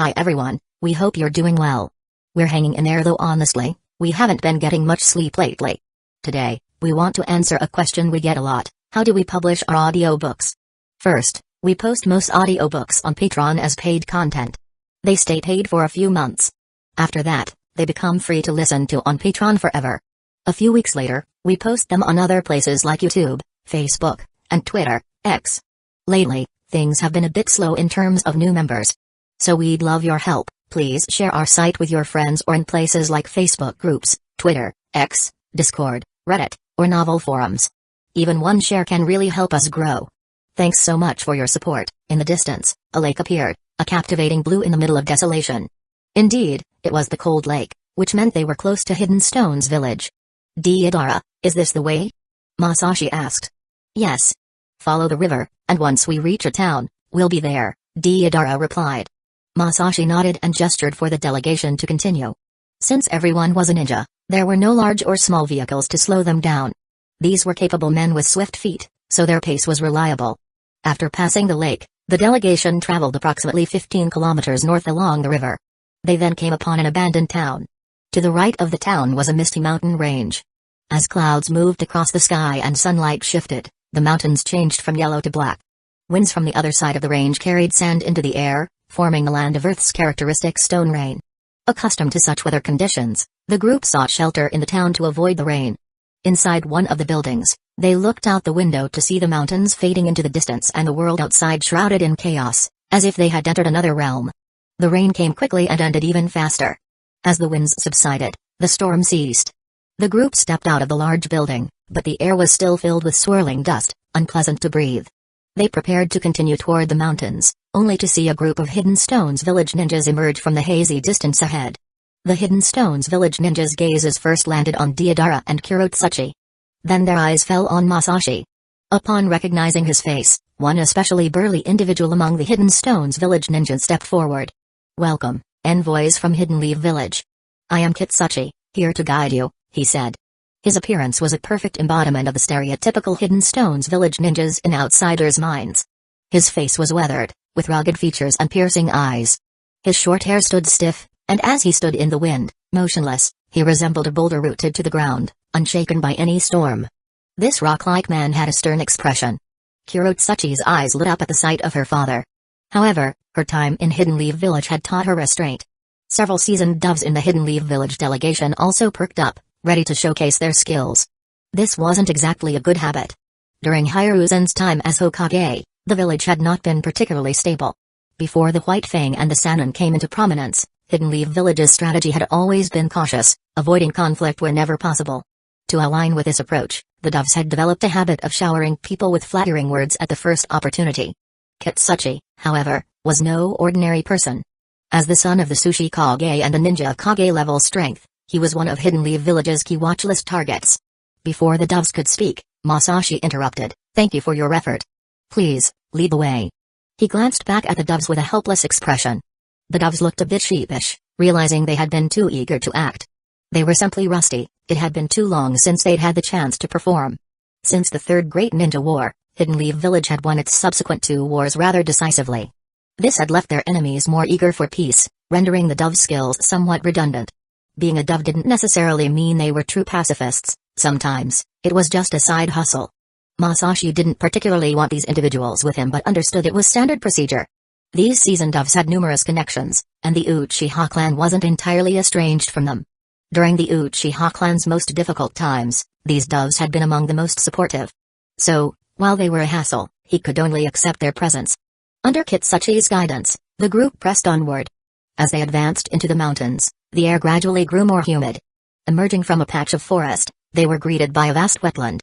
Hi everyone, we hope you're doing well. We're hanging in there though honestly, we haven't been getting much sleep lately. Today, we want to answer a question we get a lot: how do we publish our audiobooks? First, we post most audiobooks on Patreon as paid content. They stay paid for a few months. After that, they become free to listen to on Patreon forever. A few weeks later, we post them on other places like YouTube, Facebook, and Twitter, X. Lately, things have been a bit slow in terms of new members. So we'd love your help. Please share our site with your friends or in places like Facebook groups, Twitter, X, Discord, Reddit, or novel forums. Even one share can really help us grow. Thanks so much for your support. In the distance, a lake appeared, a captivating blue in the middle of desolation. Indeed, it was the cold lake, which meant they were close to Hidden Stones village. Deidara, is this the way? Masashi asked. Yes. Follow the river, and once we reach a town, we'll be there, Deidara replied. Masashi nodded and gestured for the delegation to continue. Since everyone was a ninja, there were no large or small vehicles to slow them down. These were capable men with swift feet, so their pace was reliable. After passing the lake, the delegation traveled approximately 15 kilometers north along the river. They then came upon an abandoned town. To the right of the town was a misty mountain range. As clouds moved across the sky and sunlight shifted, the mountains changed from yellow to black. Winds from the other side of the range carried sand into the air, forming the land of Earth's characteristic stone rain. Accustomed to such weather conditions, the group sought shelter in the town to avoid the rain. Inside one of the buildings, they looked out the window to see the mountains fading into the distance and the world outside shrouded in chaos, as if they had entered another realm. The rain came quickly and ended even faster. As the winds subsided, the storm ceased. The group stepped out of the large building, but the air was still filled with swirling dust, unpleasant to breathe. They prepared to continue toward the mountains, only to see a group of Hidden Stones village ninjas emerge from the hazy distance ahead. The Hidden Stones village ninjas' gazes first landed on Deidara and Kurotsuchi. Then their eyes fell on Masashi. Upon recognizing his face, one especially burly individual among the Hidden Stones village ninjas stepped forward. Welcome, envoys from Hidden Leaf Village. I am Kitsuchi, here to guide you, he said. His appearance was a perfect embodiment of the stereotypical Hidden Stones village ninjas in outsiders' minds. His face was weathered, with rugged features and piercing eyes. His short hair stood stiff, and as he stood in the wind, motionless, he resembled a boulder rooted to the ground, unshaken by any storm. This rock-like man had a stern expression. Kurotsuchi's eyes lit up at the sight of her father. However, her time in Hidden Leaf Village had taught her restraint. Several seasoned doves in the Hidden Leaf Village delegation also perked up, ready to showcase their skills. This wasn't exactly a good habit. During Hiruzan's time as Hokage, the village had not been particularly stable. Before the White Fang and the Sannin came into prominence, Hidden Leaf Village's strategy had always been cautious, avoiding conflict whenever possible. To align with this approach, the doves had developed a habit of showering people with flattering words at the first opportunity. Kitsuchi, however, was no ordinary person. As the son of the Sushi Kage and the ninja of Kage-level strength, he was one of Hidden Leaf Village's key watchlist targets. Before the doves could speak, Masashi interrupted. Thank you for your effort. Please, lead the way. He glanced back at the doves with a helpless expression. The doves looked a bit sheepish, realizing they had been too eager to act. They were simply rusty, it had been too long since they'd had the chance to perform. Since the Third Great Ninja War, Hidden Leaf Village had won its subsequent two wars rather decisively. This had left their enemies more eager for peace, rendering the doves' skills somewhat redundant. Being a dove didn't necessarily mean they were true pacifists, sometimes, it was just a side hustle. Masashi didn't particularly want these individuals with him but understood it was standard procedure. These seasoned doves had numerous connections, and the Uchiha clan wasn't entirely estranged from them. During the Uchiha clan's most difficult times, these doves had been among the most supportive. So, while they were a hassle, he could only accept their presence. Under Kitsuchi's guidance, the group pressed onward. As they advanced into the mountains, the air gradually grew more humid. Emerging from a patch of forest, they were greeted by a vast wetland.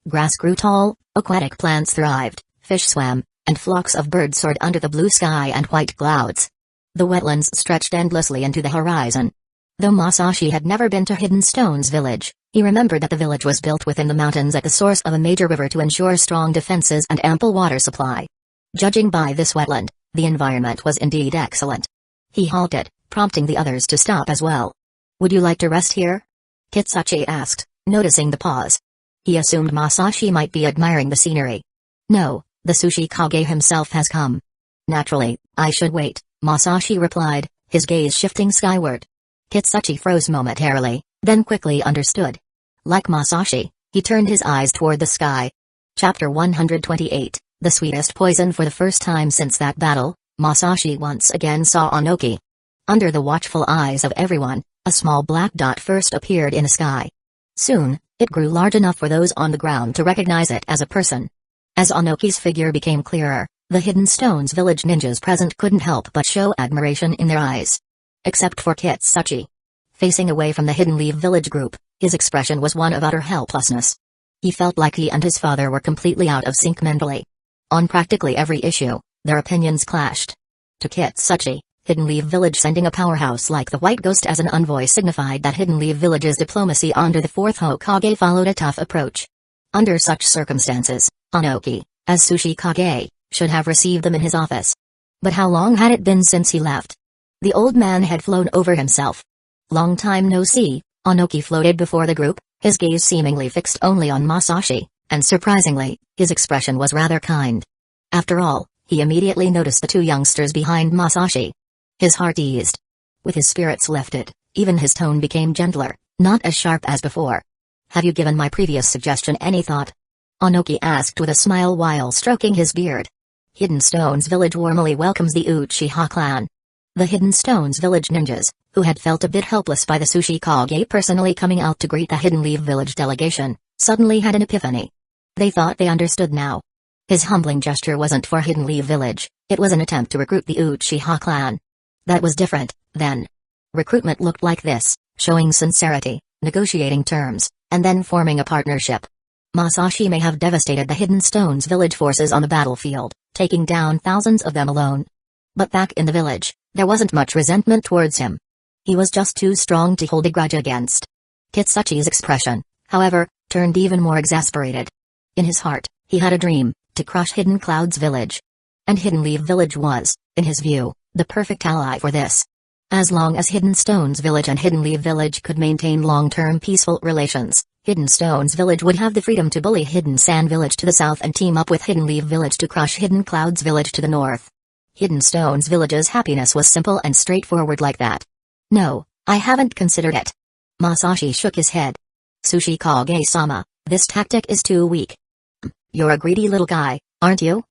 Grass grew tall, aquatic plants thrived, fish swam, and flocks of birds soared under the blue sky and white clouds. The wetlands stretched endlessly into the horizon. Though Masashi had never been to Hidden Stones Village, he remembered that the village was built within the mountains at the source of a major river to ensure strong defenses and ample water supply. Judging by this wetland, the environment was indeed excellent. He halted, prompting the others to stop as well. Would you like to rest here? Kitsuchi asked, noticing the pause. He assumed Masashi might be admiring the scenery. No, the Sushi Kage himself has come. Naturally, I should wait, Masashi replied, his gaze shifting skyward. Kitsuchi froze momentarily, then quickly understood. Like Masashi, he turned his eyes toward the sky. Chapter 128, The Sweetest Poison. For the first time since that battle, Masashi once again saw Onoki. Under the watchful eyes of everyone, a small black dot first appeared in the sky. Soon, it grew large enough for those on the ground to recognize it as a person. As Onoki's figure became clearer, the Hidden Stones village ninjas present couldn't help but show admiration in their eyes. Except for Kitsuchi. Facing away from the Hidden Leaf village group, his expression was one of utter helplessness. He felt like he and his father were completely out of sync mentally. On practically every issue, their opinions clashed. To Kitsuchi, Hidden Leaf Village sending a powerhouse like the White Ghost as an envoy signified that Hidden Leaf Village's diplomacy under the fourth Hokage followed a tough approach. Under such circumstances, Onoki, as Tsuchikage, should have received them in his office. But how long had it been since he left? The old man had flown over himself. Long time no see, Onoki floated before the group, his gaze seemingly fixed only on Masashi, and surprisingly, his expression was rather kind. After all, he immediately noticed the two youngsters behind Masashi. His heart eased. With his spirits lifted, even his tone became gentler, not as sharp as before. Have you given my previous suggestion any thought? Onoki asked with a smile while stroking his beard. Hidden Stones Village warmly welcomes the Uchiha clan. The Hidden Stones Village ninjas, who had felt a bit helpless by the Tsuchikage personally coming out to greet the Hidden Leaf Village delegation, suddenly had an epiphany. They thought they understood now. His humbling gesture wasn't for Hidden Leaf Village, it was an attempt to recruit the Uchiha clan. That was different, then. Recruitment looked like this, showing sincerity, negotiating terms, and then forming a partnership. Masashi may have devastated the Hidden Stones Village forces on the battlefield, taking down thousands of them alone. But back in the village, there wasn't much resentment towards him. He was just too strong to hold a grudge against. Kitsuchi's expression, however, turned even more exasperated. In his heart, he had a dream, to crush Hidden Cloud's village. And Hidden Leaf Village was, in his view, the perfect ally for this. As long as Hidden Stones Village and Hidden Leaf Village could maintain long-term peaceful relations, Hidden Stones Village would have the freedom to bully Hidden Sand Village to the south and team up with Hidden Leaf Village to crush Hidden Cloud's village to the north. Hidden Stones Village's happiness was simple and straightforward like that. No, I haven't considered it. Masashi shook his head. Tsuchikage-sama, this tactic is too weak. You're a greedy little guy, aren't you?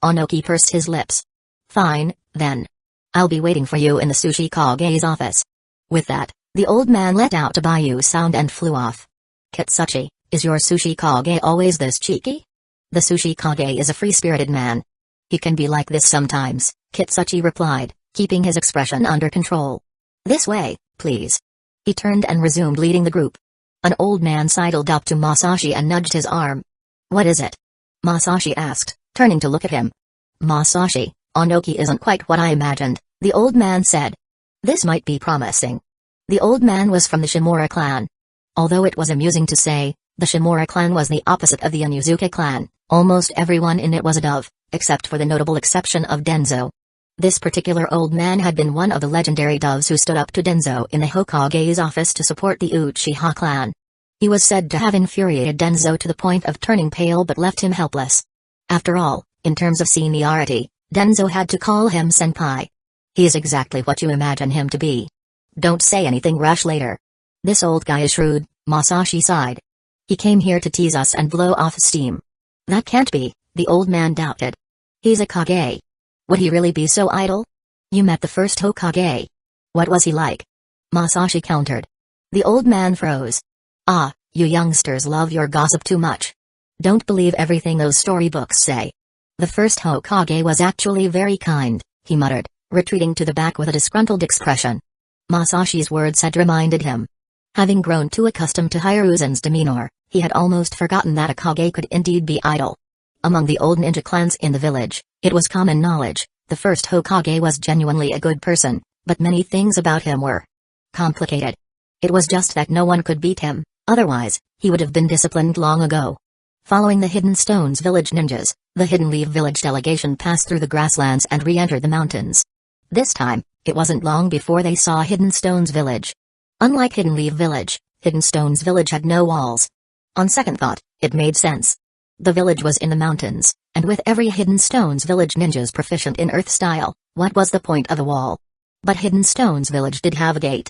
Onoki pursed his lips. Fine, then. I'll be waiting for you in the Tsuchikage's office. With that, the old man let out a Bayou sound and flew off. Kitsuchi, is your Tsuchikage always this cheeky? The Tsuchikage is a free-spirited man. He can be like this sometimes, Kitsuchi replied, keeping his expression under control. This way, please. He turned and resumed leading the group. An old man sidled up to Masashi and nudged his arm. What is it? Masashi asked, turning to look at him. Masashi, Onoki isn't quite what I imagined, the old man said. This might be promising. The old man was from the Shimura clan. Although it was amusing to say, the Shimura clan was the opposite of the Onuzuka clan, almost everyone in it was a dove, except for the notable exception of Denzo. This particular old man had been one of the legendary doves who stood up to Denzo in the Hokage's office to support the Uchiha clan. He was said to have infuriated Denzo to the point of turning pale but left him helpless. After all, in terms of seniority, Denzo had to call him senpai. He is exactly what you imagine him to be. Don't say anything rash later. This old guy is shrewd, Masashi sighed. He came here to tease us and blow off steam. That can't be, the old man doubted. He's a Kage. Would he really be so idle? You met the first Hokage. What was he like? Masashi countered. The old man froze. Ah, you youngsters love your gossip too much. Don't believe everything those storybooks say. The first Hokage was actually very kind, he muttered, retreating to the back with a disgruntled expression. Masashi's words had reminded him. Having grown too accustomed to Hiruzen's demeanor, he had almost forgotten that a Kage could indeed be idle. Among the old ninja clans in the village, it was common knowledge, the first Hokage was genuinely a good person, but many things about him were complicated. It was just that no one could beat him, otherwise, he would have been disciplined long ago. Following the Hidden Stones Village ninjas, the Hidden Leaf Village delegation passed through the grasslands and re-entered the mountains. This time, it wasn't long before they saw Hidden Stones Village. Unlike Hidden Leaf Village, Hidden Stones Village had no walls. On second thought, it made sense. The village was in the mountains, and with every Hidden Stones village ninjas proficient in earth style, what was the point of a wall? But Hidden Stones village did have a gate.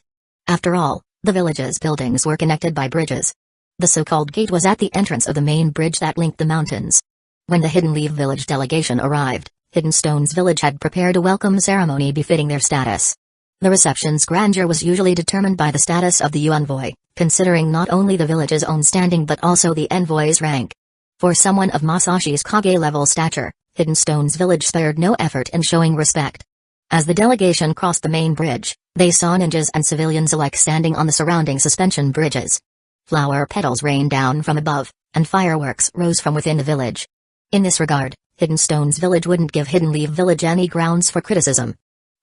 After all, the village's buildings were connected by bridges. The so-called gate was at the entrance of the main bridge that linked the mountains. When the Hidden Leaf village delegation arrived, Hidden Stones village had prepared a welcome ceremony befitting their status. The reception's grandeur was usually determined by the status of the envoy, considering not only the village's own standing but also the envoy's rank. For someone of Masashi's Kage-level stature, Hidden Stones village spared no effort in showing respect. As the delegation crossed the main bridge, they saw ninjas and civilians alike standing on the surrounding suspension bridges. Flower petals rained down from above, and fireworks rose from within the village. In this regard, Hidden Stones village wouldn't give Hidden Leaf village any grounds for criticism.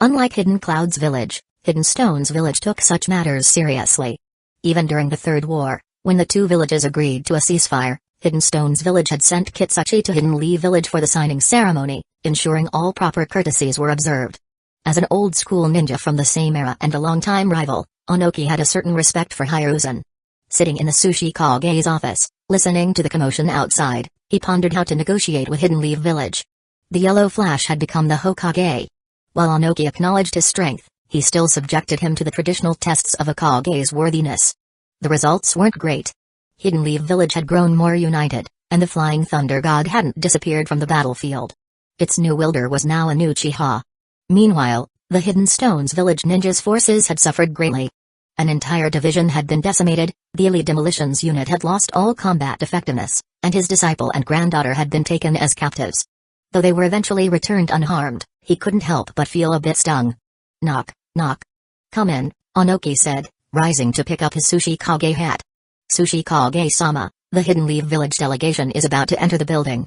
Unlike Hidden Clouds village, Hidden Stones village took such matters seriously. Even during the Third War, when the two villages agreed to a ceasefire, Hidden Stones village had sent Kitsuchi to Hidden Leaf village for the signing ceremony, ensuring all proper courtesies were observed. As an old-school ninja from the same era and a longtime rival, Onoki had a certain respect for Hiruzen. Sitting in the Sushi Kage's office, listening to the commotion outside, he pondered how to negotiate with Hidden Leaf village. The yellow flash had become the Hokage. While Onoki acknowledged his strength, he still subjected him to the traditional tests of a Kage's worthiness. The results weren't great. Hidden Leaf village had grown more united, and the Flying Thunder God hadn't disappeared from the battlefield. Its new wielder was now an Uchiha. Meanwhile, the Hidden Stones village ninjas' forces had suffered greatly. An entire division had been decimated, the elite demolitions unit had lost all combat effectiveness, and his disciple and granddaughter had been taken as captives. Though they were eventually returned unharmed, he couldn't help but feel a bit stung. Knock, knock. Come in, Onoki said, rising to pick up his Sushi Kage hat. Sushi Kage-sama, the Hidden Leaf village delegation is about to enter the building.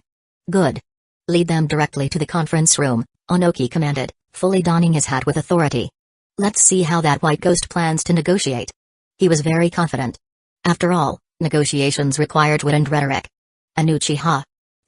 Good. Lead them directly to the conference room, Onoki commanded, fully donning his hat with authority. Let's see how that white ghost plans to negotiate. He was very confident. After all, negotiations required wit and rhetoric. An Uchiha.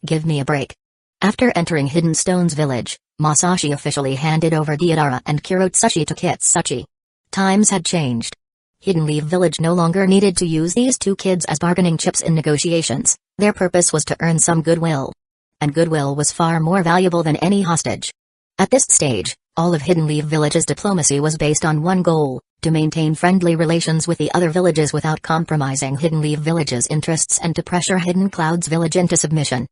Give me a break. After entering Hidden Stones village, Masashi officially handed over Diodara and Kirotsuchi to Kitsuchi. Times had changed. Hidden Leaf village no longer needed to use these two kids as bargaining chips in negotiations, their purpose was to earn some goodwill. And goodwill was far more valuable than any hostage. At this stage, all of Hidden Leaf village's diplomacy was based on one goal, to maintain friendly relations with the other villages without compromising Hidden Leaf village's interests and to pressure Hidden Clouds village into submission.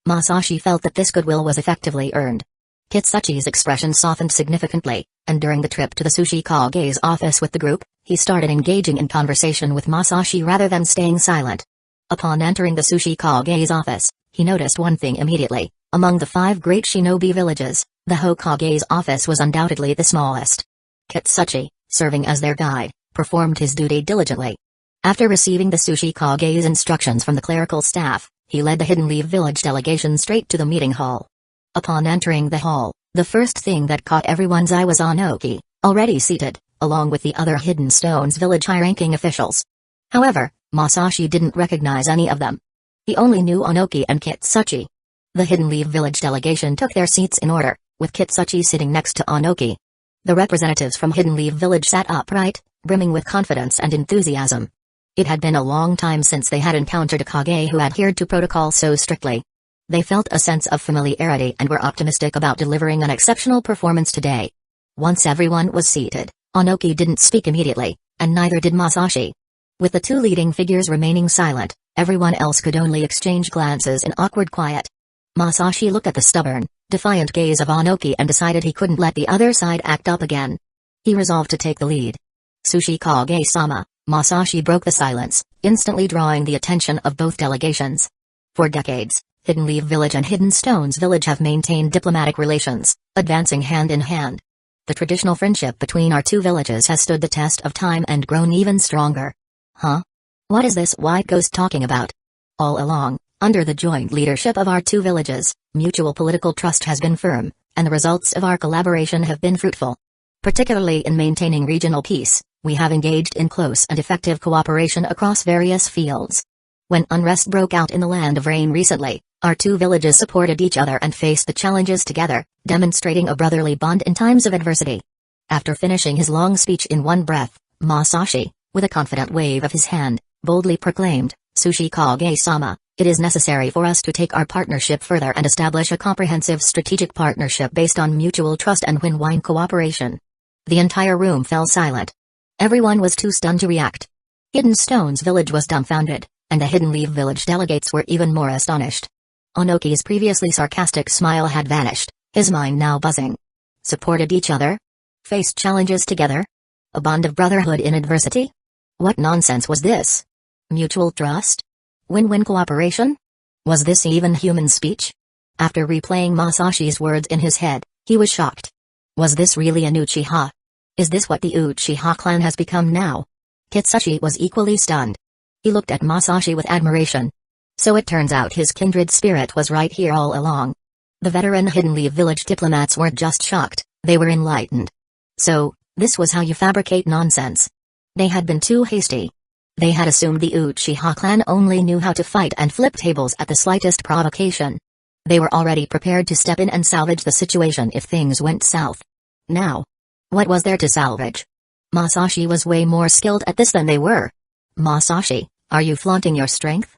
Masashi felt that this goodwill was effectively earned. Kitsuchi's expression softened significantly, and during the trip to the Sushi Kage's office with the group, he started engaging in conversation with Masashi rather than staying silent. Upon entering the Sushi Kage's office, he noticed one thing immediately: among the 5 great shinobi villages, the Hokage's office was undoubtedly the smallest. Kitsuchi, serving as their guide, performed his duty diligently. After receiving the Sushi Kage's instructions from the clerical staff, he led the Hidden Leaf village delegation straight to the meeting hall. Upon entering the hall, the first thing that caught everyone's eye was Onoki, already seated, along with the other Hidden Stones village high-ranking officials. However, Masashi didn't recognize any of them. He only knew Onoki and Kitsuchi. The Hidden Leaf village delegation took their seats in order, with Kitsuchi sitting next to Onoki. The representatives from Hidden Leaf village sat upright, brimming with confidence and enthusiasm. It had been a long time since they had encountered a Kage who adhered to protocol so strictly. They felt a sense of familiarity and were optimistic about delivering an exceptional performance today. Once everyone was seated, Onoki didn't speak immediately, and neither did Masashi. With the two leading figures remaining silent, everyone else could only exchange glances in awkward quiet. Masashi looked at the stubborn, defiant gaze of Onoki and decided he couldn't let the other side act up again. He resolved to take the lead. Sushi Kage-sama, Masashi broke the silence, instantly drawing the attention of both delegations. For decades, Hidden Leaf village and Hidden Stones village have maintained diplomatic relations, advancing hand in hand. The traditional friendship between our two villages has stood the test of time and grown even stronger. Huh? What is this white ghost talking about? All along, under the joint leadership of our two villages, mutual political trust has been firm, and the results of our collaboration have been fruitful. Particularly in maintaining regional peace, we have engaged in close and effective cooperation across various fields. When unrest broke out in the Land of Rain recently, our two villages supported each other and faced the challenges together, demonstrating a brotherly bond in times of adversity. After finishing his long speech in one breath, Masashi, with a confident wave of his hand, boldly proclaimed, "Sushi Kage-sama, It is necessary for us to take our partnership further and establish a comprehensive strategic partnership based on mutual trust and win-win cooperation." The entire room fell silent. Everyone was too stunned to react. Hidden Stone's village was dumbfounded, and the Hidden Leaf village delegates were even more astonished. Onoki's previously sarcastic smile had vanished, his mind now buzzing. Supported each other? Faced challenges together? A bond of brotherhood in adversity? What nonsense was this? Mutual trust? Win-win cooperation? Was this even human speech? After replaying Masashi's words in his head, he was shocked. Was this really an Uchiha? Is this what the Uchiha clan has become now? Kitsuchi was equally stunned. He looked at Masashi with admiration. So it turns out his kindred spirit was right here all along. The veteran Hidden Leaf village diplomats weren't just shocked, they were enlightened. So, this was how you fabricate nonsense. They had been too hasty. They had assumed the Uchiha clan only knew how to fight and flip tables at the slightest provocation. They were already prepared to step in and salvage the situation if things went south. Now, what was there to salvage? Masashi was way more skilled at this than they were. Masashi, are you flaunting your strength?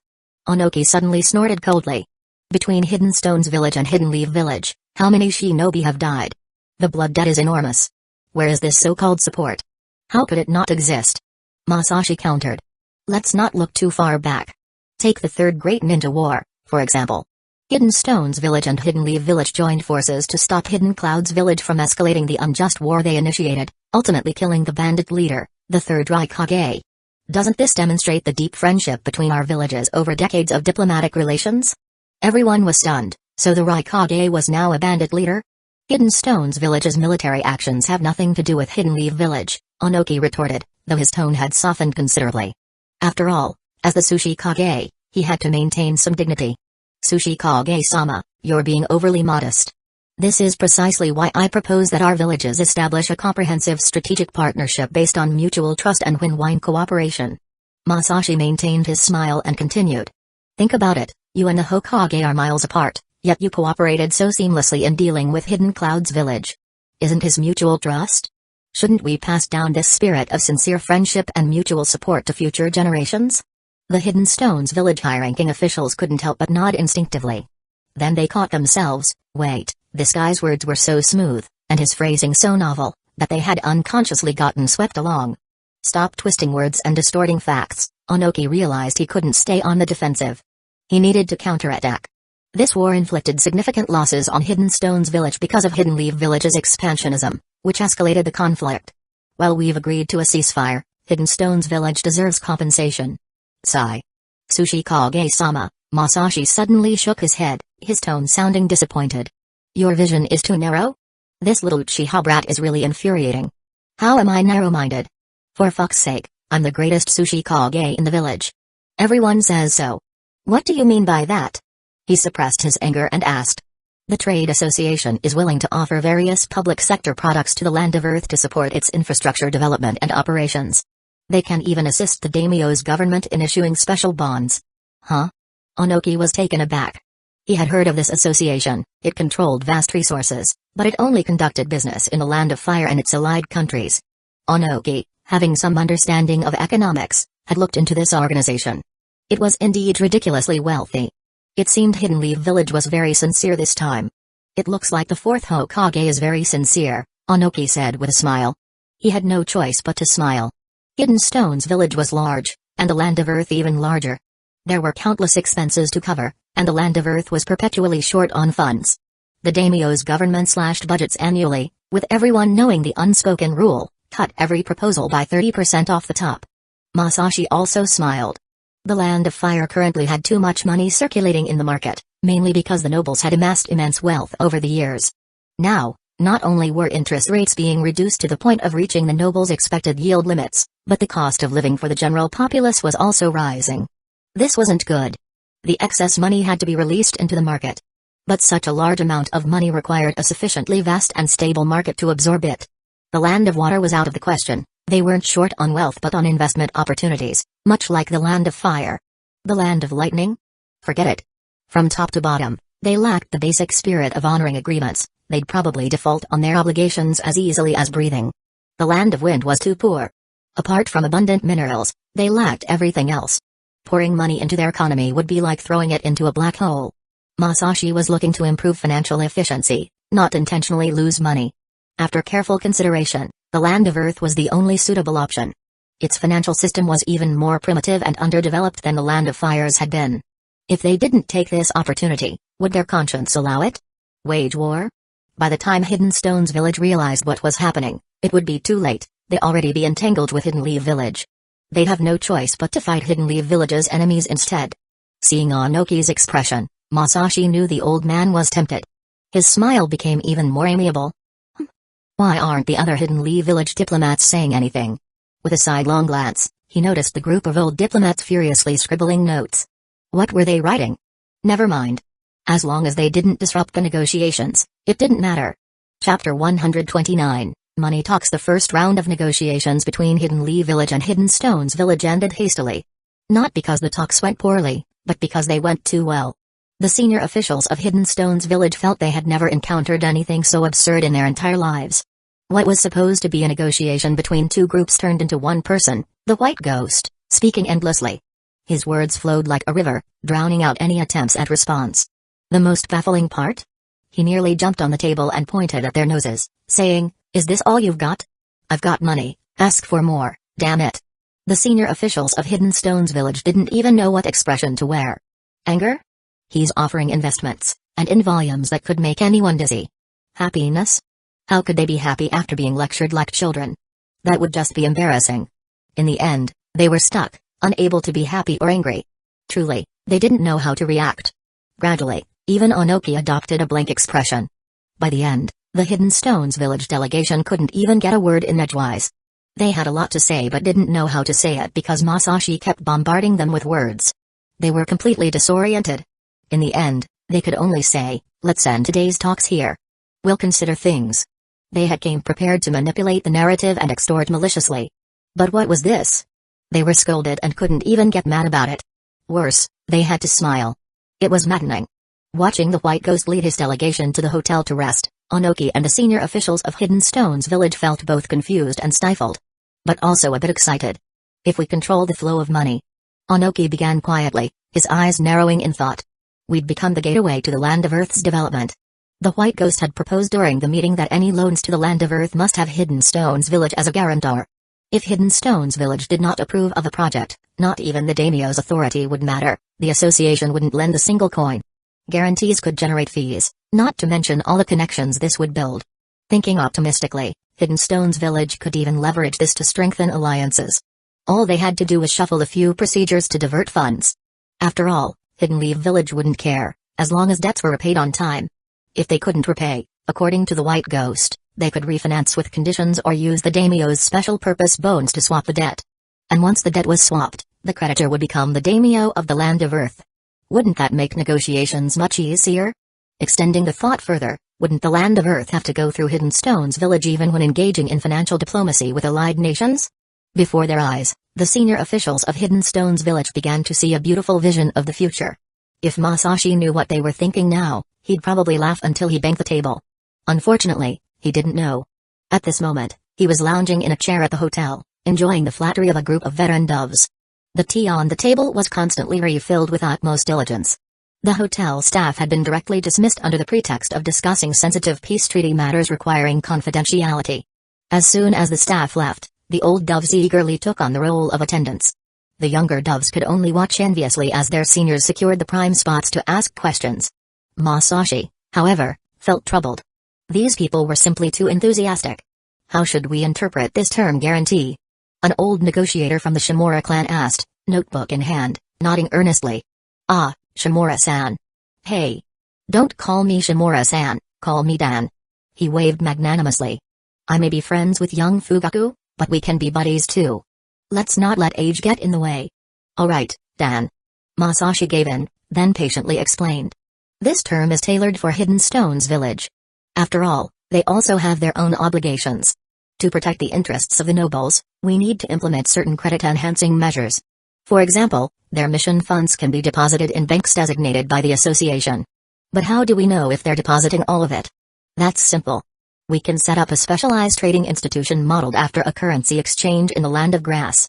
Onoki suddenly snorted coldly. Between Hidden Stone's village and Hidden Leaf village, how many shinobi have died? The blood debt is enormous. Where is this so-called support? How could it not exist? Masashi countered. Let's not look too far back. Take the Third Great Ninja War, for example. Hidden Stone's village and Hidden Leaf village joined forces to stop Hidden Cloud's village from escalating the unjust war they initiated, ultimately killing the bandit leader, the Third Raikage. Doesn't this demonstrate the deep friendship between our villages over decades of diplomatic relations? Everyone was stunned, so the Raikage was now a bandit leader? Hidden Stone's village's military actions have nothing to do with Hidden Leaf village, Onoki retorted, though his tone had softened considerably. After all, as the Sushi Kage, he had to maintain some dignity. Sushi Kage-sama, you're being overly modest. This is precisely why I propose that our villages establish a comprehensive strategic partnership based on mutual trust and win-win cooperation. Masashi maintained his smile and continued. Think about it, you and the Hokage are miles apart, yet you cooperated so seamlessly in dealing with Hidden Cloud's village. Isn't his mutual trust? Shouldn't we pass down this spirit of sincere friendship and mutual support to future generations? The Hidden Stone's village high-ranking officials couldn't help but nod instinctively. Then they caught themselves. Wait, this guy's words were so smooth, and his phrasing so novel, that they had unconsciously gotten swept along. Stop twisting words and distorting facts, Onoki realized he couldn't stay on the defensive. He needed to counterattack. This war inflicted significant losses on Hidden Stone's village because of Hidden Leaf village's expansionism, which escalated the conflict. While we've agreed to a ceasefire, Hidden Stone's village deserves compensation. Sigh. Sushi Kage-sama, Masashi suddenly shook his head, his tone sounding disappointed. Your vision is too narrow? This little Uchiha brat is really infuriating. How am I narrow-minded? For fuck's sake, I'm the greatest Sushi Kage in the village. Everyone says so. What do you mean by that? He suppressed his anger and asked. The trade association is willing to offer various public sector products to the Land of Earth to support its infrastructure development and operations. They can even assist the daimyo's government in issuing special bonds. Huh? Onoki was taken aback. He had heard of this association, it controlled vast resources, but it only conducted business in the Land of Fire and its allied countries. Onoki, having some understanding of economics, had looked into this organization. It was indeed ridiculously wealthy. It seemed Hidden Leaf village was very sincere this time. It looks like the fourth Hokage is very sincere, Onoki said with a smile. He had no choice but to smile. Hidden Stone's village was large, and the Land of Earth even larger. There were countless expenses to cover, and the Land of Earth was perpetually short on funds. The daimyo's government slashed budgets annually, with everyone knowing the unspoken rule, cut every proposal by 30% off the top. Masashi also smiled. The Land of Fire currently had too much money circulating in the market, mainly because the nobles had amassed immense wealth over the years. Now, not only were interest rates being reduced to the point of reaching the nobles' expected yield limits, but the cost of living for the general populace was also rising. This wasn't good. The excess money had to be released into the market. But such a large amount of money required a sufficiently vast and stable market to absorb it. The Land of Water was out of the question. They weren't short on wealth but on investment opportunities, much like the Land of Fire. The Land of Lightning? Forget it. From top to bottom, they lacked the basic spirit of honoring agreements. They'd probably default on their obligations as easily as breathing. The Land of Wind was too poor. Apart from abundant minerals, they lacked everything else. Pouring money into their economy would be like throwing it into a black hole. Masashi was looking to improve financial efficiency, not intentionally lose money. After careful consideration, the Land of Earth was the only suitable option. Its financial system was even more primitive and underdeveloped than the Land of Fires had been. If they didn't take this opportunity, would their conscience allow it? Wage war? By the time Hidden Stones Village realized what was happening, it would be too late. They'd already be entangled with Hidden Leaf Village. They'd have no choice but to fight Hidden Leaf Village's enemies instead. Seeing Onoki's expression, Masashi knew the old man was tempted. His smile became even more amiable. Why aren't the other Hidden Leaf Village diplomats saying anything? With a sidelong glance, he noticed the group of old diplomats furiously scribbling notes. What were they writing? Never mind. As long as they didn't disrupt the negotiations, it didn't matter. Chapter 129, Money Talks. The first round of negotiations between Hidden Leaf Village and Hidden Stones Village ended hastily. Not because the talks went poorly, but because they went too well. The senior officials of Hidden Stones Village felt they had never encountered anything so absurd in their entire lives. What was supposed to be a negotiation between two groups turned into one person, the White Ghost, speaking endlessly. His words flowed like a river, drowning out any attempts at response. The most baffling part? He nearly jumped on the table and pointed at their noses, saying, "Is this all you've got? I've got money, ask for more, damn it." The senior officials of Hidden Stones Village didn't even know what expression to wear. Anger? He's offering investments, and in volumes that could make anyone dizzy. Happiness? How could they be happy after being lectured like children? That would just be embarrassing. In the end, they were stuck, unable to be happy or angry. Truly, they didn't know how to react. Gradually, even Onoki adopted a blank expression. By the end, the Hidden Stones Village delegation couldn't even get a word in edgewise. They had a lot to say but didn't know how to say it because Masashi kept bombarding them with words. They were completely disoriented. In the end, they could only say, "Let's end today's talks here. We'll consider things." They had came prepared to manipulate the narrative and extort maliciously. But what was this? They were scolded and couldn't even get mad about it. Worse, they had to smile. It was maddening. Watching the White Ghost lead his delegation to the hotel to rest, Onoki and the senior officials of Hidden Stones Village felt both confused and stifled. But also a bit excited. If we control the flow of money. Onoki began quietly, his eyes narrowing in thought. We'd become the gateway to the Land of Earth's development. The White Ghost had proposed during the meeting that any loans to the Land of Earth must have Hidden Stones Village as a guarantor. If Hidden Stones Village did not approve of a project, not even the daimyo's authority would matter, the association wouldn't lend a single coin. Guarantees could generate fees, not to mention all the connections this would build. Thinking optimistically, Hidden Stones Village could even leverage this to strengthen alliances. All they had to do was shuffle a few procedures to divert funds. After all, Hidden Leaf Village wouldn't care, as long as debts were repaid on time. If they couldn't repay, according to the White Ghost, they could refinance with conditions or use the daimyo's special purpose bones to swap the debt. And once the debt was swapped, the creditor would become the daimyo of the Land of Earth. Wouldn't that make negotiations much easier? Extending the thought further, wouldn't the Land of Earth have to go through Hidden Stones Village even when engaging in financial diplomacy with allied nations? Before their eyes, the senior officials of Hidden Stones Village began to see a beautiful vision of the future. If Masashi knew what they were thinking now, he'd probably laugh until he banged the table. Unfortunately, he didn't know. At this moment, he was lounging in a chair at the hotel, enjoying the flattery of a group of veteran doves. The tea on the table was constantly refilled with utmost diligence. The hotel staff had been directly dismissed under the pretext of discussing sensitive peace treaty matters requiring confidentiality. As soon as the staff left, the old doves eagerly took on the role of attendants. The younger doves could only watch enviously as their seniors secured the prime spots to ask questions. Masashi, however, felt troubled. These people were simply too enthusiastic. How should we interpret this term guarantee? An old negotiator from the Shimura clan asked, notebook in hand, nodding earnestly. Ah, Shimura-san. Hey. Don't call me Shimura-san, call me Dan. He waved magnanimously. I may be friends with young Fugaku, but we can be buddies too. Let's not let age get in the way. Alright, Dan. Masashi gave in, then patiently explained. This term is tailored for Hidden Stones Village. After all, they also have their own obligations. To protect the interests of the nobles, we need to implement certain credit-enhancing measures. For example, their mission funds can be deposited in banks designated by the association. But how do we know if they're depositing all of it? That's simple. We can set up a specialized trading institution modeled after a currency exchange in the Land of Grass.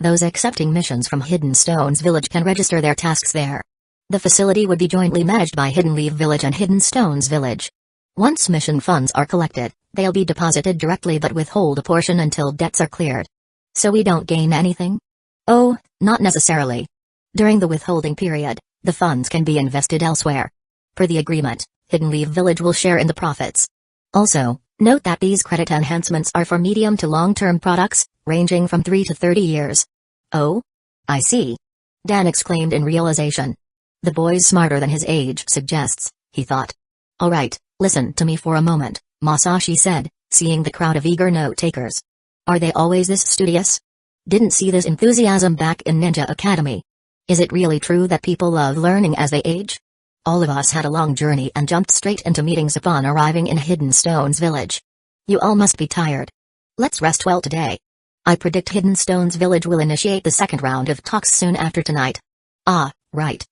Those accepting missions from Hidden Stones Village can register their tasks there. The facility would be jointly managed by Hidden Leaf Village and Hidden Stones Village. Once mission funds are collected, they'll be deposited directly but withhold a portion until debts are cleared. So we don't gain anything? Oh, not necessarily. During the withholding period, the funds can be invested elsewhere. Per the agreement, Hidden Leaf Village will share in the profits. Also, note that these credit enhancements are for medium to long-term products, ranging from 3 to 30 years. Oh? I see. Dan exclaimed in realization. The boy's smarter than his age suggests, he thought. Alright, listen to me for a moment, Masashi said, seeing the crowd of eager note-takers. Are they always this studious? Didn't see this enthusiasm back in Ninja Academy. Is it really true that people love learning as they age? All of us had a long journey and jumped straight into meetings upon arriving in Hidden Stones Village. You all must be tired. Let's rest well today. I predict Hidden Stones Village will initiate the second round of talks soon after tonight. Ah, right.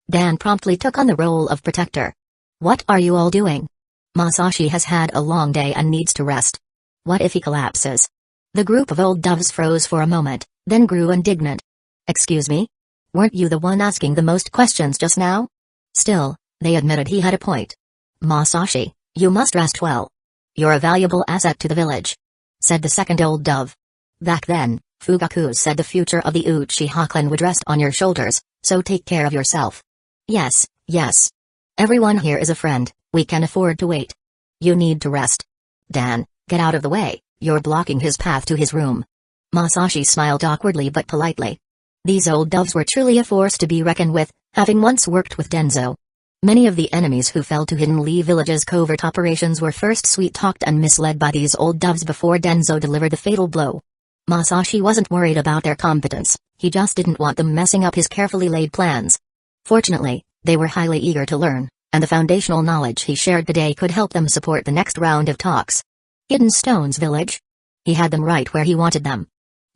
Dan promptly took on the role of protector. What are you all doing? Masashi has had a long day and needs to rest. What if he collapses? The group of old doves froze for a moment, then grew indignant. Excuse me? Weren't you the one asking the most questions just now? Still, they admitted he had a point. Masashi, you must rest well. You're a valuable asset to the village, said the second old dove. Back then, Fugaku said the future of the Uchiha clan would rest on your shoulders, so take care of yourself. Yes. Everyone here is a friend, we can afford to wait. You need to rest. Dan, get out of the way, you're blocking his path to his room. Masashi smiled awkwardly but politely. These old doves were truly a force to be reckoned with, having once worked with Denzo. Many of the enemies who fell to Hidden Leaf Village's covert operations were first sweet-talked and misled by these old doves before Denzo delivered the fatal blow. Masashi wasn't worried about their competence, he just didn't want them messing up his carefully laid plans. Fortunately, they were highly eager to learn, and the foundational knowledge he shared today could help them support the next round of talks. Hidden Stones Village? He had them right where he wanted them.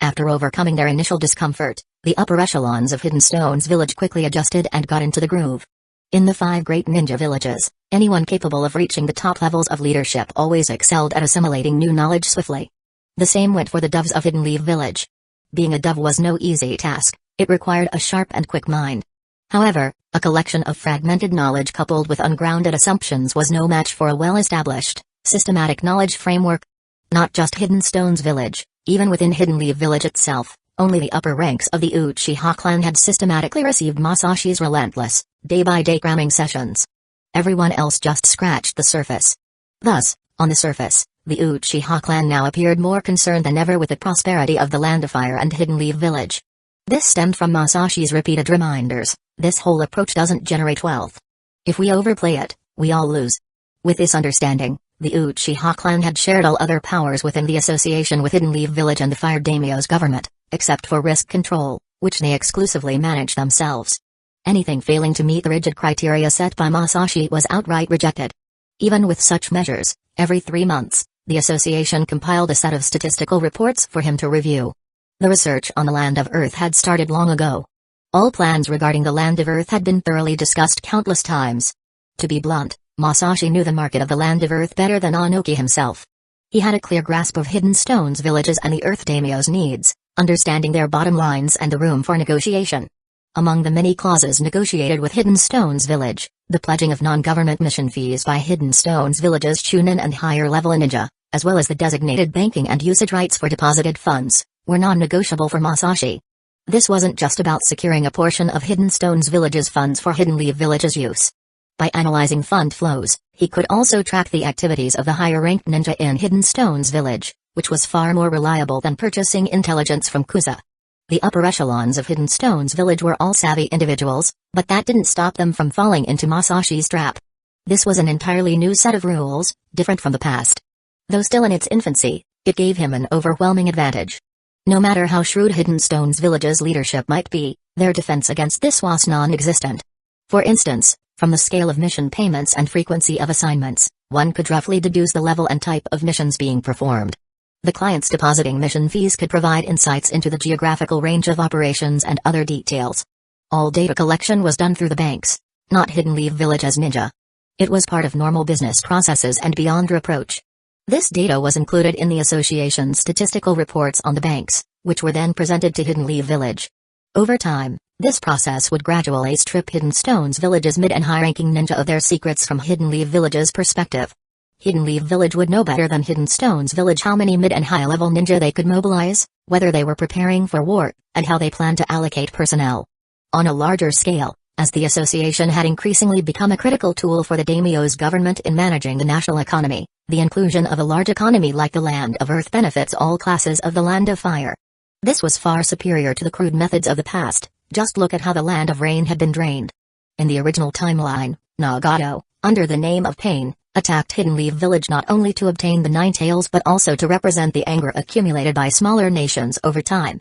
After overcoming their initial discomfort, the upper echelons of Hidden Stones Village quickly adjusted and got into the groove. In the 5 great ninja villages, anyone capable of reaching the top levels of leadership always excelled at assimilating new knowledge swiftly. The same went for the doves of Hidden Leaf Village. Being a dove was no easy task, it required a sharp and quick mind. However, a collection of fragmented knowledge coupled with ungrounded assumptions was no match for a well-established, systematic knowledge framework. Not just Hidden Stones Village, even within Hidden Leaf Village itself, only the upper ranks of the Uchiha clan had systematically received Masashi's relentless, day-by-day cramming sessions. Everyone else just scratched the surface. Thus, on the surface, the Uchiha clan now appeared more concerned than ever with the prosperity of the Land of Fire and Hidden Leaf Village. This stemmed from Masashi's repeated reminders, this whole approach doesn't generate wealth. If we overplay it, we all lose. With this understanding, the Uchiha clan had shared all other powers within the association with Hidden Leaf Village and the Fire Daimyo's government, except for risk control, which they exclusively managed themselves. Anything failing to meet the rigid criteria set by Masashi was outright rejected. Even with such measures, every 3 months, the association compiled a set of statistical reports for him to review. The research on the Land of Earth had started long ago. All plans regarding the Land of Earth had been thoroughly discussed countless times. To be blunt, Masashi knew the market of the Land of Earth better than Anuki himself. He had a clear grasp of Hidden Stones Villages and the Earth Daimyo's needs, understanding their bottom lines and the room for negotiation. Among the many clauses negotiated with Hidden Stones Village, the pledging of non-government mission fees by Hidden Stones Village's Chunin and higher-level ninja, as well as the designated banking and usage rights for deposited funds, were non-negotiable for Masashi. This wasn't just about securing a portion of Hidden Stones Village's funds for Hidden Leaf Village's use. By analyzing fund flows, he could also track the activities of the higher-ranked ninja in Hidden Stones Village, which was far more reliable than purchasing intelligence from Kusa. The upper echelons of Hidden Stones Village were all savvy individuals, but that didn't stop them from falling into Masashi's trap. This was an entirely new set of rules, different from the past. Though still in its infancy, it gave him an overwhelming advantage. No matter how shrewd Hidden Stones Village's leadership might be, their defense against this was non-existent. For instance, from the scale of mission payments and frequency of assignments, one could roughly deduce the level and type of missions being performed. The clients depositing mission fees could provide insights into the geographical range of operations and other details. All data collection was done through the banks, not Hidden Leaf Village as ninja. It was part of normal business processes and beyond reproach. This data was included in the association's statistical reports on the banks, which were then presented to Hidden Leaf Village. Over time, this process would gradually strip Hidden Stones Village's mid and high-ranking ninja of their secrets from Hidden Leaf Village's perspective. Hidden Leaf Village would know better than Hidden Stones Village how many mid and high-level ninja they could mobilize, whether they were preparing for war, and how they planned to allocate personnel. On a larger scale, as the association had increasingly become a critical tool for the daimyo's government in managing the national economy, the inclusion of a large economy like the Land of Earth benefits all classes of the Land of Fire. This was far superior to the crude methods of the past. Just look at how the Land of Rain had been drained. In the original timeline, Nagato, under the name of Pain, attacked Hidden Leaf Village not only to obtain the Nine Tails but also to represent the anger accumulated by smaller nations over time.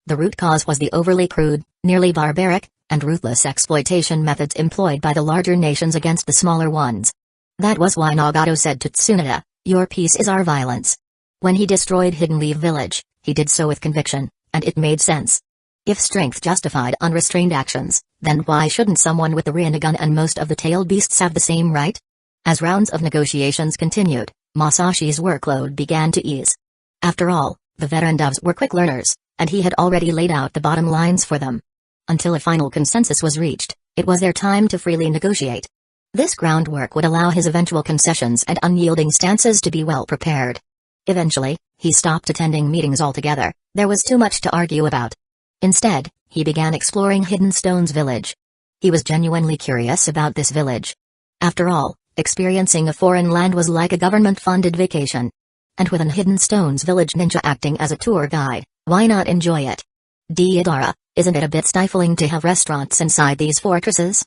The root cause was the overly crude, nearly barbaric, and ruthless exploitation methods employed by the larger nations against the smaller ones. That was why Nagato said to Tsunade, "Your peace is our violence." When he destroyed Hidden Leaf Village, he did so with conviction, and it made sense. If strength justified unrestrained actions, then why shouldn't someone with the Rinnegan and most of the tailed beasts have the same right? As rounds of negotiations continued, Masashi's workload began to ease. After all, the veteran devs were quick learners, and he had already laid out the bottom lines for them. Until a final consensus was reached, it was their time to freely negotiate. This groundwork would allow his eventual concessions and unyielding stances to be well prepared. Eventually, he stopped attending meetings altogether. There was too much to argue about. Instead, he began exploring Hidden Stones Village. He was genuinely curious about this village. After all, experiencing a foreign land was like a government-funded vacation. And with an Hidden Stones Village ninja acting as a tour guide, why not enjoy it? Deidara, isn't it a bit stifling to have restaurants inside these fortresses?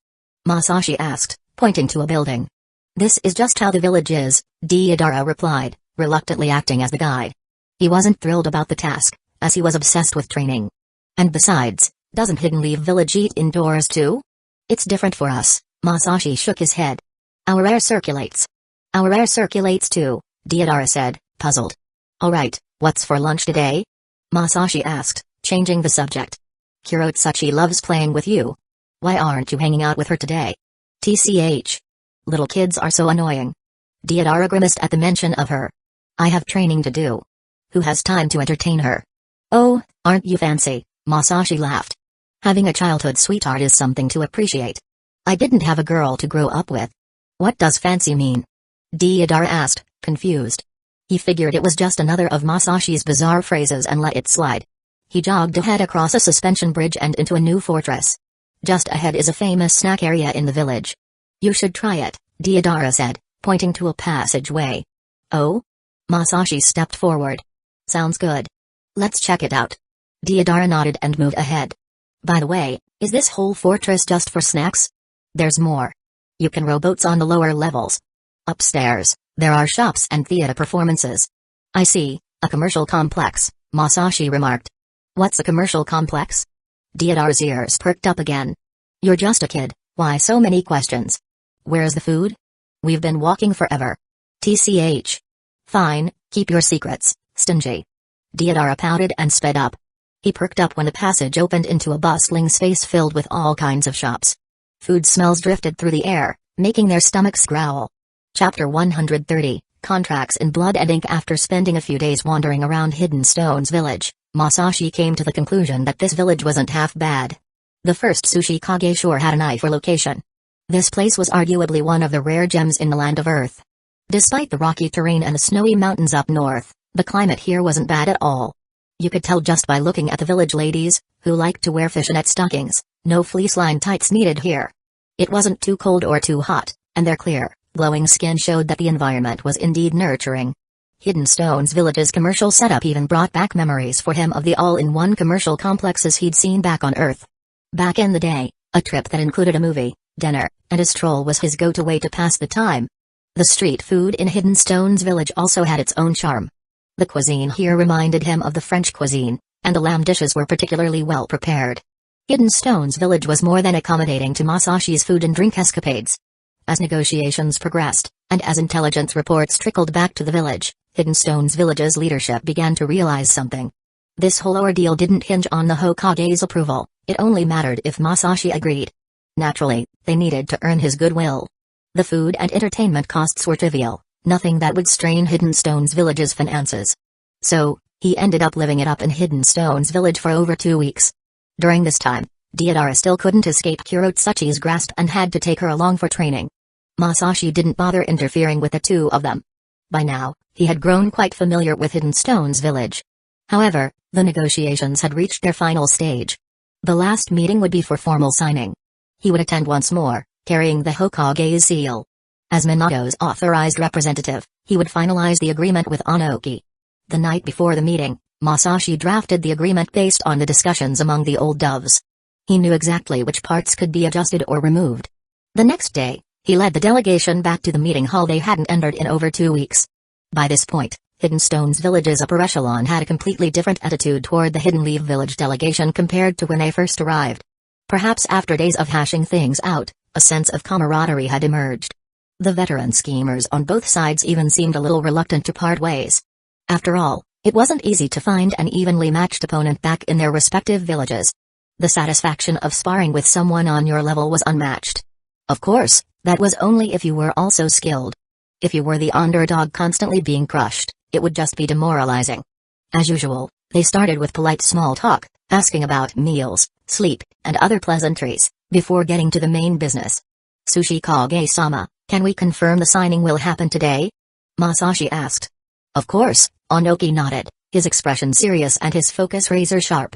Masashi asked, pointing to a building. This is just how the village is, Deidara replied, reluctantly acting as the guide. He wasn't thrilled about the task, as he was obsessed with training. And besides, doesn't Hidden Leaf Village eat indoors too? It's different for us, Masashi shook his head. Our air circulates. Our air circulates too, Deidara said, puzzled. Alright, what's for lunch today? Masashi asked, changing the subject. Kurotsuchi loves playing with you. Why aren't you hanging out with her today? TCH. Little kids are so annoying. Deidara grimaced at the mention of her. I have training to do. Who has time to entertain her? Oh, aren't you fancy? Masashi laughed. Having a childhood sweetheart is something to appreciate. I didn't have a girl to grow up with. What does fancy mean? Deidara asked, confused. He figured it was just another of Masashi's bizarre phrases and let it slide. He jogged ahead across a suspension bridge and into a new fortress. Just ahead is a famous snack area in the village. You should try it, Deidara said, pointing to a passageway. Oh? Masashi stepped forward. Sounds good. Let's check it out. Deidara nodded and moved ahead. By the way, is this whole fortress just for snacks? There's more. You can row boats on the lower levels. Upstairs, there are shops and theater performances. I see, a commercial complex, Masashi remarked. What's a commercial complex? Deidara's ears perked up again. You're just a kid, why so many questions? Where's the food? We've been walking forever. TCH. Fine, keep your secrets, stingy. Deidara pouted and sped up. He perked up when the passage opened into a bustling space filled with all kinds of shops. Food smells drifted through the air, making their stomachs growl. Chapter 130, Contracts in Blood and Ink. After spending a few days wandering around Hidden Stones Village, Masashi came to the conclusion that this village wasn't half bad. The first Sushi Kage sure had an eye for location. This place was arguably one of the rare gems in the Land of Earth. Despite the rocky terrain and the snowy mountains up north, the climate here wasn't bad at all. You could tell just by looking at the village ladies, who liked to wear fishnet stockings. No fleece-lined tights needed here. It wasn't too cold or too hot, and their clear, glowing skin showed that the environment was indeed nurturing. Hidden Stones Village's commercial setup even brought back memories for him of the all-in-one commercial complexes he'd seen back on Earth. Back in the day, a trip that included a movie, dinner, and a stroll was his go-to way to pass the time. The street food in Hidden Stones Village also had its own charm. The cuisine here reminded him of the French cuisine, and the lamb dishes were particularly well prepared. Hidden Stones Village was more than accommodating to Masashi's food and drink escapades. As negotiations progressed, and as intelligence reports trickled back to the village, Hidden Stones Village's leadership began to realize something. This whole ordeal didn't hinge on the Hokage's approval, it only mattered if Masashi agreed. Naturally, they needed to earn his goodwill. The food and entertainment costs were trivial, nothing that would strain Hidden Stone's village's finances. So, he ended up living it up in Hidden Stone's village for over 2 weeks. During this time, Deidara still couldn't escape Kurotsuchi's grasp and had to take her along for training. Masashi didn't bother interfering with the two of them. By now, he had grown quite familiar with Hidden Stone's village. However, the negotiations had reached their final stage. The last meeting would be for formal signing. He would attend once more, carrying the Hokage's seal. As Minato's authorized representative, he would finalize the agreement with Onoki. The night before the meeting, Masashi drafted the agreement based on the discussions among the old doves. He knew exactly which parts could be adjusted or removed. The next day, he led the delegation back to the meeting hall they hadn't entered in over 2 weeks. By this point, Hidden Stone's village's upper echelon had a completely different attitude toward the Hidden Leaf village delegation compared to when they first arrived. Perhaps after days of hashing things out, a sense of camaraderie had emerged. The veteran schemers on both sides even seemed a little reluctant to part ways. After all, it wasn't easy to find an evenly matched opponent back in their respective villages. The satisfaction of sparring with someone on your level was unmatched. Of course, that was only if you were also skilled. If you were the underdog constantly being crushed, it would just be demoralizing. As usual, they started with polite small talk, asking about meals, sleep, and other pleasantries, before getting to the main business. Tsuchikage-sama, can we confirm the signing will happen today? Masashi asked. Of course, Onoki nodded, his expression serious and his focus razor sharp.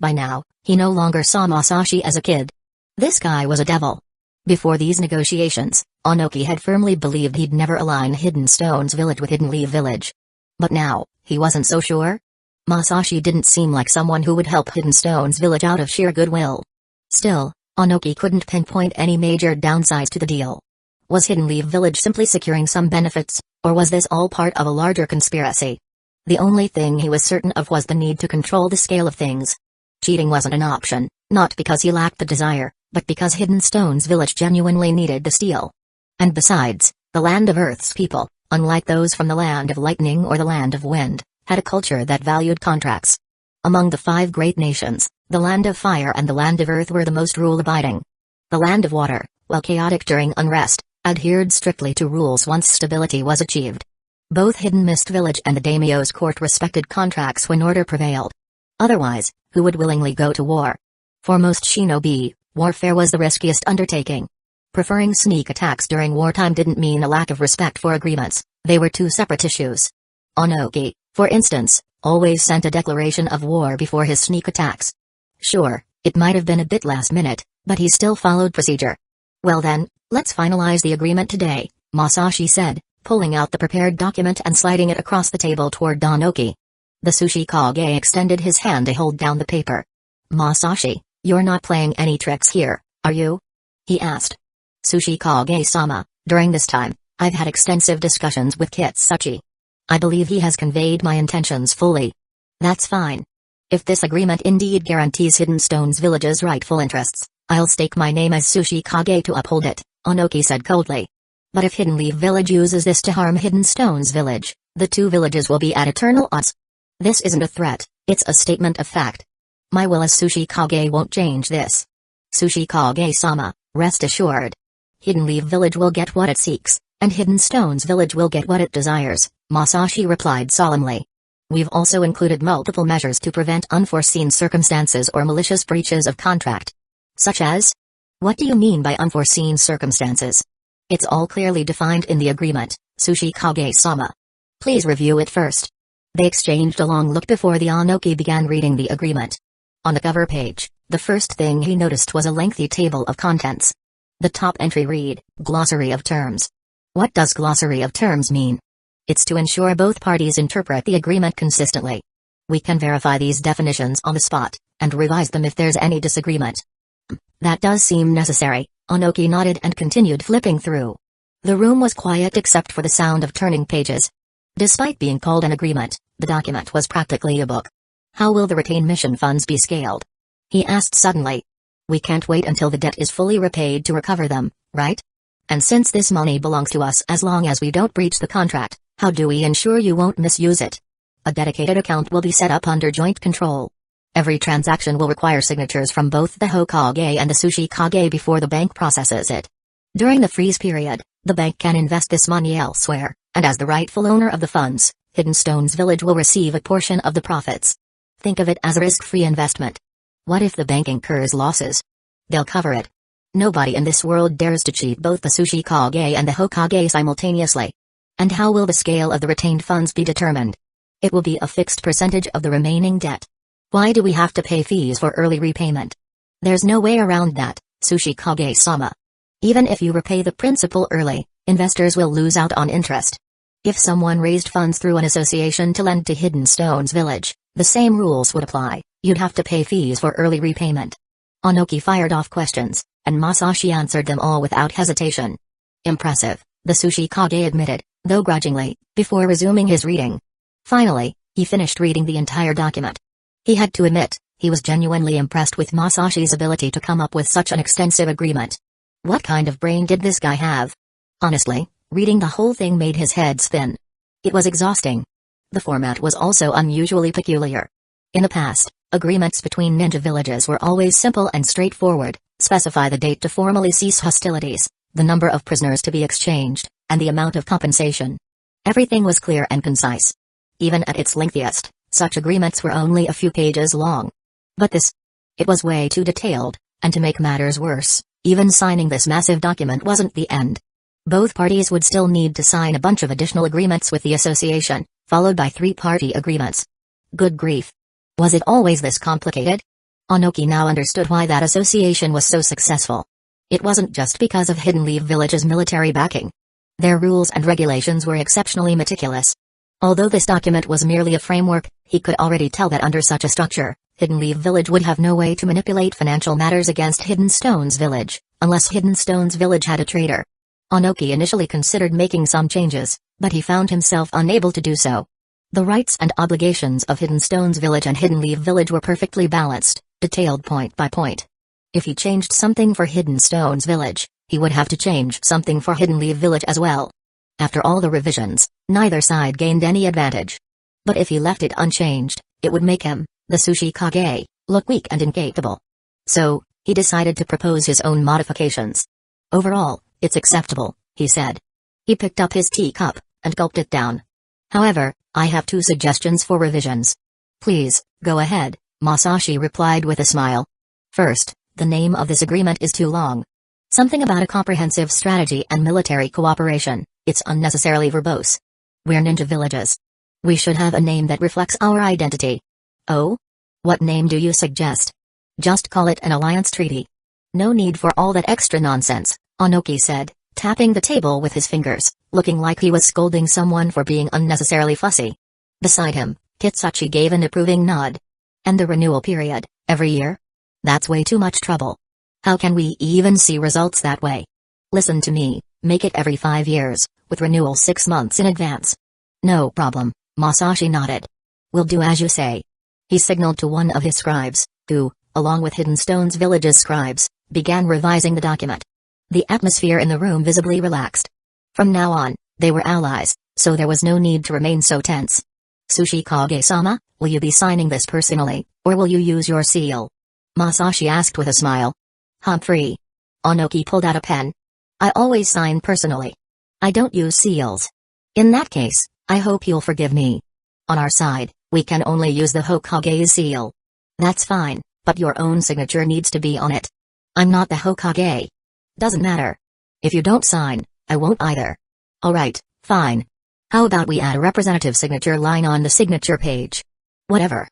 By now, he no longer saw Masashi as a kid. This guy was a devil. Before these negotiations, Onoki had firmly believed he'd never align Hidden Stone's village with Hidden Leaf village. But now, he wasn't so sure. Masashi didn't seem like someone who would help Hidden Stone's village out of sheer goodwill. Still, Onoki couldn't pinpoint any major downsides to the deal. Was Hidden Leaf village simply securing some benefits, or was this all part of a larger conspiracy? The only thing he was certain of was the need to control the scale of things. Cheating wasn't an option, not because he lacked the desire, but because Hidden Stone's village genuinely needed the steel. And besides, the Land of Earth's people, unlike those from the Land of Lightning or the Land of Wind, had a culture that valued contracts. Among the 5 great nations, the Land of Fire and the Land of Earth were the most rule-abiding. The Land of Water, while chaotic during unrest, adhered strictly to rules once stability was achieved. Both Hidden Mist Village and the Daimyo's court respected contracts when order prevailed. Otherwise, who would willingly go to war? For most shinobi, warfare was the riskiest undertaking. Preferring sneak attacks during wartime didn't mean a lack of respect for agreements, they were two separate issues. Onoki, for instance, always sent a declaration of war before his sneak attacks. Sure, it might have been a bit last minute, but he still followed procedure. Well then, let's finalize the agreement today, Masashi said, pulling out the prepared document and sliding it across the table toward Onoki. The Tsuchikage extended his hand to hold down the paper. Masashi, you're not playing any tricks here, are you? He asked. Tsuchikage-sama, during this time, I've had extensive discussions with Kitsuchi. I believe he has conveyed my intentions fully. That's fine. If this agreement indeed guarantees Hidden Stone's village's rightful interests, I'll stake my name as Tsuchikage to uphold it, Onoki said coldly. But if Hidden Leaf village uses this to harm Hidden Stone's village, the two villages will be at eternal odds. This isn't a threat, it's a statement of fact. My will as Tsuchikage won't change this. Tsuchikage-sama, rest assured. Hidden Leaf village will get what it seeks, and Hidden Stone's village will get what it desires, Masashi replied solemnly. We've also included multiple measures to prevent unforeseen circumstances or malicious breaches of contract. Such as? What do you mean by unforeseen circumstances? It's all clearly defined in the agreement, Tsuchikage-sama. Please review it first. They exchanged a long look before the Onoki began reading the agreement. On the cover page, the first thing he noticed was a lengthy table of contents. The top entry read, Glossary of Terms. What does Glossary of Terms mean? It's to ensure both parties interpret the agreement consistently. We can verify these definitions on the spot, and revise them if there's any disagreement. That does seem necessary, Onoki nodded and continued flipping through. The room was quiet except for the sound of turning pages. Despite being called an agreement, the document was practically a book. How will the retained mission funds be scaled? He asked suddenly. We can't wait until the debt is fully repaid to recover them, right? And since this money belongs to us as long as we don't breach the contract, how do we ensure you won't misuse it? A dedicated account will be set up under joint control. Every transaction will require signatures from both the Hokage and the Tsuchikage before the bank processes it. During the freeze period, the bank can invest this money elsewhere, And as the rightful owner of the funds, Hidden Stones Village will receive a portion of the profits. Think of it as a risk-free investment. What if the bank incurs losses? They'll cover it. Nobody in this world dares to cheat both the Sushi Kage and the Hokage simultaneously. And how will the scale of the retained funds be determined? It will be a fixed percentage of the remaining debt. Why do we have to pay fees for early repayment? There's no way around that, Sushi Kage-sama. Even if you repay the principal early, investors will lose out on interest. If someone raised funds through an association to lend to Hidden Stones Village, the same rules would apply. You'd have to pay fees for early repayment. Onoki fired off questions, and Masashi answered them all without hesitation. Impressive, the Sushi Kage admitted, though grudgingly, before resuming his reading. Finally, he finished reading the entire document. He had to admit, he was genuinely impressed with Masashi's ability to come up with such an extensive agreement. What kind of brain did this guy have? Honestly, reading the whole thing made his head spin. It was exhausting. The format was also unusually peculiar. In the past, agreements between ninja villages were always simple and straightforward: specify the date to formally cease hostilities, the number of prisoners to be exchanged, and the amount of compensation. Everything was clear and concise. Even at its lengthiest, such agreements were only a few pages long. But this, it was way too detailed, and to make matters worse, even signing this massive document wasn't the end. Both parties would still need to sign a bunch of additional agreements with the association, followed by three-party agreements. Good grief. Was it always this complicated? Onoki now understood why that association was so successful. It wasn't just because of Hidden Leaf Village's military backing. Their rules and regulations were exceptionally meticulous. Although this document was merely a framework, he could already tell that under such a structure, Hidden Leaf Village would have no way to manipulate financial matters against Hidden Stones Village, unless Hidden Stones Village had a traitor. Onoki initially considered making some changes, but he found himself unable to do so. The rights and obligations of Hidden Stones Village and Hidden Leaf Village were perfectly balanced, detailed point by point. If he changed something for Hidden Stones Village, he would have to change something for Hidden Leaf Village as well. After all the revisions, neither side gained any advantage. But if he left it unchanged, it would make him, the Sushi Kage, look weak and incapable. So, he decided to propose his own modifications. Overall, it's acceptable, he said. He picked up his teacup, and gulped it down. However, I have two suggestions for revisions. Please, go ahead, Masashi replied with a smile. First, the name of this agreement is too long. Something about a comprehensive strategy and military cooperation, it's unnecessarily verbose. We're ninja villages. We should have a name that reflects our identity. Oh? What name do you suggest? Just call it an alliance treaty. No need for all that extra nonsense, Onoki said, tapping the table with his fingers, looking like he was scolding someone for being unnecessarily fussy. Beside him, Kitsuchi gave an approving nod. And the renewal period, every year? That's way too much trouble. How can we even see results that way? Listen to me, make it every 5 years, with renewal 6 months in advance. No problem, Masashi nodded. We'll do as you say. He signaled to one of his scribes, who, along with Hidden Stones Village's scribes, began revising the document. The atmosphere in the room visibly relaxed. From now on, they were allies, so there was no need to remain so tense. Sushi Kage-sama, will you be signing this personally, or will you use your seal? Masashi asked with a smile. Humphrey. Onoki pulled out a pen. I always sign personally. I don't use seals. In that case, I hope you'll forgive me. On our side, we can only use the Hokage's seal. That's fine, but your own signature needs to be on it. I'm not the Hokage. Doesn't matter. If you don't sign, I won't either. Alright, fine. How about we add a representative signature line on the signature page? Whatever.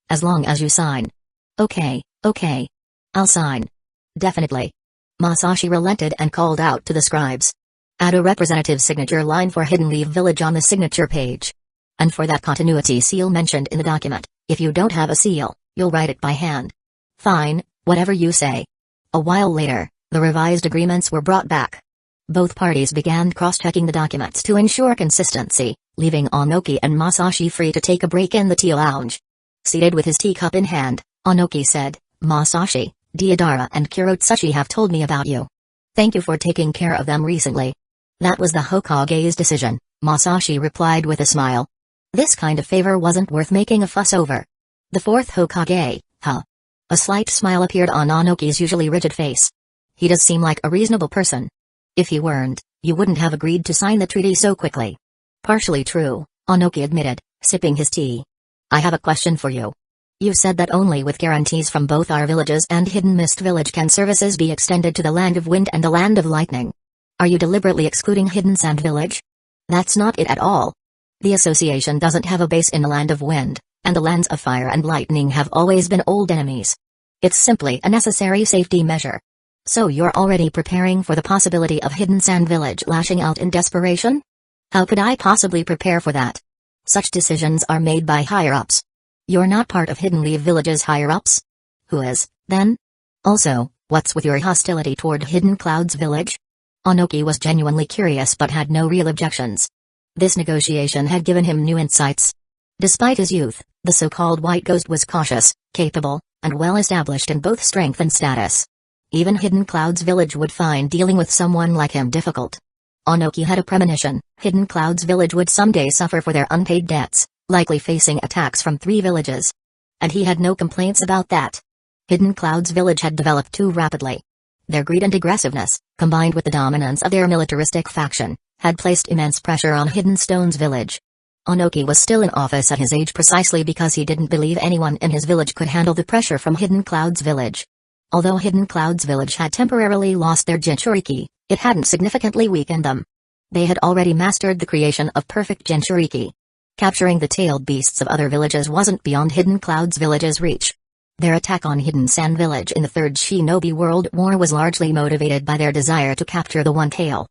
As long as you sign. Okay. I'll sign. Definitely. Masashi relented and called out to the scribes. Add a representative signature line for Hidden Leaf Village on the signature page. And for that continuity seal mentioned in the document, if you don't have a seal, you'll write it by hand. Fine, whatever you say. A while later, the revised agreements were brought back. Both parties began cross-checking the documents to ensure consistency, leaving Onoki and Masashi free to take a break in the tea lounge. Seated with his teacup in hand, Onoki said, Masashi, Deidara and Kurotsuchi have told me about you. Thank you for taking care of them recently. That was the Hokage's decision, Masashi replied with a smile. This kind of favor wasn't worth making a fuss over. The fourth Hokage, huh? A slight smile appeared on Onoki's usually rigid face. He does seem like a reasonable person. If he weren't, you wouldn't have agreed to sign the treaty so quickly. Partially true, Onoki admitted, sipping his tea. I have a question for you. You said that only with guarantees from both our villages and Hidden Mist Village can services be extended to the Land of Wind and the Land of Lightning. Are you deliberately excluding Hidden Sand Village? That's not it at all. The association doesn't have a base in the Land of Wind, and the Lands of Fire and Lightning have always been old enemies. It's simply a necessary safety measure. So you're already preparing for the possibility of Hidden Sand Village lashing out in desperation? How could I possibly prepare for that? Such decisions are made by higher-ups. You're not part of Hidden Leaf Village's higher-ups? Who is, then? Also, what's with your hostility toward Hidden Clouds Village? Onoki was genuinely curious but had no real objections. This negotiation had given him new insights. Despite his youth, the so-called White Ghost was cautious, capable, and well-established in both strength and status. Even Hidden Clouds Village would find dealing with someone like him difficult. Onoki had a premonition: Hidden Clouds Village would someday suffer for their unpaid debts, likely facing attacks from 3 villages. And he had no complaints about that. Hidden Clouds Village had developed too rapidly. Their greed and aggressiveness, combined with the dominance of their militaristic faction, had placed immense pressure on Hidden Stones Village. Onoki was still in office at his age precisely because he didn't believe anyone in his village could handle the pressure from Hidden Clouds Village. Although Hidden Clouds Village had temporarily lost their Jinchuriki, it hadn't significantly weakened them. They had already mastered the creation of perfect Jinchuriki. Capturing the tailed beasts of other villages wasn't beyond Hidden Clouds Village's reach. Their attack on Hidden Sand Village in the Third Shinobi World War was largely motivated by their desire to capture the One Tail.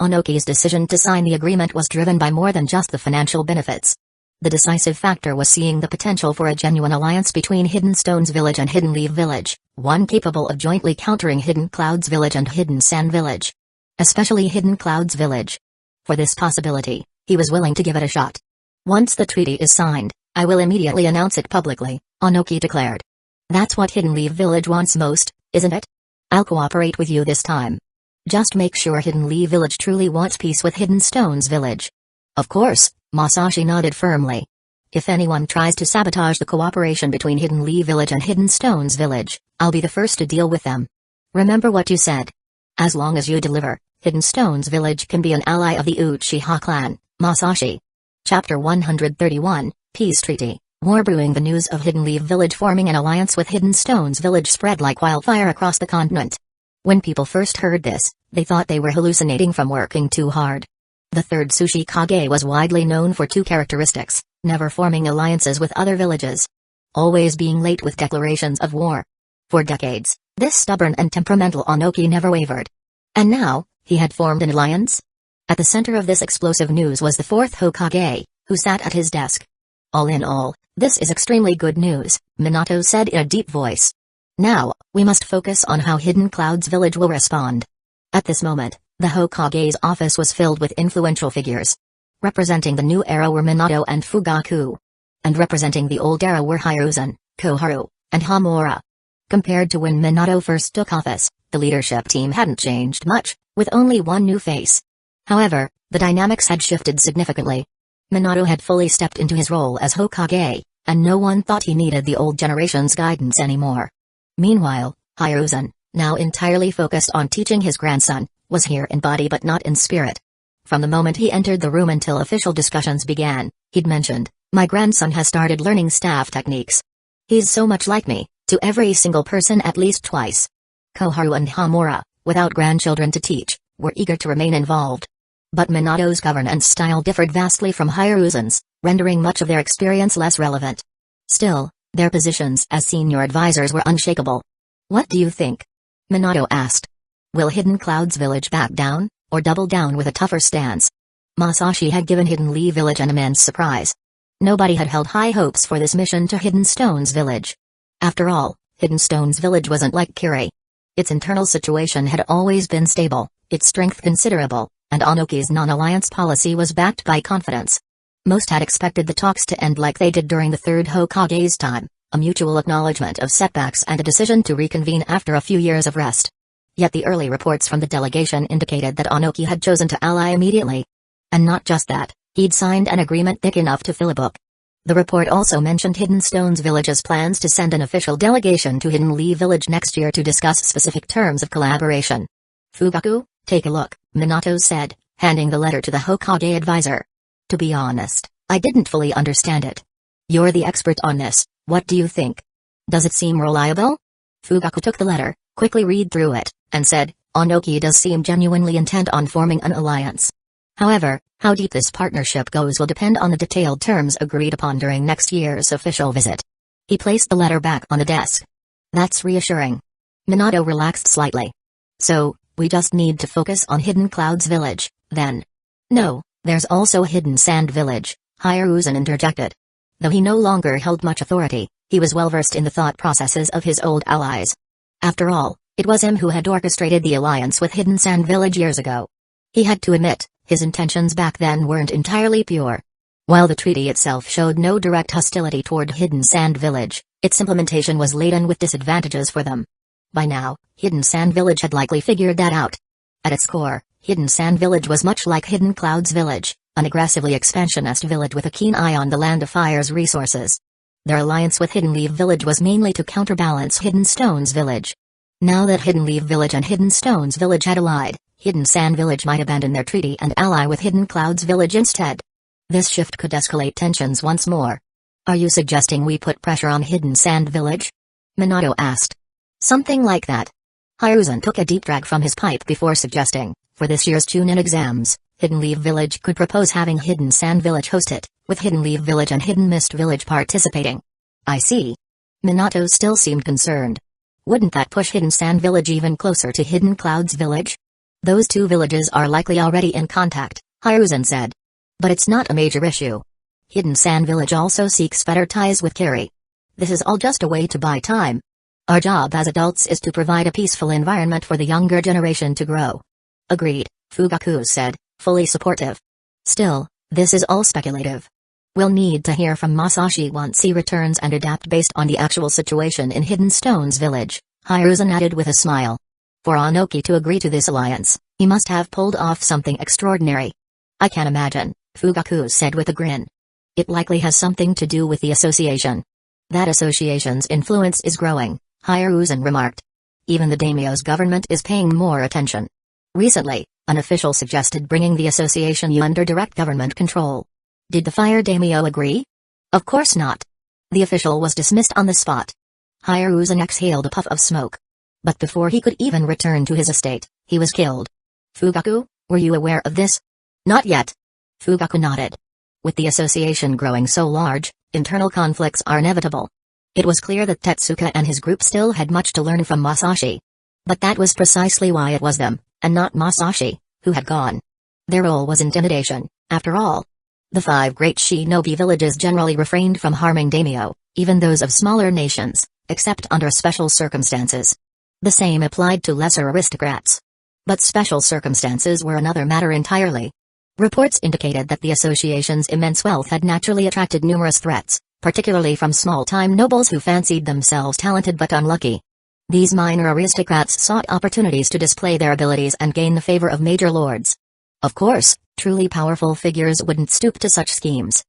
Onoki's decision to sign the agreement was driven by more than just the financial benefits. The decisive factor was seeing the potential for a genuine alliance between Hidden Stones Village and Hidden Leaf Village, one capable of jointly countering Hidden Clouds Village and Hidden Sand Village. Especially Hidden Clouds Village. For this possibility, he was willing to give it a shot. Once the treaty is signed, I will immediately announce it publicly, Onoki declared. That's what Hidden Leaf Village wants most, isn't it? I'll cooperate with you this time. Just make sure Hidden Leaf Village truly wants peace with Hidden Stones Village. Of course, Masashi nodded firmly. If anyone tries to sabotage the cooperation between Hidden Leaf Village and Hidden Stones Village, I'll be the first to deal with them. Remember what you said. As long as you deliver, Hidden Stones Village can be an ally of the Uchiha clan, Masashi. Chapter 131, Peace Treaty. War brewing. The news of Hidden Leaf Village forming an alliance with Hidden Stones Village spread like wildfire across the continent. When people first heard this, they thought they were hallucinating from working too hard. The third Sushi Kage was widely known for 2 characteristics: never forming alliances with other villages. Always being late with declarations of war. For decades, this stubborn and temperamental Onoki never wavered. And now, he had formed an alliance? At the center of this explosive news was the 4th Hokage, who sat at his desk. All in all, this is extremely good news, Minato said in a deep voice. Now, we must focus on how Hidden Clouds Village will respond. At this moment, the Hokage's office was filled with influential figures. Representing the new era were Minato and Fugaku. And representing the old era were Hiruzen, Koharu, and Hamura. Compared to when Minato first took office, the leadership team hadn't changed much, with only one new face. However, the dynamics had shifted significantly. Minato had fully stepped into his role as Hokage, and no one thought he needed the old generation's guidance anymore. Meanwhile, Hiruzen, now entirely focused on teaching his grandson, was here in body but not in spirit. From the moment he entered the room until official discussions began, he'd mentioned, "My grandson has started learning staff techniques. He's so much like me, to every single person at least twice." Koharu and Hamura, without grandchildren to teach, were eager to remain involved. But Minato's governance style differed vastly from Hiruzen's, rendering much of their experience less relevant. Still, their positions as senior advisors were unshakable. "What do you think?" Minato asked. "Will Hidden Clouds Village back down, or double down with a tougher stance?" Masashi had given Hidden Leaf Village an immense surprise. Nobody had held high hopes for this mission to Hidden Stones Village. After all, Hidden Stones Village wasn't like Kiri. Its internal situation had always been stable, its strength considerable, and Onoki's non-alliance policy was backed by confidence. Most had expected the talks to end like they did during the third Hokage's time, a mutual acknowledgement of setbacks and a decision to reconvene after a few years of rest. Yet the early reports from the delegation indicated that Onoki had chosen to ally immediately. And not just that, he'd signed an agreement thick enough to fill a book. The report also mentioned Hidden Stones Village's plans to send an official delegation to Hidden Leaf Village next year to discuss specific terms of collaboration. "Fugaku, take a look," Minato said, handing the letter to the Hokage advisor. To be honest, I didn't fully understand it. You're the expert on this, what do you think? Does it seem reliable? Fugaku took the letter, quickly read through it, and said, Onoki does seem genuinely intent on forming an alliance. However, how deep this partnership goes will depend on the detailed terms agreed upon during next year's official visit. He placed the letter back on the desk. That's reassuring. Minato relaxed slightly. So, we just need to focus on Hidden Clouds Village, then. No, there's also Hidden Sand Village, Hiruzen interjected. Though he no longer held much authority, he was well versed in the thought processes of his old allies. After all, it was him who had orchestrated the alliance with Hidden Sand Village years ago. He had to admit, his intentions back then weren't entirely pure. While the treaty itself showed no direct hostility toward Hidden Sand Village, its implementation was laden with disadvantages for them. By now, Hidden Sand Village had likely figured that out. At its core, Hidden Sand Village was much like Hidden Clouds Village, an aggressively expansionist village with a keen eye on the Land of Fire's resources. Their alliance with Hidden Leaf Village was mainly to counterbalance Hidden Stones Village. Now that Hidden Leaf Village and Hidden Stones Village had allied, Hidden Sand Village might abandon their treaty and ally with Hidden Clouds Village instead. This shift could escalate tensions once more. Are you suggesting we put pressure on Hidden Sand Village? Minato asked. Something like that. Hiruzen took a deep drag from his pipe before suggesting, for this year's Chunin exams, Hidden Leaf Village could propose having Hidden Sand Village host it, with Hidden Leaf Village and Hidden Mist Village participating. I see. Minato still seemed concerned. Wouldn't that push Hidden Sand Village even closer to Hidden Clouds Village? Those two villages are likely already in contact, Hiruzen said. But it's not a major issue. Hidden Sand Village also seeks better ties with Kiri. This is all just a way to buy time. Our job as adults is to provide a peaceful environment for the younger generation to grow. Agreed, Fugaku said, fully supportive. Still, this is all speculative. We'll need to hear from Masashi once he returns and adapt based on the actual situation in Hidden Stones Village, Hiruzen added with a smile. For Onoki to agree to this alliance, he must have pulled off something extraordinary. I can imagine, Fugaku said with a grin. It likely has something to do with the association. That association's influence is growing, Hiruzen remarked. Even the daimyo's government is paying more attention. Recently, an official suggested bringing the association under direct government control. Did the fire daimyo agree? Of course not. The official was dismissed on the spot. Hiruzen exhaled a puff of smoke. But before he could even return to his estate, he was killed. Fugaku, were you aware of this? Not yet. Fugaku nodded. With the association growing so large, internal conflicts are inevitable. It was clear that Tetsuka and his group still had much to learn from Masashi. But that was precisely why it was them, and not Masashi, who had gone. Their role was intimidation, after all. The 5 great shinobi villages generally refrained from harming daimyo, even those of smaller nations, except under special circumstances. The same applied to lesser aristocrats. But special circumstances were another matter entirely. Reports indicated that the association's immense wealth had naturally attracted numerous threats, particularly from small-time nobles who fancied themselves talented but unlucky. These minor aristocrats sought opportunities to display their abilities and gain the favor of major lords. Of course, truly powerful figures wouldn't stoop to such schemes.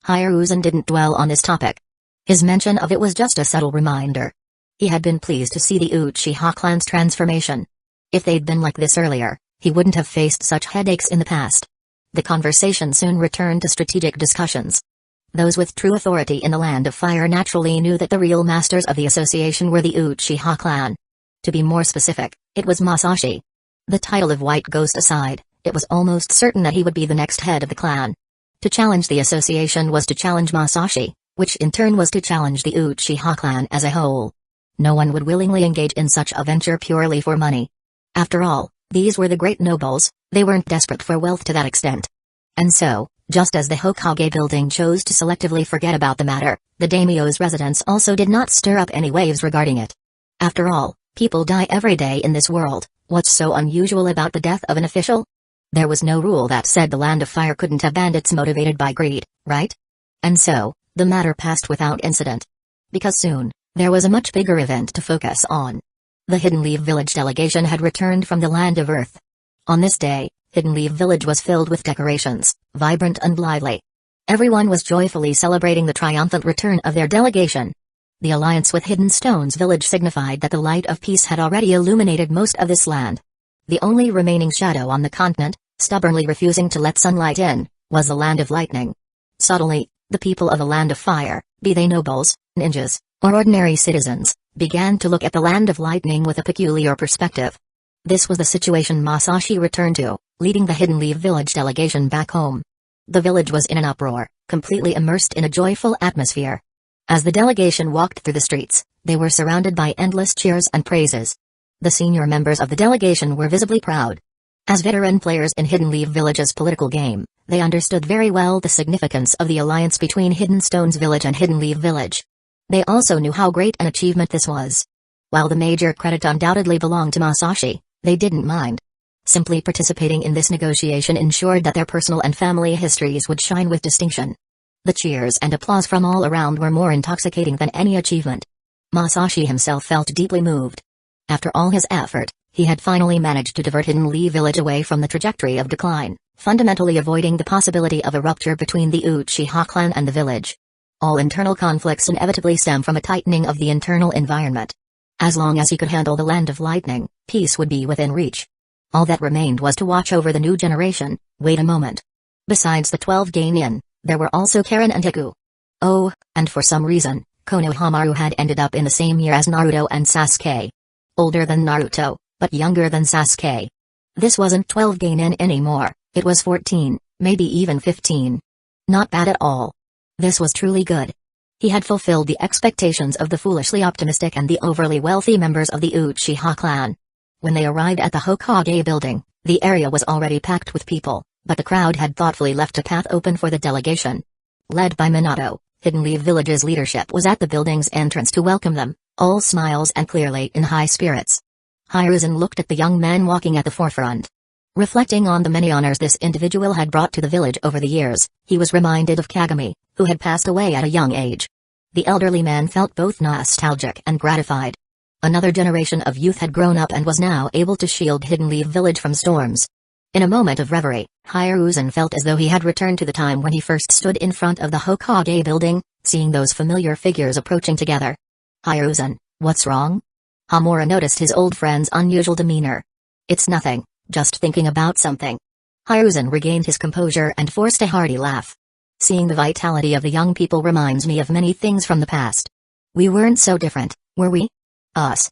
Hiruzen didn't dwell on this topic. His mention of it was just a subtle reminder. He had been pleased to see the Uchiha clan's transformation. If they'd been like this earlier, he wouldn't have faced such headaches in the past. The conversation soon returned to strategic discussions. Those with true authority in the Land of Fire naturally knew that the real masters of the association were the Uchiha clan. To be more specific, it was Masashi. The title of White Ghost aside, it was almost certain that he would be the next head of the clan. To challenge the association was to challenge Masashi, which in turn was to challenge the Uchiha clan as a whole. No one would willingly engage in such a venture purely for money. After all, these were the great nobles, they weren't desperate for wealth to that extent. And so, just as the Hokage building chose to selectively forget about the matter, the daimyo's residence also did not stir up any waves regarding it. After all, people die every day in this world, what's so unusual about the death of an official? There was no rule that said the Land of Fire couldn't have bandits motivated by greed, right? And so, the matter passed without incident. Because soon, there was a much bigger event to focus on. The Hidden Leaf Village delegation had returned from the Land of Earth. On this day, Hidden Leaf Village was filled with decorations, vibrant and lively. Everyone was joyfully celebrating the triumphant return of their delegation. The alliance with Hidden Stones Village signified that the light of peace had already illuminated most of this land. The only remaining shadow on the continent, stubbornly refusing to let sunlight in, was the Land of Lightning. Suddenly, the people of the Land of Fire, be they nobles, ninjas, or ordinary citizens, began to look at the Land of Lightning with a peculiar perspective. This was the situation Masashi returned to, leading the Hidden Leaf Village delegation back home. The village was in an uproar, completely immersed in a joyful atmosphere. As the delegation walked through the streets, they were surrounded by endless cheers and praises. The senior members of the delegation were visibly proud. As veteran players in Hidden Leaf Village's political game, they understood very well the significance of the alliance between Hidden Stones Village and Hidden Leaf Village. They also knew how great an achievement this was. While the major credit undoubtedly belonged to Masashi, they didn't mind. Simply participating in this negotiation ensured that their personal and family histories would shine with distinction. The cheers and applause from all around were more intoxicating than any achievement. Masashi himself felt deeply moved. After all his effort, he had finally managed to divert Hidden Leaf Village away from the trajectory of decline, fundamentally avoiding the possibility of a rupture between the Uchiha clan and the village. All internal conflicts inevitably stem from a tightening of the internal environment. As long as he could handle the Land of Lightning, peace would be within reach. All that remained was to watch over the new generation. Wait a moment. Besides the 12 Genin, there were also Karen and Hiku. Oh, and for some reason, Konohamaru had ended up in the same year as Naruto and Sasuke. Older than Naruto, but younger than Sasuke. This wasn't 12 Genin anymore, it was 14, maybe even 15. Not bad at all. This was truly good. He had fulfilled the expectations of the foolishly optimistic and the overly wealthy members of the Uchiha clan. When they arrived at the Hokage building, the area was already packed with people, but the crowd had thoughtfully left a path open for the delegation. Led by Minato, Hidden Leaf Village's leadership was at the building's entrance to welcome them, all smiles and clearly in high spirits. Hiruzen looked at the young man walking at the forefront. Reflecting on the many honors this individual had brought to the village over the years, he was reminded of Kagami, who had passed away at a young age. The elderly man felt both nostalgic and gratified. Another generation of youth had grown up and was now able to shield Hidden Leaf Village from storms. In a moment of reverie, Hiruzen felt as though he had returned to the time when he first stood in front of the Hokage building, seeing those familiar figures approaching together. Hiruzen, what's wrong? Hamura noticed his old friend's unusual demeanor. It's nothing, just thinking about something. Hiruzen regained his composure and forced a hearty laugh. Seeing the vitality of the young people reminds me of many things from the past. We weren't so different, were we? Us.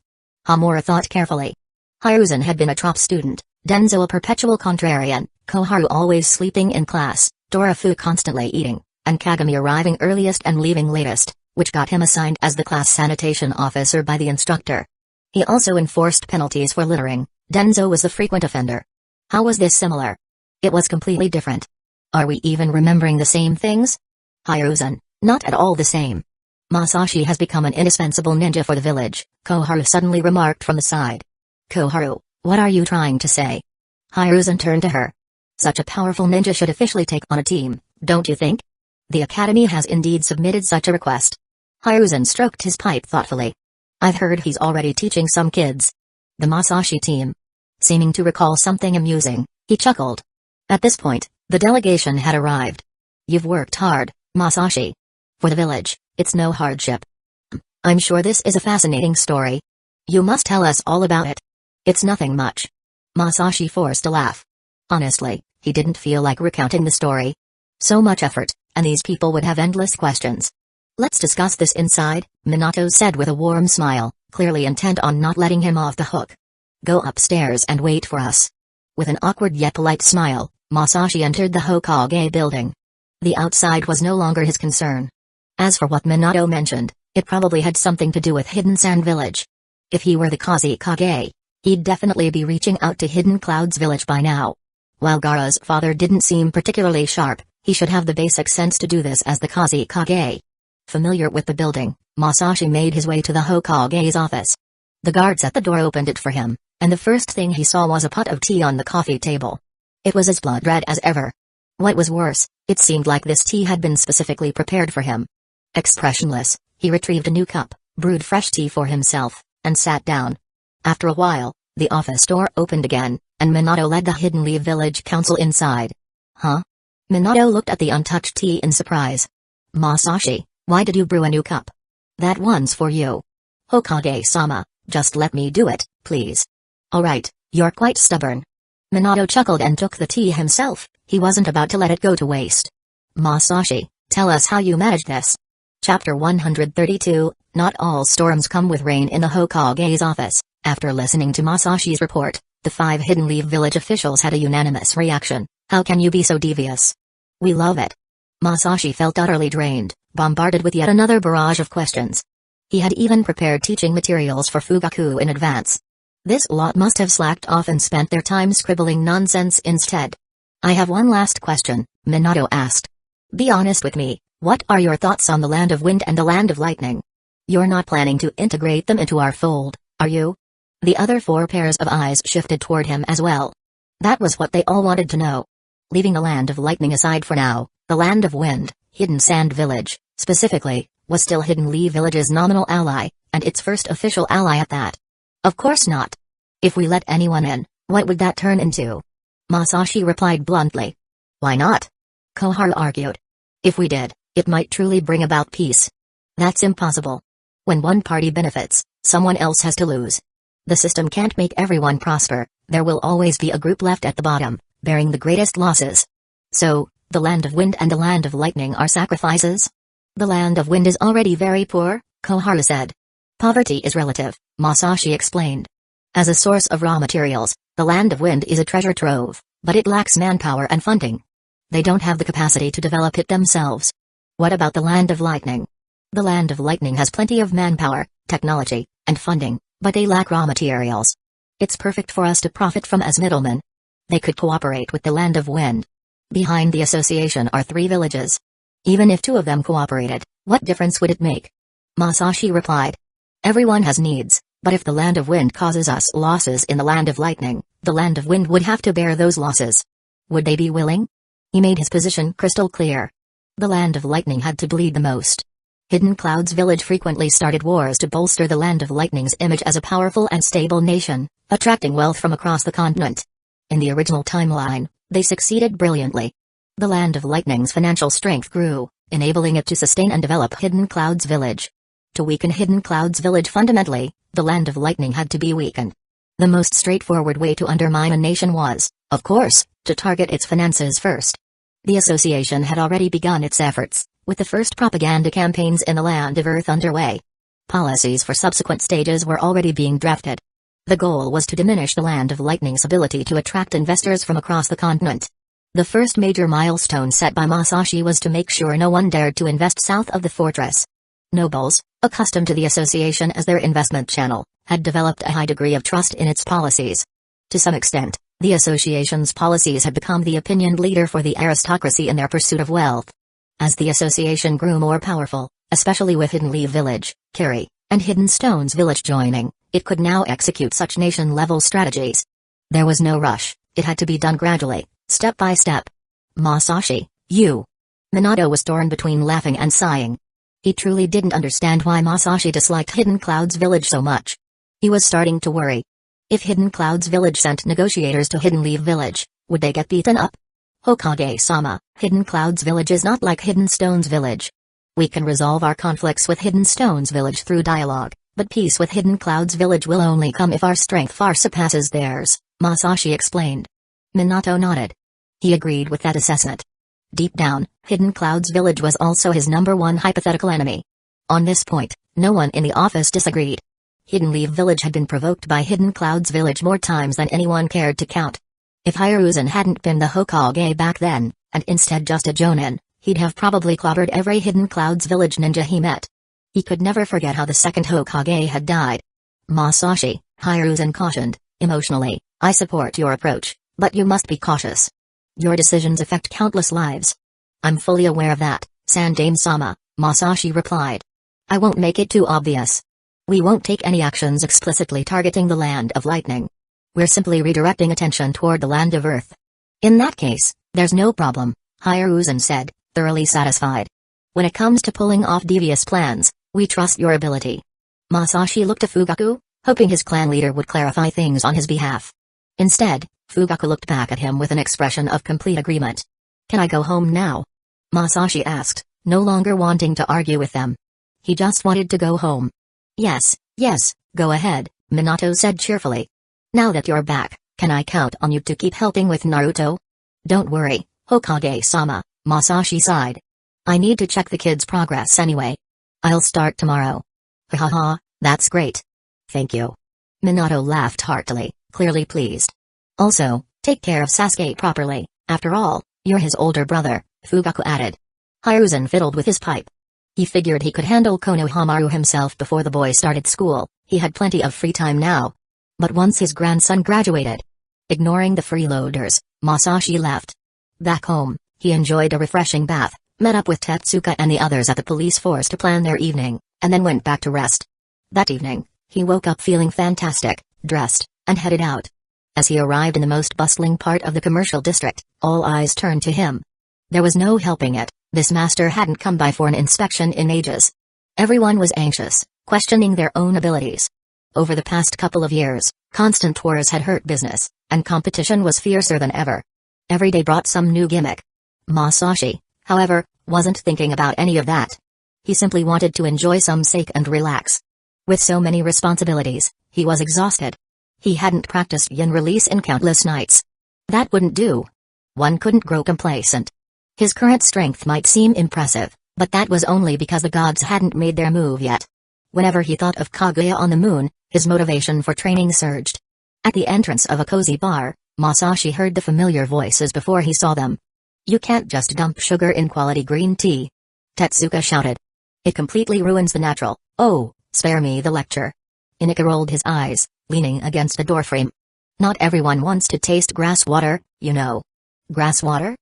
Hamura thought carefully. Hiruzen had been a top student, Denzo a perpetual contrarian, Koharu always sleeping in class, Dorafu constantly eating, and Kagami arriving earliest and leaving latest, which got him assigned as the class sanitation officer by the instructor. He also enforced penalties for littering. Denzo was the frequent offender. How was this similar? It was completely different. Are we even remembering the same things? Hiruzen, not at all the same. Masashi has become an indispensable ninja for the village, Koharu suddenly remarked from the side. Koharu, what are you trying to say? Hiruzen turned to her. Such a powerful ninja should officially take on a team, don't you think? The academy has indeed submitted such a request. Hiruzen stroked his pipe thoughtfully. I've heard he's already teaching some kids. The Masashi team. Seeming to recall something amusing, he chuckled. At this point, the delegation had arrived. You've worked hard, Masashi. For the village, it's no hardship. I'm sure this is a fascinating story. You must tell us all about it. It's nothing much. Masashi forced a laugh. Honestly, he didn't feel like recounting the story. So much effort, and these people would have endless questions. Let's discuss this inside, Minato said with a warm smile, clearly intent on not letting him off the hook. Go upstairs and wait for us. With an awkward yet polite smile, Masashi entered the Hokage building. The outside was no longer his concern. As for what Minato mentioned, it probably had something to do with Hidden Sand Village. If he were the Kazekage, he'd definitely be reaching out to Hidden Clouds Village by now. While Gaara's father didn't seem particularly sharp, he should have the basic sense to do this as the Kazekage. Familiar with the building, Masashi made his way to the Hokage's office. The guards at the door opened it for him, and the first thing he saw was a pot of tea on the coffee table. It was as blood-red as ever. What was worse, it seemed like this tea had been specifically prepared for him. Expressionless, he retrieved a new cup, brewed fresh tea for himself, and sat down. After a while, the office door opened again, and Minato led the Hidden Leaf Village Council inside. Huh? Minato looked at the untouched tea in surprise. Masashi, why did you brew a new cup? That one's for you. Hokage-sama, just let me do it, please. Alright, you're quite stubborn. Minato chuckled and took the tea himself, He wasn't about to let it go to waste. Masashi, tell us how you managed this. Chapter 132, Not all storms come with rain. In the Hokage's office, after listening to Masashi's report, the 5 Hidden Leaf Village officials had a unanimous reaction. How can you be so devious? We love it. Masashi felt utterly drained, bombarded with yet another barrage of questions. He had even prepared teaching materials for Fugaku in advance. This lot must have slacked off and spent their time scribbling nonsense instead. I have one last question, Minato asked. Be honest with me, what are your thoughts on the Land of Wind and the Land of Lightning? You're not planning to integrate them into our fold, are you? The other 4 pairs of eyes shifted toward him as well. That was what they all wanted to know. Leaving the Land of Lightning aside for now, the Land of Wind, Hidden Sand Village, specifically, was still Hidden Leaf Village's nominal ally, and its first official ally at that. Of course not. If we let anyone in, what would that turn into? Masashi replied bluntly. Why not? Koharu argued. If we did, it might truly bring about peace. That's impossible. When one party benefits, someone else has to lose. The system can't make everyone prosper, there will always be a group left at the bottom, bearing the greatest losses. So, the Land of Wind and the Land of Lightning are sacrifices? The Land of Wind is already very poor, Koharu said. Poverty is relative, Masashi explained. As a source of raw materials, the Land of Wind is a treasure trove, but it lacks manpower and funding. They don't have the capacity to develop it themselves. What about the Land of Lightning? The Land of Lightning has plenty of manpower, technology, and funding, but they lack raw materials. It's perfect for us to profit from as middlemen. They could cooperate with the Land of Wind. Behind the association are 3 villages. Even if 2 of them cooperated, what difference would it make? Masashi replied. Everyone has needs, but if the Land of Wind causes us losses in the Land of Lightning, the Land of Wind would have to bear those losses. Would they be willing? He made his position crystal clear. The Land of Lightning had to bleed the most. Hidden Cloud's village frequently started wars to bolster the Land of Lightning's image as a powerful and stable nation, attracting wealth from across the continent. In the original timeline, they succeeded brilliantly. The Land of Lightning's financial strength grew, enabling it to sustain and develop Hidden Cloud's village. To weaken Hidden Cloud's village fundamentally, the Land of Lightning had to be weakened. The most straightforward way to undermine a nation was, of course, to target its finances first. The association had already begun its efforts, with the first propaganda campaigns in the Land of Earth underway. Policies for subsequent stages were already being drafted. The goal was to diminish the Land of Lightning's ability to attract investors from across the continent. The first major milestone set by Masashi was to make sure no one dared to invest south of the fortress. Nobles, accustomed to the association as their investment channel, had developed a high degree of trust in its policies. To some extent, the association's policies had become the opinion leader for the aristocracy in their pursuit of wealth. As the association grew more powerful, especially with Hidden Leaf Village, Kiri, and Hidden Stones Village joining, it could now execute such nation-level strategies. There was no rush, it had to be done gradually, step by step. Masashi, you. Minato was torn between laughing and sighing. He truly didn't understand why Masashi disliked Hidden Cloud's village so much. He was starting to worry. If Hidden Cloud's village sent negotiators to Hidden Leaf Village, would they get beaten up? Hokage-sama, Hidden Cloud's village is not like Hidden Stones Village. We can resolve our conflicts with Hidden Stones Village through dialogue, but peace with Hidden Cloud's village will only come if our strength far surpasses theirs, Masashi explained. Minato nodded. He agreed with that assessment. Deep down, Hidden Cloud's village was also his #1 hypothetical enemy. On this point, no one in the office disagreed. Hidden Leaf Village had been provoked by Hidden Cloud's village more times than anyone cared to count. If Hiruzen hadn't been the Hokage back then, and instead just a Jonin, he'd have probably clobbered every Hidden Cloud's village ninja he met. He could never forget how the second Hokage had died. Masashi, Hiruzen cautioned, emotionally, I support your approach, but you must be cautious. Your decisions affect countless lives. I'm fully aware of that, Sandaime-sama, Masashi replied. I won't make it too obvious. We won't take any actions explicitly targeting the Land of Lightning. We're simply redirecting attention toward the Land of Earth. In that case, there's no problem, Hiruzen said, thoroughly satisfied. When it comes to pulling off devious plans, we trust your ability. Masashi looked to Fugaku, hoping his clan leader would clarify things on his behalf. Instead, Fugaku looked back at him with an expression of complete agreement. Can I go home now? Masashi asked, no longer wanting to argue with them. He just wanted to go home. Yes, go ahead, Minato said cheerfully. Now that you're back, can I count on you to keep helping with Naruto? Don't worry, Hokage-sama, Masashi sighed. I need to check the kids' progress anyway. I'll start tomorrow. Ha ha ha, that's great. Thank you. Minato laughed heartily, clearly pleased. Also, take care of Sasuke properly, after all, you're his older brother, Fugaku added. Hiruzen fiddled with his pipe. He figured he could handle Konohamaru himself before the boy started school, he had plenty of free time now. But once his grandson graduated. Ignoring the freeloaders, Masashi left. Back home, he enjoyed a refreshing bath, met up with Tetsuka and the others at the police force to plan their evening, and then went back to rest. That evening, he woke up feeling fantastic, dressed, and headed out. As he arrived in the most bustling part of the commercial district, all eyes turned to him. There was no helping it, this master hadn't come by for an inspection in ages. Everyone was anxious, questioning their own abilities. Over the past couple of years, constant wars had hurt business, and competition was fiercer than ever. Every day brought some new gimmick. Masashi, however, wasn't thinking about any of that. He simply wanted to enjoy some sake and relax. With so many responsibilities, he was exhausted. He hadn't practiced yin release in countless nights. That wouldn't do. One couldn't grow complacent. His current strength might seem impressive, but that was only because the gods hadn't made their move yet. Whenever he thought of Kaguya on the moon, his motivation for training surged. At the entrance of a cozy bar, Masashi heard the familiar voices before he saw them. You can't just dump sugar in quality green tea. Tetsuka shouted. It completely ruins the natural. Oh, spare me the lecture. Inika rolled his eyes, leaning against a doorframe. Not everyone wants to taste grass water, you know. Grass water?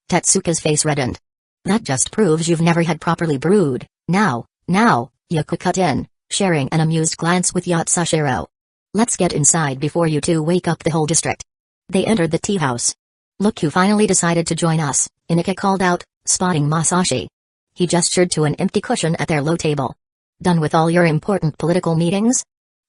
Tetsuka's face reddened. That just proves you've never had properly brewed. Now, Yaku cut in, sharing an amused glance with Yatsushiro. Let's get inside before you two wake up the whole district. They entered the tea house. Look who finally decided to join us, Inika called out, spotting Masashi. He gestured to an empty cushion at their low table. Done with all your important political meetings?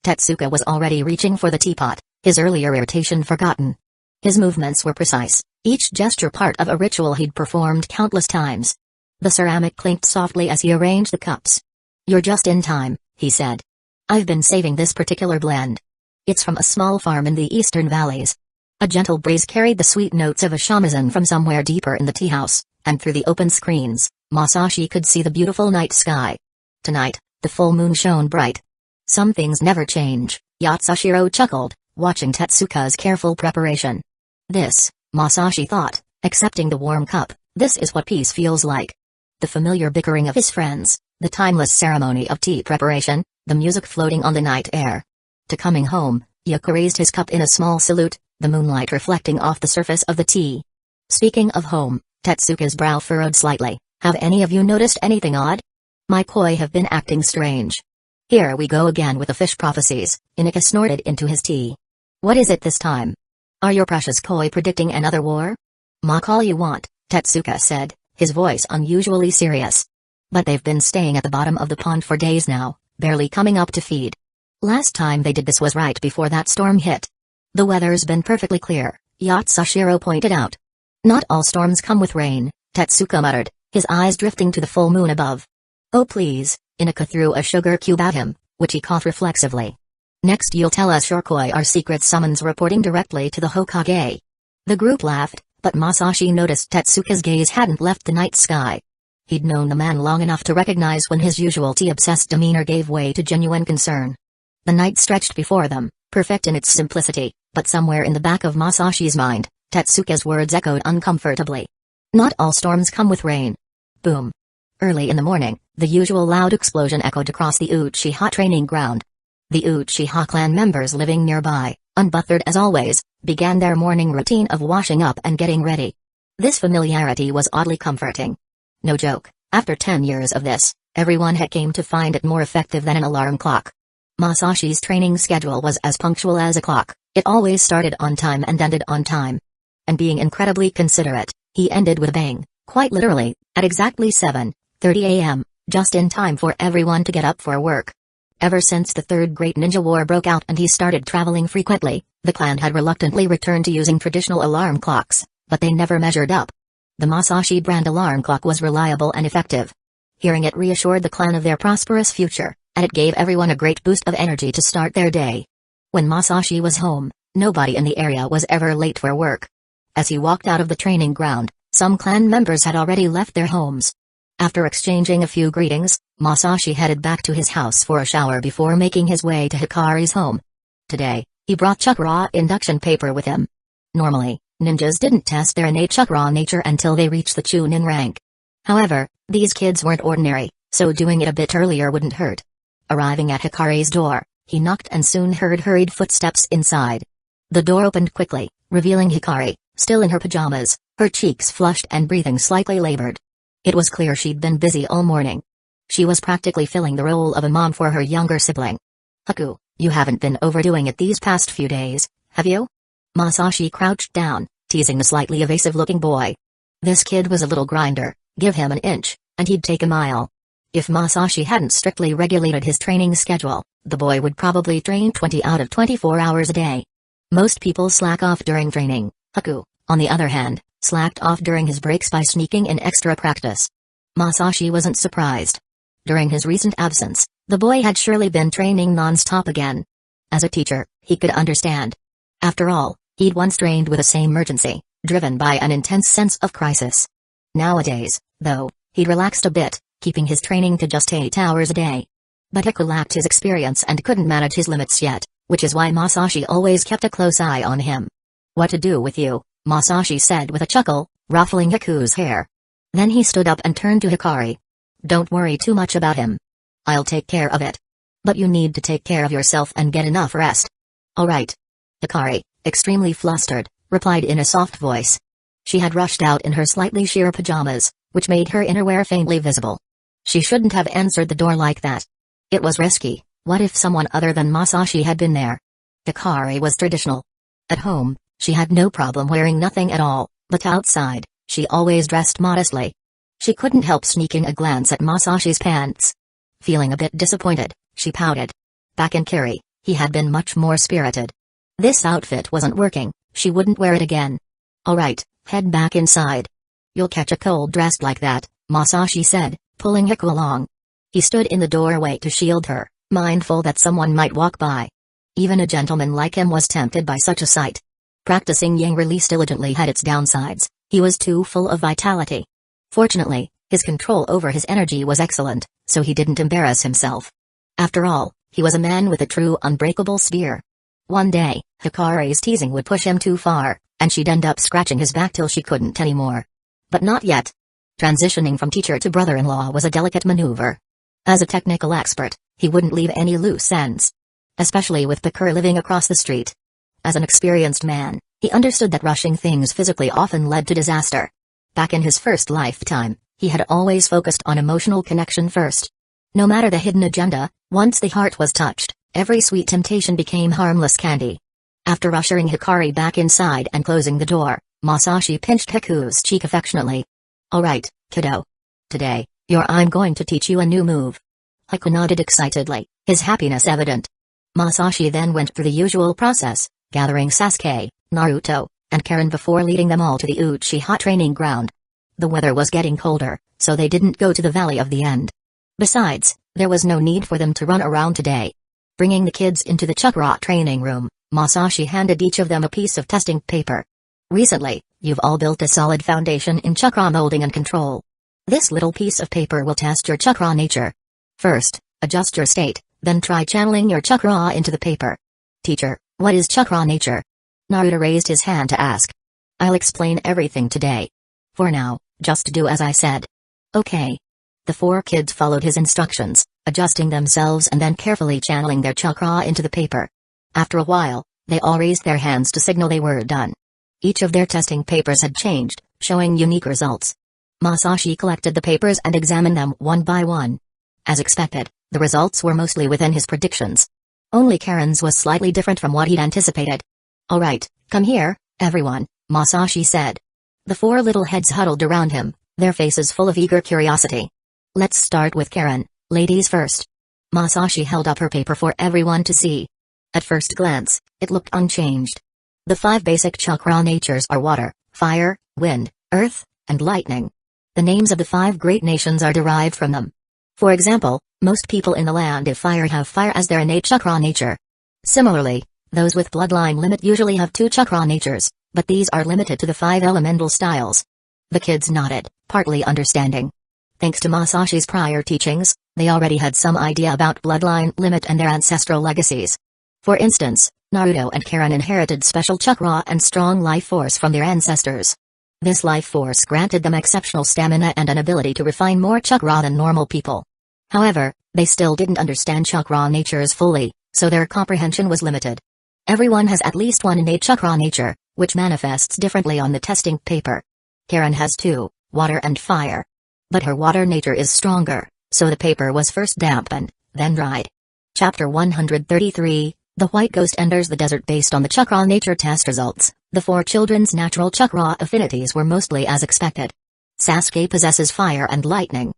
Tetsuka was already reaching for the teapot, his earlier irritation forgotten. His movements were precise, each gesture part of a ritual he'd performed countless times. The ceramic clinked softly as he arranged the cups. You're just in time, he said. I've been saving this particular blend. It's from a small farm in the eastern valleys. A gentle breeze carried the sweet notes of a shamisen from somewhere deeper in the tea house, and through the open screens, Masashi could see the beautiful night sky. Tonight, the full moon shone bright. Some things never change, Yatsushiro chuckled, watching Tetsuka's careful preparation. This, Masashi thought, accepting the warm cup, this is what peace feels like. The familiar bickering of his friends, the timeless ceremony of tea preparation, the music floating on the night air. To coming home, Yaku raised his cup in a small salute, the moonlight reflecting off the surface of the tea. Speaking of home, Tetsuka's brow furrowed slightly. Have any of you noticed anything odd? My koi have been acting strange. Here we go again with the fish prophecies, Inika snorted into his tea. What is it this time? Are your precious koi predicting another war? Mock all you want, Tetsuka said, his voice unusually serious. But they've been staying at the bottom of the pond for days now, barely coming up to feed. Last time they did this was right before that storm hit. The weather's been perfectly clear, Yatsushiro pointed out. Not all storms come with rain, Tetsuka muttered, his eyes drifting to the full moon above. Oh please, Inika threw a sugar cube at him, which he caught reflexively. Next you'll tell us your koi are secret summons reporting directly to the Hokage. The group laughed, but Masashi noticed Tetsuka's gaze hadn't left the night sky. He'd known the man long enough to recognize when his usual tea-obsessed demeanor gave way to genuine concern. The night stretched before them, perfect in its simplicity, but somewhere in the back of Masashi's mind, Tetsuka's words echoed uncomfortably. Not all storms come with rain. Boom. Early in the morning, the usual loud explosion echoed across the Uchiha training ground. The Uchiha clan members living nearby, unbothered as always, began their morning routine of washing up and getting ready. This familiarity was oddly comforting. No joke, after 10 years of this, everyone had came to find it more effective than an alarm clock. Masashi's training schedule was as punctual as a clock, it always started on time and ended on time. And being incredibly considerate, he ended with a bang, quite literally, at exactly 7:30 a.m., just in time for everyone to get up for work. Ever since the Third Great Ninja War broke out and he started traveling frequently, the clan had reluctantly returned to using traditional alarm clocks, but they never measured up. The Masashi brand alarm clock was reliable and effective. Hearing it reassured the clan of their prosperous future, and it gave everyone a great boost of energy to start their day. When Masashi was home, nobody in the area was ever late for work. As he walked out of the training ground, Some clan members had already left their homes. After exchanging a few greetings, Masashi headed back to his house for a shower before making his way to Hikari's home. Today, he brought chakra induction paper with him. Normally, ninjas didn't test their innate chakra nature until they reached the Chunin rank. However, these kids weren't ordinary, so doing it a bit earlier wouldn't hurt. Arriving at Hikari's door, he knocked and soon heard hurried footsteps inside. The door opened quickly, revealing Hikari, still in her pajamas, her cheeks flushed and breathing slightly labored. It was clear she'd been busy all morning. She was practically filling the role of a mom for her younger sibling. "Haku, you haven't been overdoing it these past few days, have you?" Masashi crouched down, teasing the slightly evasive-looking boy. This kid was a little grinder, give him an inch, and he'd take a mile. If Masashi hadn't strictly regulated his training schedule, the boy would probably train 20 out of 24 hours a day. Most people slack off during training. Haku, on the other hand, slacked off during his breaks by sneaking in extra practice. Masashi wasn't surprised. During his recent absence, the boy had surely been training non-stop again. As a teacher, he could understand. After all, he'd once trained with the same urgency, driven by an intense sense of crisis. Nowadays, though, he'd relaxed a bit, keeping his training to just 8 hours a day. But Haku lacked his experience and couldn't manage his limits yet, which is why Masashi always kept a close eye on him. "What to do with you?" Masashi said with a chuckle, ruffling Haku's hair. Then he stood up and turned to Hikari. "Don't worry too much about him. I'll take care of it. But you need to take care of yourself and get enough rest." "All right." Hikari, extremely flustered, replied in a soft voice. She had rushed out in her slightly sheer pajamas, which made her innerwear faintly visible. She shouldn't have answered the door like that. It was risky. What if someone other than Masashi had been there? Hikari was traditional. At home, she had no problem wearing nothing at all, but outside, she always dressed modestly. She couldn't help sneaking a glance at Masashi's pants. Feeling a bit disappointed, she pouted. Back in Kiri, he had been much more spirited. This outfit wasn't working, she wouldn't wear it again. "All right, head back inside. You'll catch a cold dressed like that," Masashi said, pulling Haku along. He stood in the doorway to shield her, mindful that someone might walk by. Even a gentleman like him was tempted by such a sight. Practicing yang release diligently had its downsides. He was too full of vitality. Fortunately, his control over his energy was excellent, so he didn't embarrass himself. After all, he was a man with a true unbreakable spear. One day, Hikari's teasing would push him too far, and she'd end up scratching his back till she couldn't anymore. But not yet. Transitioning from teacher to brother-in-law was a delicate maneuver. As a technical expert, he wouldn't leave any loose ends. Especially with Bakur living across the street. As an experienced man, he understood that rushing things physically often led to disaster. Back in his first lifetime, he had always focused on emotional connection first. No matter the hidden agenda, once the heart was touched, every sweet temptation became harmless candy. After ushering Hikari back inside and closing the door, Masashi pinched Haku's cheek affectionately. "All right, kiddo. Today, I'm going to teach you a new move." Haku nodded excitedly, his happiness evident. Masashi then went through the usual process, gathering Sasuke, Naruto, and Karen before leading them all to the Uchiha training ground. The weather was getting colder, so they didn't go to the Valley of the End. Besides, there was no need for them to run around today. Bringing the kids into the chakra training room, Masashi handed each of them a piece of testing paper. "Recently, you've all built a solid foundation in chakra molding and control. This little piece of paper will test your chakra nature. First, adjust your state, then try channeling your chakra into the paper." "Teacher, what is chakra nature?" Naruto raised his hand to ask. "I'll explain everything today. For now, just do as I said." "Okay." The 4 kids followed his instructions, adjusting themselves and then carefully channeling their chakra into the paper. After a while, they all raised their hands to signal they were done. Each of their testing papers had changed, showing unique results. Masashi collected the papers and examined them one by one. As expected, the results were mostly within his predictions. Only Karen's was slightly different from what he'd anticipated. "All right, come here, everyone," Masashi said. The 4 little heads huddled around him, their faces full of eager curiosity. "Let's start with Karen, ladies first." Masashi held up her paper for everyone to see. At first glance, it looked unchanged. The 5 basic chakra natures are water, fire, wind, earth, and lightning. The names of the 5 great nations are derived from them. For example, most people in the land of fire have fire as their innate chakra nature. Similarly, those with bloodline limit usually have 2 chakra natures, but these are limited to the 5 elemental styles. The kids nodded, partly understanding. Thanks to Masashi's prior teachings, they already had some idea about bloodline limit and their ancestral legacies. For instance, Naruto and Karen inherited special chakra and strong life force from their ancestors. This life force granted them exceptional stamina and an ability to refine more chakra than normal people. However, they still didn't understand chakra natures fully, so their comprehension was limited. Everyone has at least one innate chakra nature, which manifests differently on the testing paper. Karen has two, water and fire. But her water nature is stronger, so the paper was first dampened, then dried. Chapter 133, The White Ghost Enters the Desert. Based on the chakra nature test results, the four children's natural chakra affinities were mostly as expected. Sasuke possesses fire and lightning.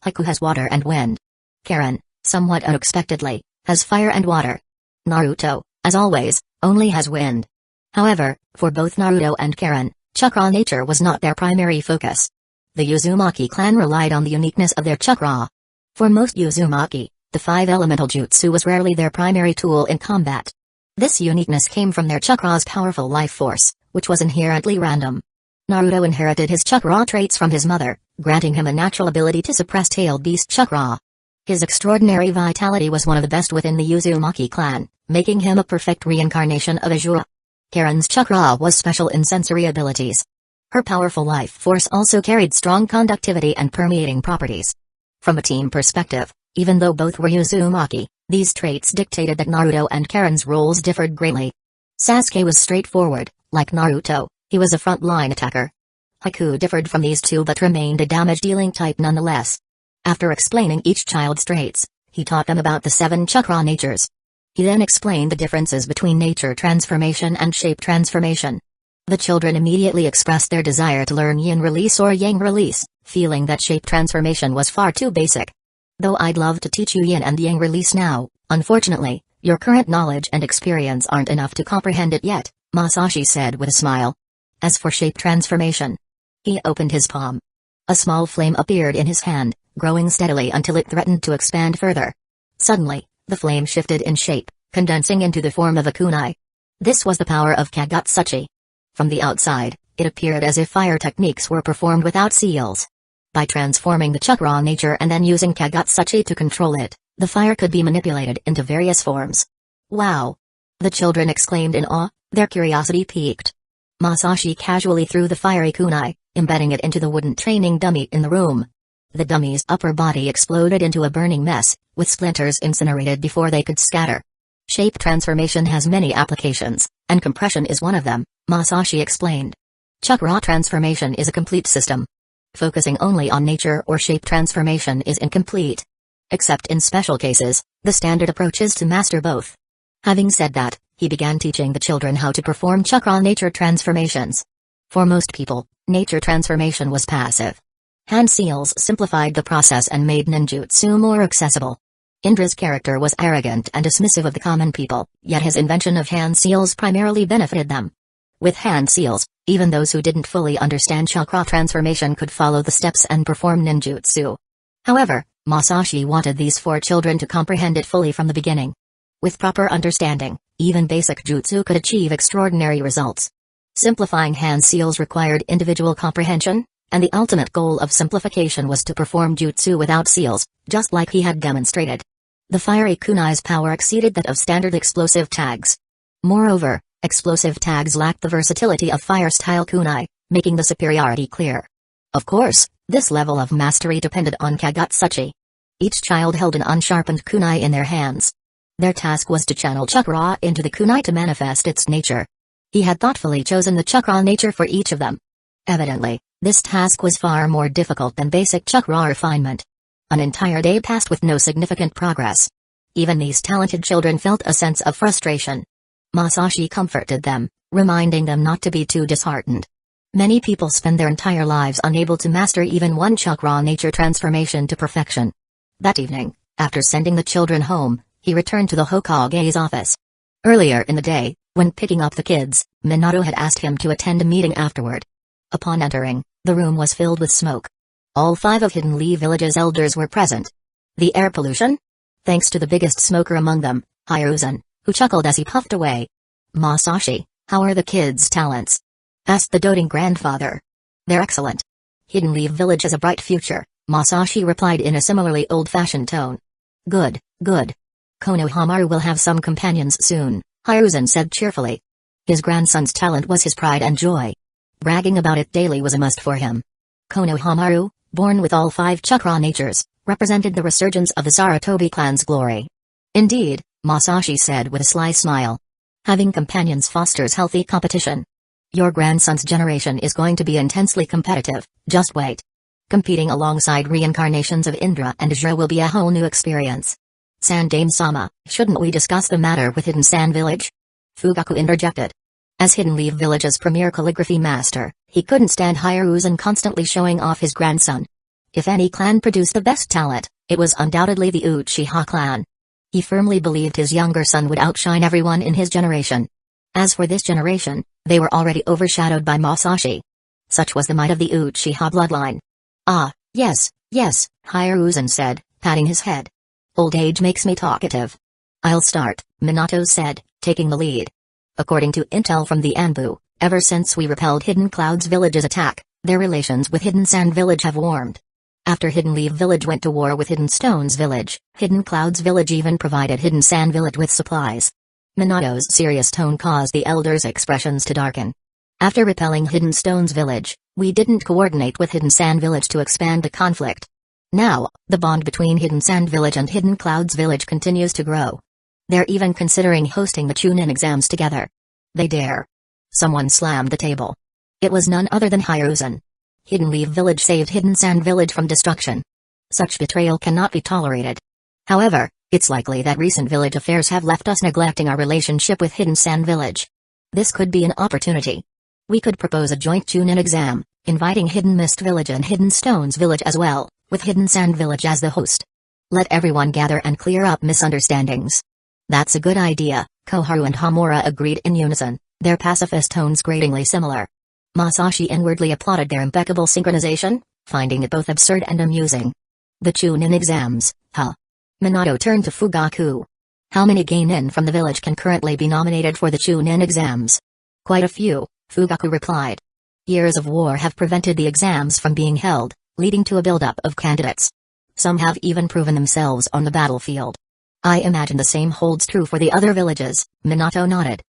Haku has water and wind. Karen, somewhat unexpectedly, has fire and water. Naruto, as always, only has wind. However, for both Naruto and Karen, chakra nature was not their primary focus. The Uzumaki clan relied on the uniqueness of their chakra. For most Uzumaki, the five elemental jutsu was rarely their primary tool in combat. This uniqueness came from their chakra's powerful life force, which was inherently random. Naruto inherited his chakra traits from his mother, granting him a natural ability to suppress tailed beast chakra. His extraordinary vitality was one of the best within the Uzumaki clan, making him a perfect reincarnation of Azura. Karen's chakra was special in sensory abilities. Her powerful life force also carried strong conductivity and permeating properties. From a team perspective, even though both were Uzumaki, these traits dictated that Naruto and Karen's roles differed greatly. Sasuke was straightforward, like Naruto, he was a front-line attacker. Haku differed from these two but remained a damage-dealing type nonetheless. After explaining each child's traits, he taught them about the 7 chakra natures. He then explained the differences between nature transformation and shape transformation. The children immediately expressed their desire to learn yin release or yang release, feeling that shape transformation was far too basic. Though I'd love to teach you yin and yang release now, unfortunately, your current knowledge and experience aren't enough to comprehend it yet, Masashi said with a smile. As for shape transformation, he opened his palm. A small flame appeared in his hand, growing steadily until it threatened to expand further. Suddenly, the flame shifted in shape, condensing into the form of a kunai. This was the power of Kagatsuchi. From the outside, it appeared as if fire techniques were performed without seals. By transforming the chakra nature and then using Kagatsuchi to control it, the fire could be manipulated into various forms. Wow! The children exclaimed in awe, their curiosity piqued. Masashi casually threw the fiery kunai, embedding it into the wooden training dummy in the room. The dummy's upper body exploded into a burning mess, with splinters incinerated before they could scatter. Shape transformation has many applications, and compression is one of them, Masashi explained. Chakra transformation is a complete system. Focusing only on nature or shape transformation is incomplete. Except in special cases, the standard approach is to master both. Having said that, he began teaching the children how to perform chakra nature transformations. For most people, nature transformation was passive. Hand seals simplified the process and made ninjutsu more accessible. Indra's character was arrogant and dismissive of the common people, yet his invention of hand seals primarily benefited them. With hand seals, even those who didn't fully understand chakra transformation could follow the steps and perform ninjutsu. However, Masashi wanted these 4 children to comprehend it fully from the beginning. With proper understanding, even basic jutsu could achieve extraordinary results. Simplifying hand seals required individual comprehension, and the ultimate goal of simplification was to perform jutsu without seals, just like he had demonstrated. The fiery kunai's power exceeded that of standard explosive tags. Moreover, explosive tags lacked the versatility of fire-style kunai, making the superiority clear. Of course, this level of mastery depended on Kagatsuchi. Each child held an unsharpened kunai in their hands. Their task was to channel chakra into the kunai to manifest its nature. He had thoughtfully chosen the chakra nature for each of them. Evidently, this task was far more difficult than basic chakra refinement. An entire day passed with no significant progress. Even these talented children felt a sense of frustration. Masashi comforted them, reminding them not to be too disheartened. Many people spend their entire lives unable to master even one chakra nature transformation to perfection. That evening, after sending the children home, he returned to the Hokage's office. Earlier in the day, when picking up the kids, Minato had asked him to attend a meeting afterward. Upon entering, the room was filled with smoke. All 5 of Hidden Lee Village's elders were present. The air pollution? Thanks to the biggest smoker among them, Hiruzen, who chuckled as he puffed away. Masashi, how are the kids' talents? Asked the doting grandfather. They're excellent. Hidden Leaf Village has a bright future, Masashi replied in a similarly old-fashioned tone. Good, good. Konohamaru will have some companions soon, Hiruzen said cheerfully. His grandson's talent was his pride and joy. Bragging about it daily was a must for him. Konohamaru, born with all 5 chakra natures, represented the resurgence of the Sarutobi clan's glory. Indeed, Masashi said with a sly smile. Having companions fosters healthy competition. Your grandson's generation is going to be intensely competitive, just wait. Competing alongside reincarnations of Indra and Ajra will be a whole new experience. Sandame-sama, shouldn't we discuss the matter with Hidden Sand Village? Fugaku interjected. As Hidden Leaf Village's premier calligraphy master, he couldn't stand Hiruzen constantly showing off his grandson. If any clan produced the best talent, it was undoubtedly the Uchiha clan. He firmly believed his younger son would outshine everyone in his generation. As for this generation, they were already overshadowed by Masashi. Such was the might of the Uchiha bloodline. Ah, yes, Hiruzen said, patting his head. Old age makes me talkative. I'll start, Minato said, taking the lead. According to intel from the Anbu, ever since we repelled Hidden Cloud's village's attack, their relations with Hidden Sand Village have warmed. After Hidden Leaf Village went to war with Hidden Stone's village, Hidden Cloud's village even provided Hidden Sand Village with supplies. Minato's serious tone caused the elders' expressions to darken. After repelling Hidden Stone's village, we didn't coordinate with Hidden Sand Village to expand the conflict. Now, the bond between Hidden Sand Village and Hidden Cloud's village continues to grow. They're even considering hosting the Chunin exams together. They dare. Someone slammed the table. It was none other than Hiruzen. Hidden Leaf Village saved Hidden Sand Village from destruction. Such betrayal cannot be tolerated. However, it's likely that recent village affairs have left us neglecting our relationship with Hidden Sand Village. This could be an opportunity. We could propose a joint Chunin exam, inviting Hidden Mist Village and Hidden Stones Village as well, with Hidden Sand Village as the host. Let everyone gather and clear up misunderstandings. That's a good idea, Koharu and Hamura agreed in unison, their pacifist tones gratingly similar. Masashi inwardly applauded their impeccable synchronization, finding it both absurd and amusing. The Chunin exams, huh? Minato turned to Fugaku. How many genin from the village can currently be nominated for the Chunin exams? Quite a few, Fugaku replied. Years of war have prevented the exams from being held, leading to a buildup of candidates. Some have even proven themselves on the battlefield. I imagine the same holds true for the other villages, Minato nodded.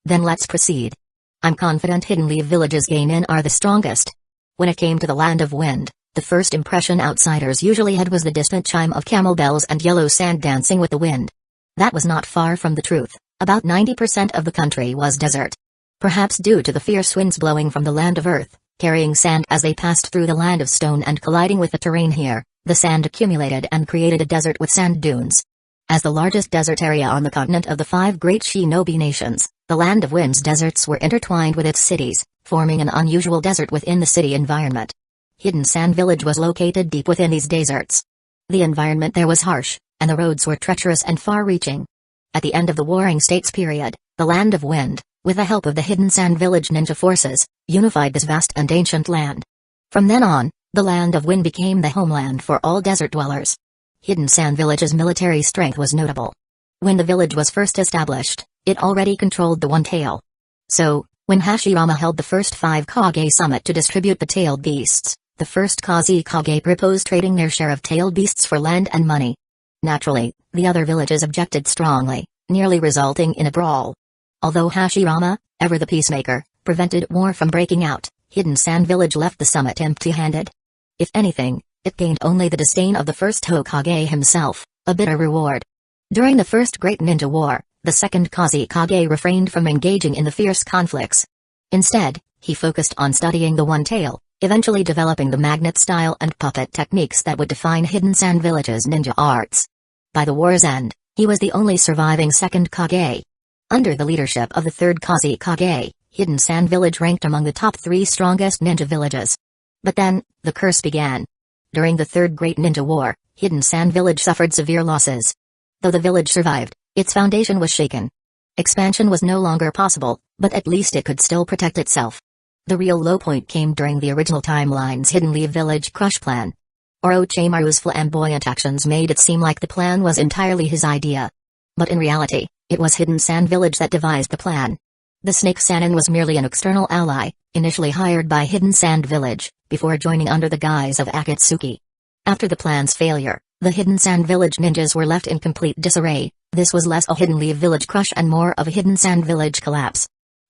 Then let's proceed. I'm confident Hidden Leaf Village's genin are the strongest. When it came to the Land of Wind, the first impression outsiders usually had was the distant chime of camel bells and yellow sand dancing with the wind. That was not far from the truth. About 90% of the country was desert. Perhaps due to the fierce winds blowing from the land of earth, carrying sand as they passed through the land of stone and colliding with the terrain here, the sand accumulated and created a desert with sand dunes. As the largest desert area on the continent of the 5 great shinobi nations, the Land of Wind's deserts were intertwined with its cities, forming an unusual desert within the city environment. Hidden Sand Village was located deep within these deserts. The environment there was harsh, and the roads were treacherous and far-reaching. At the end of the Warring States period, the Land of Wind, with the help of the Hidden Sand Village ninja forces, unified this vast and ancient land. From then on, the Land of Wind became the homeland for all desert dwellers. Hidden Sand Village's military strength was notable. When the village was first established, it already controlled the One Tail. So, when Hashirama held the first 5 Kage summit to distribute the tailed beasts, the first Kazi Kage proposed trading their share of tailed beasts for land and money. Naturally, the other villages objected strongly, nearly resulting in a brawl. Although Hashirama, ever the peacemaker, prevented war from breaking out, Hidden Sand Village left the summit empty-handed. If anything, it gained only the disdain of the first Hokage himself, a bitter reward. During the First Great Ninja War, the second Kazi Kage refrained from engaging in the fierce conflicts. Instead, he focused on studying the One Tail, eventually developing the magnet style and puppet techniques that would define Hidden Sand Village's ninja arts. By the war's end, he was the only surviving second Kage. Under the leadership of the third Kazi Kage, Hidden Sand Village ranked among the top 3 strongest ninja villages. But then, the curse began. During the Third Great Ninja War, Hidden Sand Village suffered severe losses. Though the village survived, its foundation was shaken. Expansion was no longer possible, but at least it could still protect itself. The real low point came during the original timeline's Hidden Leaf Village crush plan. Orochimaru's flamboyant actions made it seem like the plan was entirely his idea. But in reality, it was Hidden Sand Village that devised the plan. The Snake Sannin was merely an external ally, initially hired by Hidden Sand Village, before joining under the guise of Akatsuki. After the plan's failure, the Hidden Sand Village ninjas were left in complete disarray. This was less a Hidden Leaf Village crush and more of a Hidden Sand Village collapse.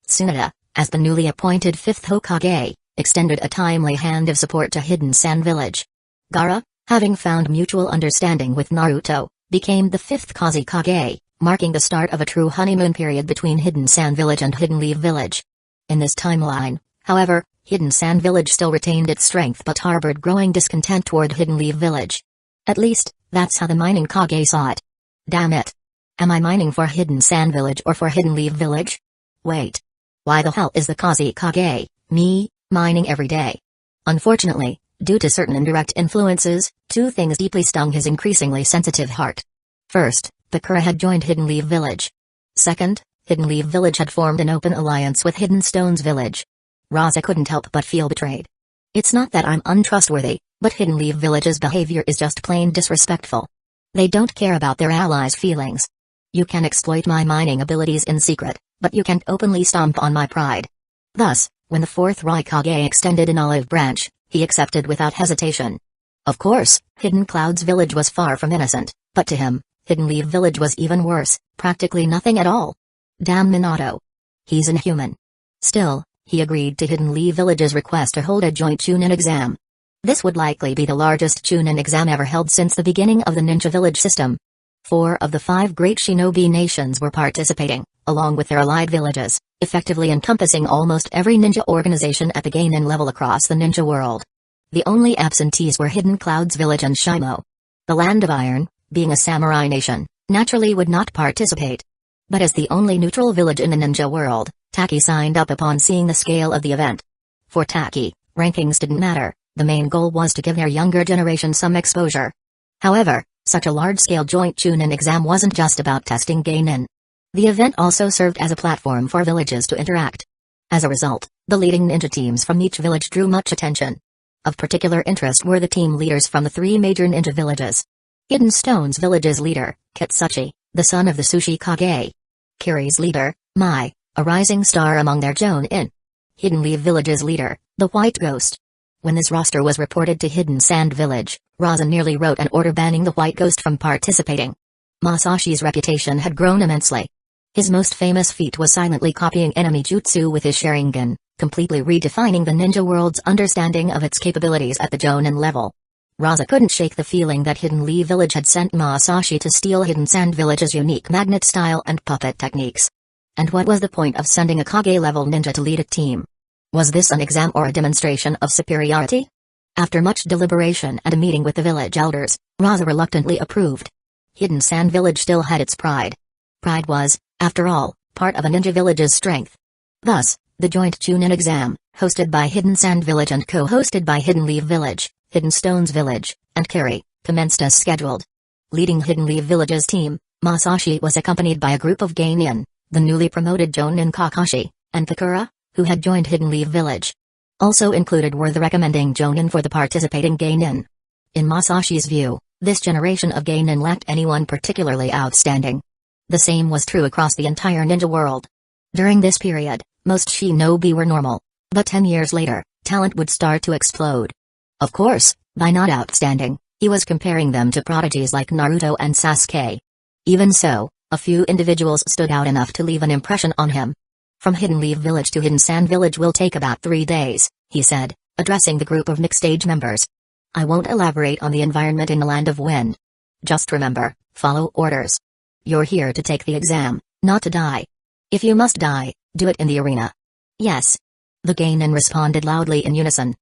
Tsunade, as the newly appointed 5th Hokage, extended a timely hand of support to Hidden Sand Village. Gaara, having found mutual understanding with Naruto, became the 5th Kazekage, marking the start of a true honeymoon period between Hidden Sand Village and Hidden Leaf Village. In this timeline, however, Hidden Sand Village still retained its strength but harbored growing discontent toward Hidden Leaf Village. At least, that's how the mining Kage saw it. Damn it. Am I mining for Hidden Sand Village or for Hidden Leaf Village? Wait. Why the hell is the Kazekage, me, mining every day? Unfortunately, due to certain indirect influences, two things deeply stung his increasingly sensitive heart. First, Bakura had joined Hidden Leaf Village. Second, Hidden Leaf Village had formed an open alliance with Hidden Stones Village. Raza couldn't help but feel betrayed. It's not that I'm untrustworthy, but Hidden Leaf Village's behavior is just plain disrespectful. They don't care about their allies' feelings. You can exploit my mining abilities in secret, but you can't openly stomp on my pride. Thus, when the 4th Raikage extended an olive branch, he accepted without hesitation. Of course, Hidden Clouds Village was far from innocent, but to him, Hidden Leaf Village was even worse, practically nothing at all. Damn Minato. He's inhuman. Still, he agreed to Hidden Leaf Village's request to hold a joint Chunin exam. This would likely be the largest Chunin exam ever held since the beginning of the Ninja Village system. 4 of the 5 great shinobi nations were participating, along with their allied villages, effectively encompassing almost every ninja organization at the Geinin level across the ninja world. The only absentees were Hidden Clouds Village and Shimo. The Land of Iron, being a samurai nation, naturally would not participate. But as the only neutral village in the ninja world, Taki signed up upon seeing the scale of the event. For Taki, rankings didn't matter, the main goal was to give their younger generation some exposure. However, such a large-scale joint Chunin exam wasn't just about testing Geinin. The event also served as a platform for villages to interact. As a result, the leading ninja teams from each village drew much attention. Of particular interest were the team leaders from the 3 major ninja villages. Hidden Stones Village's leader, Kitsuchi, the son of the Sushi Kage. Kiri's leader, Mai, a rising star among their Jonin. Hidden Leaf Village's leader, the White Ghost. When this roster was reported to Hidden Sand Village, Raza nearly wrote an order banning the White Ghost from participating. Masashi's reputation had grown immensely. His most famous feat was silently copying enemy jutsu with his Sharingan, completely redefining the ninja world's understanding of its capabilities at the Jonin level. Raza couldn't shake the feeling that Hidden Leaf Village had sent Masashi to steal Hidden Sand Village's unique magnet style and puppet techniques. And what was the point of sending a Kage-level ninja to lead a team? Was this an exam or a demonstration of superiority? After much deliberation and a meeting with the village elders, Raza reluctantly approved. Hidden Sand Village still had its pride. Pride was, after all, part of a ninja village's strength. Thus, the joint Chunin exam, hosted by Hidden Sand Village and co-hosted by Hidden Leaf Village, Hidden Stones Village, and Kiri, commenced as scheduled. Leading Hidden Leaf Village's team, Masashi was accompanied by a group of Geinin, the newly promoted Jonin Kakashi, and Bakura, who had joined Hidden Leaf Village. Also included were the recommending Jonin for the participating Geinin. In Masashi's view, this generation of Geinin lacked anyone particularly outstanding. The same was true across the entire ninja world. During this period, most shinobi were normal. But 10 years later, talent would start to explode. Of course, by not outstanding, he was comparing them to prodigies like Naruto and Sasuke. Even so, a few individuals stood out enough to leave an impression on him. From Hidden Leaf Village to Hidden Sand Village will take about 3 days, he said, addressing the group of mixed age members. I won't elaborate on the environment in the Land of Wind. Just remember, follow orders. You're here to take the exam, not to die. If you must die, do it in the arena. Yes. The Geinin responded loudly in unison.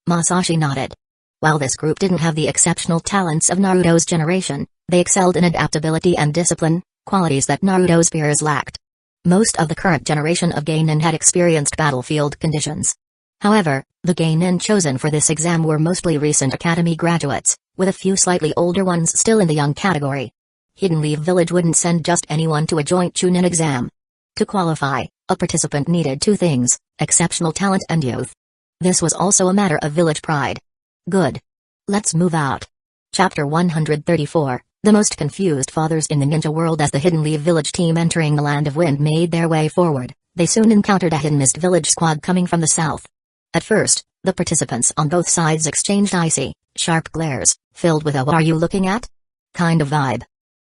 Masashi nodded. While this group didn't have the exceptional talents of Naruto's generation, they excelled in adaptability and discipline, qualities that Naruto's peers lacked. Most of the current generation of Geinin had experienced battlefield conditions. However, the Geinin chosen for this exam were mostly recent academy graduates, with a few slightly older ones still in the young category. Hidden Leaf Village wouldn't send just anyone to a joint Chunin exam. To qualify, a participant needed 2 things, exceptional talent and youth. This was also a matter of village pride. Good. Let's move out. Chapter 134, The Most Confused Fathers in the Ninja World. As the Hidden Leaf Village team entering the Land of Wind made their way forward, they soon encountered a Hidden Mist Village squad coming from the south. At first, The participants on both sides exchanged icy, sharp glares, filled with a "what are you looking at?" kind of vibe.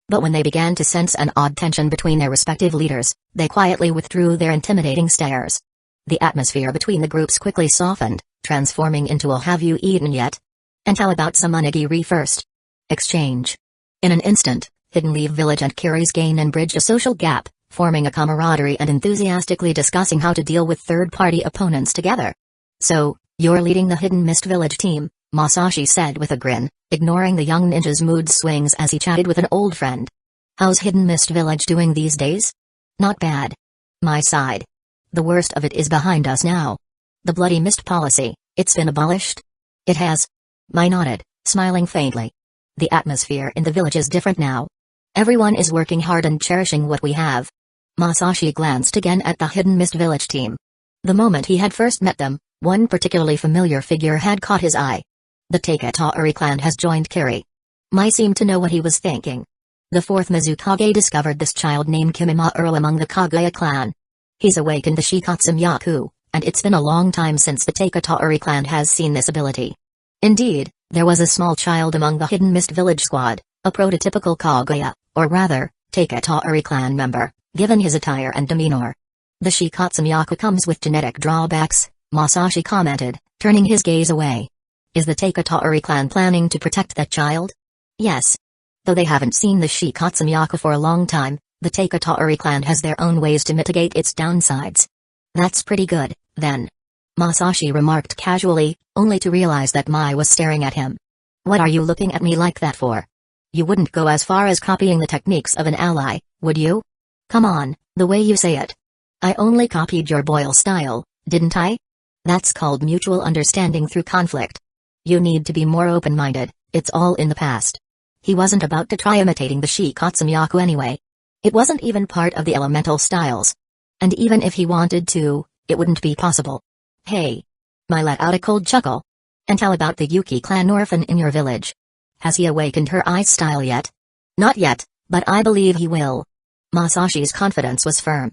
But when they began to sense an odd tension between their respective leaders, they quietly withdrew their intimidating stares. The atmosphere between the groups quickly softened, transforming into a "have you eaten yet? And how about some onigiri first?" exchange. In an instant, Hidden Leaf Village and Kiri's Gainen bridged a social gap, forming a camaraderie and enthusiastically discussing how to deal with third-party opponents together. "So, you're leading the Hidden Mist Village team," Masashi said with a grin, ignoring the young ninja's mood swings as he chatted with an old friend. "How's Hidden Mist Village doing these days?" "Not bad. My side. The worst of it is behind us now. The bloody mist policy, it's been abolished?" "It has." Mai nodded, smiling faintly. "The atmosphere in the village is different now. Everyone is working hard and cherishing what we have." Masashi glanced again at the Hidden Mist Village team. The moment he had first met them, one particularly familiar figure had caught his eye. The Taketaori clan has joined Kiri. Mai seemed to know what he was thinking. The fourth Mizukage discovered this child named Kimimaro among the Kaguya clan. He's awakened the Shikatsumiyaku, and it's been a long time since the Taketaori clan has seen this ability. Indeed, there was a small child among the Hidden Mist Village squad, a prototypical Kaguya, or rather, Taketaori clan member, given his attire and demeanor. "The Shikatsumiyaku comes with genetic drawbacks," Masashi commented, turning his gaze away. "Is the Taketaori clan planning to protect that child?" "Yes. Though they haven't seen the Shikatsumiyaku for a long time, the Taketaori clan has their own ways to mitigate its downsides." "That's pretty good, then," Masashi remarked casually, only to realize that Mai was staring at him. "What are you looking at me like that for? You wouldn't go as far as copying the techniques of an ally, would you?" "Come on, the way you say it. I only copied your Boyle style, didn't I? That's called mutual understanding through conflict. You need to be more open-minded, it's all in the past." He wasn't about to try imitating the Shikatsumiyaku anyway. It wasn't even part of the elemental styles. And even if he wanted to, it wouldn't be possible. "Hey." Mai let out a cold chuckle. "And how about the Yuki clan orphan in your village? Has he awakened her ice style yet?" "Not yet, but I believe he will." Masashi's confidence was firm.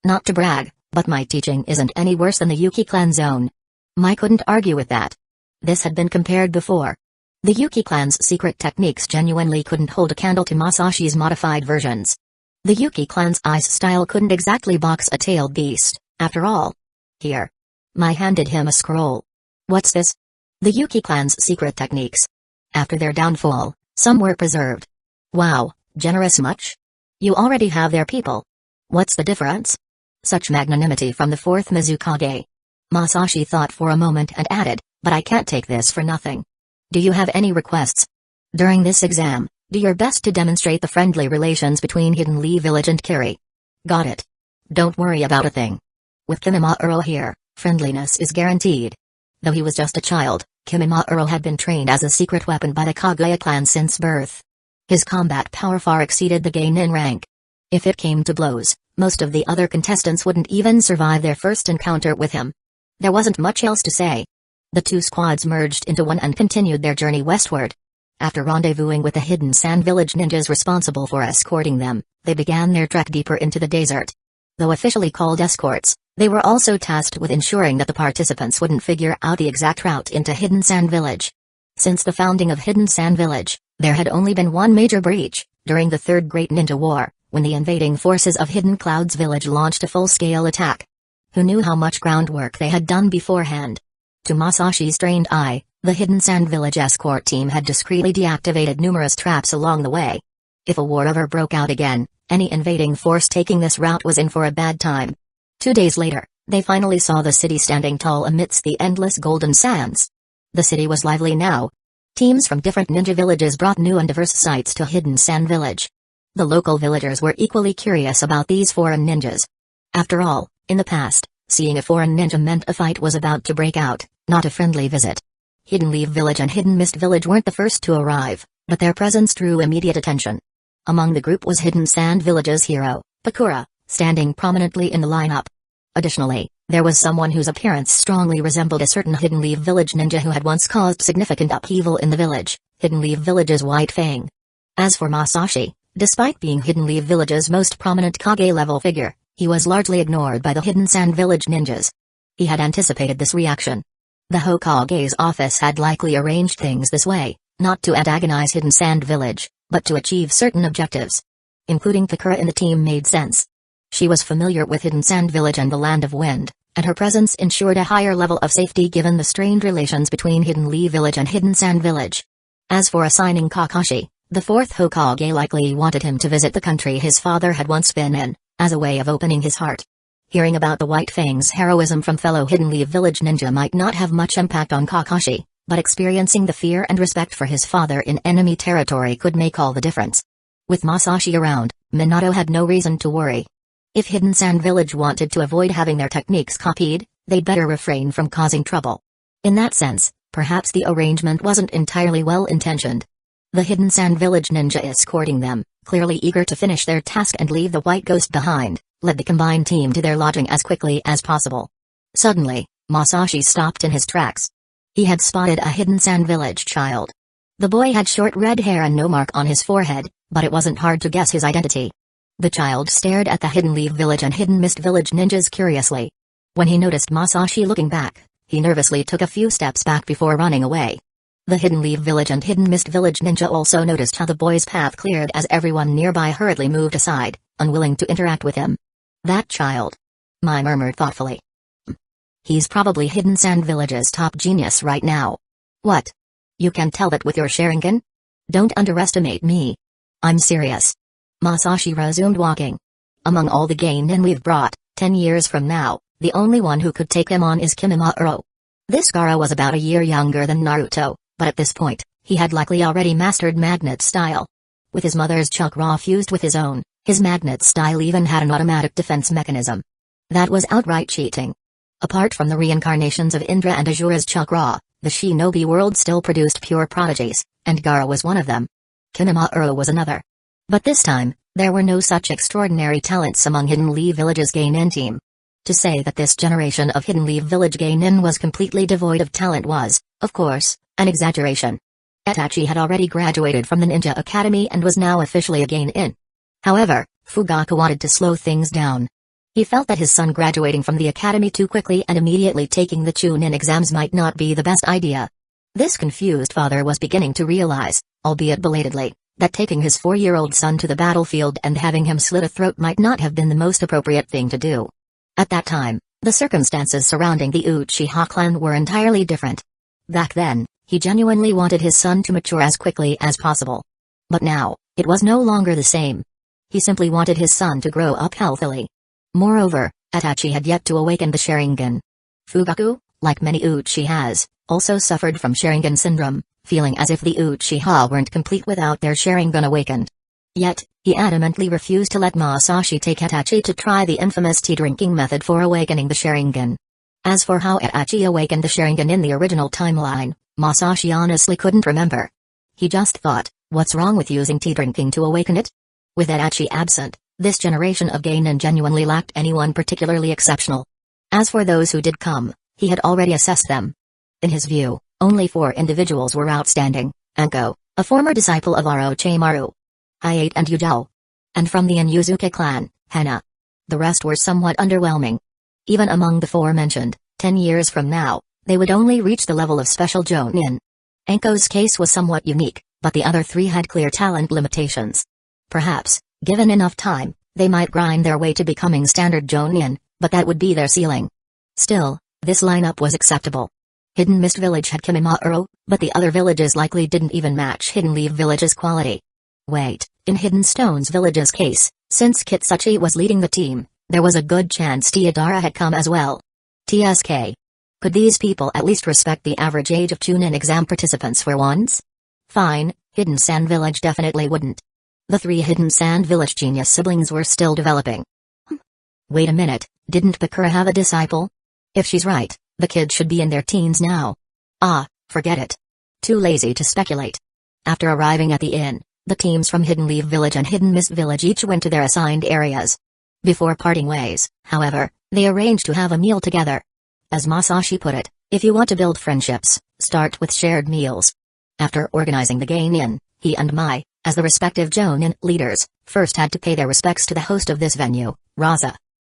"Not to brag, but my teaching isn't any worse than the Yuki clan's own." Mai couldn't argue with that. This had been compared before. The Yuki clan's secret techniques genuinely couldn't hold a candle to Masashi's modified versions. The Yuki clan's ice style couldn't exactly box a tailed beast, after all. "Here." Mai handed him a scroll. "What's this?" "The Yuki clan's secret techniques. After their downfall, some were preserved." "Wow, generous much? You already have their people. What's the difference?" "Such magnanimity from the fourth Mizukage." Masashi thought for a moment and added, "But I can't take this for nothing. Do you have any requests? During this exam, do your best to demonstrate the friendly relations between Hidden Leaf Village and Kiri." "Got it. Don't worry about a thing. With Kimimaro here, friendliness is guaranteed." Though he was just a child, Kimimaro had been trained as a secret weapon by the Kaguya clan since birth. His combat power far exceeded the Geinin rank. If it came to blows, most of the other contestants wouldn't even survive their first encounter with him. There wasn't much else to say. The two squads merged into one and continued their journey westward. After rendezvousing with the Hidden Sand Village ninjas responsible for escorting them, they began their trek deeper into the desert. Though officially called escorts, they were also tasked with ensuring that the participants wouldn't figure out the exact route into Hidden Sand Village. Since the founding of Hidden Sand Village, there had only been one major breach, during the Third Great Ninja War, when the invading forces of Hidden Cloud's village launched a full-scale attack. Who knew how much groundwork they had done beforehand? To Masashi's trained eye, the Hidden Sand Village escort team had discreetly deactivated numerous traps along the way. If a war ever broke out again, any invading force taking this route was in for a bad time. 2 days later, they finally saw the city standing tall amidst the endless golden sands. The city was lively now. Teams from different ninja villages brought new and diverse sights to Hidden Sand Village. The local villagers were equally curious about these foreign ninjas. After all, in the past, seeing a foreign ninja meant a fight was about to break out, not a friendly visit. Hidden Leaf Village and Hidden Mist Village weren't the first to arrive, but their presence drew immediate attention. Among the group was Hidden Sand Village's hero, Pakura, standing prominently in the lineup. Additionally, there was someone whose appearance strongly resembled a certain Hidden Leaf Village ninja who had once caused significant upheaval in the village, Hidden Leaf Village's White Fang. As for Masashi, despite being Hidden Leaf Village's most prominent Kage-level figure, he was largely ignored by the Hidden Sand Village ninjas. He had anticipated this reaction. The Hokage's office had likely arranged things this way, not to antagonize Hidden Sand Village, but to achieve certain objectives. Including Kakura in the team made sense. She was familiar with Hidden Sand Village and the Land of Wind, and her presence ensured a higher level of safety given the strained relations between Hidden Lee Village and Hidden Sand Village. As for assigning Kakashi, the fourth Hokage likely wanted him to visit the country his father had once been in, as a way of opening his heart. Hearing about the White Fang's heroism from fellow Hidden Lee Village ninja might not have much impact on Kakashi, but experiencing the fear and respect for his father in enemy territory could make all the difference. With Masashi around, Minato had no reason to worry. If Hidden Sand Village wanted to avoid having their techniques copied, they'd better refrain from causing trouble. In that sense, perhaps the arrangement wasn't entirely well-intentioned. The Hidden Sand Village ninja escorting them, clearly eager to finish their task and leave the White Ghost behind, led the combined team to their lodging as quickly as possible. Suddenly, Masashi stopped in his tracks. He had spotted a Hidden Sand Village child. The boy had short red hair and no mark on his forehead, but it wasn't hard to guess his identity. The child stared at the Hidden Leaf Village and Hidden Mist Village ninjas curiously. When he noticed Masashi looking back, he nervously took a few steps back before running away. The Hidden Leaf Village and Hidden Mist Village ninja also noticed how the boy's path cleared as everyone nearby hurriedly moved aside, unwilling to interact with him. That child. Mai murmured thoughtfully. He's probably Hidden Sand Village's top genius right now. What? You can tell that with your Sharingan? Don't underestimate me. I'm serious. Masashi resumed walking. Among all the Geinin we've brought, 10 years from now, the only one who could take him on is Kimimaro. This Gaara was about a year younger than Naruto, but at this point, he had likely already mastered magnet style. With his mother's chakra fused with his own, his magnet style even had an automatic defense mechanism. That was outright cheating. Apart from the reincarnations of Indra and Azura's chakra, the shinobi world still produced pure prodigies, and Gaara was one of them. Kimimaro was another. But this time, there were no such extraordinary talents among Hidden Lee Village's Geinin team. To say that this generation of Hidden Lee Village Geinin was completely devoid of talent was, of course, an exaggeration. Itachi had already graduated from the Ninja Academy and was now officially a Geinin. However, Fugaku wanted to slow things down. He felt that his son graduating from the academy too quickly and immediately taking the Chunin exams might not be the best idea. This confused father was beginning to realize, albeit belatedly, that taking his 4-year-old son to the battlefield and having him slit a throat might not have been the most appropriate thing to do. At that time, the circumstances surrounding the Uchiha clan were entirely different. Back then, he genuinely wanted his son to mature as quickly as possible. But now, it was no longer the same. He simply wanted his son to grow up healthily. Moreover, Itachi had yet to awaken the Sharingan. Fugaku, like many Uchihas, also suffered from Sharingan syndrome, feeling as if the Uchiha weren't complete without their Sharingan awakened. Yet, he adamantly refused to let Masashi take Itachi to try the infamous tea-drinking method for awakening the Sharingan. As for how Itachi awakened the Sharingan in the original timeline, Masashi honestly couldn't remember. He just thought, what's wrong with using tea-drinking to awaken it? With Itachi absent, this generation of Geinin genuinely lacked anyone particularly exceptional. As for those who did come, he had already assessed them. In his view, only 4 individuals were outstanding: Anko, a former disciple of Orochimaru, Hayate and Yujao. And from the Inuzuka clan, Hana. The rest were somewhat underwhelming. Even among the 4 mentioned, 10 years from now, they would only reach the level of special Jonin. Anko's case was somewhat unique, but the other 3 had clear talent limitations. Perhaps, given enough time, they might grind their way to becoming standard Jonin, but that would be their ceiling. Still, this lineup was acceptable. Hidden Mist Village had Kimimaro, but the other villages likely didn't even match Hidden Leaf Village's quality. Wait, in Hidden Stones Village's case, since Kitsuchi was leading the team, there was a good chance Teodara had come as well. TSK. Could these people at least respect the average age of Chunin exam participants for once? Fine, Hidden Sand Village definitely wouldn't. The 3 Hidden Sand Village genius siblings were still developing. Wait a minute, didn't Bakura have a disciple? If she's right, the kids should be in their teens now. Forget it. Too lazy to speculate. After arriving at the inn, the teams from Hidden Leaf Village and Hidden Mist Village each went to their assigned areas. Before parting ways, however, they arranged to have a meal together. As Masashi put it, if you want to build friendships, start with shared meals. After organizing the Geinin, he and Mai, as the respective Jonin leaders, first had to pay their respects to the host of this venue, Raza.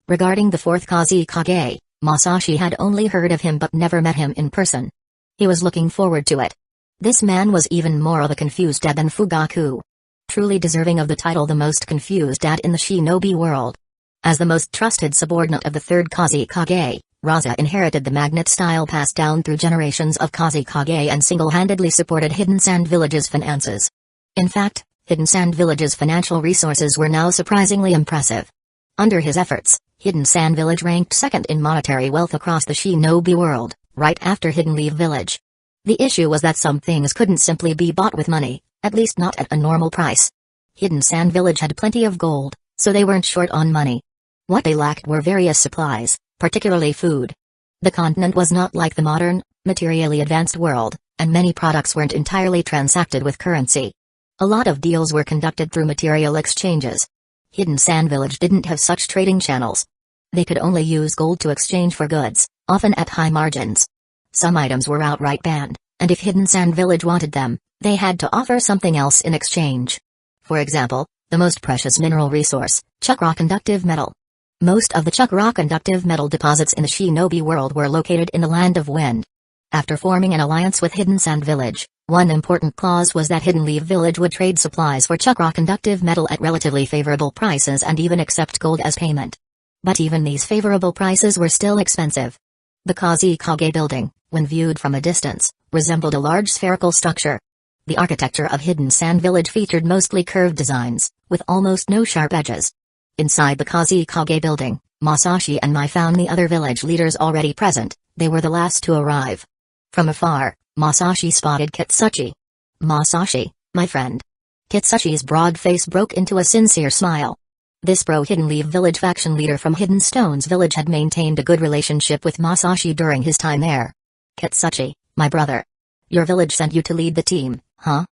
Regarding the 4th Kazekage, Masashi had only heard of him but never met him in person. He was looking forward to it. This man was even more of a confused dad than Fugaku. Truly deserving of the title the most confused dad in the shinobi world. As the most trusted subordinate of the third Kazekage, Raza inherited the magnet style passed down through generations of Kazekage and single-handedly supported Hidden Sand Village's finances. In fact, Hidden Sand Village's financial resources were now surprisingly impressive. Under his efforts, Hidden Sand Village ranked second in monetary wealth across the shinobi world, right after Hidden Leaf Village. The issue was that some things couldn't simply be bought with money, at least not at a normal price. Hidden Sand Village had plenty of gold, so they weren't short on money. What they lacked were various supplies, particularly food. The continent was not like the modern, materially advanced world, and many products weren't entirely transacted with currency. A lot of deals were conducted through material exchanges. Hidden Sand Village didn't have such trading channels. They could only use gold to exchange for goods, often at high margins. Some items were outright banned, and if Hidden Sand Village wanted them, they had to offer something else in exchange. For example, the most precious mineral resource, chakra-conductive metal. Most of the chakra-conductive metal deposits in the shinobi world were located in the Land of Wind. After forming an alliance with Hidden Sand Village, one important clause was that Hidden Leaf Village would trade supplies for chakra-conductive metal at relatively favorable prices and even accept gold as payment. But even these favorable prices were still expensive. The Kazekage building, when viewed from a distance, resembled a large spherical structure. The architecture of Hidden Sand Village featured mostly curved designs, with almost no sharp edges. Inside the Kazekage building, Masashi and Mai found the other village leaders already present. They were the last to arrive. From afar, Masashi spotted Kitsuchi. "Masashi, my friend." Kitsuchi's broad face broke into a sincere smile. This pro-Hidden Leaf Village faction leader from Hidden Stones Village had maintained a good relationship with Masashi during his time there. "Kitsuchi, my brother. Your village sent you to lead the team, huh?"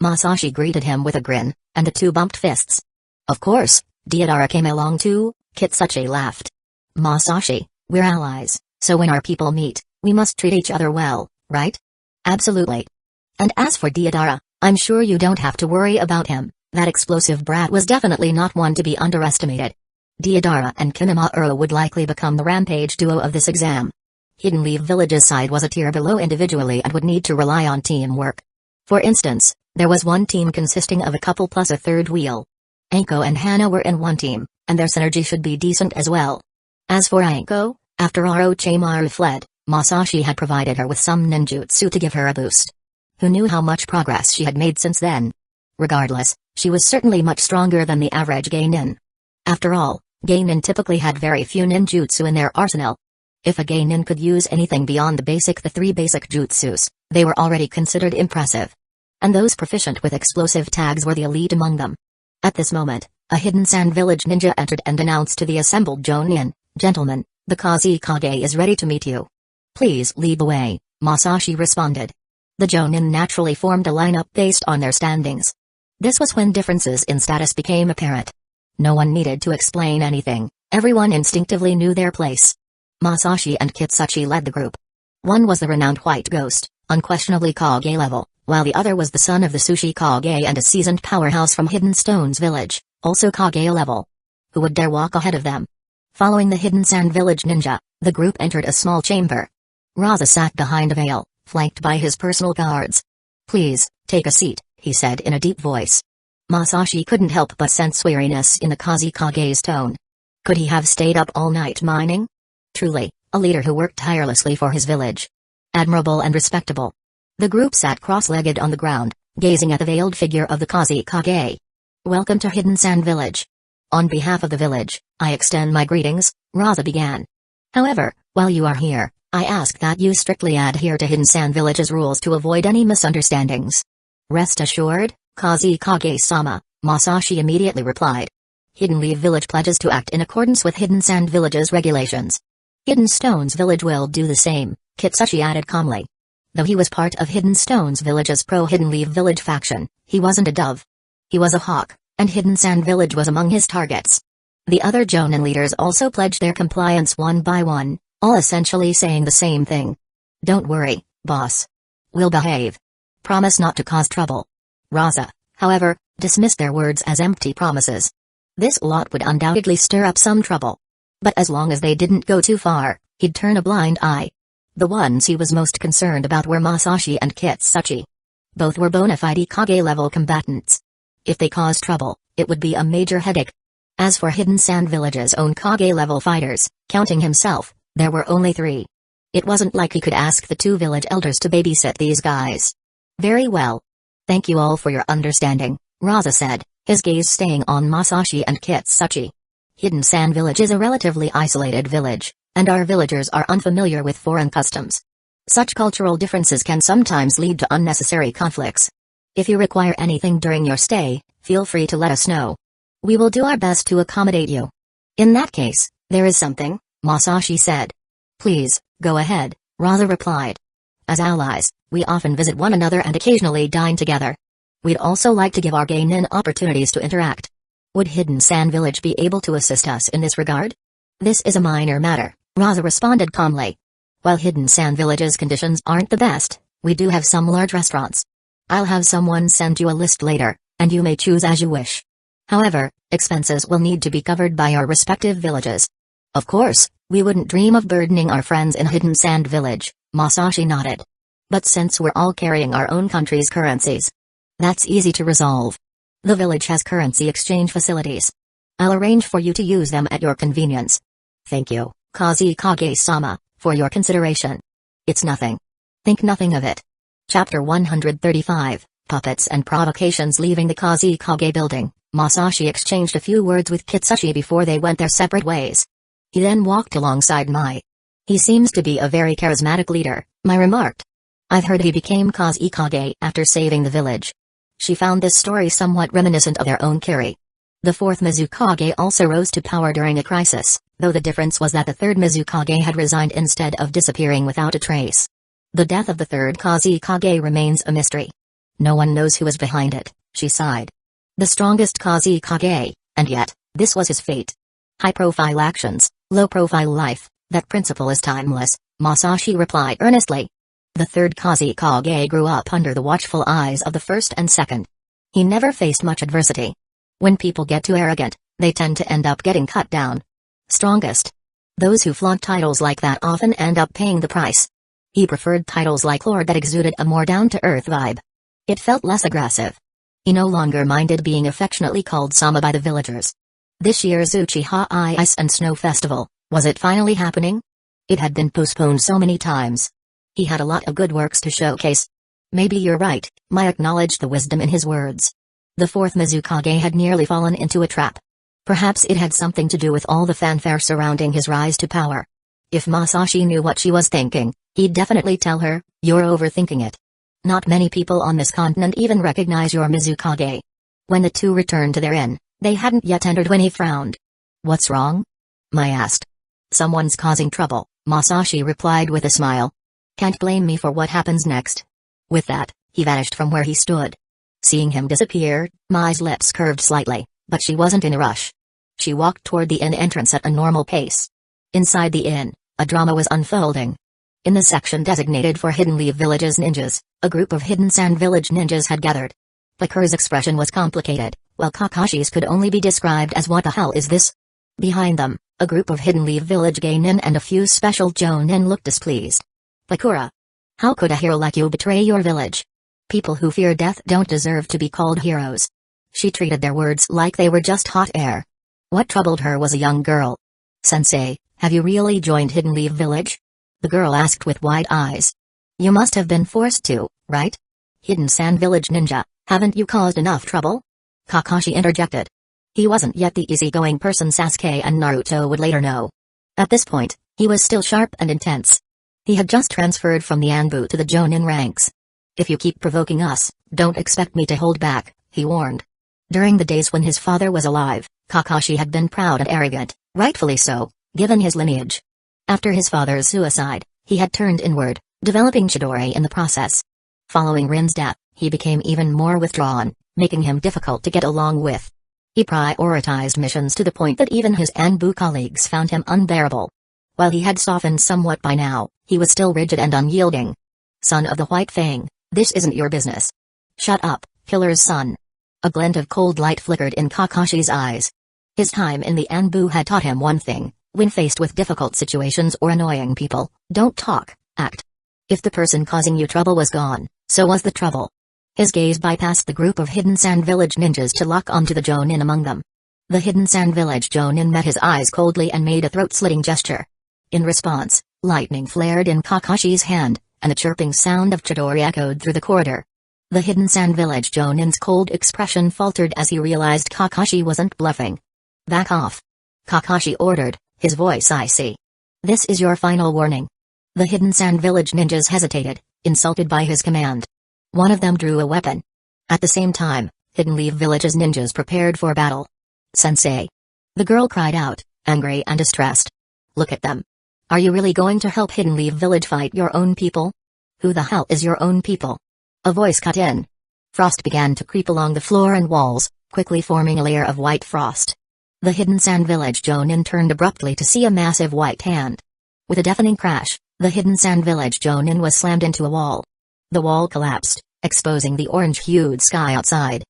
Masashi greeted him with a grin, and the two bumped fists. "Of course, Deidara came along too," Kitsuchi laughed. "Masashi, we're allies, so when our people meet, we must treat each other well, right?" "Absolutely. And as for Deidara, I'm sure you don't have to worry about him. That explosive brat was definitely not one to be underestimated. Deidara and Kinamaru would likely become the rampage duo of this exam." Hidden Leaf Village's side was a tier below individually and would need to rely on teamwork. For instance, there was one team consisting of a couple plus a third wheel. Anko and Hana were in one team, and their synergy should be decent as well. As for Anko, after Orochimaru fled, Masashi had provided her with some ninjutsu to give her a boost. Who knew how much progress she had made since then? Regardless, she was certainly much stronger than the average geinin. After all, geinin typically had very few ninjutsu in their arsenal. If a geinin could use anything beyond the three basic jutsus, they were already considered impressive. And those proficient with explosive tags were the elite among them. At this moment, a Hidden Sand Village ninja entered and announced to the assembled jonin, "Gentlemen, the Kazekage is ready to meet you." "Please lead the way," Masashi responded. The jonin naturally formed a lineup based on their standings. This was when differences in status became apparent. No one needed to explain anything, everyone instinctively knew their place. Masashi and Kitsuchi led the group. One was the renowned White Ghost, unquestionably Kage level, while the other was the son of the Sushi Kage and a seasoned powerhouse from Hidden Stones Village, also Kage level. Who would dare walk ahead of them? Following the Hidden Sand Village ninja, the group entered a small chamber. Raza sat behind a veil, flanked by his personal guards. "Please, take a seat," he said in a deep voice. Masashi couldn't help but sense weariness in the Kazekage's tone. Could he have stayed up all night mining? Truly, a leader who worked tirelessly for his village. Admirable and respectable. The group sat cross-legged on the ground, gazing at the veiled figure of the Kazekage. "Welcome to Hidden Sand Village. On behalf of the village, I extend my greetings," Raza began. "However, while you are here, I ask that you strictly adhere to Hidden Sand Village's rules to avoid any misunderstandings." "Rest assured, Kazekage-sama," Masashi immediately replied. "Hidden Leaf Village pledges to act in accordance with Hidden Sand Village's regulations." "Hidden Stones Village will do the same," Kitsuchi added calmly. Though he was part of Hidden Stones Village's pro-Hidden Leaf Village faction, he wasn't a dove. He was a hawk, and Hidden Sand Village was among his targets. The other jonin leaders also pledged their compliance one by one, all essentially saying the same thing. "Don't worry, boss. We'll behave. Promise not to cause trouble." Raza, however, dismissed their words as empty promises. This lot would undoubtedly stir up some trouble. But as long as they didn't go too far, he'd turn a blind eye. The ones he was most concerned about were Masashi and Kitsuchi. Both were bona fide Kage-level combatants. If they caused trouble, it would be a major headache. As for Hidden Sand Village's own Kage-level fighters, counting himself, there were only 3. It wasn't like he could ask the 2 village elders to babysit these guys. Very well. Thank you all for your understanding, Raza said, his gaze staying on Masashi and Kitsuchi. Hidden Sand Village is a relatively isolated village, and our villagers are unfamiliar with foreign customs. Such cultural differences can sometimes lead to unnecessary conflicts. If you require anything during your stay, feel free to let us know. We will do our best to accommodate you. In that case, there is something, Masashi said. Please, go ahead, Raza replied. As allies, we often visit one another and occasionally dine together. We'd also like to give our genin opportunities to interact. Would Hidden Sand Village be able to assist us in this regard? This is a minor matter, Raza responded calmly. While Hidden Sand Village's conditions aren't the best, we do have some large restaurants. I'll have someone send you a list later, and you may choose as you wish. However, expenses will need to be covered by our respective villages. Of course, we wouldn't dream of burdening our friends in Hidden Sand Village, Masashi nodded. But since we're all carrying our own country's currencies, that's easy to resolve. The village has currency exchange facilities. I'll arrange for you to use them at your convenience. Thank you, Kazekage-sama, for your consideration. It's nothing. Think nothing of it. Chapter 135, Puppets and Provocations. Leaving the Kazekage building, Masashi exchanged a few words with Kitsuchi before they went their separate ways. He then walked alongside Mai. He seems to be a very charismatic leader, Mai remarked. I've heard he became Kazekage after saving the village. She found this story somewhat reminiscent of their own Kiri. The 4th Mizukage also rose to power during a crisis, though the difference was that the 3rd Mizukage had resigned instead of disappearing without a trace. The death of the 3rd Kazekage remains a mystery. No one knows who is behind it, she sighed. The strongest Kazekage, and yet, this was his fate. High-profile actions, low-profile life, that principle is timeless, Masashi replied earnestly. The 3rd Kazekage grew up under the watchful eyes of the 1st and 2nd. He never faced much adversity. When people get too arrogant, they tend to end up getting cut down. Strongest. Those who flaunt titles like that often end up paying the price. He preferred titles like Lord that exuded a more down-to-earth vibe. It felt less aggressive. He no longer minded being affectionately called Sama by the villagers. This year's Uchiha Ice and Snow Festival, was it finally happening? It had been postponed so many times. He had a lot of good works to showcase. Maybe you're right, Mai acknowledged the wisdom in his words. The 4th Mizukage had nearly fallen into a trap. Perhaps it had something to do with all the fanfare surrounding his rise to power. If Masashi knew what she was thinking, he'd definitely tell her, you're overthinking it. Not many people on this continent even recognize your Mizukage. When the two returned to their inn, they hadn't yet entered when he frowned. What's wrong? Mai asked. Someone's causing trouble, Masashi replied with a smile. Can't blame me for what happens next. With that, he vanished from where he stood. Seeing him disappear, Mai's lips curved slightly, but she wasn't in a rush. She walked toward the inn entrance at a normal pace. Inside the inn, a drama was unfolding. In the section designated for Hidden Leaf Village's ninjas, a group of Hidden Sand Village ninjas had gathered. Bakura's expression was complicated, while Kakashi's could only be described as what the hell is this? Behind them, a group of Hidden Leaf Village genin and a few special jonin looked displeased. Bakura. How could a hero like you betray your village? People who fear death don't deserve to be called heroes. She treated their words like they were just hot air. What troubled her was a young girl. Sensei, have you really joined Hidden Leaf Village? The girl asked with wide eyes. You must have been forced to, right? Hidden Sand Village ninja, haven't you caused enough trouble? Kakashi interjected. He wasn't yet the easygoing person Sasuke and Naruto would later know. At this point, he was still sharp and intense. He had just transferred from the Anbu to the Jonin ranks. If you keep provoking us, don't expect me to hold back, he warned. During the days when his father was alive, Kakashi had been proud and arrogant, rightfully so, given his lineage. After his father's suicide, he had turned inward, developing Chidori in the process. Following Rin's death, he became even more withdrawn, making him difficult to get along with. He prioritized missions to the point that even his Anbu colleagues found him unbearable. While he had softened somewhat by now, he was still rigid and unyielding. Son of the White Fang, this isn't your business. Shut up, killer's son. A glint of cold light flickered in Kakashi's eyes. His time in the Anbu had taught him one thing: When faced with difficult situations or annoying people, don't talk, act. If the person causing you trouble was gone, so was the trouble. His gaze bypassed the group of hidden Sand Village ninjas to lock onto the Jonin among them. The hidden Sand Village Jonin met his eyes coldly and made a throat-slitting gesture. In response, lightning flared in Kakashi's hand, and the chirping sound of Chidori echoed through the corridor. The hidden Sand Village Jonin's cold expression faltered as he realized Kakashi wasn't bluffing. Back off. Kakashi ordered, his voice icy. This is your final warning. The hidden Sand Village ninjas hesitated, insulted by his command. One of them drew a weapon. At the same time, Hidden Leaf Village's ninjas prepared for battle. Sensei. The girl cried out, angry and distressed. Look at them. Are you really going to help Hidden Leaf Village fight your own people? Who the hell is your own people? A voice cut in. Frost began to creep along the floor and walls, quickly forming a layer of white frost. The hidden Sand Village Jonin turned abruptly to see a massive white hand. With a deafening crash, the hidden Sand Village Jonin was slammed into a wall. The wall collapsed, exposing the orange-hued sky outside.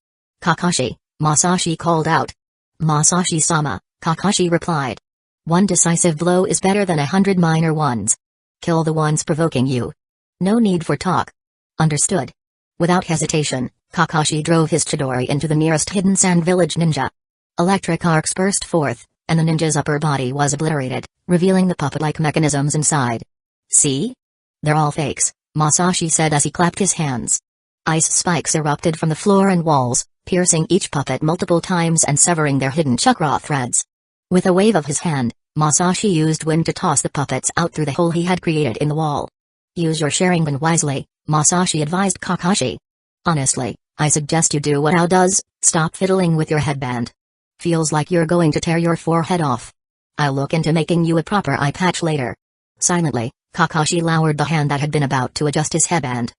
Kakashi, Masashi called out. Masashi-sama, Kakashi replied. One decisive blow is better than 100 minor ones. Kill the ones provoking you. No need for talk. Understood. Without hesitation, Kakashi drove his Chidori into the nearest hidden Sand Village ninja. Electric arcs burst forth, and the ninja's upper body was obliterated, revealing the puppet-like mechanisms inside. See? They're all fakes, Masashi said as he clapped his hands. Ice spikes erupted from the floor and walls, piercing each puppet multiple times and severing their hidden chakra threads. With a wave of his hand, Masashi used wind to toss the puppets out through the hole he had created in the wall. Use your Sharingan wisely, Masashi advised Kakashi. Honestly, I suggest you do what Ao does, stop fiddling with your headband. Feels like you're going to tear your forehead off. I'll look into making you a proper eye patch later. Silently, Kakashi lowered the hand that had been about to adjust his headband.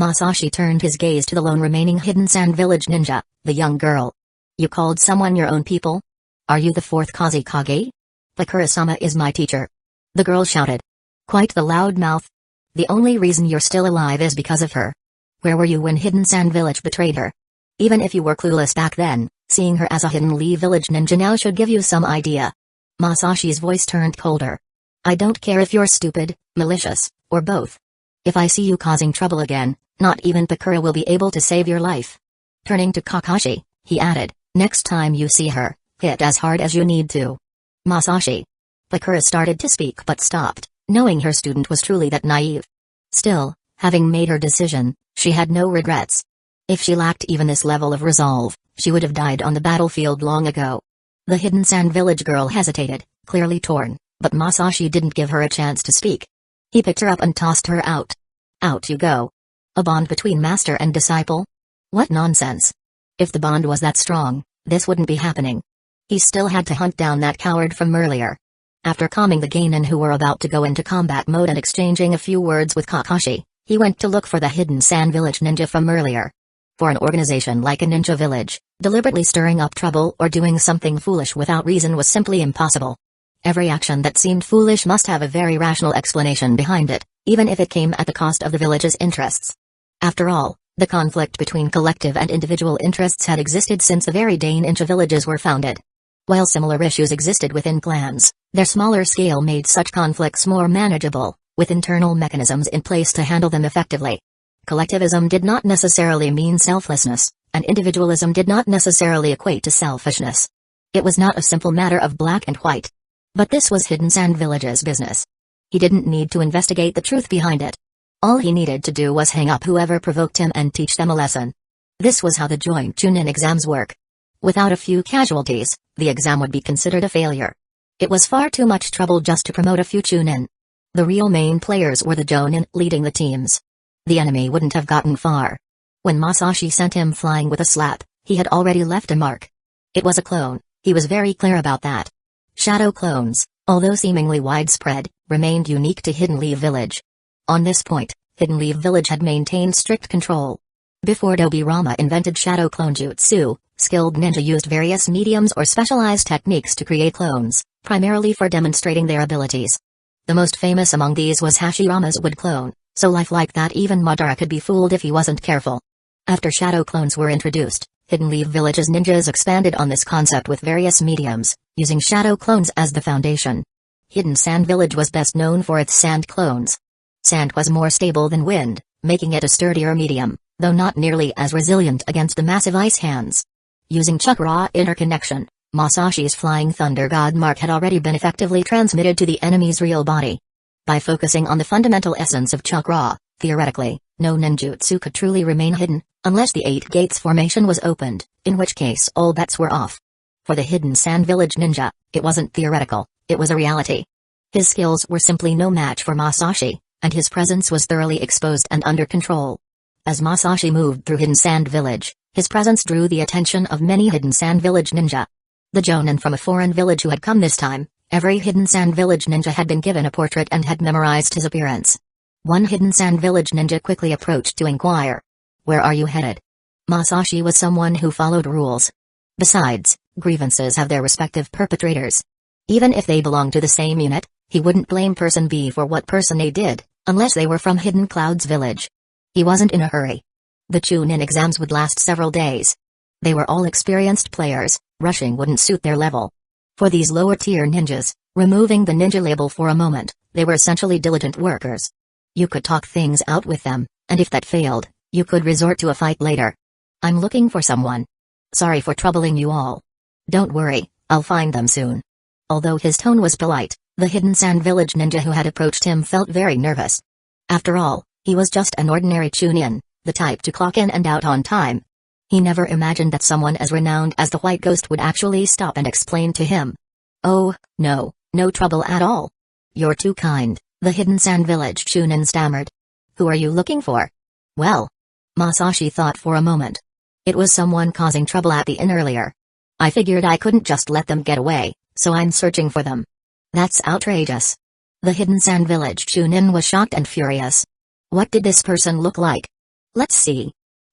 Masashi turned his gaze to the lone remaining hidden Sand Village ninja, the young girl. You called someone your own people? Are you the fourth Kazekage? Bakura-sama is my teacher. The girl shouted. Quite the loud mouth. The only reason you're still alive is because of her. Where were you when Hidden Sand Village betrayed her? Even if you were clueless back then, seeing her as a Hidden Leaf Village ninja now should give you some idea. Masashi's voice turned colder. I don't care if you're stupid, malicious, or both. If I see you causing trouble again, not even Bakura will be able to save your life. Turning to Kakashi, he added, next time you see her, hit as hard as you need to. Masashi. Bakura started to speak but stopped, knowing her student was truly that naive. Still, having made her decision, she had no regrets. If she lacked even this level of resolve, she would have died on the battlefield long ago. The Hidden Sand Village girl hesitated, clearly torn, but Masashi didn't give her a chance to speak. He picked her up and tossed her out. Out you go. A bond between master and disciple? What nonsense. If the bond was that strong, this wouldn't be happening. He still had to hunt down that coward from earlier. After calming the Genin who were about to go into combat mode and exchanging a few words with Kakashi, he went to look for the Hidden Sand Village ninja from earlier. For an organization like a ninja village, deliberately stirring up trouble or doing something foolish without reason was simply impossible. Every action that seemed foolish must have a very rational explanation behind it, even if it came at the cost of the village's interests. After all, the conflict between collective and individual interests had existed since the very day ninja villages were founded. While similar issues existed within clans, their smaller scale made such conflicts more manageable, with internal mechanisms in place to handle them effectively. Collectivism did not necessarily mean selflessness, and individualism did not necessarily equate to selfishness. It was not a simple matter of black and white. But this was Hidden Sand Village's business. He didn't need to investigate the truth behind it. All he needed to do was hang up whoever provoked him and teach them a lesson. This was how the joint Chunin exams work. Without a few casualties, the exam would be considered a failure. It was far too much trouble just to promote a few Chunin. The real main players were the Jonin leading the teams. The enemy wouldn't have gotten far. When Masashi sent him flying with a slap, he had already left a mark. It was a clone, he was very clear about that. Shadow clones, although seemingly widespread, remained unique to Hidden Leaf Village. On this point, Hidden Leaf Village had maintained strict control. Before Dobirama invented Shadow Clone Jutsu, skilled ninja used various mediums or specialized techniques to create clones, primarily for demonstrating their abilities. The most famous among these was Hashirama's wood clone, so lifelike that even Madara could be fooled if he wasn't careful. After shadow clones were introduced, Hidden Leaf Village's ninjas expanded on this concept with various mediums, using shadow clones as the foundation. Hidden Sand Village was best known for its sand clones. Sand was more stable than wind, making it a sturdier medium, though not nearly as resilient against the massive ice hands. Using chakra interconnection, Masashi's flying thunder god mark had already been effectively transmitted to the enemy's real body. By focusing on the fundamental essence of chakra, theoretically, no ninjutsu could truly remain hidden, unless the Eight Gates formation was opened, in which case all bets were off. For the Hidden Sand Village ninja, it wasn't theoretical, it was a reality. His skills were simply no match for Masashi, and his presence was thoroughly exposed and under control. As Masashi moved through Hidden Sand Village, his presence drew the attention of many Hidden Sand Village ninja. The jonin from a foreign village who had come this time, every Hidden Sand Village ninja had been given a portrait and had memorized his appearance. One Hidden Sand Village ninja quickly approached to inquire. "Where are you headed?" Masashi was someone who followed rules. Besides, grievances have their respective perpetrators. Even if they belong to the same unit, he wouldn't blame Person B for what Person A did, unless they were from Hidden Clouds Village. He wasn't in a hurry. The Chunin exams would last several days. They were all experienced players, rushing wouldn't suit their level. For these lower-tier ninjas, removing the ninja label for a moment, they were essentially diligent workers. You could talk things out with them, and if that failed, you could resort to a fight later. "I'm looking for someone. Sorry for troubling you all. Don't worry, I'll find them soon." Although his tone was polite, the Hidden Sand Village ninja who had approached him felt very nervous. After all, he was just an ordinary Chunin, the type to clock in and out on time. He never imagined that someone as renowned as the White Ghost would actually stop and explain to him. "Oh, no, no trouble at all. You're too kind," the Hidden Sand Village Chunin stammered. "Who are you looking for?" "Well." Masashi thought for a moment. "It was someone causing trouble at the inn earlier. I figured I couldn't just let them get away, so I'm searching for them." "That's outrageous." The Hidden Sand Village Chunin was shocked and furious. What did this person look like? "Let's see."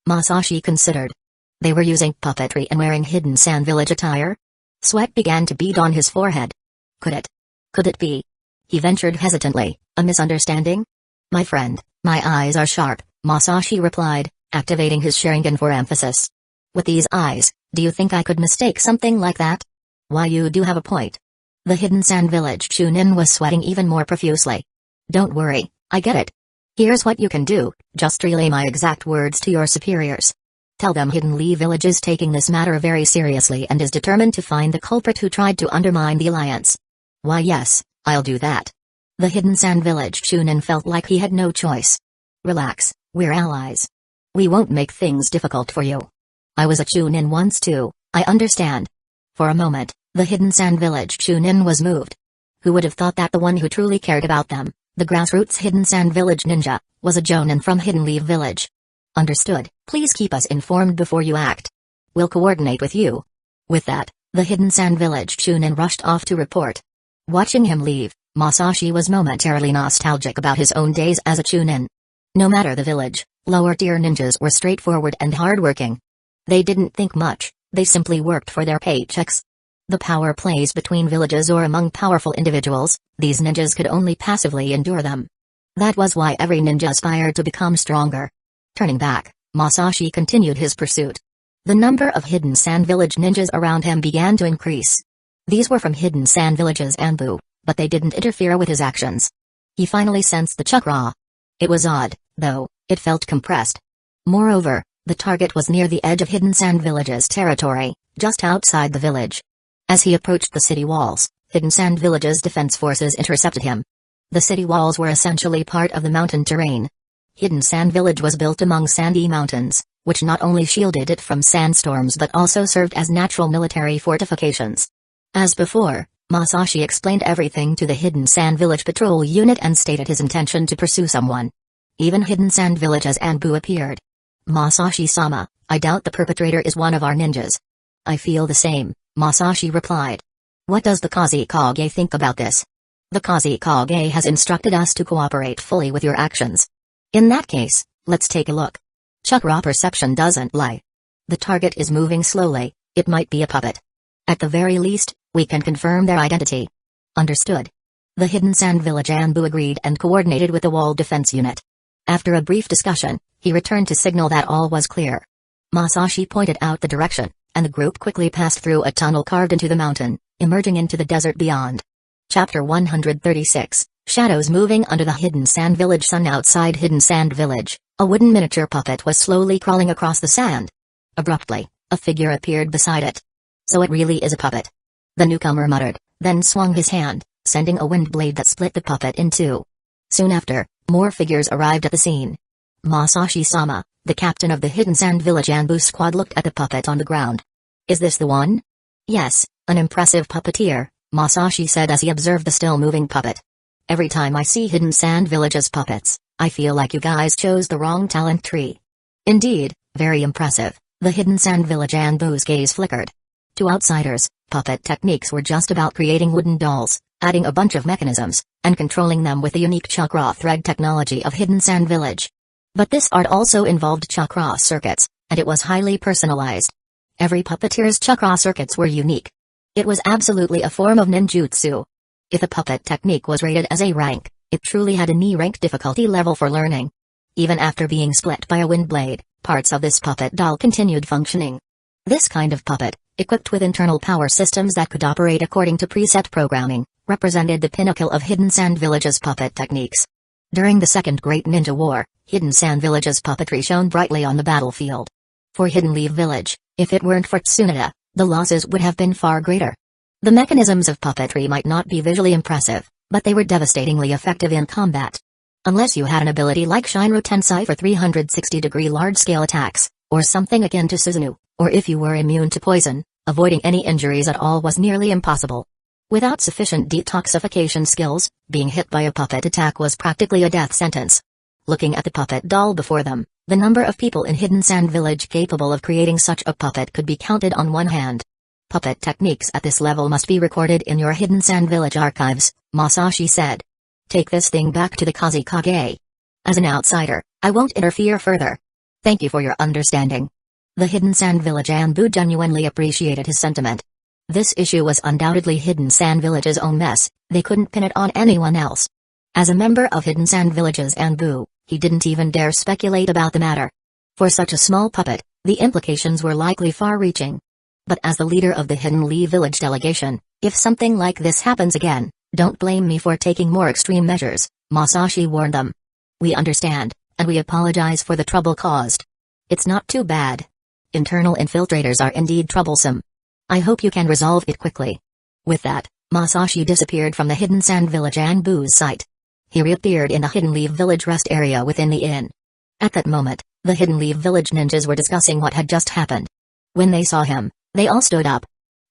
Masashi considered. They were using puppetry and wearing Hidden Sand Village attire? Sweat began to bead on his forehead. Could it be? He ventured hesitantly, "A misunderstanding?" "My friend, my eyes are sharp," Masashi replied, activating his Sharingan for emphasis. "With these eyes, do you think I could mistake something like that?" "Why, you do have a point." The Hidden Sand Village Chunin was sweating even more profusely. "Don't worry, I get it. Here's what you can do, just relay my exact words to your superiors. Tell them Hidden Lee Village is taking this matter very seriously and is determined to find the culprit who tried to undermine the alliance." "Why yes, I'll do that." The Hidden Sand Village Chunin felt like he had no choice. "Relax, we're allies. We won't make things difficult for you. I was a Chunin once too, I understand." For a moment, the Hidden Sand Village Chunin was moved. Who would have thought that the one who truly cared about them, the grassroots Hidden Sand Village ninja, was a jonin from Hidden Lee Village? "Understood, please keep us informed before you act. We'll coordinate with you." With that, the Hidden Sand Village Chunin rushed off to report. Watching him leave, Masashi was momentarily nostalgic about his own days as a Chunin. No matter the village, lower-tier ninjas were straightforward and hardworking. They didn't think much, they simply worked for their paychecks. The power plays between villages or among powerful individuals, these ninjas could only passively endure them. That was why every ninja aspired to become stronger. Turning back, Masashi continued his pursuit. The number of Hidden Sand Village ninjas around him began to increase. These were from Hidden Sand Village's Anbu, but they didn't interfere with his actions. He finally sensed the chakra. It was odd, though, it felt compressed. Moreover, the target was near the edge of Hidden Sand Village's territory, just outside the village. As he approached the city walls, Hidden Sand Village's defense forces intercepted him. The city walls were essentially part of the mountain terrain. Hidden Sand Village was built among sandy mountains, which not only shielded it from sandstorms but also served as natural military fortifications. As before, Masashi explained everything to the Hidden Sand Village patrol unit and stated his intention to pursue someone. Even Hidden Sand Village's Anbu appeared. "Masashi-sama, I doubt the perpetrator is one of our ninjas." "I feel the same," Masashi replied. "What does the Kazekage think about this?" "The Kazekage has instructed us to cooperate fully with your actions." "In that case, let's take a look." Chakra perception doesn't lie. The target is moving slowly, it might be a puppet. At the very least, we can confirm their identity. "Understood." The Hidden Sand Village Anbu agreed and coordinated with the wall defense unit. After a brief discussion, he returned to signal that all was clear. Masashi pointed out the direction, and the group quickly passed through a tunnel carved into the mountain, emerging into the desert beyond. Chapter 136, Shadows Moving Under the Hidden Sand Village. Sun outside Hidden Sand Village, a wooden miniature puppet was slowly crawling across the sand. Abruptly, a figure appeared beside it. So it really is a puppet. The newcomer muttered, then swung his hand, sending a wind blade that split the puppet in two. Soon after, more figures arrived at the scene. Masashi-sama, the captain of the Hidden Sand Village Anbu squad, looked at the puppet on the ground. Is this the one? Yes, an impressive puppeteer, Masashi said as he observed the still-moving puppet. Every time I see Hidden Sand Village's puppets, I feel like you guys chose the wrong talent tree. Indeed, very impressive, the Hidden Sand Village Anbu's gaze flickered. To outsiders, puppet techniques were just about creating wooden dolls, adding a bunch of mechanisms, and controlling them with the unique chakra thread technology of Hidden Sand Village. But this art also involved chakra circuits, and it was highly personalized. Every puppeteer's chakra circuits were unique. It was absolutely a form of ninjutsu. If a puppet technique was rated as a rank, it truly had an E-rank difficulty level for learning. Even after being split by a wind blade, parts of this puppet doll continued functioning. This kind of puppet, equipped with internal power systems that could operate according to preset programming, represented the pinnacle of Hidden Sand Village's puppet techniques. During the Second Great Ninja War, Hidden Sand Village's puppetry shone brightly on the battlefield. For Hidden Leaf Village, if it weren't for Tsunade, the losses would have been far greater. The mechanisms of puppetry might not be visually impressive, but they were devastatingly effective in combat. Unless you had an ability like Shinro Tensei for 360-degree large-scale attacks, or something akin to Susanoo, or if you were immune to poison, avoiding any injuries at all was nearly impossible. Without sufficient detoxification skills, being hit by a puppet attack was practically a death sentence. Looking at the puppet doll before them, the number of people in Hidden Sand Village capable of creating such a puppet could be counted on one hand. Puppet techniques at this level must be recorded in your Hidden Sand Village archives, Masashi said. Take this thing back to the Kazekage. As an outsider, I won't interfere further. Thank you for your understanding. The Hidden Sand Village Anbu genuinely appreciated his sentiment. This issue was undoubtedly Hidden Sand Village's own mess, they couldn't pin it on anyone else. As a member of Hidden Sand Village's Anbu, he didn't even dare speculate about the matter. For such a small puppet, the implications were likely far-reaching. But as the leader of the Hidden Lee Village delegation, if something like this happens again, don't blame me for taking more extreme measures, Masashi warned them. We understand, and we apologize for the trouble caused. It's not too bad. Internal infiltrators are indeed troublesome. I hope you can resolve it quickly. With that, Masashi disappeared from the Hidden Sand Village Anbu's sight. He reappeared in the Hidden Leaf Village rest area within the inn. At that moment, the Hidden Leaf Village ninjas were discussing what had just happened. When they saw him, they all stood up.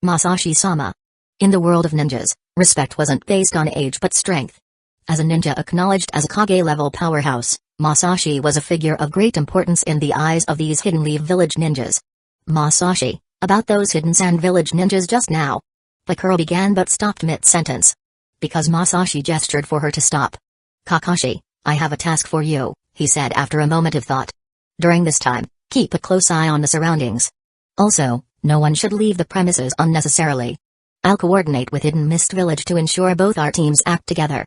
Masashi-sama. In the world of ninjas, respect wasn't based on age but strength. As a ninja acknowledged as a Kage-level powerhouse, Masashi was a figure of great importance in the eyes of these Hidden Leaf Village ninjas. Masashi, about those Hidden Sand Village ninjas just now. Bakura began but stopped mid-sentence. Because Masashi gestured for her to stop. Kakashi, I have a task for you, he said after a moment of thought. During this time, keep a close eye on the surroundings. Also, no one should leave the premises unnecessarily. I'll coordinate with Hidden Mist Village to ensure both our teams act together.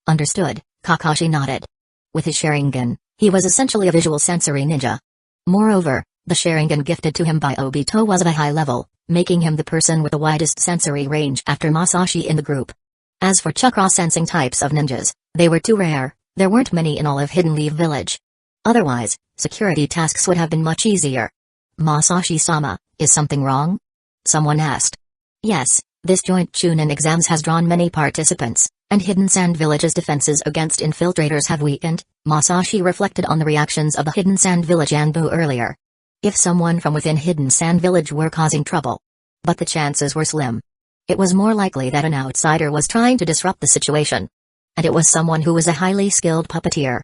Understood, Kakashi nodded. With his Sharingan, he was essentially a visual sensory ninja. Moreover, the Sharingan gifted to him by Obito was of a high level, making him the person with the widest sensory range after Masashi in the group. As for chakra-sensing types of ninjas, they were too rare, there weren't many in all of Hidden Leaf Village. Otherwise, security tasks would have been much easier. Masashi-sama, is something wrong? Someone asked. Yes, this joint Chunin exams has drawn many participants, and Hidden Sand Village's defenses against infiltrators have weakened, Masashi reflected on the reactions of the Hidden Sand Village Anbu earlier. If someone from within Hidden Sand Village were causing trouble. But the chances were slim. It was more likely that an outsider was trying to disrupt the situation. And it was someone who was a highly skilled puppeteer.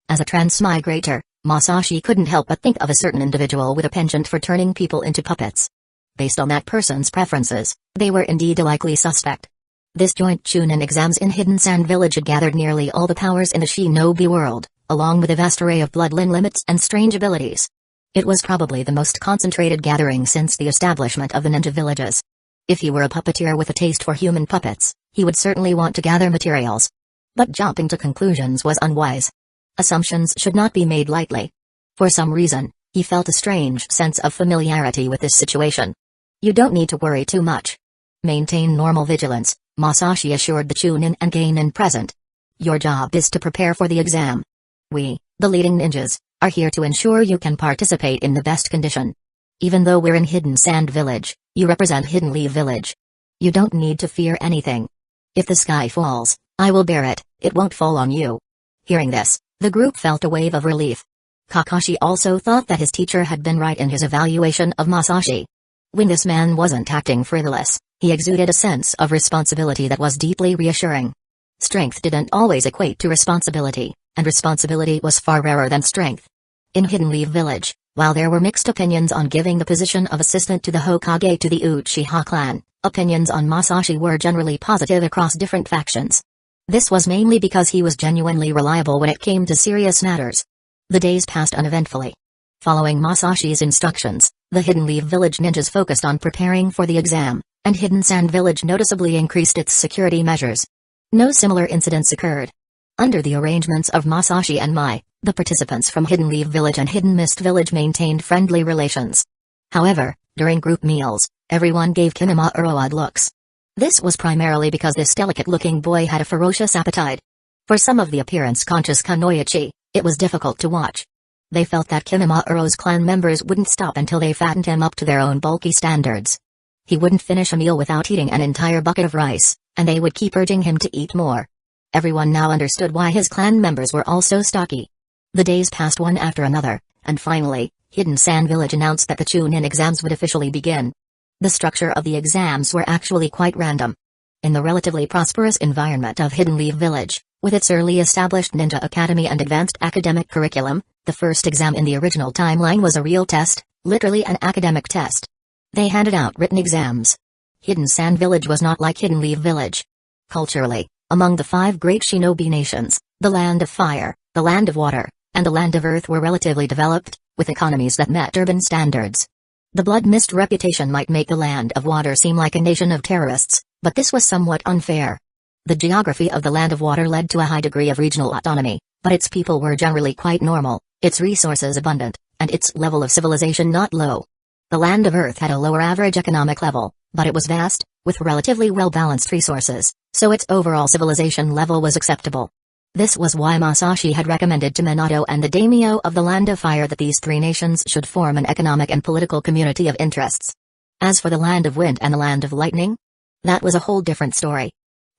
As a transmigrator, Masashi couldn't help but think of a certain individual with a penchant for turning people into puppets. Based on that person's preferences, they were indeed a likely suspect. This joint Chunin exams in Hidden Sand Village had gathered nearly all the powers in the shinobi world, along with a vast array of bloodline limits and strange abilities. It was probably the most concentrated gathering since the establishment of the ninja villages. If he were a puppeteer with a taste for human puppets, he would certainly want to gather materials. But jumping to conclusions was unwise. Assumptions should not be made lightly. For some reason, he felt a strange sense of familiarity with this situation. You don't need to worry too much. Maintain normal vigilance, Masashi assured the Chunin and Geinin present. Your job is to prepare for the exam. We, the leading ninjas, are here to ensure you can participate in the best condition. Even though we're in Hidden Sand Village, you represent Hidden Leaf Village. You don't need to fear anything. If the sky falls, I will bear it, it won't fall on you. Hearing this, the group felt a wave of relief. Kakashi also thought that his teacher had been right in his evaluation of Masashi. When this man wasn't acting frivolous, he exuded a sense of responsibility that was deeply reassuring. Strength didn't always equate to responsibility, and responsibility was far rarer than strength. In Hidden Leaf Village, while there were mixed opinions on giving the position of assistant to the Hokage to the Uchiha clan, opinions on Masashi were generally positive across different factions. This was mainly because he was genuinely reliable when it came to serious matters. The days passed uneventfully. Following Masashi's instructions, the Hidden Leaf Village ninjas focused on preparing for the exam, and Hidden Sand Village noticeably increased its security measures. No similar incidents occurred. Under the arrangements of Masashi and Mai, the participants from Hidden Leaf Village and Hidden Mist Village maintained friendly relations. However, during group meals, everyone gave Kimimaro odd looks. This was primarily because this delicate-looking boy had a ferocious appetite. For some of the appearance-conscious Kunoichi, it was difficult to watch. They felt that Kimimaro's clan members wouldn't stop until they fattened him up to their own bulky standards. He wouldn't finish a meal without eating an entire bucket of rice, and they would keep urging him to eat more. Everyone now understood why his clan members were all so stocky. The days passed one after another, and finally, Hidden Sand Village announced that the Chunin exams would officially begin. The structure of the exams were actually quite random. In the relatively prosperous environment of Hidden Leaf Village, with its early established ninja academy and advanced academic curriculum, the first exam in the original timeline was a real test, literally an academic test. They handed out written exams. Hidden Sand Village was not like Hidden Leaf Village. Culturally, among the 5 great shinobi nations, the Land of Fire, the Land of Water, and the Land of Earth were relatively developed, with economies that met urban standards. The Blood Mist reputation might make the Land of Water seem like a nation of terrorists, but this was somewhat unfair. The geography of the Land of Water led to a high degree of regional autonomy, but its people were generally quite normal, its resources abundant, and its level of civilization not low. The Land of Earth had a lower average economic level, but it was vast, with relatively well-balanced resources, so its overall civilization level was acceptable. This was why Masashi had recommended to Minato and the daimyo of the Land of Fire that these 3 nations should form an economic and political community of interests. As for the Land of Wind and the Land of Lightning, that was a whole different story.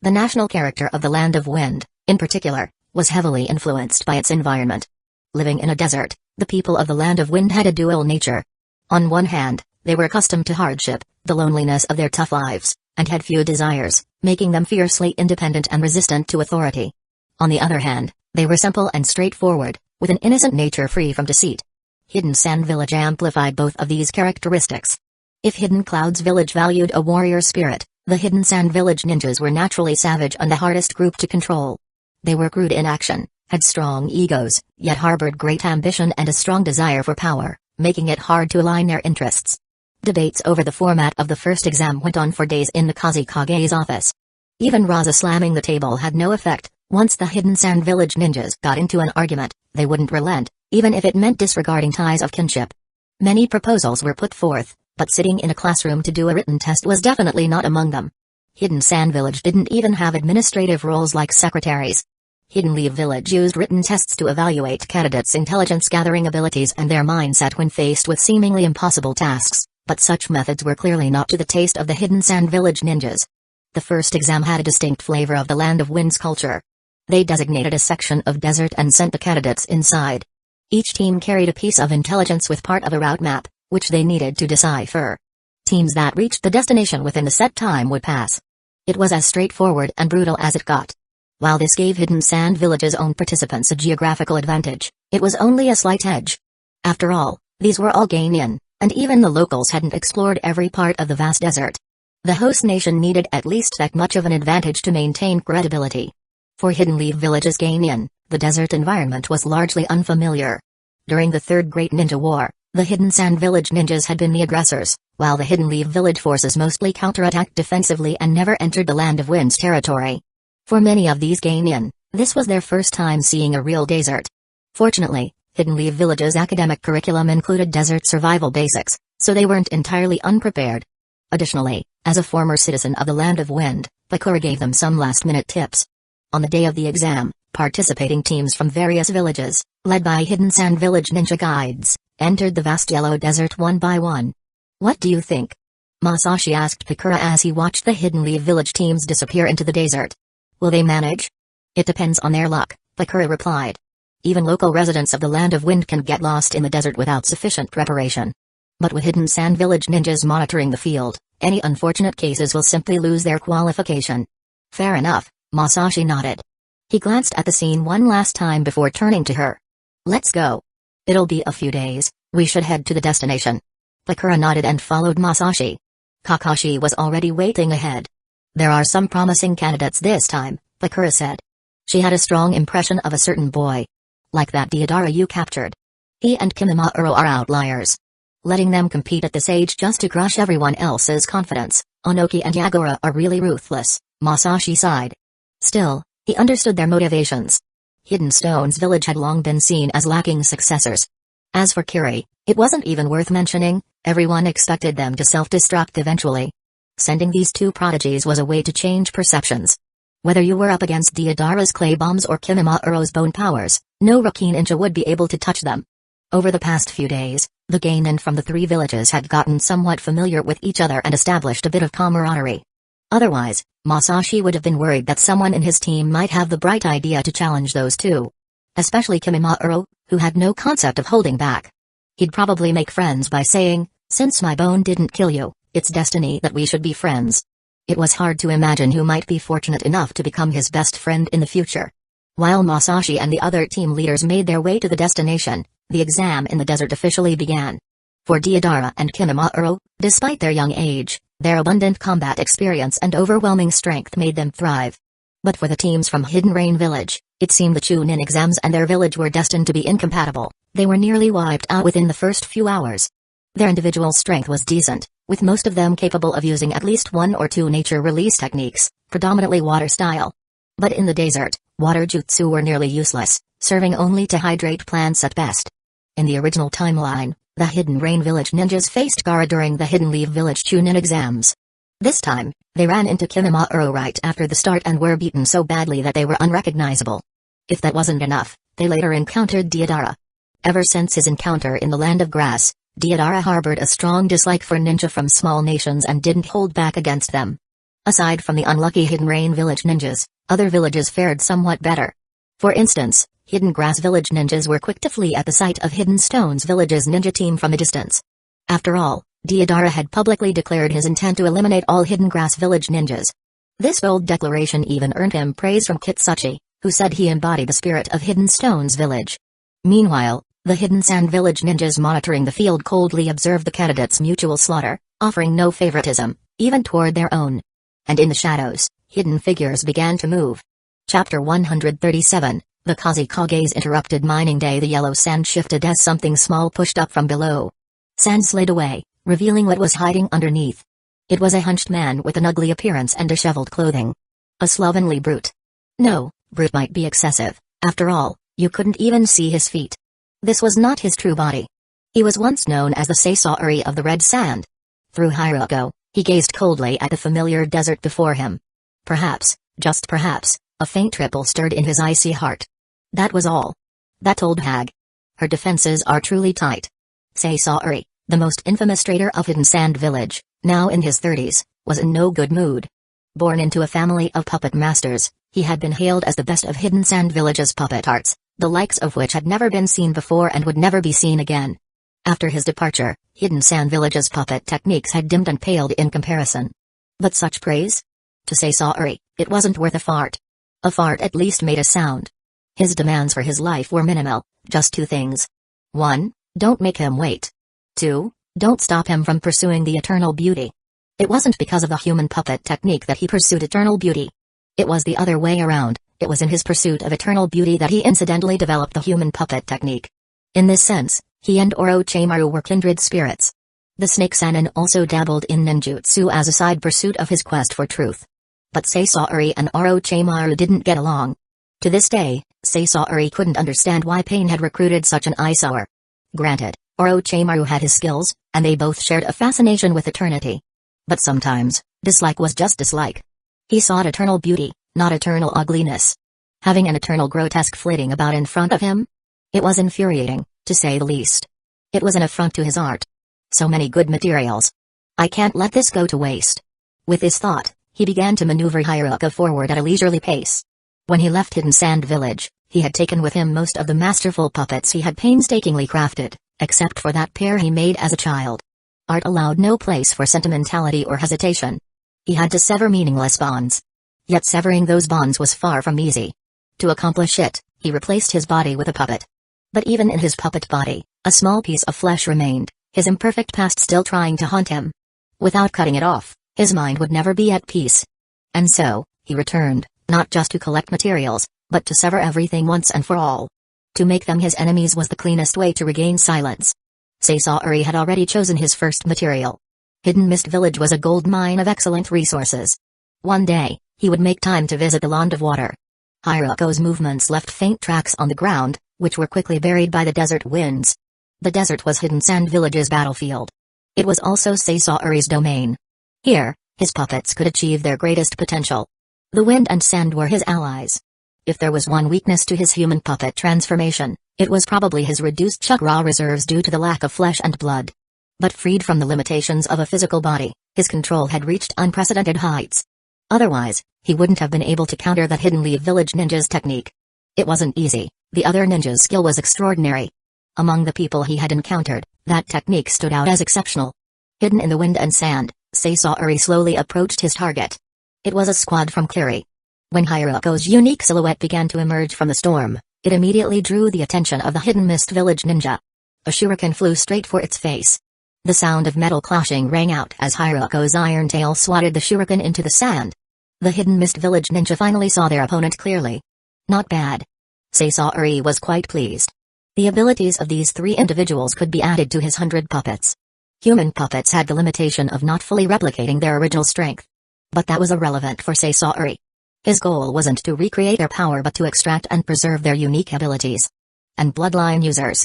The national character of the Land of Wind, in particular, was heavily influenced by its environment. Living in a desert, the people of the Land of Wind had a dual nature. On one hand, they were accustomed to hardship, the loneliness of their tough lives, and had few desires, making them fiercely independent and resistant to authority. On the other hand, they were simple and straightforward, with an innocent nature free from deceit. Hidden Sand Village amplified both of these characteristics. If Hidden Clouds Village valued a warrior spirit, the Hidden Sand Village ninjas were naturally savage and the hardest group to control. They were crude in action, had strong egos, yet harbored great ambition and a strong desire for power, making it hard to align their interests. Debates over the format of the first exam went on for days in the Kazekage's office. Even Raza slamming the table had no effect. Once the Hidden Sand Village ninjas got into an argument, they wouldn't relent, even if it meant disregarding ties of kinship. Many proposals were put forth, but sitting in a classroom to do a written test was definitely not among them. Hidden Sand Village didn't even have administrative roles like secretaries. Hidden Leaf Village used written tests to evaluate candidates' intelligence-gathering abilities and their mindset when faced with seemingly impossible tasks, but such methods were clearly not to the taste of the Hidden Sand Village ninjas. The first exam had a distinct flavor of the Land of Wind's culture. They designated a section of desert and sent the candidates inside. Each team carried a piece of intelligence with part of a route map, which they needed to decipher. Teams that reached the destination within the set time would pass. It was as straightforward and brutal as it got. While this gave Hidden Sand Village's own participants a geographical advantage, it was only a slight edge. After all, these were all Geinin, and even the locals hadn't explored every part of the vast desert. The host nation needed at least that much of an advantage to maintain credibility. For Hidden Leaf Village's Geinin, the desert environment was largely unfamiliar. During the Third Great Ninja War, the Hidden Sand Village ninjas had been the aggressors, while the Hidden Leaf Village forces mostly counterattacked defensively and never entered the Land of Wind's territory. For many of these Geinin, this was their first time seeing a real desert. Fortunately, Hidden Leaf Village's academic curriculum included desert survival basics, so they weren't entirely unprepared. Additionally, as a former citizen of the Land of Wind, Bakura gave them some last-minute tips. On the day of the exam, participating teams from various villages, led by Hidden Sand Village ninja guides, entered the vast yellow desert one by one. "What do you think?" Masashi asked Bakura as he watched the Hidden Leaf Village teams disappear into the desert. "Will they manage?" "It depends on their luck," Bakura replied. "Even local residents of the Land of Wind can get lost in the desert without sufficient preparation. But with Hidden Sand Village ninjas monitoring the field, any unfortunate cases will simply lose their qualification." "Fair enough," Masashi nodded. He glanced at the scene one last time before turning to her. "Let's go. It'll be a few days, we should head to the destination." Bakura nodded and followed Masashi. Kakashi was already waiting ahead. "There are some promising candidates this time," Bakura said. She had a strong impression of a certain boy. "Like that Deidara you captured. He and Kimimaro are outliers. Letting them compete at this age just to crush everyone else's confidence, Onoki and Yagura are really ruthless," Masashi sighed. Still, he understood their motivations. Hidden Stone's village had long been seen as lacking successors. As for Kiri, it wasn't even worth mentioning, everyone expected them to self-destruct eventually. Sending these two prodigies was a way to change perceptions. Whether you were up against Deidara's clay bombs or Kimimaro bone powers, no rookie ninja would be able to touch them. Over the past few days, the geinin from the three villages had gotten somewhat familiar with each other and established a bit of camaraderie. Otherwise, Masashi would have been worried that someone in his team might have the bright idea to challenge those two. Especially Kimimaro, who had no concept of holding back. He'd probably make friends by saying, "Since my bone didn't kill you, it's destiny that we should be friends." It was hard to imagine who might be fortunate enough to become his best friend in the future. While Masashi and the other team leaders made their way to the destination, the exam in the desert officially began. For Deidara and Kimimaro, despite their young age, their abundant combat experience and overwhelming strength made them thrive. But for the teams from Hidden Rain Village, it seemed the Chunin exams and their village were destined to be incompatible. They were nearly wiped out within the first few hours. Their individual strength was decent, with most of them capable of using at least one or two nature release techniques, predominantly water style. But in the desert, water jutsu were nearly useless, serving only to hydrate plants at best. In the original timeline, the Hidden Rain Village ninjas faced Gaara during the Hidden Leaf Village Chunin exams. This time, they ran into Kimimaro right after the start and were beaten so badly that they were unrecognizable. If that wasn't enough, they later encountered Deidara. Ever since his encounter in the Land of Grass, Deidara harbored a strong dislike for ninja from small nations and didn't hold back against them. Aside from the unlucky Hidden Rain Village ninjas, other villages fared somewhat better. For instance, Hidden Grass Village ninjas were quick to flee at the sight of Hidden Stones Village's ninja team from a distance. After all, Deidara had publicly declared his intent to eliminate all Hidden Grass Village ninjas. This bold declaration even earned him praise from Kitsuchi, who said he embodied the spirit of Hidden Stones Village. Meanwhile, the Hidden Sand Village ninjas monitoring the field coldly observed the candidates' mutual slaughter, offering no favoritism, even toward their own. And in the shadows, hidden figures began to move. Chapter 137, The Kazekage's Interrupted Mining Day. The yellow sand shifted as something small pushed up from below. Sand slid away, revealing what was hiding underneath. It was a hunched man with an ugly appearance and disheveled clothing. A slovenly brute. No, brute might be excessive, after all, you couldn't even see his feet. This was not his true body. He was once known as the Sasori of the Red Sand. Through Hiroko, he gazed coldly at the familiar desert before him. Perhaps, just perhaps, a faint ripple stirred in his icy heart. That was all. That old hag. Her defenses are truly tight. Sasori, the most infamous traitor of Hidden Sand Village, now in his 30s, was in no good mood. Born into a family of puppet masters, he had been hailed as the best of Hidden Sand Village's puppet arts, the likes of which had never been seen before and would never be seen again. After his departure, Hidden Sand Village's puppet techniques had dimmed and paled in comparison. But such praise? To say sorry, it wasn't worth a fart. A fart at least made a sound. His demands for his life were minimal, just two things. 1. Don't make him wait. 2. Don't stop him from pursuing the eternal beauty. It wasn't because of the human puppet technique that he pursued eternal beauty. It was the other way around. It was in his pursuit of eternal beauty that he incidentally developed the human puppet technique. In this sense, he and Orochimaru were kindred spirits. The Snake Sannin also dabbled in ninjutsu as a side pursuit of his quest for truth. But Sasori and Orochimaru didn't get along. To this day, Sasori couldn't understand why Pain had recruited such an eyesore. Granted, Orochimaru had his skills, and they both shared a fascination with eternity. But sometimes, dislike was just dislike. He sought eternal beauty, not eternal ugliness. Having an eternal grotesque flitting about in front of him? It was infuriating, to say the least. It was an affront to his art. So many good materials. I can't let this go to waste. With this thought, he began to maneuver Hiruko forward at a leisurely pace. When he left Hidden Sand Village, he had taken with him most of the masterful puppets he had painstakingly crafted, except for that pair he made as a child. Art allowed no place for sentimentality or hesitation. He had to sever meaningless bonds. Yet severing those bonds was far from easy. To accomplish it, he replaced his body with a puppet. But even in his puppet body, a small piece of flesh remained, his imperfect past still trying to haunt him. Without cutting it off, his mind would never be at peace. And so, he returned, not just to collect materials, but to sever everything once and for all. To make them his enemies was the cleanest way to regain silence. Sasori had already chosen his first material. Hidden Mist Village was a gold mine of excellent resources. One day, he would make time to visit the Land of Water. Hiruko's movements left faint tracks on the ground, which were quickly buried by the desert winds. The desert was Hidden Sand Village's battlefield. It was also Sasori's domain. Here, his puppets could achieve their greatest potential. The wind and sand were his allies. If there was one weakness to his human puppet transformation, it was probably his reduced chakra reserves due to the lack of flesh and blood. But freed from the limitations of a physical body, his control had reached unprecedented heights. Otherwise, he wouldn't have been able to counter that Hidden Leaf Village ninja's technique. It wasn't easy, the other ninja's skill was extraordinary. Among the people he had encountered, that technique stood out as exceptional. Hidden in the wind and sand, Sasori slowly approached his target. It was a squad from Kiri. When Hiruko's unique silhouette began to emerge from the storm, it immediately drew the attention of the Hidden Mist Village ninja. A shuriken flew straight for its face. The sound of metal clashing rang out as Hiruko's iron tail swatted the shuriken into the sand. The Hidden Mist Village ninja finally saw their opponent clearly. Not bad. Sasori was quite pleased. The abilities of these three individuals could be added to his 100 puppets. Human puppets had the limitation of not fully replicating their original strength. But that was irrelevant for Sasori. His goal wasn't to recreate their power but to extract and preserve their unique abilities. And bloodline users.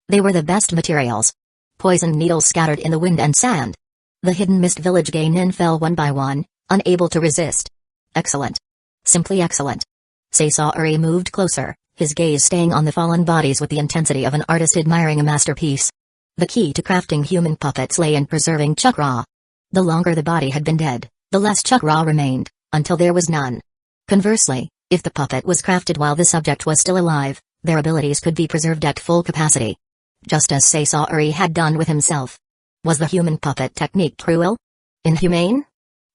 They were the best materials. Poison needles scattered in the wind and sand. The Hidden Mist Village Geinin fell one by one, unable to resist. Excellent. Simply excellent. Sasori moved closer, his gaze staying on the fallen bodies with the intensity of an artist admiring a masterpiece. The key to crafting human puppets lay in preserving chakra. The longer the body had been dead, the less chakra remained, until there was none. Conversely, if the puppet was crafted while the subject was still alive, their abilities could be preserved at full capacity. Just as Sasori had done with himself. Was the human puppet technique cruel? Inhumane?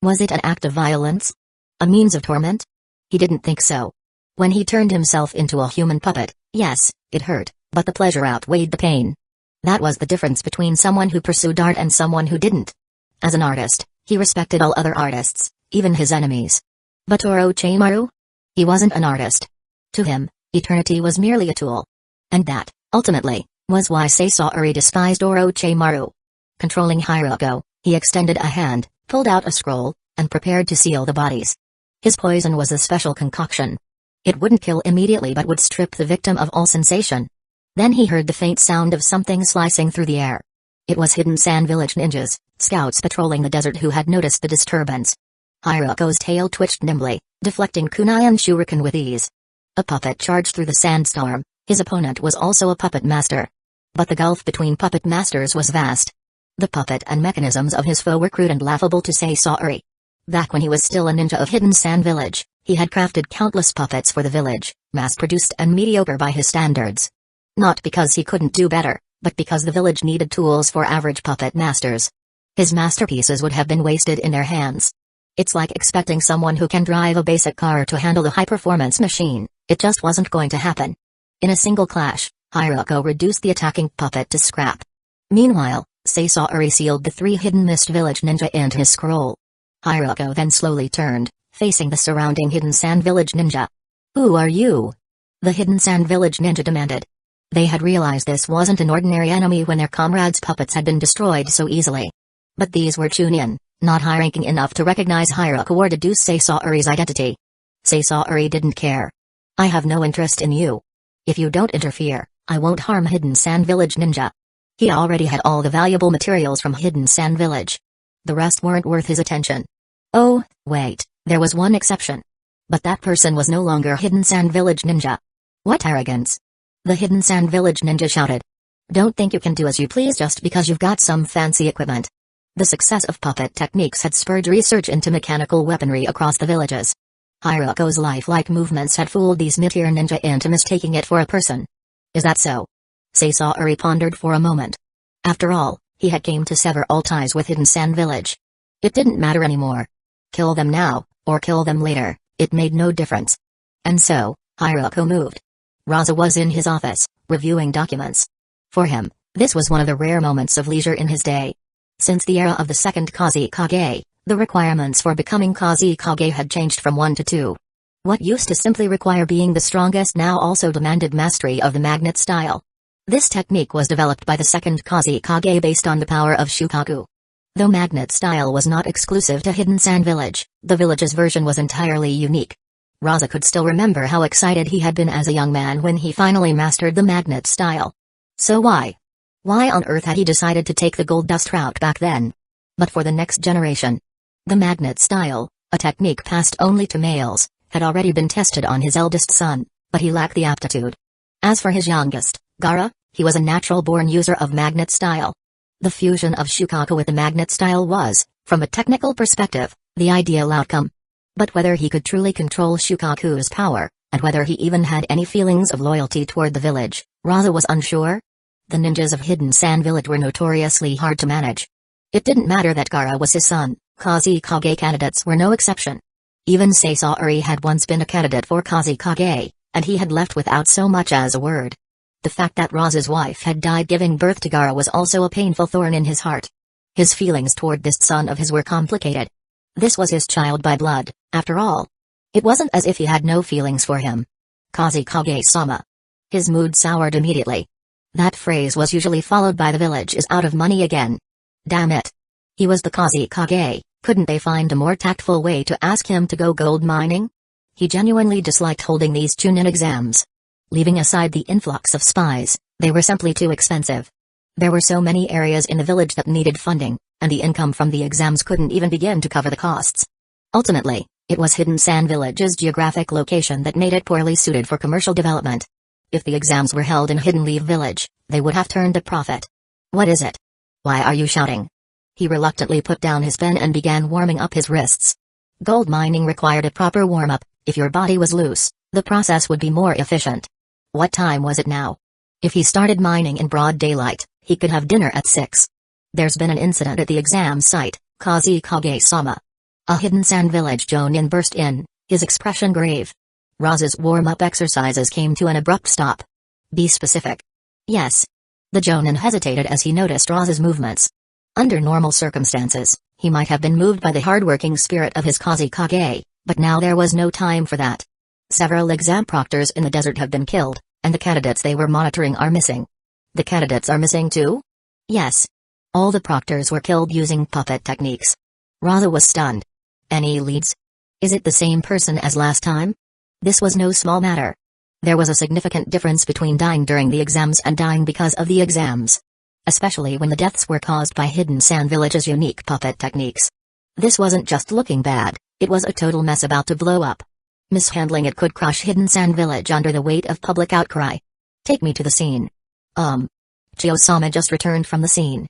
Was it an act of violence? A means of torment? He didn't think so. When he turned himself into a human puppet, yes, it hurt, but the pleasure outweighed the pain. That was the difference between someone who pursued art and someone who didn't. As an artist, he respected all other artists, even his enemies. But Orochimaru? He wasn't an artist. To him, eternity was merely a tool. And that, ultimately, was why Sasori despised Orochimaru. Controlling Hiruko, he extended a hand, pulled out a scroll, and prepared to seal the bodies. His poison was a special concoction. It wouldn't kill immediately but would strip the victim of all sensation. Then he heard the faint sound of something slicing through the air. It was Hidden Sand Village ninjas, scouts patrolling the desert who had noticed the disturbance. Hiruko's tail twitched nimbly, deflecting kunai and shuriken with ease. A puppet charged through the sandstorm. His opponent was also a puppet master. But the gulf between puppet masters was vast. The puppet and mechanisms of his foe were crude and laughable to Sasori. Back when he was still a ninja of Hidden Sand Village, he had crafted countless puppets for the village, mass-produced and mediocre by his standards. Not because he couldn't do better, but because the village needed tools for average puppet masters. His masterpieces would have been wasted in their hands. It's like expecting someone who can drive a basic car to handle a high-performance machine. It just wasn't going to happen. In a single clash, Hiruko reduced the attacking puppet to scrap. Meanwhile, Sasori sealed the three Hidden Mist Village ninja into his scroll. Hiruko then slowly turned, facing the surrounding Hidden Sand Village ninja. "Who are you?" the Hidden Sand Village ninja demanded. They had realized this wasn't an ordinary enemy when their comrades' puppets had been destroyed so easily. But these were Chunin, not high-ranking enough to recognize Hiruko or deduce Sasori's identity. Sasori didn't care. "I have no interest in you. If you don't interfere, I won't harm Hidden Sand Village ninja." He already had all the valuable materials from Hidden Sand Village. The rest weren't worth his attention. "Oh, wait, There was one exception. But that person was no longer Hidden Sand Village Ninja. What arrogance! The Hidden Sand Village Ninja shouted. Don't think you can do as you please just because you've got some fancy equipment. The success of puppet techniques had spurred research into mechanical weaponry across the villages. Hiroko's lifelike movements had fooled these mid-tier ninja into mistaking it for a person. Is that so? Sasori pondered for a moment. After all, he had came to sever all ties with Hidden Sand Village. It didn't matter anymore. Kill them now, or kill them later, it made no difference. And so, Hiroko moved. Raza was in his office, reviewing documents. For him, this was one of the rare moments of leisure in his day. Since the era of the second Kazekage, the requirements for becoming Kazekage had changed from 1 to 2. What used to simply require being the strongest now also demanded mastery of the magnet style. This technique was developed by the second Kazekage based on the power of Shukaku. Though magnet style was not exclusive to Hidden Sand Village, the village's version was entirely unique. Raza could still remember how excited he had been as a young man when he finally mastered the magnet style. So why on earth had he decided to take the gold dust route back then? But for the next generation, the magnet style, a technique passed only to males, had already been tested on his eldest son, but he lacked the aptitude. As for his youngest, Gaara, he was a natural-born user of magnet style. The fusion of Shukaku with the magnet style was, from a technical perspective, the ideal outcome. But whether he could truly control Shukaku's power, and whether he even had any feelings of loyalty toward the village, Raza was unsure. The ninjas of Hidden Sand Village were notoriously hard to manage. It didn't matter that Gaara was his son, Kazekage candidates were no exception. Even Sasori had once been a candidate for Kazekage, and he had left without so much as a word. The fact that Raza's wife had died giving birth to Gaara was also a painful thorn in his heart. His feelings toward this son of his were complicated. This was his child by blood, after all. It wasn't as if he had no feelings for him. Kazekage-sama. His mood soured immediately. That phrase was usually followed by "the village is out of money again." Damn it. He was the Kazekage, couldn't they find a more tactful way to ask him to go gold mining? He genuinely disliked holding these Chunin exams. Leaving aside the influx of spies, they were simply too expensive. There were so many areas in the village that needed funding, and the income from the exams couldn't even begin to cover the costs. Ultimately, it was Hidden Sand Village's geographic location that made it poorly suited for commercial development. If the exams were held in Hidden Leaf Village, they would have turned a profit. What is it? Why are you shouting? He reluctantly put down his pen and began warming up his wrists. Gold mining required a proper warm-up. If your body was loose, the process would be more efficient. What time was it now? If he started mining in broad daylight, he could have dinner at 6. There's been an incident at the exam site, Kazekage-sama. A Hidden Sand Village Jonin burst in, his expression grave. Raza's warm-up exercises came to an abrupt stop. Be specific. Yes. The Jonin hesitated as he noticed Raza's movements. Under normal circumstances, he might have been moved by the hard-working spirit of his Kazekage, but now there was no time for that. Several exam proctors in the desert have been killed, and the candidates they were monitoring are missing. The candidates are missing too? Yes. All the proctors were killed using puppet techniques. Raza was stunned. Any leads? Is it the same person as last time? This was no small matter. There was a significant difference between dying during the exams and dying because of the exams. Especially when the deaths were caused by Hidden Sand Village's unique puppet techniques. This wasn't just looking bad, it was a total mess about to blow up. Mishandling it could crush Hidden Sand Village under the weight of public outcry. Take me to the scene. Chiyo-sama just returned from the scene.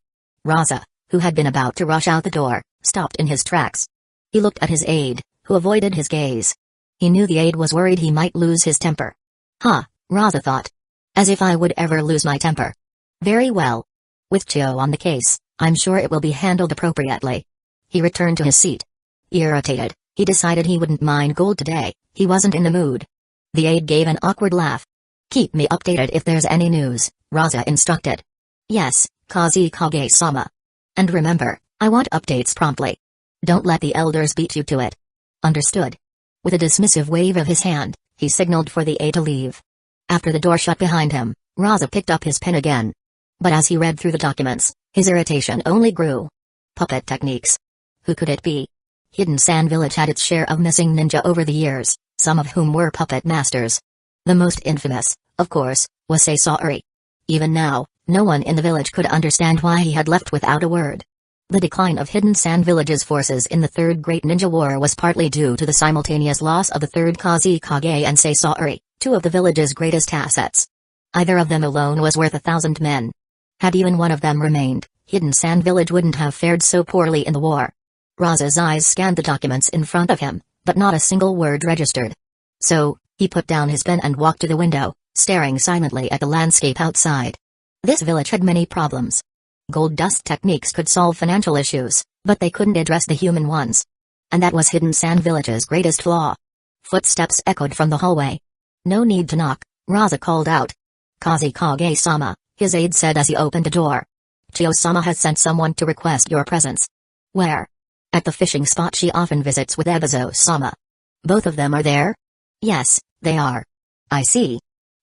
Raza, who had been about to rush out the door, stopped in his tracks. He looked at his aide, who avoided his gaze. He knew the aide was worried he might lose his temper. Raza thought. As if I would ever lose my temper. Very well. With Chiyo on the case, I'm sure it will be handled appropriately. He returned to his seat. Irritated, he decided he wouldn't mine gold today, he wasn't in the mood. The aide gave an awkward laugh. Keep me updated if there's any news, Raza instructed. Yes, Kazekage-sama. And remember, I want updates promptly. Don't let the elders beat you to it. Understood. With a dismissive wave of his hand, he signaled for the aide to leave. After the door shut behind him, Raza picked up his pen again. But as he read through the documents, his irritation only grew. Puppet techniques. Who could it be? Hidden Sand Village had its share of missing ninja over the years, some of whom were puppet masters. The most infamous, of course, was Sasori. Even now, no one in the village could understand why he had left without a word. The decline of Hidden Sand Village's forces in the Third Great Ninja War was partly due to the simultaneous loss of the third Kazekage and Seisaori, two of the village's greatest assets. Either of them alone was worth 1,000 men. Had even one of them remained, Hidden Sand Village wouldn't have fared so poorly in the war. Raza's eyes scanned the documents in front of him, but not a single word registered. So, he put down his pen and walked to the window, staring silently at the landscape outside. This village had many problems. Gold dust techniques could solve financial issues, but they couldn't address the human ones. And that was Hidden Sand Village's greatest flaw. Footsteps echoed from the hallway. "No need to knock," Raza called out. "Kazekage-sama," his aide said as he opened the door. "Chio-sama has sent someone to request your presence." "Where?" "At the fishing spot she often visits with Ebizo-sama." "Both of them are there?" "Yes, they are." "I see."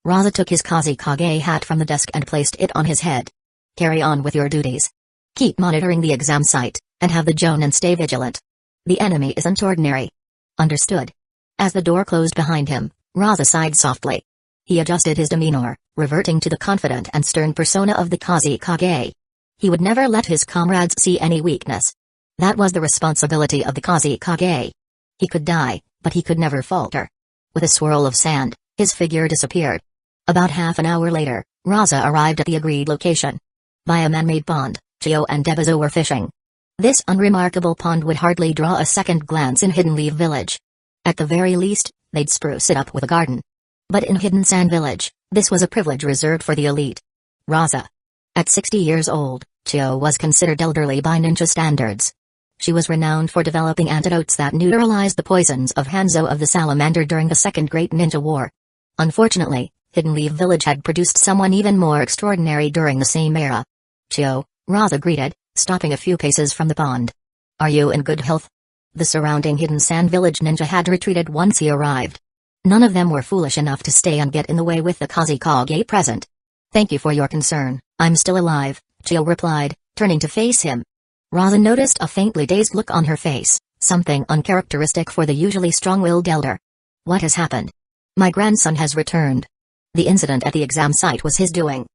Raza took his Kazekage hat from the desk and placed it on his head. "Carry on with your duties. Keep monitoring the exam site, and have the Jonin stay vigilant. The enemy isn't ordinary." "Understood." As the door closed behind him, Raza sighed softly. He adjusted his demeanor, reverting to the confident and stern persona of the Kazekage. He would never let his comrades see any weakness. That was the responsibility of the Kazekage. He could die, but he could never falter. With a swirl of sand, his figure disappeared. About half an hour later, Raza arrived at the agreed location. By a man-made pond, Chio and Ebizo were fishing. This unremarkable pond would hardly draw a second glance in Hidden Leaf Village. At the very least, they'd spruce it up with a garden. But in Hidden Sand Village, this was a privilege reserved for the elite. Raza. At 60 years old, Chio was considered elderly by ninja standards. She was renowned for developing antidotes that neutralized the poisons of Hanzo of the Salamander during the Second Great Ninja War. Unfortunately, Hidden Leaf Village had produced someone even more extraordinary during the same era. "Chio," Raza greeted, stopping a few paces from the pond. "Are you in good health?" The surrounding Hidden Sand Village ninja had retreated once he arrived. None of them were foolish enough to stay and get in the way with the Kazekage present. "Thank you for your concern, I'm still alive," Chio replied, turning to face him. Raza noticed a faintly dazed look on her face, something uncharacteristic for the usually strong-willed elder. "What has happened?" "My grandson has returned." The incident at the exam site was his doing.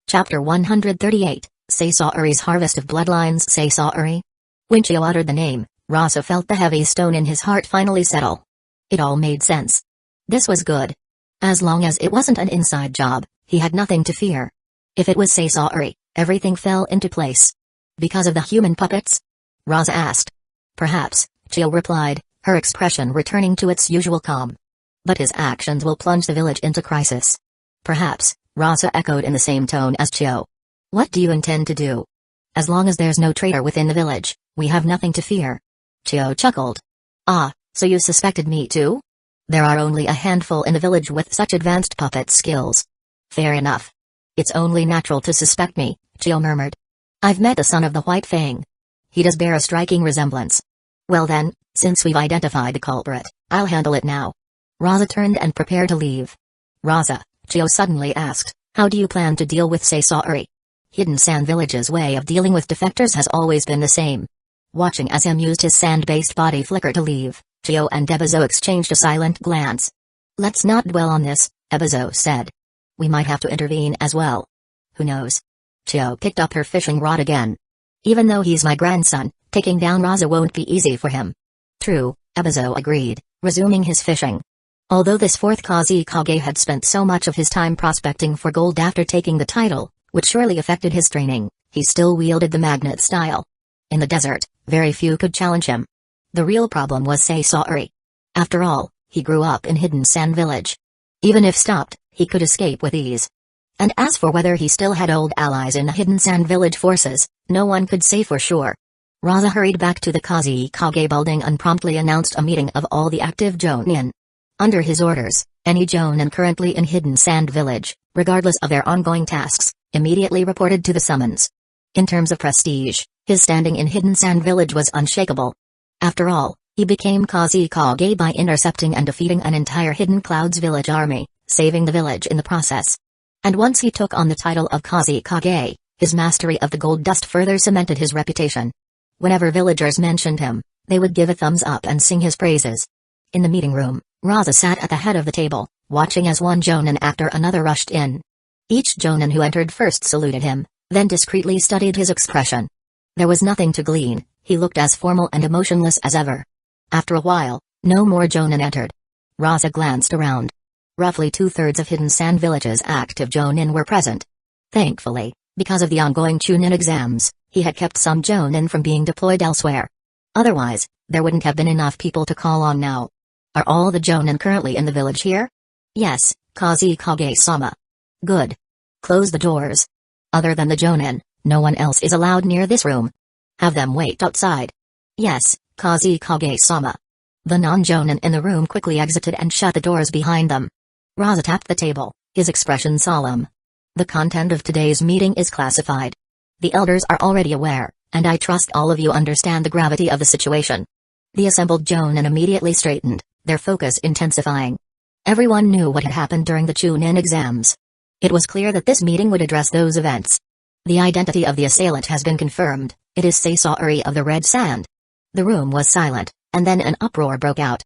Chapter 138, Seisaori's Harvest of Bloodlines. Seisaori? When Chio uttered the name, Raza felt the heavy stone in his heart finally settle. It all made sense. This was good. As long as it wasn't an inside job, he had nothing to fear. If it was Seisaori, everything fell into place. "Because of the human puppets?" Raza asked. "Perhaps," Chio replied, her expression returning to its usual calm. "But his actions will plunge the village into crisis." "Perhaps," Raza echoed in the same tone as Chio. "What do you intend to do?" "As long as there's no traitor within the village, we have nothing to fear." Chio chuckled. "Ah, so you suspected me too? There are only a handful in the village with such advanced puppet skills." "Fair enough. It's only natural to suspect me," Chio murmured. "I've met the son of the White Fang. He does bear a striking resemblance." "Well then, since we've identified the culprit, I'll handle it now." Raza turned and prepared to leave. "Raza," Chio suddenly asked, "how do you plan to deal with Seisaori?" Hidden Sand Village's way of dealing with defectors has always been the same. Watching as him used his sand-based body flicker to leave, Chio and Ebizo exchanged a silent glance. "Let's not dwell on this," Ebizo said. "We might have to intervene as well." "Who knows?" Chio picked up her fishing rod again. "Even though he's my grandson, taking down Raza won't be easy for him." "True," Ebizo agreed, resuming his fishing. Although this fourth Kazekage had spent so much of his time prospecting for gold after taking the title, which surely affected his training, he still wielded the magnet style. In the desert, very few could challenge him. The real problem was Seisaori. After all, he grew up in Hidden Sand Village. Even if stopped, he could escape with ease. And as for whether he still had old allies in the Hidden Sand Village forces, no one could say for sure. Raza hurried back to the Kazekage building and promptly announced a meeting of all the active Jonin. Under his orders, any Jonin currently in Hidden Sand Village, regardless of their ongoing tasks, immediately reported to the summons. In terms of prestige, his standing in Hidden Sand Village was unshakable. After all, he became Kazekage by intercepting and defeating an entire Hidden Clouds village army, saving the village in the process. And once he took on the title of Kazekage, his mastery of the gold dust further cemented his reputation. Whenever villagers mentioned him, they would give a thumbs up and sing his praises. In the meeting room, Raza sat at the head of the table, watching as one Jonin after another rushed in. Each Jonin who entered first saluted him, then discreetly studied his expression. There was nothing to glean, he looked as formal and emotionless as ever. After a while, no more Jonin entered. Raza glanced around. Roughly 2/3 of Hidden Sand Village's active Jonin were present. Thankfully, because of the ongoing Chunin exams, he had kept some Jonin from being deployed elsewhere. Otherwise, there wouldn't have been enough people to call on now. Are all the Jonin currently in the village here? Yes, Kazekage-sama. Good. Close the doors. Other than the Jonin, no one else is allowed near this room. Have them wait outside. Yes, Kazekage-sama. The non-Jonin in the room quickly exited and shut the doors behind them. Raza tapped the table, his expression solemn. The content of today's meeting is classified. The elders are already aware, and I trust all of you understand the gravity of the situation. The assembled Jonin immediately straightened, their focus intensifying. Everyone knew what had happened during the Chunin exams. It was clear that this meeting would address those events. The identity of the assailant has been confirmed, it is Seisaori of the Red Sand. The room was silent, and then an uproar broke out.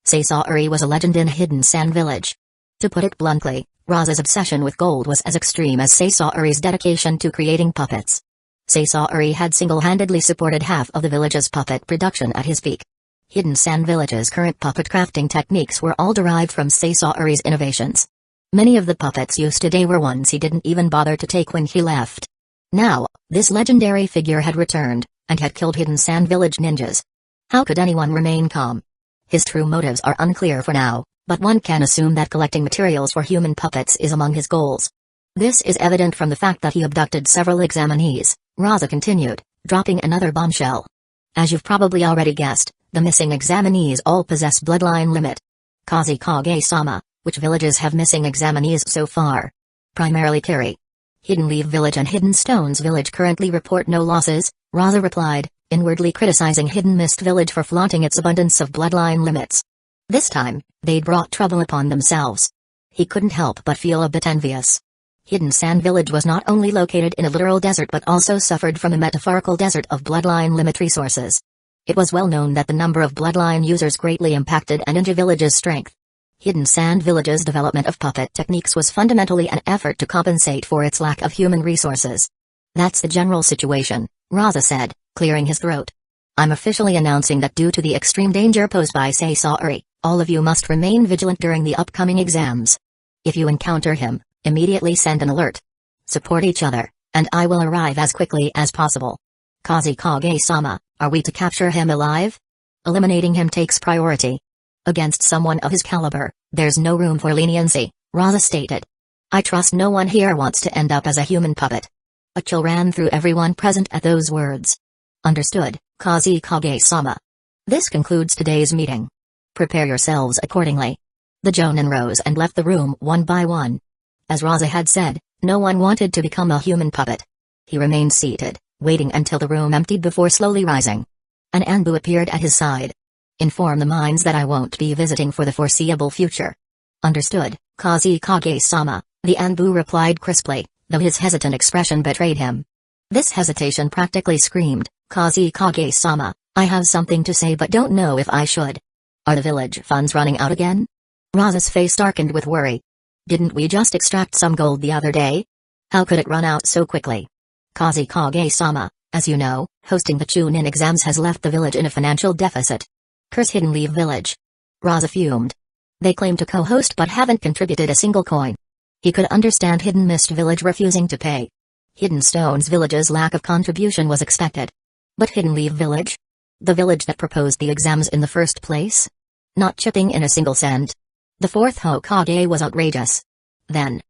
Seisaori was a legend in Hidden Sand Village. To put it bluntly, Raza's obsession with gold was as extreme as Seisaori's dedication to creating puppets. Seisaori had single-handedly supported half of the village's puppet production at his peak. Hidden Sand Village's current puppet crafting techniques were all derived from Seisaori's innovations. Many of the puppets used today were ones he didn't even bother to take when he left. Now, this legendary figure had returned, and had killed Hidden Sand Village ninjas. How could anyone remain calm? His true motives are unclear for now, but one can assume that collecting materials for human puppets is among his goals. This is evident from the fact that he abducted several examinees, Raza continued, dropping another bombshell. As you've probably already guessed, the missing examinees all possess bloodline limit. Kazekage-sama, which villages have missing examinees so far? Primarily Kiri. Hidden Leaf Village and Hidden Stones Village currently report no losses, Raza replied, inwardly criticizing Hidden Mist Village for flaunting its abundance of bloodline limits. This time, they'd brought trouble upon themselves. He couldn't help but feel a bit envious. Hidden Sand Village was not only located in a literal desert but also suffered from a metaphorical desert of bloodline limit resources. It was well known that the number of bloodline users greatly impacted a ninja village's strength. Hidden Sand Village's development of puppet techniques was fundamentally an effort to compensate for its lack of human resources. That's the general situation, Raza said, clearing his throat. I'm officially announcing that due to the extreme danger posed by Seisaori, all of you must remain vigilant during the upcoming exams. If you encounter him, immediately send an alert. Support each other, and I will arrive as quickly as possible. Kazekage-sama, are we to capture him alive? Eliminating him takes priority. Against someone of his caliber, there's no room for leniency, Raza stated. I trust no one here wants to end up as a human puppet. A chill ran through everyone present at those words. Understood, Kazekage-sama. This concludes today's meeting. Prepare yourselves accordingly. The Jonin rose and left the room one by one. As Raza had said, no one wanted to become a human puppet. He remained seated, waiting until the room emptied before slowly rising. An Anbu appeared at his side. Inform the mines that I won't be visiting for the foreseeable future. Understood, Kazekage-sama, the Anbu replied crisply, though his hesitant expression betrayed him. This hesitation practically screamed, Kazekage-sama, I have something to say but don't know if I should. Are the village funds running out again? Raza's face darkened with worry. Didn't we just extract some gold the other day? How could it run out so quickly? Kazekage-sama, as you know, hosting the Chunin exams has left the village in a financial deficit. Curse Hidden Leaf Village. Raza fumed. They claim to co-host but haven't contributed a single coin. He could understand Hidden Mist Village refusing to pay. Hidden Stones Village's lack of contribution was expected. But Hidden Leaf Village? The village that proposed the exams in the first place? Not chipping in a single cent. The fourth Hokage was outrageous. Then,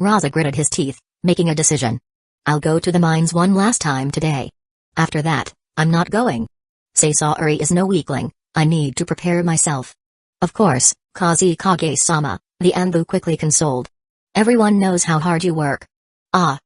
Raza gritted his teeth, making a decision. I'll go to the mines one last time today. After that, I'm not going. Seisaori is no weakling, I need to prepare myself. Of course, Kazekage-sama, the Anbu quickly consoled. Everyone knows how hard you work. Ah.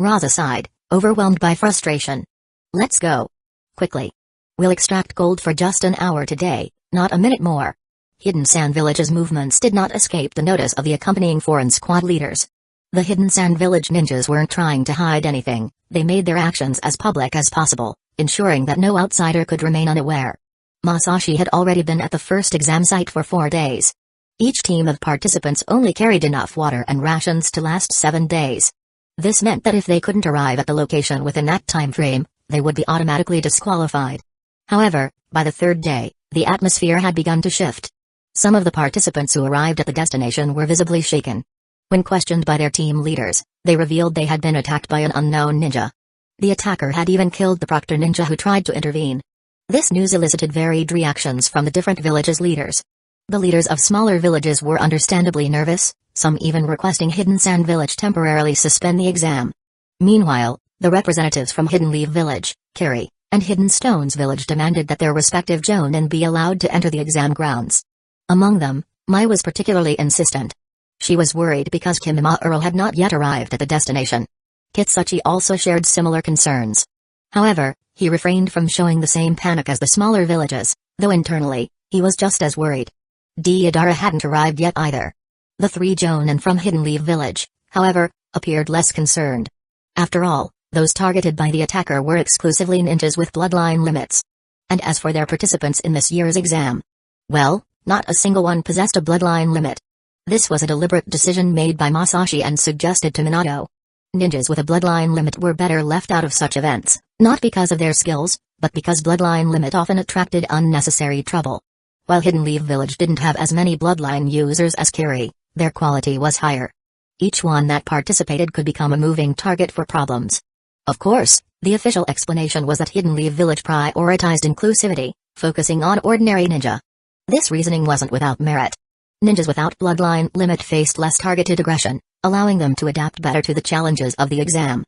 Raza sighed, overwhelmed by frustration. Let's go. Quickly. We'll extract gold for just an hour today, not a minute more. Hidden Sand Village's movements did not escape the notice of the accompanying foreign squad leaders. The Hidden Sand Village ninjas weren't trying to hide anything, they made their actions as public as possible, ensuring that no outsider could remain unaware. Masashi had already been at the first exam site for 4 days. Each team of participants only carried enough water and rations to last 7 days. This meant that if they couldn't arrive at the location within that time frame, they would be automatically disqualified. However, by the third day, the atmosphere had begun to shift. Some of the participants who arrived at the destination were visibly shaken. When questioned by their team leaders, they revealed they had been attacked by an unknown ninja. The attacker had even killed the proctor ninja who tried to intervene. This news elicited varied reactions from the different villages' leaders. The leaders of smaller villages were understandably nervous, some even requesting Hidden Sand Village temporarily suspend the exam. Meanwhile, the representatives from Hidden Leaf Village, Kiri, and Hidden Stones Village demanded that their respective jonin be allowed to enter the exam grounds. Among them, Mai was particularly insistent. She was worried because Kimima Earl had not yet arrived at the destination. Kitsuchi also shared similar concerns. However, he refrained from showing the same panic as the smaller villages, though internally, he was just as worried. Deidara hadn't arrived yet either. The three jonin from Hidden Leaf Village, however, appeared less concerned. After all, those targeted by the attacker were exclusively ninjas with bloodline limits. And as for their participants in this year's exam, well, not a single one possessed a bloodline limit. This was a deliberate decision made by Masashi and suggested to Minato. Ninjas with a bloodline limit were better left out of such events, not because of their skills, but because bloodline limit often attracted unnecessary trouble. While Hidden Leaf Village didn't have as many bloodline users as Kiri, their quality was higher. Each one that participated could become a moving target for problems. Of course, the official explanation was that Hidden Leaf Village prioritized inclusivity, focusing on ordinary ninja. This reasoning wasn't without merit. Ninjas without bloodline limit faced less targeted aggression, allowing them to adapt better to the challenges of the exam.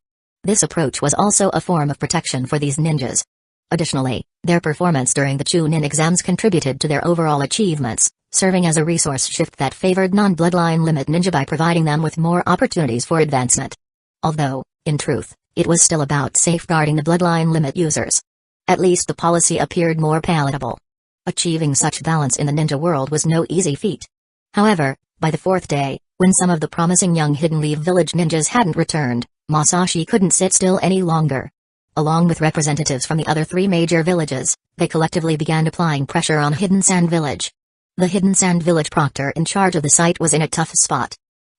This approach was also a form of protection for these ninjas. Additionally, their performance during the Chunin exams contributed to their overall achievements, serving as a resource shift that favored non-bloodline limit ninja by providing them with more opportunities for advancement. Although, in truth, it was still about safeguarding the bloodline limit users. At least the policy appeared more palatable. Achieving such balance in the ninja world was no easy feat. However, by the fourth day, when some of the promising young Hidden Leaf Village ninjas hadn't returned, Masashi couldn't sit still any longer. Along with representatives from the other three major villages, they collectively began applying pressure on Hidden Sand Village. The Hidden Sand Village proctor in charge of the site was in a tough spot.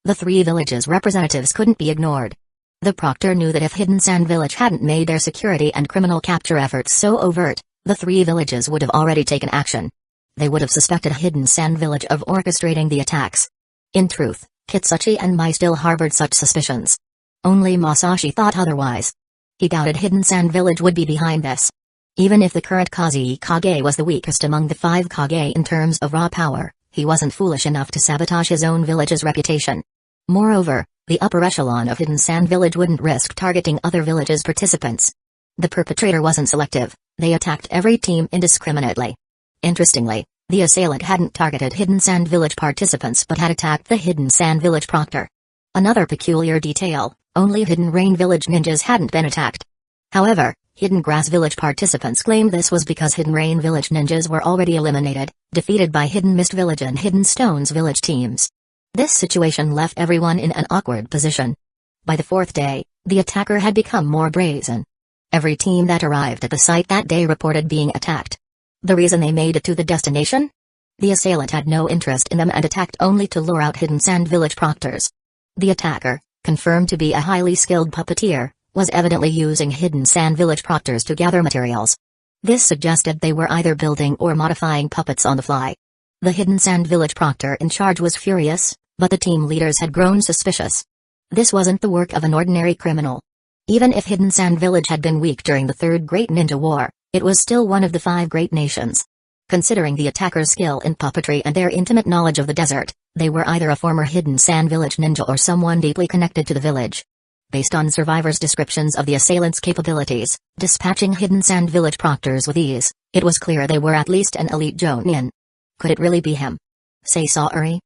The three villages' representatives couldn't be ignored. The proctor knew that if Hidden Sand Village hadn't made their security and criminal capture efforts so overt, the three villages would have already taken action. They would have suspected Hidden Sand Village of orchestrating the attacks. In truth, Kitsuchi and Mai still harbored such suspicions. Only Masashi thought otherwise. He doubted Hidden Sand Village would be behind this. Even if the current Kazi Kage was the weakest among the 5 Kage in terms of raw power, he wasn't foolish enough to sabotage his own village's reputation. Moreover, the upper echelon of Hidden Sand Village wouldn't risk targeting other villages' participants. The perpetrator wasn't selective, they attacked every team indiscriminately. Interestingly, the assailant hadn't targeted Hidden Sand Village participants but had attacked the Hidden Sand Village proctor. Another peculiar detail, only Hidden Rain Village ninjas hadn't been attacked. However, Hidden Grass Village participants claimed this was because Hidden Rain Village ninjas were already eliminated, defeated by Hidden Mist Village and Hidden Stones Village teams. This situation left everyone in an awkward position. By the fourth day, the attacker had become more brazen. Every team that arrived at the site that day reported being attacked. The reason they made it to the destination? The assailant had no interest in them and attacked only to lure out Hidden Sand Village proctors. The attacker, confirmed to be a highly skilled puppeteer, was evidently using Hidden Sand Village proctors to gather materials. This suggested they were either building or modifying puppets on the fly. The Hidden Sand Village proctor in charge was furious, but the team leaders had grown suspicious. This wasn't the work of an ordinary criminal. Even if Hidden Sand Village had been weak during the Third Great Ninja War, it was still one of the 5 great nations. Considering the attacker's skill in puppetry and their intimate knowledge of the desert, they were either a former Hidden Sand Village ninja or someone deeply connected to the village. Based on survivors' descriptions of the assailant's capabilities, dispatching Hidden Sand Village proctors with ease, it was clear they were at least an elite jonin. Could it really be him? Seisaori?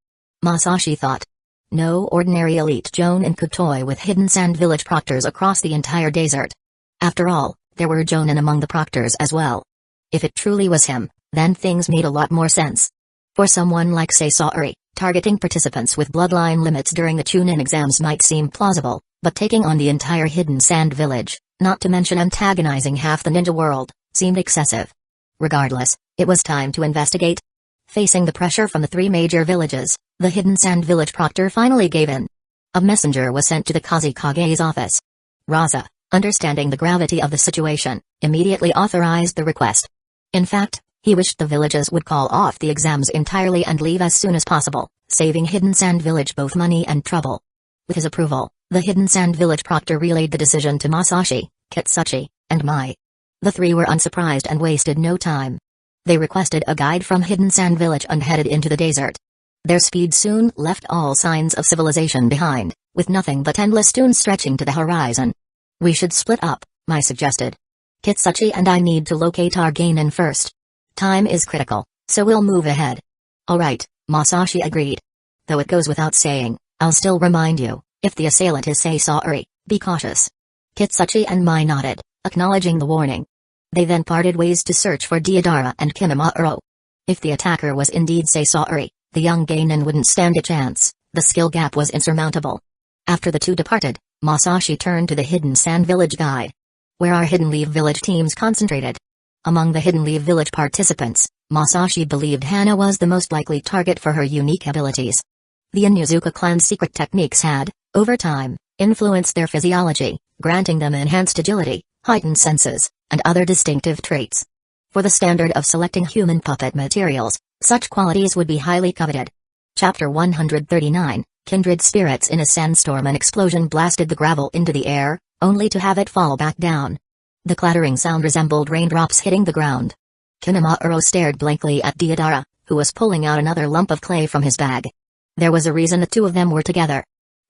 Masashi thought. No ordinary elite jonin could toy with Hidden Sand Village proctors across the entire desert. After all, there were jonin among the proctors as well. If it truly was him, then things made a lot more sense. For someone like Seisaori, targeting participants with bloodline limits during the Chunin exams might seem plausible, but taking on the entire Hidden Sand Village, not to mention antagonizing half the ninja world, seemed excessive. Regardless, it was time to investigate. Facing the pressure from the 3 major villages, the Hidden Sand Village proctor finally gave in. A messenger was sent to the Kazi Kage's office. Raza, understanding the gravity of the situation, immediately authorized the request. In fact, he wished the villages would call off the exams entirely and leave as soon as possible, saving Hidden Sand Village both money and trouble. With his approval, the Hidden Sand Village proctor relayed the decision to Masashi, Kitsuchi, and Mai. The three were unsurprised and wasted no time. They requested a guide from Hidden Sand Village and headed into the desert. Their speed soon left all signs of civilization behind, with nothing but endless dunes stretching to the horizon. "We should split up," Mai suggested. "Kitsuchi and I need to locate our genin first. Time is critical, so we'll move ahead." "Alright," Masashi agreed. "Though it goes without saying, I'll still remind you, if the assailant is Saisari, be cautious." Kitsuchi and Mai nodded, acknowledging the warning. They then parted ways to search for Deidara and Kinamaru. If the attacker was indeed Saisari, the young genin wouldn't stand a chance. The skill gap was insurmountable. After the two departed, Masashi turned to the Hidden Sand Village guide. "Where are Hidden Leaf Village teams concentrated?" Among the Hidden Leaf Village participants, Masashi believed Hana was the most likely target for her unique abilities. The Inuzuka clan's secret techniques had, over time, influenced their physiology, granting them enhanced agility, heightened senses, and other distinctive traits. For the standard of selecting human puppet materials, such qualities would be highly coveted. Chapter 139, Kindred Spirits. In a sandstorm, an explosion blasted the gravel into the air, only to have it fall back down. The clattering sound resembled raindrops hitting the ground. Kinamaru stared blankly at Deidara, who was pulling out another lump of clay from his bag. There was a reason the two of them were together.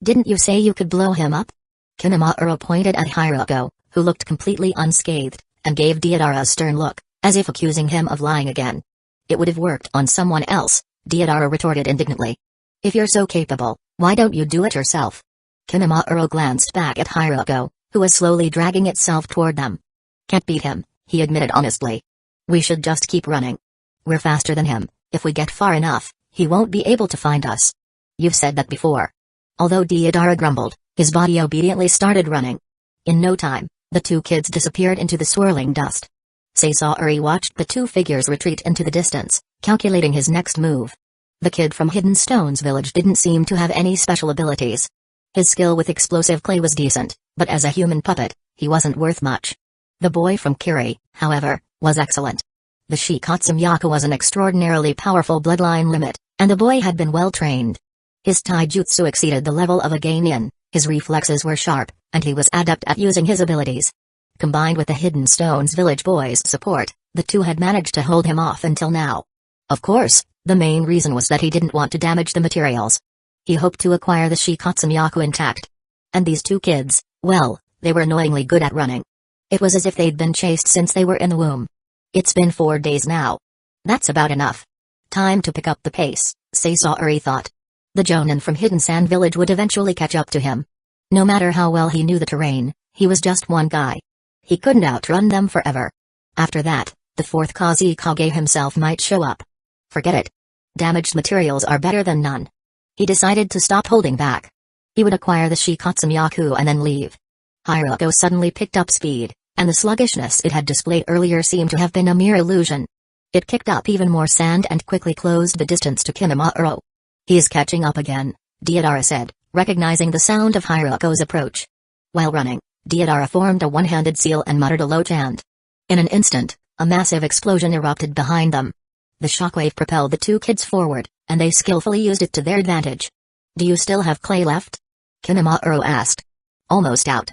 "Didn't you say you could blow him up?" Kinamaru pointed at Hiruko, who looked completely unscathed, and gave Deidara a stern look, as if accusing him of lying again. "It would have worked on someone else," Deidara retorted indignantly. "If you're so capable, why don't you do it yourself?" Kinamaru glanced back at Hiruko, who was slowly dragging itself toward them. "Can't beat him," he admitted honestly. "We should just keep running. We're faster than him. If we get far enough, he won't be able to find us." "You've said that before." Although Deidara grumbled, his body obediently started running. In no time, the two kids disappeared into the swirling dust. Saisari watched the two figures retreat into the distance, calculating his next move. The kid from Hidden Stones Village didn't seem to have any special abilities. His skill with explosive clay was decent, but as a human puppet, he wasn't worth much. The boy from Kiri, however, was excellent. The Shikatsumyaku was an extraordinarily powerful bloodline limit, and the boy had been well trained. His taijutsu exceeded the level of a genin, his reflexes were sharp, and he was adept at using his abilities. Combined with the Hidden Stones Village boy's support, the two had managed to hold him off until now. Of course, the main reason was that he didn't want to damage the materials. He hoped to acquire the Shikatsumyaku intact. And these two kids, well, they were annoyingly good at running. It was as if they'd been chased since they were in the womb. "It's been 4 days now. That's about enough. Time to pick up the pace," Saisari thought. The Jonin from Hidden Sand Village would eventually catch up to him. No matter how well he knew the terrain, he was just one guy. He couldn't outrun them forever. After that, the fourth Kazekage himself might show up. Forget it. Damaged materials are better than none. He decided to stop holding back. He would acquire the Shikatsumyaku and then leave. Hiruko suddenly picked up speed, and the sluggishness it had displayed earlier seemed to have been a mere illusion. It kicked up even more sand and quickly closed the distance to Kinamaru. "He's catching up again," Deidara said, recognizing the sound of Hiruko's approach. While running, Deidara formed a one-handed seal and muttered a low chant. In an instant, a massive explosion erupted behind them. The shockwave propelled the two kids forward, and they skillfully used it to their advantage. "Do you still have clay left?" Kinamaru asked. "Almost out.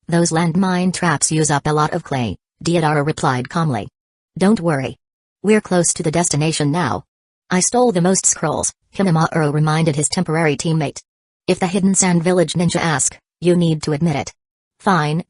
Those landmine traps use up a lot of clay," Deidara replied calmly. "Don't worry. We're close to the destination now. I stole the most scrolls," Kinamaru reminded his temporary teammate. "If the Hidden Sand Village ninja ask, you need to admit it." Fine,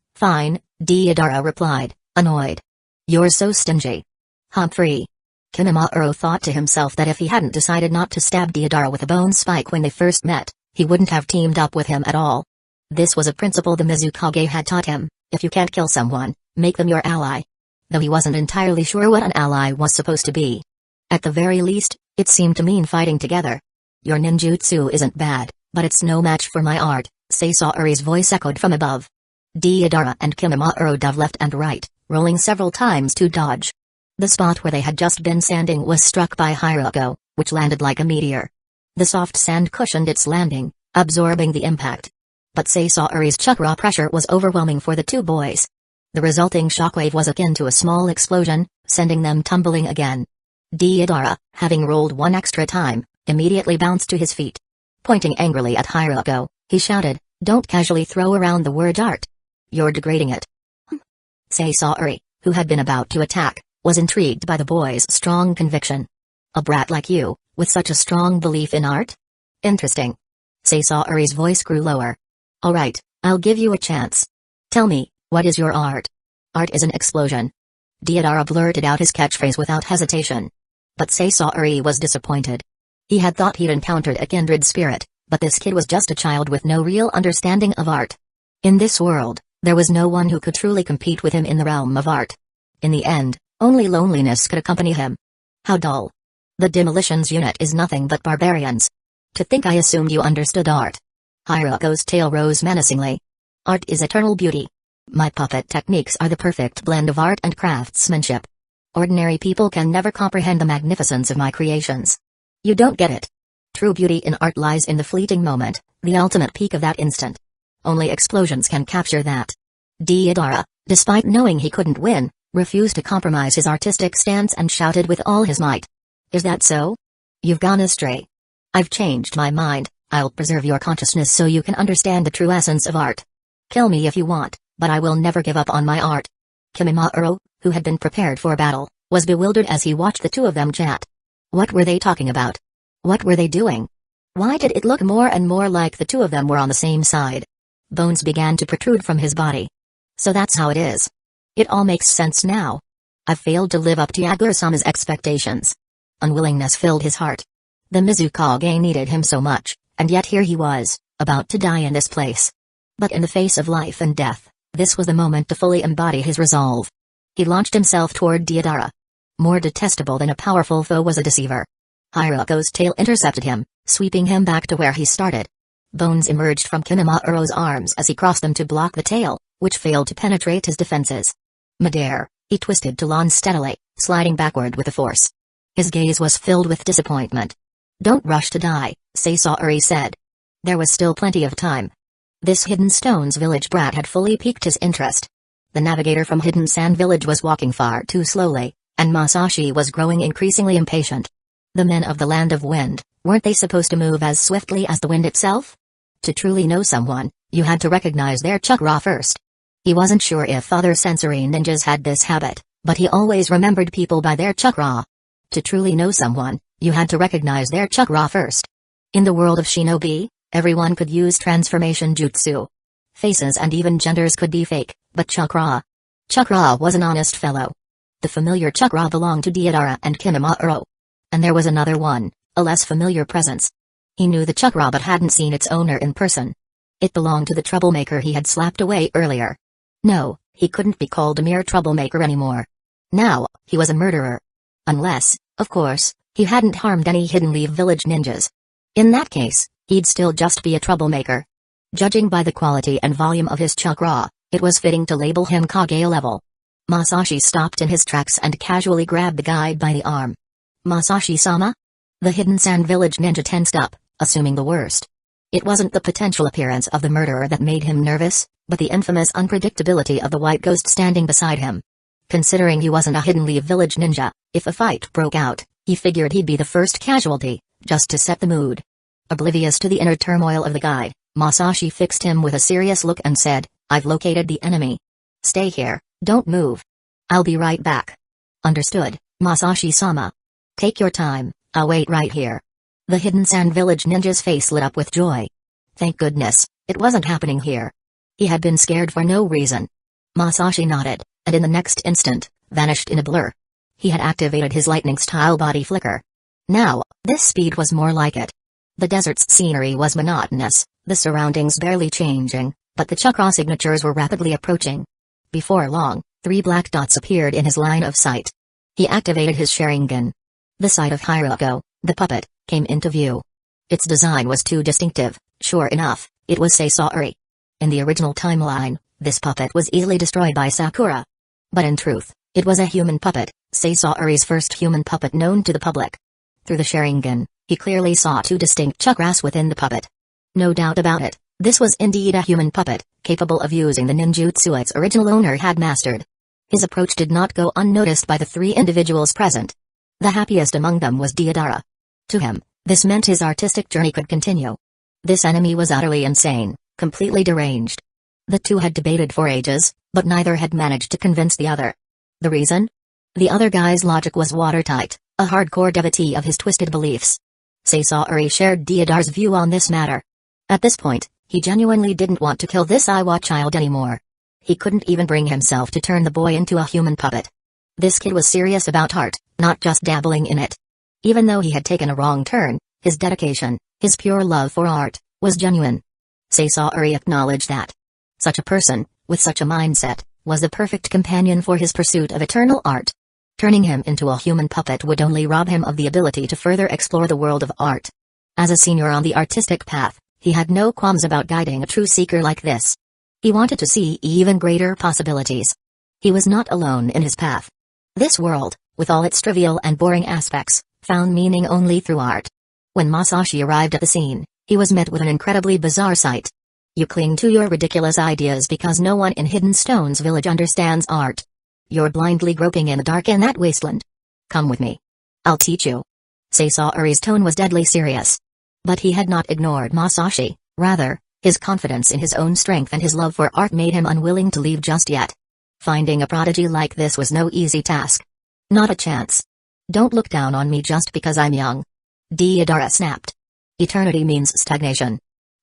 Deidara replied, annoyed. "You're so stingy." Humphrey. Kinamaru thought to himself that if he hadn't decided not to stab Deidara with a bone spike when they first met, he wouldn't have teamed up with him at all. This was a principle the Mizukage had taught him: if you can't kill someone, make them your ally. Though he wasn't entirely sure what an ally was supposed to be. At the very least, it seemed to mean fighting together. "Your ninjutsu isn't bad, but it's no match for my art," Saisari's voice echoed from above. Deidara and Kinamaru dove left and right, rolling several times to dodge. The spot where they had just been standing was struck by Hiruko, which landed like a meteor. The soft sand cushioned its landing, absorbing the impact. But Seisaori's chakra pressure was overwhelming for the two boys. The resulting shockwave was akin to a small explosion, sending them tumbling again. Deidara, having rolled one extra time, immediately bounced to his feet. Pointing angrily at Haruko, he shouted, "Don't casually throw around the word art. You're degrading it." Seisaori, who had been about to attack, was intrigued by the boy's strong conviction. "A brat like you, with such a strong belief in art? Interesting." Seisaori's voice grew lower. "All right, I'll give you a chance. Tell me, what is your art?" "Art is an explosion." Deidara blurted out his catchphrase without hesitation. But Seisaori was disappointed. He had thought he'd encountered a kindred spirit, but this kid was just a child with no real understanding of art. In this world, there was no one who could truly compete with him in the realm of art. In the end, only loneliness could accompany him. How dull. The demolitions unit is nothing but barbarians. To think I assumed you understood art. Haruko's tail rose menacingly. "Art is eternal beauty. My puppet techniques are the perfect blend of art and craftsmanship. Ordinary people can never comprehend the magnificence of my creations. You don't get it. True beauty in art lies in the fleeting moment, the ultimate peak of that instant. Only explosions can capture that." Deidara, despite knowing he couldn't win, refused to compromise his artistic stance and shouted with all his might. "Is that so? You've gone astray. I've changed my mind. I'll preserve your consciousness so you can understand the true essence of art. Kill me if you want, but I will never give up on my art." Kimimaro, who had been prepared for battle, was bewildered as he watched the two of them chat. What were they talking about? What were they doing? Why did it look more and more like the two of them were on the same side? Bones began to protrude from his body. So that's how it is. It all makes sense now. I've failed to live up to Yagura-sama's expectations. Unwillingness filled his heart. The Mizukage needed him so much, and yet here he was, about to die in this place. But in the face of life and death, this was the moment to fully embody his resolve. He launched himself toward Deidara. More detestable than a powerful foe was a deceiver. Haruko's tail intercepted him, sweeping him back to where he started. Bones emerged from Kimimauro's arms as he crossed them to block the tail, which failed to penetrate his defenses. Midair, he twisted to launch steadily, sliding backward with a force. His gaze was filled with disappointment. "Don't rush to die," Seisaori said. There was still plenty of time. This Hidden Stones village brat had fully piqued his interest. The navigator from Hidden Sand Village was walking far too slowly, and Masashi was growing increasingly impatient. The men of the Land of Wind, weren't they supposed to move as swiftly as the wind itself? To truly know someone, you had to recognize their chakra first. He wasn't sure if other sensory ninjas had this habit, but he always remembered people by their chakra. To truly know someone, you had to recognize their chakra first. In the world of shinobi, everyone could use transformation jutsu. Faces and even genders could be fake, but chakra was an honest fellow. The familiar chakra belonged to Deidara and Kimimaro. And there was another one, a less familiar presence. He knew the chakra but hadn't seen its owner in person. It belonged to the troublemaker he had slapped away earlier. No, he couldn't be called a mere troublemaker anymore. Now, he was a murderer. Unless, of course, he hadn't harmed any Hidden Leaf Village ninjas. In that case, he'd still just be a troublemaker. Judging by the quality and volume of his chakra, it was fitting to label him Kage level. Masashi stopped in his tracks and casually grabbed the guide by the arm. "Masashi-sama?" The Hidden Sand Village ninja tensed up, assuming the worst. It wasn't the potential appearance of the murderer that made him nervous, but the infamous unpredictability of the white ghost standing beside him. Considering he wasn't a Hidden Leaf Village ninja, if a fight broke out, he figured he'd be the first casualty, just to set the mood. Oblivious to the inner turmoil of the guide, Masashi fixed him with a serious look and said, "I've located the enemy. Stay here, don't move. I'll be right back." "Understood, Masashi-sama. Take your time, I'll wait right here." The Hidden Sand Village ninja's face lit up with joy. Thank goodness, it wasn't happening here. He had been scared for no reason. Masashi nodded, and in the next instant, vanished in a blur. He had activated his lightning-style body flicker. Now, this speed was more like it. The desert's scenery was monotonous, the surroundings barely changing, but the chakra signatures were rapidly approaching. Before long, 3 black dots appeared in his line of sight. He activated his Sharingan. The sight of Haruko, the puppet, came into view. Its design was too distinctive. Sure enough, it was Seisaori. In the original timeline, this puppet was easily destroyed by Sakura. But in truth, it was a human puppet, Seisaori's first human puppet known to the public. Through the Sharingan, he clearly saw 2 distinct chakras within the puppet. No doubt about it, This was indeed a human puppet, capable of using the ninjutsu its original owner had mastered. His approach did not go unnoticed by the three individuals present. The happiest among them was Deodara. To him, this meant his artistic journey could continue. This enemy was utterly insane, completely deranged. The two had debated for ages, but neither had managed to convince the other. The reason? The other guy's logic was watertight, a hardcore devotee of his twisted beliefs. Sasori shared Deodara's view on this matter. At this point, he genuinely didn't want to kill this Iwa child anymore. He couldn't even bring himself to turn the boy into a human puppet. This kid was serious about art, not just dabbling in it. Even though he had taken a wrong turn, his dedication, his pure love for art, was genuine. Sasori acknowledged that. Such a person, with such a mindset, was the perfect companion for his pursuit of eternal art. Turning him into a human puppet would only rob him of the ability to further explore the world of art. As a senior on the artistic path, he had no qualms about guiding a true seeker like this. He wanted to see even greater possibilities. He was not alone in his path. This world, with all its trivial and boring aspects, found meaning only through art. When Masashi arrived at the scene, he was met with an incredibly bizarre sight. You cling to your ridiculous ideas because no one in Hidden Stones Village understands art. You're blindly groping in the dark in that wasteland. Come with me. I'll teach you. Sasori's tone was deadly serious. But he had not ignored Masashi, rather, his confidence in his own strength and his love for art made him unwilling to leave just yet. Finding a prodigy like this was no easy task. Not a chance. Don't look down on me just because I'm young. Deodara snapped. Eternity means stagnation.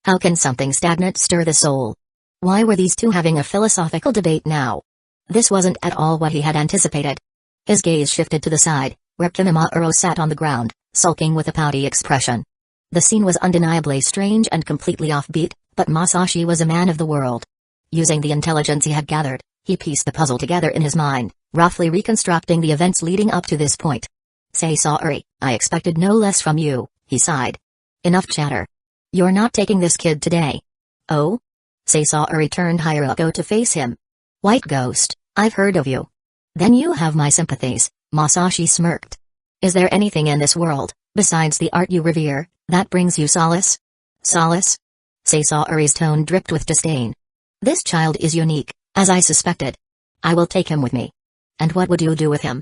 How can something stagnant stir the soul? Why were these two having a philosophical debate now? This wasn't at all what he had anticipated. His gaze shifted to the side, where Kimimaro sat on the ground, sulking with a pouty expression. The scene was undeniably strange and completely offbeat, but Masashi was a man of the world. Using the intelligence he had gathered, he pieced the puzzle together in his mind, roughly reconstructing the events leading up to this point. Sasori, I expected no less from you, he sighed. Enough chatter. You're not taking this kid today. Oh? Sasori turned Hiruko to face him. White Ghost, I've heard of you. Then you have my sympathies, Masashi smirked. Is there anything in this world, besides the art you revere, that brings you solace? Solace? Sasori's tone dripped with disdain. This child is unique, as I suspected. I will take him with me. And what would you do with him?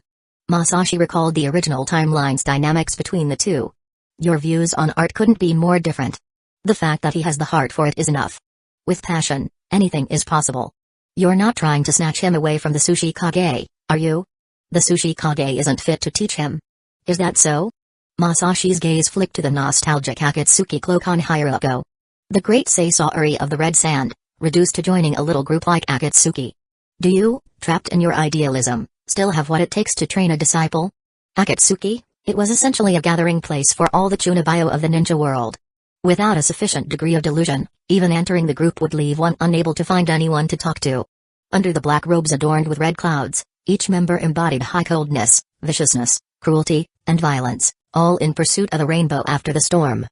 Masashi recalled the original timeline's dynamics between the two. Your views on art couldn't be more different. The fact that he has the heart for it is enough. With passion, anything is possible. You're not trying to snatch him away from the Sushi Kage, are you? The Sushi Kage isn't fit to teach him. Is that so? Masashi's gaze flicked to the nostalgic Akatsuki cloak on Hiruko. The great Sasori of the Red Sand, reduced to joining a little group like Akatsuki. Do you, trapped in your idealism, still have what it takes to train a disciple? Akatsuki, it was essentially a gathering place for all the Chunibyo of the ninja world. Without a sufficient degree of delusion, even entering the group would leave one unable to find anyone to talk to. Under the black robes adorned with red clouds, each member embodied high coldness, viciousness, cruelty, and violence, all in pursuit of the rainbow after the storm.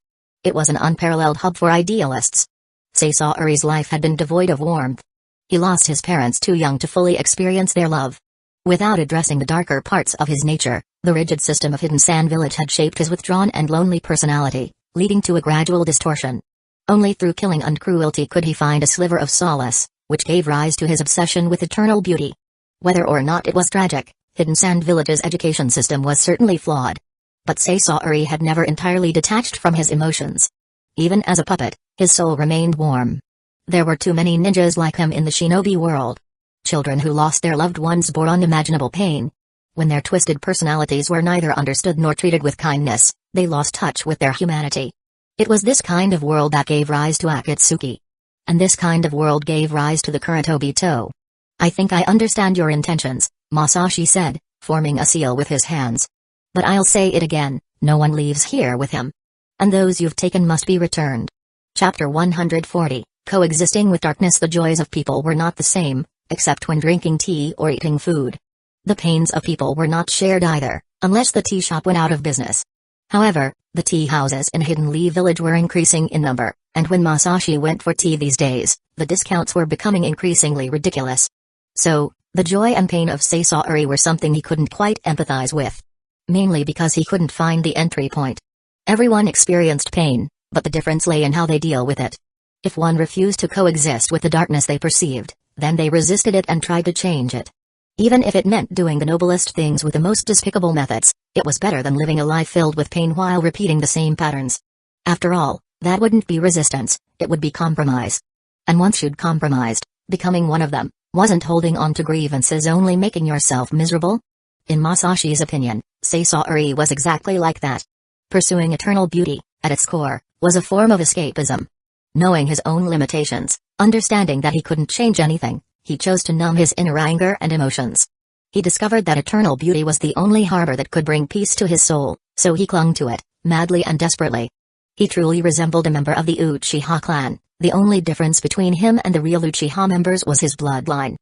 It was an unparalleled hub for idealists. Sasori's life had been devoid of warmth. He lost his parents too young to fully experience their love. Without addressing the darker parts of his nature, the rigid system of Hidden Sand Village had shaped his withdrawn and lonely personality, leading to a gradual distortion. Only through killing and cruelty could he find a sliver of solace, which gave rise to his obsession with eternal beauty. Whether or not it was tragic, Hidden Sand Village's education system was certainly flawed. But Sasori had never entirely detached from his emotions. Even as a puppet, his soul remained warm. There were too many ninjas like him in the shinobi world. Children who lost their loved ones bore unimaginable pain. When their twisted personalities were neither understood nor treated with kindness, they lost touch with their humanity. It was this kind of world that gave rise to Akatsuki. And this kind of world gave rise to the current Obito. I think I understand your intentions, Masashi said, forming a seal with his hands. But I'll say it again, no one leaves here with him. And those you've taken must be returned. Chapter 140, Coexisting with Darkness. The joys of people were not the same, except when drinking tea or eating food. The pains of people were not shared either, unless the tea shop went out of business. However, the tea houses in Hidden Lee Village were increasing in number, and when Masashi went for tea these days, the discounts were becoming increasingly ridiculous. So, the joy and pain of Sasori were something he couldn't quite empathize with. Mainly because he couldn't find the entry point. Everyone experienced pain, but the difference lay in how they deal with it. If one refused to coexist with the darkness they perceived, then they resisted it and tried to change it. Even if it meant doing the noblest things with the most despicable methods, it was better than living a life filled with pain while repeating the same patterns. After all, that wouldn't be resistance, it would be compromise. And once you'd compromised, becoming one of them, wasn't holding on to grievances only making yourself miserable? In Masashi's opinion, Sasori was exactly like that. Pursuing eternal beauty, at its core, was a form of escapism. Knowing his own limitations, understanding that he couldn't change anything, he chose to numb his inner anger and emotions. He discovered that eternal beauty was the only harbor that could bring peace to his soul, so he clung to it, madly and desperately. He truly resembled a member of the Uchiha clan. The only difference between him and the real Uchiha members was his bloodline.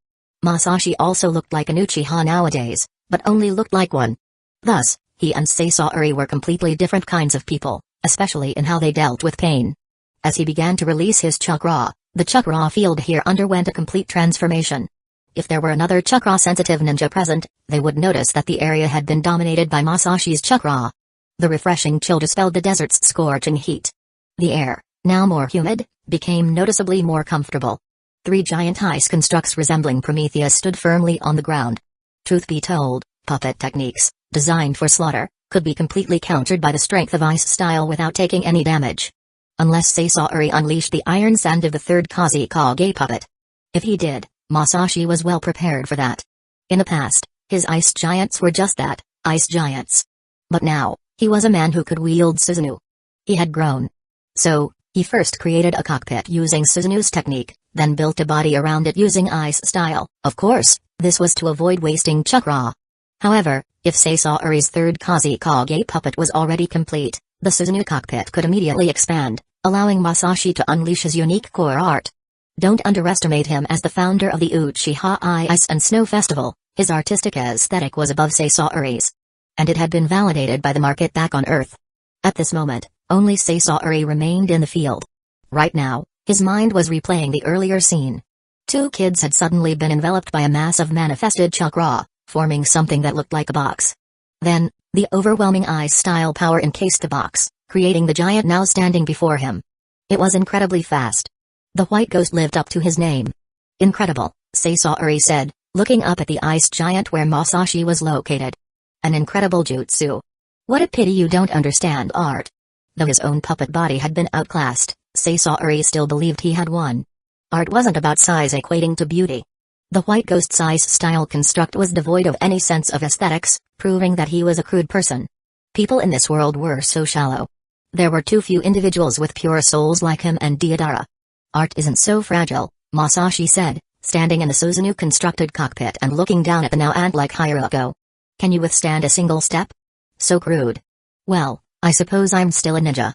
Masashi also looked like an Uchiha nowadays, but only looked like one. Thus, he and Sasori were completely different kinds of people, especially in how they dealt with pain. As he began to release his chakra, the chakra field here underwent a complete transformation. If there were another chakra-sensitive ninja present, they would notice that the area had been dominated by Masashi's chakra. The refreshing chill dispelled the desert's scorching heat. The air, now more humid, became noticeably more comfortable. 3 giant ice constructs resembling Prometheus stood firmly on the ground. Truth be told, puppet techniques, designed for slaughter, could be completely countered by the strength of ice style without taking any damage. Unless Sasori unleashed the iron sand of the 3rd Kazekage puppet. If he did, Masashi was well prepared for that. In the past, his ice giants were just that, ice giants. But now, he was a man who could wield Susanoo. He had grown. So, he first created a cockpit using Susanoo's technique, then built a body around it using ice style. Of course, this was to avoid wasting chakra. However, if Sasori's 3rd Kazekage puppet was already complete, the Susanoo cockpit could immediately expand, allowing Masashi to unleash his unique core art. Don't underestimate him as the founder of the Uchiha Ice and Snow Festival. His artistic aesthetic was above Sasori's. And it had been validated by the market back on Earth. At this moment, only Sasori remained in the field. Right now, his mind was replaying the earlier scene. 2 kids had suddenly been enveloped by a mass of manifested chakra, forming something that looked like a box. Then, the overwhelming ice-style power encased the box, creating the giant now standing before him. It was incredibly fast. The white ghost lived up to his name. Incredible, Sasori said, looking up at the ice giant where Masashi was located. An incredible jutsu. What a pity you don't understand art. Though his own puppet body had been outclassed, Sasori still believed he had won. Art wasn't about size equating to beauty. The white ghost's ice-style construct was devoid of any sense of aesthetics, proving that he was a crude person. People in this world were so shallow. There were too few individuals with pure souls like him and Deodara. Art isn't so fragile, Masashi said, standing in the Susanoo-constructed cockpit and looking down at the now ant-like Hiroko. Can you withstand a single step? So crude. Well, I suppose I'm still a ninja.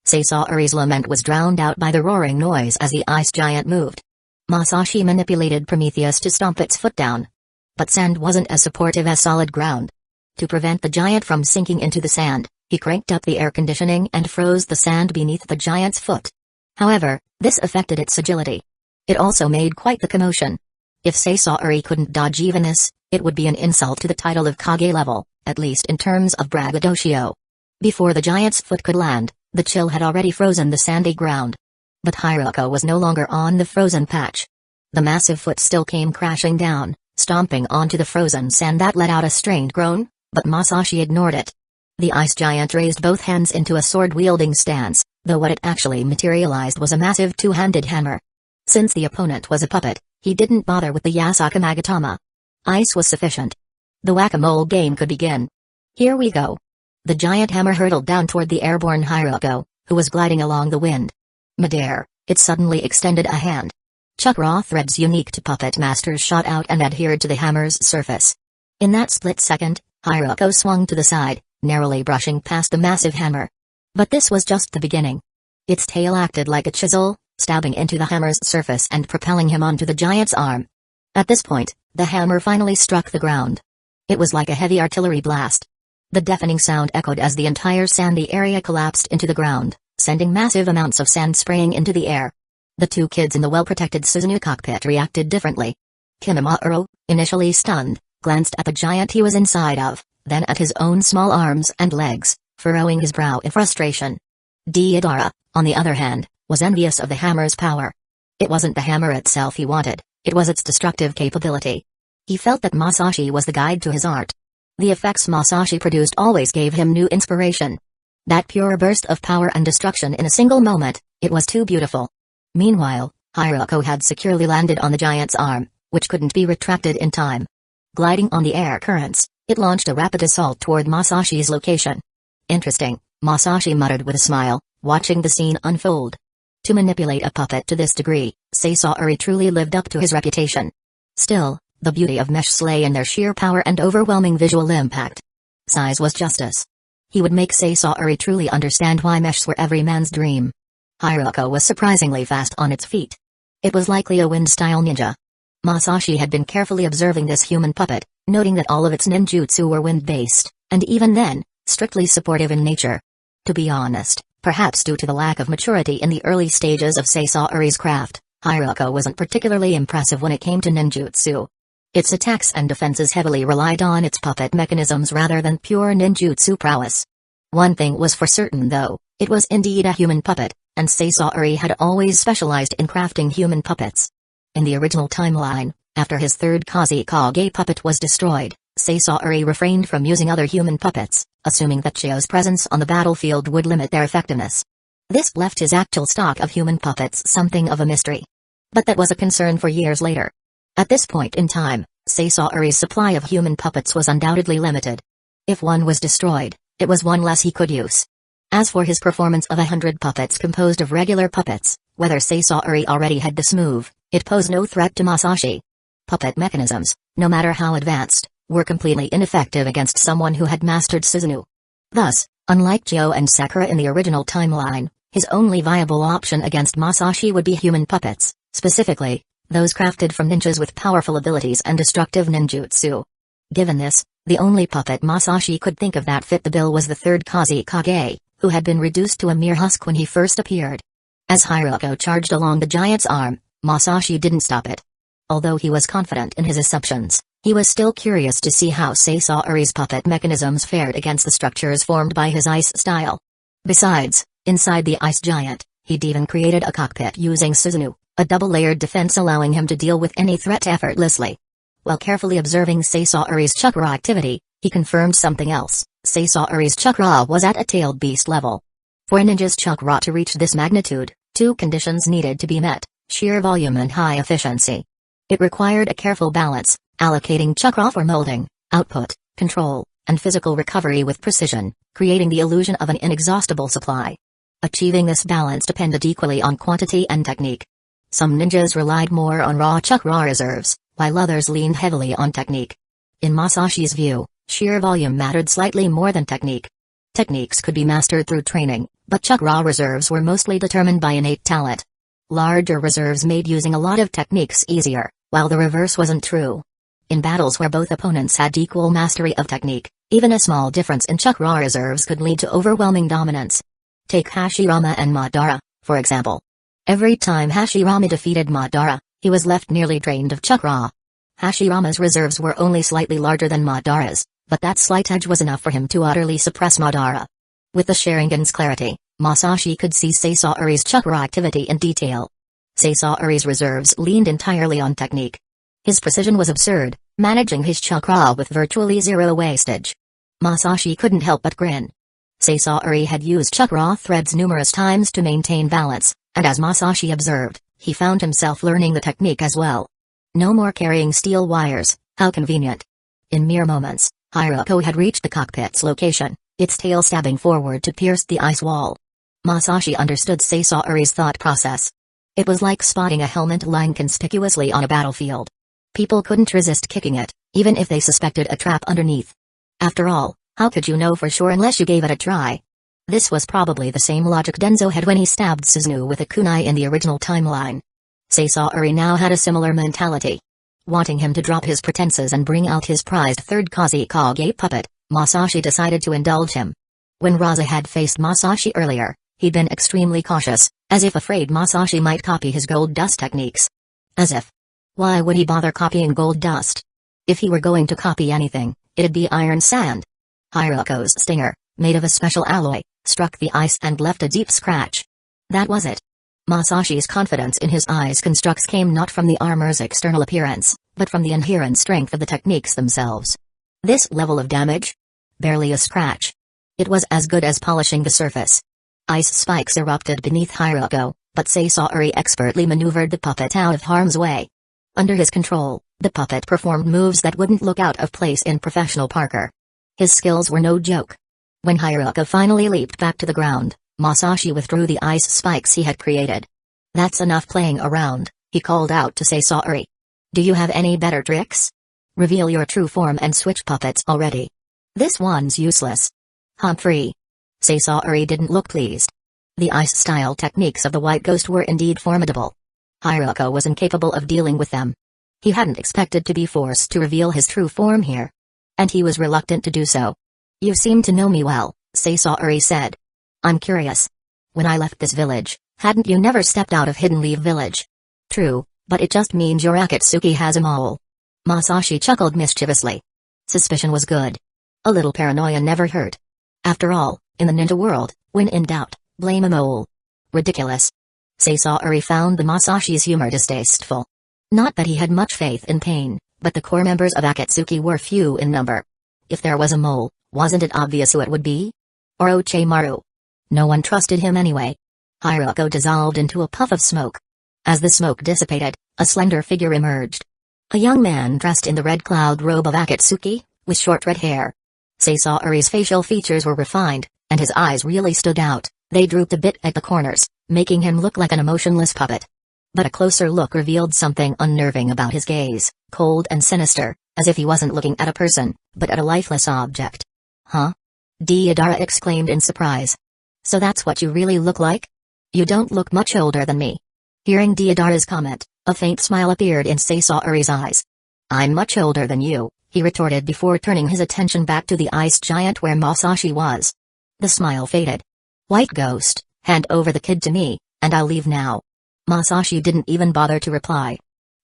Sasori's lament was drowned out by the roaring noise as the ice giant moved. Masashi manipulated Prometheus to stomp its foot down. But sand wasn't as supportive as solid ground. To prevent the giant from sinking into the sand, he cranked up the air conditioning and froze the sand beneath the giant's foot. However, this affected its agility. It also made quite the commotion. If Sasori couldn't dodge even this, it would be an insult to the title of Kage level, at least in terms of braggadocio. Before the giant's foot could land, the chill had already frozen the sandy ground. But Hiroko was no longer on the frozen patch. The massive foot still came crashing down, stomping onto the frozen sand that let out a strained groan, but Masashi ignored it. The ice giant raised both hands into a sword-wielding stance, though what it actually materialized was a massive 2-handed hammer. Since the opponent was a puppet, he didn't bother with the Yasaka Magatama. Ice was sufficient. The whack-a-mole game could begin. Here we go. The giant hammer hurtled down toward the airborne Hiroko, who was gliding along the wind. Midair, it suddenly extended a hand. Chakra threads unique to puppet masters shot out and adhered to the hammer's surface. In that split second, Hiroko swung to the side, narrowly brushing past the massive hammer. But this was just the beginning. Its tail acted like a chisel, stabbing into the hammer's surface and propelling him onto the giant's arm. At this point, the hammer finally struck the ground. It was like a heavy artillery blast. The deafening sound echoed as the entire sandy area collapsed into the ground, sending massive amounts of sand spraying into the air. The 2 kids in the well-protected Susanoo cockpit reacted differently. Kimimaro, initially stunned, glanced at the giant he was inside of, then at his own small arms and legs, furrowing his brow in frustration. Deodara, on the other hand, was envious of the hammer's power. It wasn't the hammer itself he wanted, it was its destructive capability. He felt that Masashi was the guide to his art. The effects Masashi produced always gave him new inspiration. That pure burst of power and destruction in a single moment, it was too beautiful. Meanwhile, Hiroko had securely landed on the giant's arm, which couldn't be retracted in time. Gliding on the air currents, it launched a rapid assault toward Masashi's location. Interesting, Masashi muttered with a smile, watching the scene unfold. To manipulate a puppet to this degree, Sasori truly lived up to his reputation. Still, the beauty of meshs lay in their sheer power and overwhelming visual impact. Size was justice. He would make Sasori truly understand why meshs were every man's dream. Hiroko was surprisingly fast on its feet. It was likely a wind-style ninja. Masashi had been carefully observing this human puppet, noting that all of its ninjutsu were wind-based, and even then, strictly supportive in nature. To be honest, perhaps due to the lack of maturity in the early stages of Sasori's craft, Hiroko wasn't particularly impressive when it came to ninjutsu. Its attacks and defenses heavily relied on its puppet mechanisms rather than pure ninjutsu prowess. One thing was for certain though, it was indeed a human puppet, and Sasori had always specialized in crafting human puppets. In the original timeline, after his third Kazekage puppet was destroyed, Sasori refrained from using other human puppets, assuming that Chio's presence on the battlefield would limit their effectiveness. This left his actual stock of human puppets something of a mystery. But that was a concern for years later. At this point in time, Sasori's supply of human puppets was undoubtedly limited. If one was destroyed, it was one less he could use. As for his performance of 100 puppets composed of regular puppets, whether Sasori already had this move, it posed no threat to Masashi. Puppet mechanisms, no matter how advanced, were completely ineffective against someone who had mastered Suzuno. Thus, unlike Chio and Sakura in the original timeline, his only viable option against Masashi would be human puppets, specifically, those crafted from ninjas with powerful abilities and destructive ninjutsu. Given this, the only puppet Masashi could think of that fit the bill was the third Kazekage, who had been reduced to a mere husk when he first appeared. As Hiroko charged along the giant's arm, Masashi didn't stop it. Although he was confident in his assumptions, he was still curious to see how Sasori's puppet mechanisms fared against the structures formed by his ice style. Besides, inside the ice giant, he'd even created a cockpit using Suzuno, a double-layered defense allowing him to deal with any threat effortlessly. While carefully observing Sasori's chakra activity, he confirmed something else: Sasori's chakra was at a tailed beast level. For a ninja's chakra to reach this magnitude, two conditions needed to be met: sheer volume and high efficiency. It required a careful balance, allocating chakra for molding, output, control, and physical recovery with precision, creating the illusion of an inexhaustible supply. Achieving this balance depended equally on quantity and technique. Some ninjas relied more on raw chakra reserves, while others leaned heavily on technique. In Masashi's view, sheer volume mattered slightly more than technique. Techniques could be mastered through training, but chakra reserves were mostly determined by innate talent. Larger reserves made using a lot of techniques easier, while the reverse wasn't true. In battles where both opponents had equal mastery of technique, even a small difference in chakra reserves could lead to overwhelming dominance. Take Hashirama and Madara, for example. Every time Hashirama defeated Madara, he was left nearly drained of chakra. Hashirama's reserves were only slightly larger than Madara's, but that slight edge was enough for him to utterly suppress Madara. With the Sharingan's clarity, Masashi could see Sasori's chakra activity in detail. Sasori's reserves leaned entirely on technique. His precision was absurd, managing his chakra with virtually zero wastage. Masashi couldn't help but grin. Sasori had used chakra threads numerous times to maintain balance, and as Masashi observed, he found himself learning the technique as well. No more carrying steel wires, how convenient. In mere moments, Hiroko had reached the cockpit's location, its tail stabbing forward to pierce the ice wall. Masashi understood Sasori's thought process. It was like spotting a helmet lying conspicuously on a battlefield. People couldn't resist kicking it, even if they suspected a trap underneath. After all, how could you know for sure unless you gave it a try? This was probably the same logic Denzo had when he stabbed Suzuno with a kunai in the original timeline. Sasori now had a similar mentality. Wanting him to drop his pretenses and bring out his prized third Kazekage puppet, Masashi decided to indulge him. When Raza had faced Masashi earlier, he'd been extremely cautious, as if afraid Masashi might copy his gold dust techniques. As if. Why would he bother copying gold dust? If he were going to copy anything, it'd be iron sand. Hiroko's stinger, made of a special alloy, struck the ice and left a deep scratch. That was it. Masashi's confidence in his ice constructs came not from the armor's external appearance, but from the inherent strength of the techniques themselves. This level of damage? Barely a scratch. It was as good as polishing the surface. Ice spikes erupted beneath Hiroko, but Sasori expertly maneuvered the puppet out of harm's way. Under his control, the puppet performed moves that wouldn't look out of place in professional parkour. His skills were no joke. When Hiroko finally leaped back to the ground, Masashi withdrew the ice spikes he had created. "That's enough playing around," he called out to Sasori. "Do you have any better tricks? Reveal your true form and switch puppets already. This one's useless." Humphrey. Sasori didn't look pleased. The ice-style techniques of the White Ghost were indeed formidable. Hiroko was incapable of dealing with them. He hadn't expected to be forced to reveal his true form here. And he was reluctant to do so. "You seem to know me well," Sasori said. "I'm curious. When I left this village, hadn't you never stepped out of Hidden Leaf Village?" "True, but it just means your Akatsuki has a mole." Masashi chuckled mischievously. Suspicion was good. A little paranoia never hurt. After all, in the ninja world, when in doubt, blame a mole. Ridiculous. Sasori found the Masashi's humor distasteful. Not that he had much faith in pain, but the core members of Akatsuki were few in number. If there was a mole, wasn't it obvious who it would be? Orochimaru. No one trusted him anyway. Hiroko dissolved into a puff of smoke. As the smoke dissipated, a slender figure emerged. A young man dressed in the red cloud robe of Akatsuki, with short red hair. Sasori's facial features were refined, and his eyes really stood out. They drooped a bit at the corners, making him look like an emotionless puppet. But a closer look revealed something unnerving about his gaze, cold and sinister, as if he wasn't looking at a person, but at a lifeless object. "Huh?" Deidara exclaimed in surprise. "So that's what you really look like? You don't look much older than me." Hearing Deidara's comment, a faint smile appeared in Sasori's eyes. "I'm much older than you," he retorted before turning his attention back to the ice giant where Masashi was. The smile faded. "White Ghost, hand over the kid to me, and I'll leave now." Masashi didn't even bother to reply.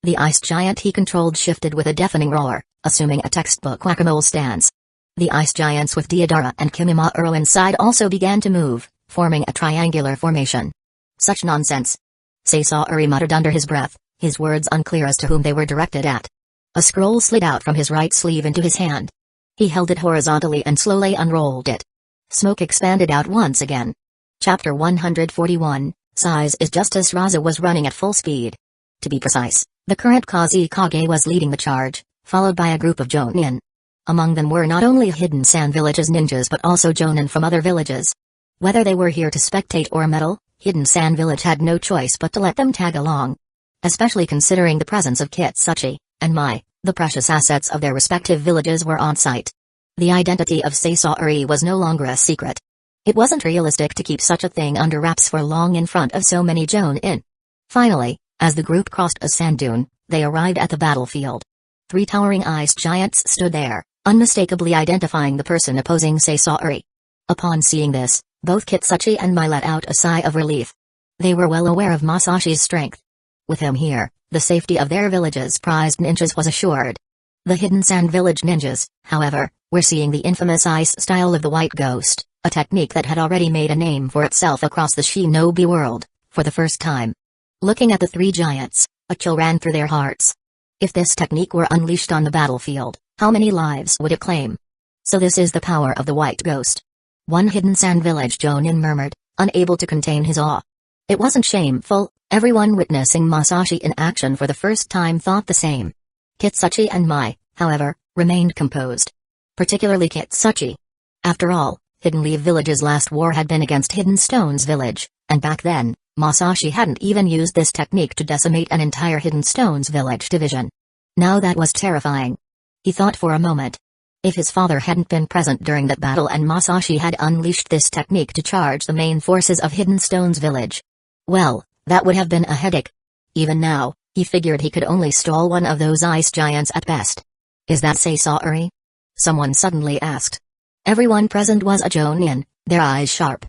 The ice giant he controlled shifted with a deafening roar, assuming a textbook whack-a-mole stance. The ice giants with Deidara and Kimimaro inside also began to move, forming a triangular formation. "Such nonsense," Sasori muttered under his breath, his words unclear as to whom they were directed at. A scroll slid out from his right sleeve into his hand. He held it horizontally and slowly unrolled it. Smoke expanded out once again. Chapter 141, Size is Justice. Raza was running at full speed. To be precise, the current Kazekage was leading the charge, followed by a group of Jonin. Among them were not only Hidden Sand Village's ninjas but also Jonin from other villages. Whether they were here to spectate or meddle, Hidden Sand Village had no choice but to let them tag along. Especially considering the presence of Kitsuchi and Mai, the precious assets of their respective villages were on site. The identity of Sasori was no longer a secret. It wasn't realistic to keep such a thing under wraps for long in front of so many Jonin. Finally, as the group crossed a sand dune, they arrived at the battlefield. 3 towering ice giants stood there, unmistakably identifying the person opposing Sasori. Upon seeing this, both Kitsuchi and Mai let out a sigh of relief. They were well aware of Masashi's strength. With him here, the safety of their village's prized ninjas was assured. The Hidden Sand Village ninjas, however, were seeing the infamous ice style of the White Ghost, a technique that had already made a name for itself across the shinobi world, for the first time. Looking at the 3 giants, a chill ran through their hearts. If this technique were unleashed on the battlefield, how many lives would it claim? So this is the power of the White Ghost. One Hidden Sand Village Jonin murmured, unable to contain his awe. It wasn't shameful, everyone witnessing Masashi in action for the first time thought the same. Kitsuchi and Mai, however, remained composed. Particularly Kitsuchi. After all, Hidden Leaf Village's last war had been against Hidden Stones Village, and back then, Masashi hadn't even used this technique to decimate an entire Hidden Stones Village division. Now that was terrifying. He thought for a moment. If his father hadn't been present during that battle and Masashi had unleashed this technique to charge the main forces of Hidden Stones Village, well, that would have been a headache. Even now, he figured he could only stall one of those ice giants at best. "Is that Sasori?" someone suddenly asked. Everyone present was a Jonin, their eyes sharp.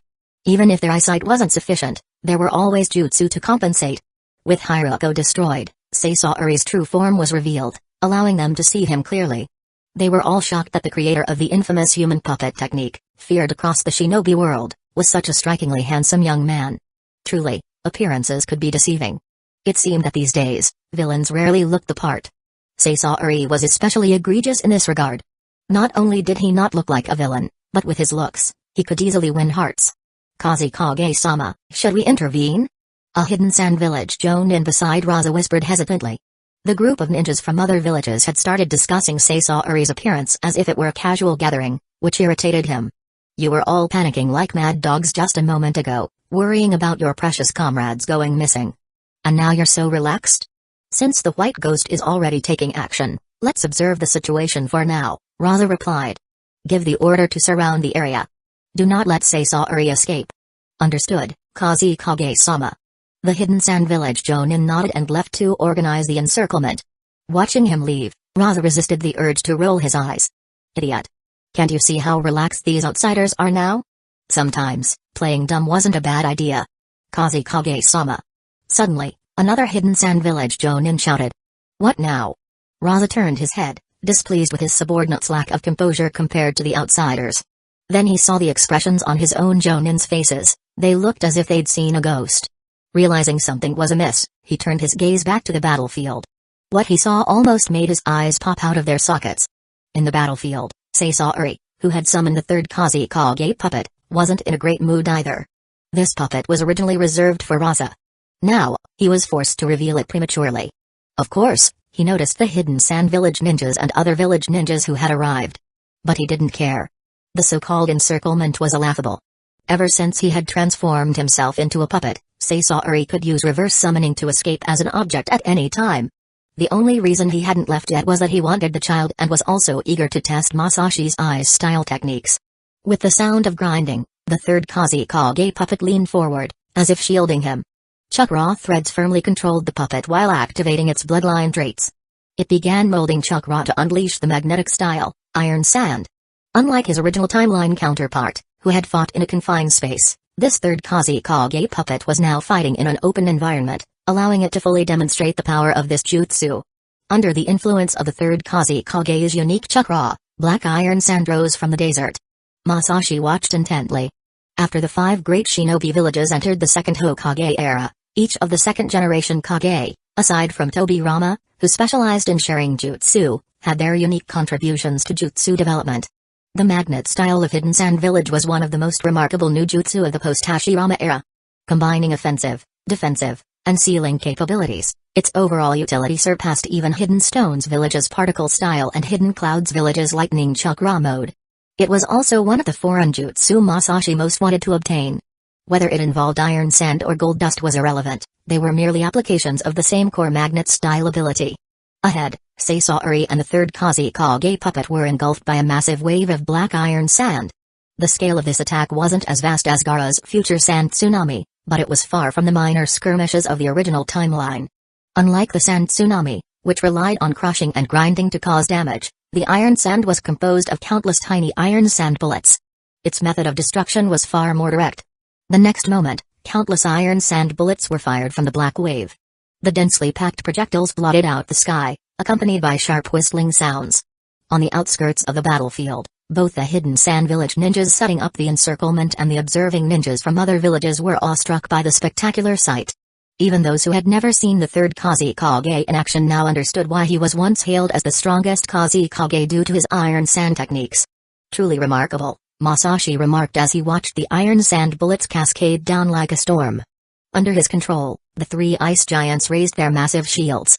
Even if their eyesight wasn't sufficient, there were always jutsu to compensate. With Hiroko destroyed, Sasori's true form was revealed, allowing them to see him clearly. They were all shocked that the creator of the infamous human puppet technique, feared across the shinobi world, was such a strikingly handsome young man. Truly, Appearances could be deceiving. It seemed that these days, villains rarely looked the part. Sasori was especially egregious in this regard. Not only did he not look like a villain, but with his looks, he could easily win hearts. Kazekage-sama, should we intervene? A hidden sand village jonin beside Raza whispered hesitantly. The group of ninjas from other villages had started discussing Sasori's appearance as if it were a casual gathering, which irritated him. You were all panicking like mad dogs just a moment ago, worrying about your precious comrades going missing. And now you're so relaxed? Since the white ghost is already taking action, let's observe the situation for now, Raza replied. Give the order to surround the area. Do not let Sasori escape. Understood, Kazekage-sama. The hidden sand village jonin nodded and left to organize the encirclement. Watching him leave, Raza resisted the urge to roll his eyes. Idiot. Can't you see how relaxed these outsiders are now? Sometimes, playing dumb wasn't a bad idea. Kazekage-sama. Suddenly, another hidden sand village jonin shouted. What now? Raza turned his head, displeased with his subordinates' lack of composure compared to the outsiders. Then he saw the expressions on his own jonins' faces, they looked as if they'd seen a ghost. Realizing something was amiss, he turned his gaze back to the battlefield. What he saw almost made his eyes pop out of their sockets. In the battlefield, Sasori, who had summoned the third Kazekage puppet, wasn't in a great mood either. This puppet was originally reserved for Raza. Now, he was forced to reveal it prematurely. Of course, he noticed the hidden sand village ninjas and other village ninjas who had arrived. But he didn't care. The so-called encirclement was laughable. Ever since he had transformed himself into a puppet, Sasori could use reverse summoning to escape as an object at any time. The only reason he hadn't left yet was that he wanted the child and was also eager to test Masashi's eyes style techniques. With the sound of grinding, the third Kazekage puppet leaned forward, as if shielding him. Chakra threads firmly controlled the puppet while activating its bloodline traits. It began molding chakra to unleash the magnetic style, iron sand. Unlike his original timeline counterpart, who had fought in a confined space, this third Kazekage puppet was now fighting in an open environment, allowing it to fully demonstrate the power of this jutsu. Under the influence of the third Kazekage's unique chakra, black iron sand rose from the desert. Masashi watched intently. After the 5 great shinobi villages entered the second Hokage era, each of the second-generation Kage, aside from Tobirama, who specialized in sharing jutsu, had their unique contributions to jutsu development. The magnet style of Hidden Sand Village was one of the most remarkable new jutsu of the post-Hashirama era. Combining offensive, defensive, and sealing capabilities, its overall utility surpassed even Hidden Stones Village's particle style and Hidden Clouds Village's lightning chakra mode. It was also one of the foreign jutsu Masashi most wanted to obtain. Whether it involved iron sand or gold dust was irrelevant, they were merely applications of the same core magnet style ability. Ahead, Sasori and the third Kazekage puppet were engulfed by a massive wave of black iron sand. The scale of this attack wasn't as vast as Gaara's future sand tsunami, but it was far from the minor skirmishes of the original timeline. Unlike the sand tsunami, which relied on crushing and grinding to cause damage, the iron sand was composed of countless tiny iron sand bullets. Its method of destruction was far more direct. The next moment, countless iron sand bullets were fired from the black wave. The densely packed projectiles blotted out the sky, accompanied by sharp whistling sounds. On the outskirts of the battlefield, both the Hidden Sand Village ninjas setting up the encirclement and the observing ninjas from other villages were awestruck by the spectacular sight. Even those who had never seen the third Kazekage in action now understood why he was once hailed as the strongest Kazekage due to his iron sand techniques. Truly remarkable, Masashi remarked as he watched the iron sand bullets cascade down like a storm. Under his control, the 3 ice giants raised their massive shields.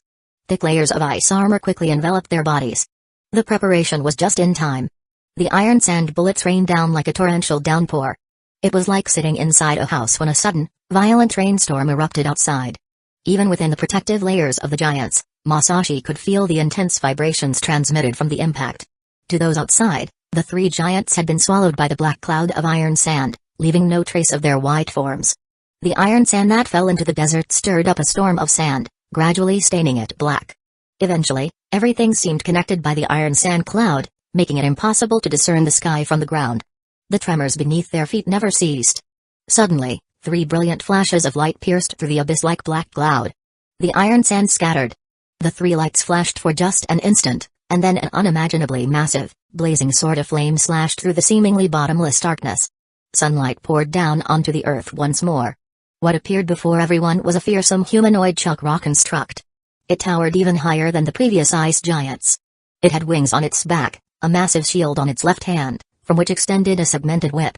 Thick layers of ice armor quickly enveloped their bodies. The preparation was just in time. The iron sand bullets rained down like a torrential downpour. It was like sitting inside a house when a sudden, violent rainstorm erupted outside. Even within the protective layers of the giants, Masashi could feel the intense vibrations transmitted from the impact. To those outside, the 3 giants had been swallowed by the black cloud of iron sand, leaving no trace of their white forms. The iron sand that fell into the desert stirred up a storm of sand, gradually staining it black. Eventually, everything seemed connected by the iron sand cloud, making it impossible to discern the sky from the ground. The tremors beneath their feet never ceased. Suddenly, 3 brilliant flashes of light pierced through the abyss like black cloud. The iron sand scattered. The 3 lights flashed for just an instant, and then an unimaginably massive, blazing sword of flame slashed through the seemingly bottomless darkness. Sunlight poured down onto the earth once more. What appeared before everyone was a fearsome humanoid chakra construct. It towered even higher than the previous ice giants. It had wings on its back, a massive shield on its left hand, from which extended a segmented whip.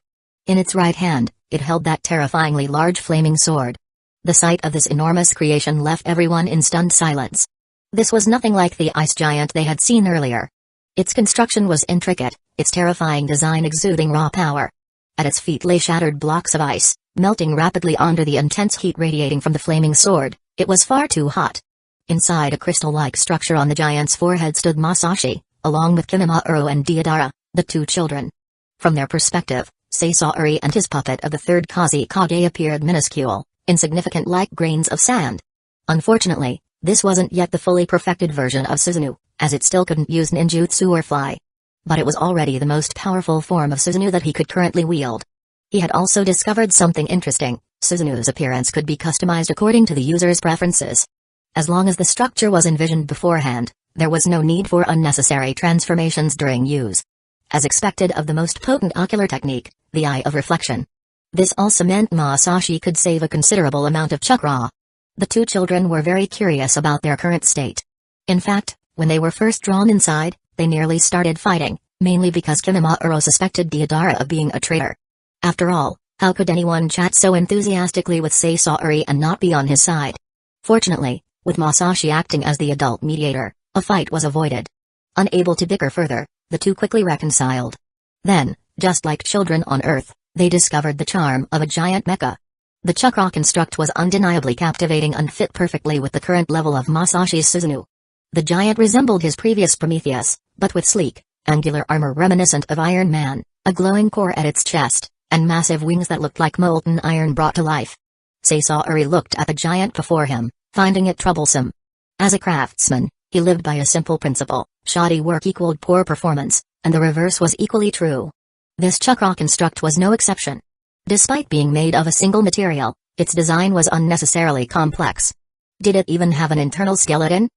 In its right hand, it held that terrifyingly large flaming sword. The sight of this enormous creation left everyone in stunned silence. This was nothing like the ice giant they had seen earlier. Its construction was intricate, its terrifying design exuding raw power. At its feet lay shattered blocks of ice, melting rapidly under the intense heat radiating from the flaming sword. It was far too hot. Inside a crystal-like structure on the giant's forehead stood Masashi, along with Kimimaro and Deodara, the two children. From their perspective, Seisaori and his puppet of the third Kazekage appeared minuscule, insignificant like grains of sand. Unfortunately, this wasn't yet the fully perfected version of Susanoo, as it still couldn't use ninjutsu or fly. But it was already the most powerful form of Susanoo that he could currently wield. He had also discovered something interesting: Susanoo's appearance could be customized according to the user's preferences. As long as the structure was envisioned beforehand, there was no need for unnecessary transformations during use. As expected of the most potent ocular technique, the Eye of Reflection. This also meant Masashi could save a considerable amount of chakra. The two children were very curious about their current state. In fact, when they were first drawn inside, they nearly started fighting, mainly because Kimimaro suspected Deodara of being a traitor. After all, how could anyone chat so enthusiastically with Seisaori and not be on his side? Fortunately, with Masashi acting as the adult mediator, a fight was avoided. Unable to bicker further, the two quickly reconciled. Then, just like children on Earth, they discovered the charm of a giant mecha. The chakra construct was undeniably captivating and fit perfectly with the current level of Masashi's Susanoo. The giant resembled his previous Prometheus, but with sleek, angular armor reminiscent of Iron Man, a glowing core at its chest, and massive wings that looked like molten iron brought to life. Seisaori looked at the giant before him, finding it troublesome. As a craftsman, he lived by a simple principle: shoddy work equaled poor performance, and the reverse was equally true. This chakra construct was no exception. Despite being made of a single material, its design was unnecessarily complex. Did it even have an internal skeleton?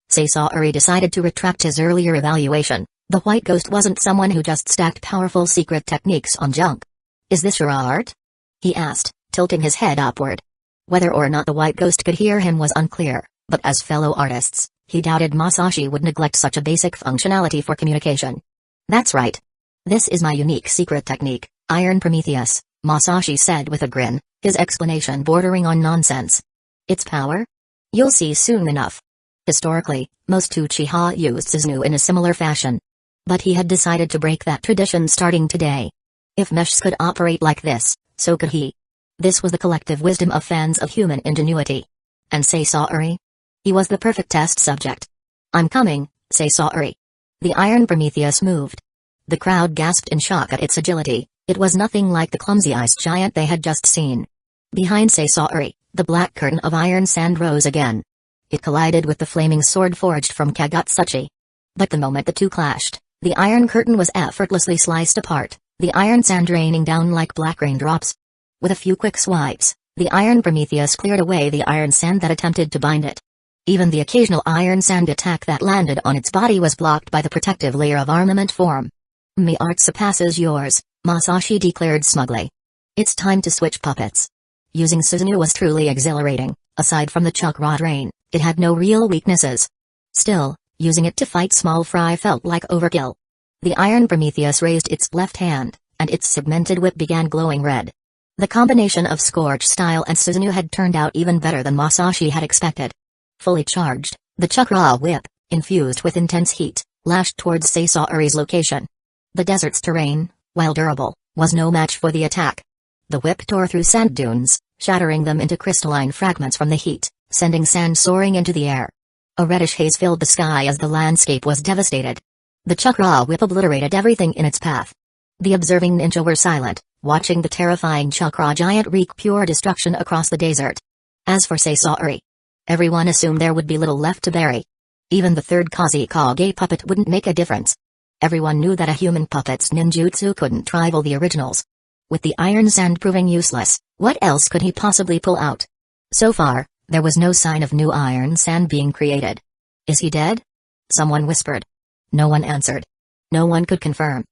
Seisaori decided to retract his earlier evaluation. The White Ghost wasn't someone who just stacked powerful secret techniques on junk. "Is this your art?" he asked, tilting his head upward. Whether or not the White Ghost could hear him was unclear, but as fellow artists, he doubted Masashi would neglect such a basic functionality for communication. "That's right. This is my unique secret technique, Iron Prometheus," Masashi said with a grin, his explanation bordering on nonsense. "Its power? You'll see soon enough." Historically, most Uchiha used Susanoo in a similar fashion. But he had decided to break that tradition starting today. If meshs could operate like this, so could he. This was the collective wisdom of fans of human ingenuity. And Seisaori? He was the perfect test subject. "I'm coming, Seisaori." The Iron Prometheus moved. The crowd gasped in shock at its agility. It was nothing like the clumsy ice giant they had just seen. Behind Seisaori, the black curtain of iron sand rose again. It collided with the flaming sword forged from Kagetsuchi. But the moment the two clashed, the iron curtain was effortlessly sliced apart, the iron sand raining down like black raindrops. With a few quick swipes, the Iron Prometheus cleared away the iron sand that attempted to bind it. Even the occasional iron sand attack that landed on its body was blocked by the protective layer of armament form. "My art surpasses yours," Masashi declared smugly. "It's time to switch puppets." Using Susanoo was truly exhilarating. Aside from the chakra drain, it had no real weaknesses. Still, using it to fight small fry felt like overkill. The Iron Prometheus raised its left hand, and its segmented whip began glowing red. The combination of Scorch style and Susanoo had turned out even better than Masashi had expected. Fully charged, the chakra whip, infused with intense heat, lashed towards Seisaori's location. The desert's terrain, while durable, was no match for the attack. The whip tore through sand dunes, shattering them into crystalline fragments from the heat, sending sand soaring into the air. A reddish haze filled the sky as the landscape was devastated. The chakra whip obliterated everything in its path. The observing ninja were silent, watching the terrifying chakra giant wreak pure destruction across the desert. As for Seisaori, everyone assumed there would be little left to bury. Even the third Kazekage puppet wouldn't make a difference. Everyone knew that a human puppet's ninjutsu couldn't rival the originals. With the iron sand proving useless, what else could he possibly pull out? So far, there was no sign of new iron sand being created. "Is he dead?" someone whispered. No one answered. No one could confirm.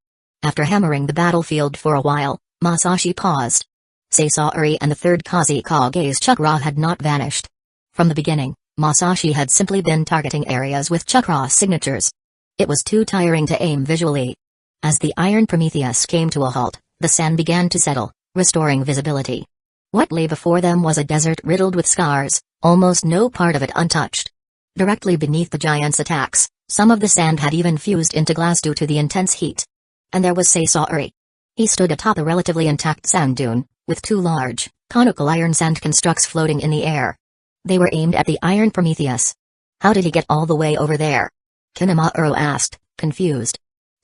After hammering the battlefield for a while, Masashi paused. Sasori and the third Kazekage's chakra had not vanished. From the beginning, Masashi had simply been targeting areas with chakra signatures. It was too tiring to aim visually. As the Iron Prometheus came to a halt, the sand began to settle, restoring visibility. What lay before them was a desert riddled with scars, almost no part of it untouched. Directly beneath the giant's attacks, some of the sand had even fused into glass due to the intense heat. And there was Sasori. He stood atop a relatively intact sand dune, with two large, conical iron sand constructs floating in the air. They were aimed at the Iron Prometheus. How did he get all the way over there? Kinemaru asked, confused.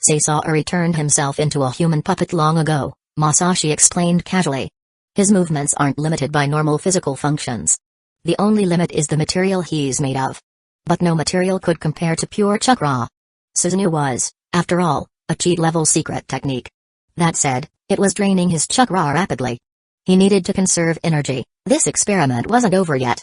Sasori turned himself into a human puppet long ago, Masashi explained casually. His movements aren't limited by normal physical functions. The only limit is the material he's made of. But no material could compare to pure chakra. Susanoo was, after all, a cheat-level secret technique. That said, it was draining his chakra rapidly. He needed to conserve energy. This experiment wasn't over yet.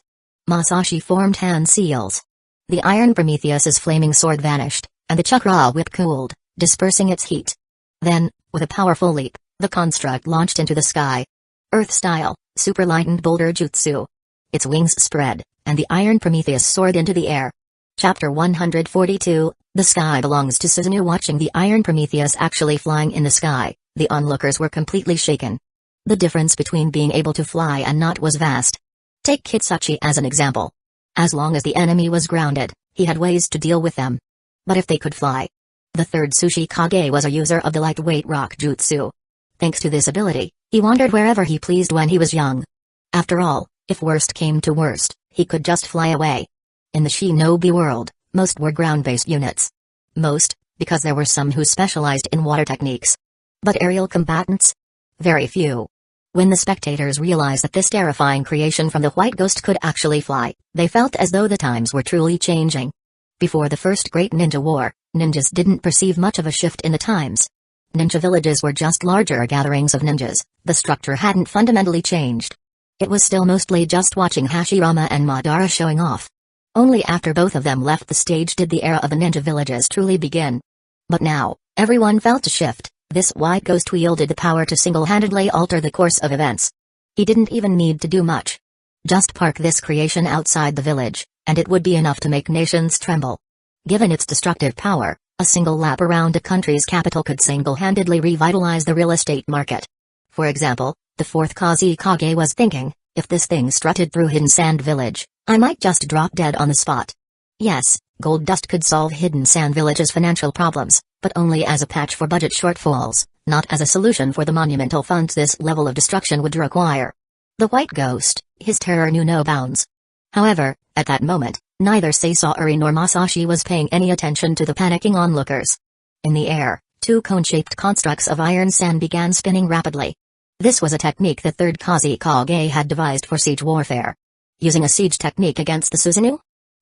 Masashi formed hand seals. The Iron Prometheus's flaming sword vanished, and the chakra whip cooled, dispersing its heat. Then, with a powerful leap, the construct launched into the sky. Earth-style, super-lightened boulder jutsu. Its wings spread, and the Iron Prometheus soared into the air. Chapter 142, The Sky Belongs to Susanoo. Watching the Iron Prometheus actually flying in the sky, the onlookers were completely shaken. The difference between being able to fly and not was vast. Take Kitsuchi as an example. As long as the enemy was grounded, he had ways to deal with them. But if they could fly? The third Sushi Kage was a user of the lightweight rock jutsu. Thanks to this ability, he wandered wherever he pleased when he was young. After all, if worst came to worst, he could just fly away. In the shinobi world, most were ground-based units. Most, because there were some who specialized in water techniques. But aerial combatants? Very few. When the spectators realized that this terrifying creation from the White Ghost could actually fly, they felt as though the times were truly changing. Before the first Great Ninja War, ninjas didn't perceive much of a shift in the times. Ninja villages were just larger gatherings of ninjas, the structure hadn't fundamentally changed. It was still mostly just watching Hashirama and Madara showing off. Only after both of them left the stage did the era of the ninja villages truly begin. But now, everyone felt a shift. This White Ghost wielded the power to single-handedly alter the course of events. He didn't even need to do much. Just park this creation outside the village, and it would be enough to make nations tremble. Given its destructive power, a single lap around a country's capital could single-handedly revitalize the real estate market. For example, the fourth Kazekage was thinking, if this thing strutted through Hidden Sand Village, I might just drop dead on the spot. Yes, gold dust could solve Hidden Sand Village's financial problems, but only as a patch for budget shortfalls, not as a solution for the monumental funds this level of destruction would require. The White Ghost, his terror knew no bounds. However, at that moment, neither Sasori nor Masashi was paying any attention to the panicking onlookers. In the air, two cone-shaped constructs of iron sand began spinning rapidly. This was a technique the third Kazekage had devised for siege warfare. Using a siege technique against the Susanoo?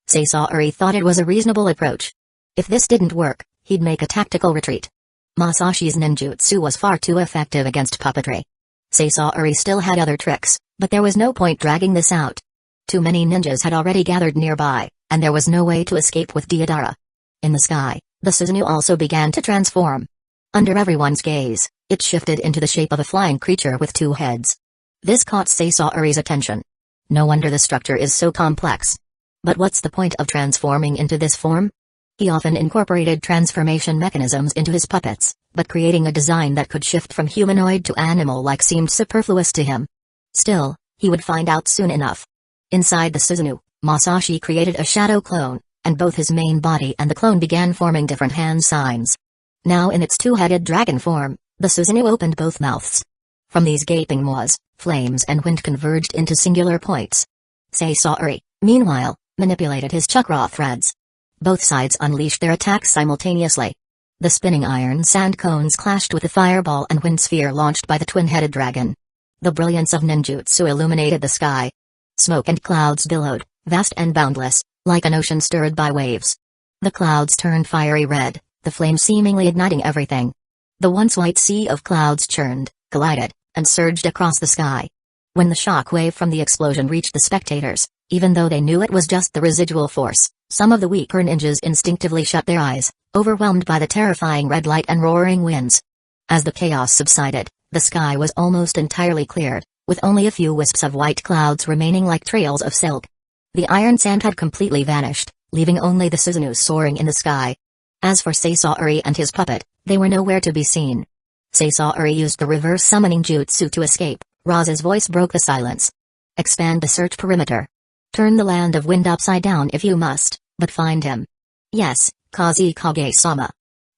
Sasori thought it was a reasonable approach. If this didn't work, he'd make a tactical retreat. Masashi's ninjutsu was far too effective against puppetry. Sasori still had other tricks, but there was no point dragging this out. Too many ninjas had already gathered nearby, and there was no way to escape with Deodara. In the sky, the Susanoo also began to transform. Under everyone's gaze, it shifted into the shape of a flying creature with two heads. This caught Sasori's attention. No wonder the structure is so complex. But what's the point of transforming into this form? He often incorporated transformation mechanisms into his puppets, but creating a design that could shift from humanoid to animal-like seemed superfluous to him. Still, he would find out soon enough. Inside the Susanoo, Masashi created a shadow clone, and both his main body and the clone began forming different hand signs. Now in its two-headed dragon form, the Susanoo opened both mouths. From these gaping maws, flames and wind converged into singular points. Sasori, meanwhile, manipulated his chakra threads. Both sides unleashed their attacks simultaneously. The spinning iron sand cones clashed with the fireball and wind sphere launched by the twin-headed dragon. The brilliance of ninjutsu illuminated the sky. Smoke and clouds billowed, vast and boundless, like an ocean stirred by waves. The clouds turned fiery red, the flame seemingly igniting everything. The once white sea of clouds churned, collided, and surged across the sky. When the shock wave from the explosion reached the spectators, even though they knew it was just the residual force, some of the weaker ninjas instinctively shut their eyes, overwhelmed by the terrifying red light and roaring winds. As the chaos subsided, the sky was almost entirely cleared, with only a few wisps of white clouds remaining like trails of silk. The iron sand had completely vanished, leaving only the Susanoo soaring in the sky. As for Seisaori and his puppet, they were nowhere to be seen. Seisaori used the reverse summoning jutsu to escape. Raza's voice broke the silence. Expand the search perimeter. Turn the land of wind upside down if you must, but find him. Yes, Kazekage-sama.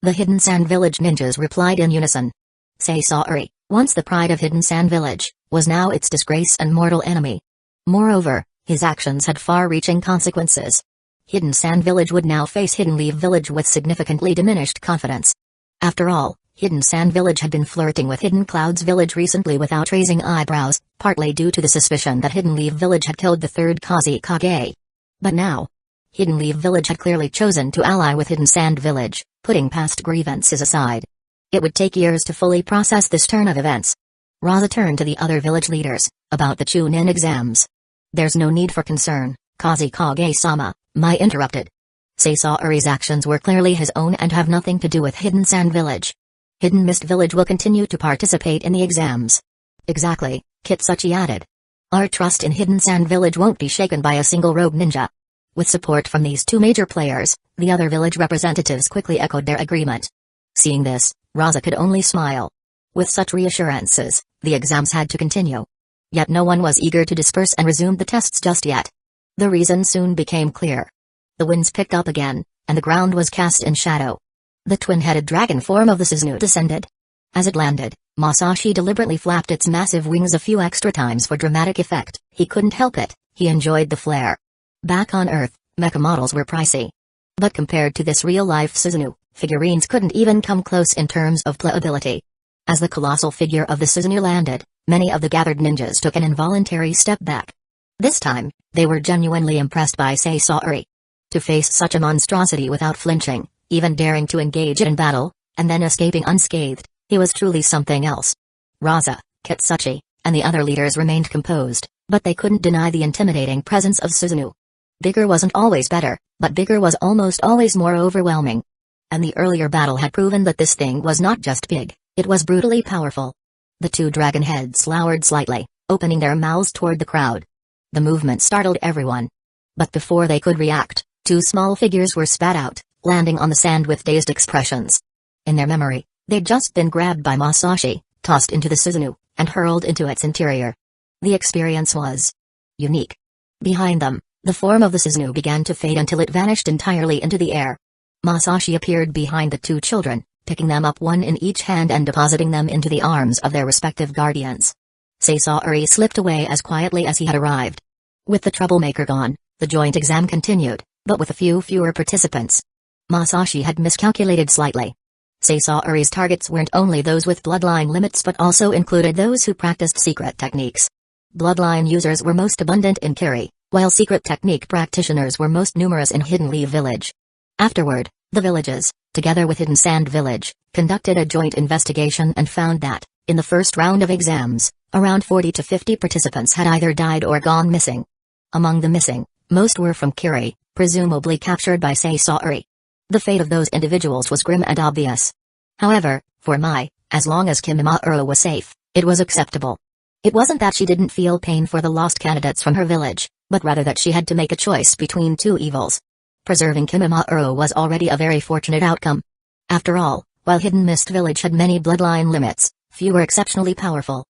The Hidden Sand Village ninjas replied in unison. Seisaori, once the pride of Hidden Sand Village, was now its disgrace and mortal enemy. Moreover, his actions had far-reaching consequences. Hidden Sand Village would now face Hidden Leaf Village with significantly diminished confidence. After all, Hidden Sand Village had been flirting with Hidden Clouds Village recently without raising eyebrows, partly due to the suspicion that Hidden Leaf Village had killed the third Kazekage. But now, Hidden Leaf Village had clearly chosen to ally with Hidden Sand Village, putting past grievances aside. It would take years to fully process this turn of events. Raza turned to the other village leaders, about the Chunin exams. There's no need for concern, Kazekage-sama, Mai interrupted. Seisaori's actions were clearly his own and have nothing to do with Hidden Sand Village. Hidden Mist Village will continue to participate in the exams. Exactly, Kitsuchi added. Our trust in Hidden Sand Village won't be shaken by a single rogue ninja. With support from these two major players, the other village representatives quickly echoed their agreement. Seeing this, Raza could only smile. With such reassurances, the exams had to continue. Yet no one was eager to disperse and resume the tests just yet. The reason soon became clear. The winds picked up again, and the ground was cast in shadow. The twin-headed dragon form of the Susanoo descended. As it landed, Masashi deliberately flapped its massive wings a few extra times for dramatic effect. He couldn't help it, he enjoyed the flare. Back on Earth, mecha models were pricey. But compared to this real-life Susanoo, figurines couldn't even come close in terms of playability. As the colossal figure of the Susanoo landed, many of the gathered ninjas took an involuntary step back. This time, they were genuinely impressed by Seisaori. To face such a monstrosity without flinching, even daring to engage in battle, and then escaping unscathed, he was truly something else. Raza, Kitsuchi, and the other leaders remained composed, but they couldn't deny the intimidating presence of Susanoo. Bigger wasn't always better, but bigger was almost always more overwhelming. And the earlier battle had proven that this thing was not just big, it was brutally powerful. The two dragon heads lowered slightly, opening their mouths toward the crowd. The movement startled everyone. But before they could react, two small figures were spat out, landing on the sand with dazed expressions. In their memory, they'd just been grabbed by Masashi, tossed into the Susanoo, and hurled into its interior. The experience was unique. Behind them, the form of the Susanoo began to fade until it vanished entirely into the air. Masashi appeared behind the two children, picking them up one in each hand and depositing them into the arms of their respective guardians. Seisaori slipped away as quietly as he had arrived. With the troublemaker gone, the joint exam continued, but with a few fewer participants. Masashi had miscalculated slightly. Seisaori's targets weren't only those with bloodline limits but also included those who practiced secret techniques. Bloodline users were most abundant in Kiri, while secret technique practitioners were most numerous in Hidden Leaf Village. Afterward, the villages, together with Hidden Sand Village, conducted a joint investigation and found that, in the first round of exams, around 40 to 50 participants had either died or gone missing. Among the missing, most were from Kiri, presumably captured by Seisaori. The fate of those individuals was grim and obvious. However, for Mai, as long as Kimimaro was safe, it was acceptable. It wasn't that she didn't feel pain for the lost candidates from her village, but rather that she had to make a choice between two evils. Preserving Kimimaro was already a very fortunate outcome. After all, while Hidden Mist Village had many bloodline limits, few were exceptionally powerful.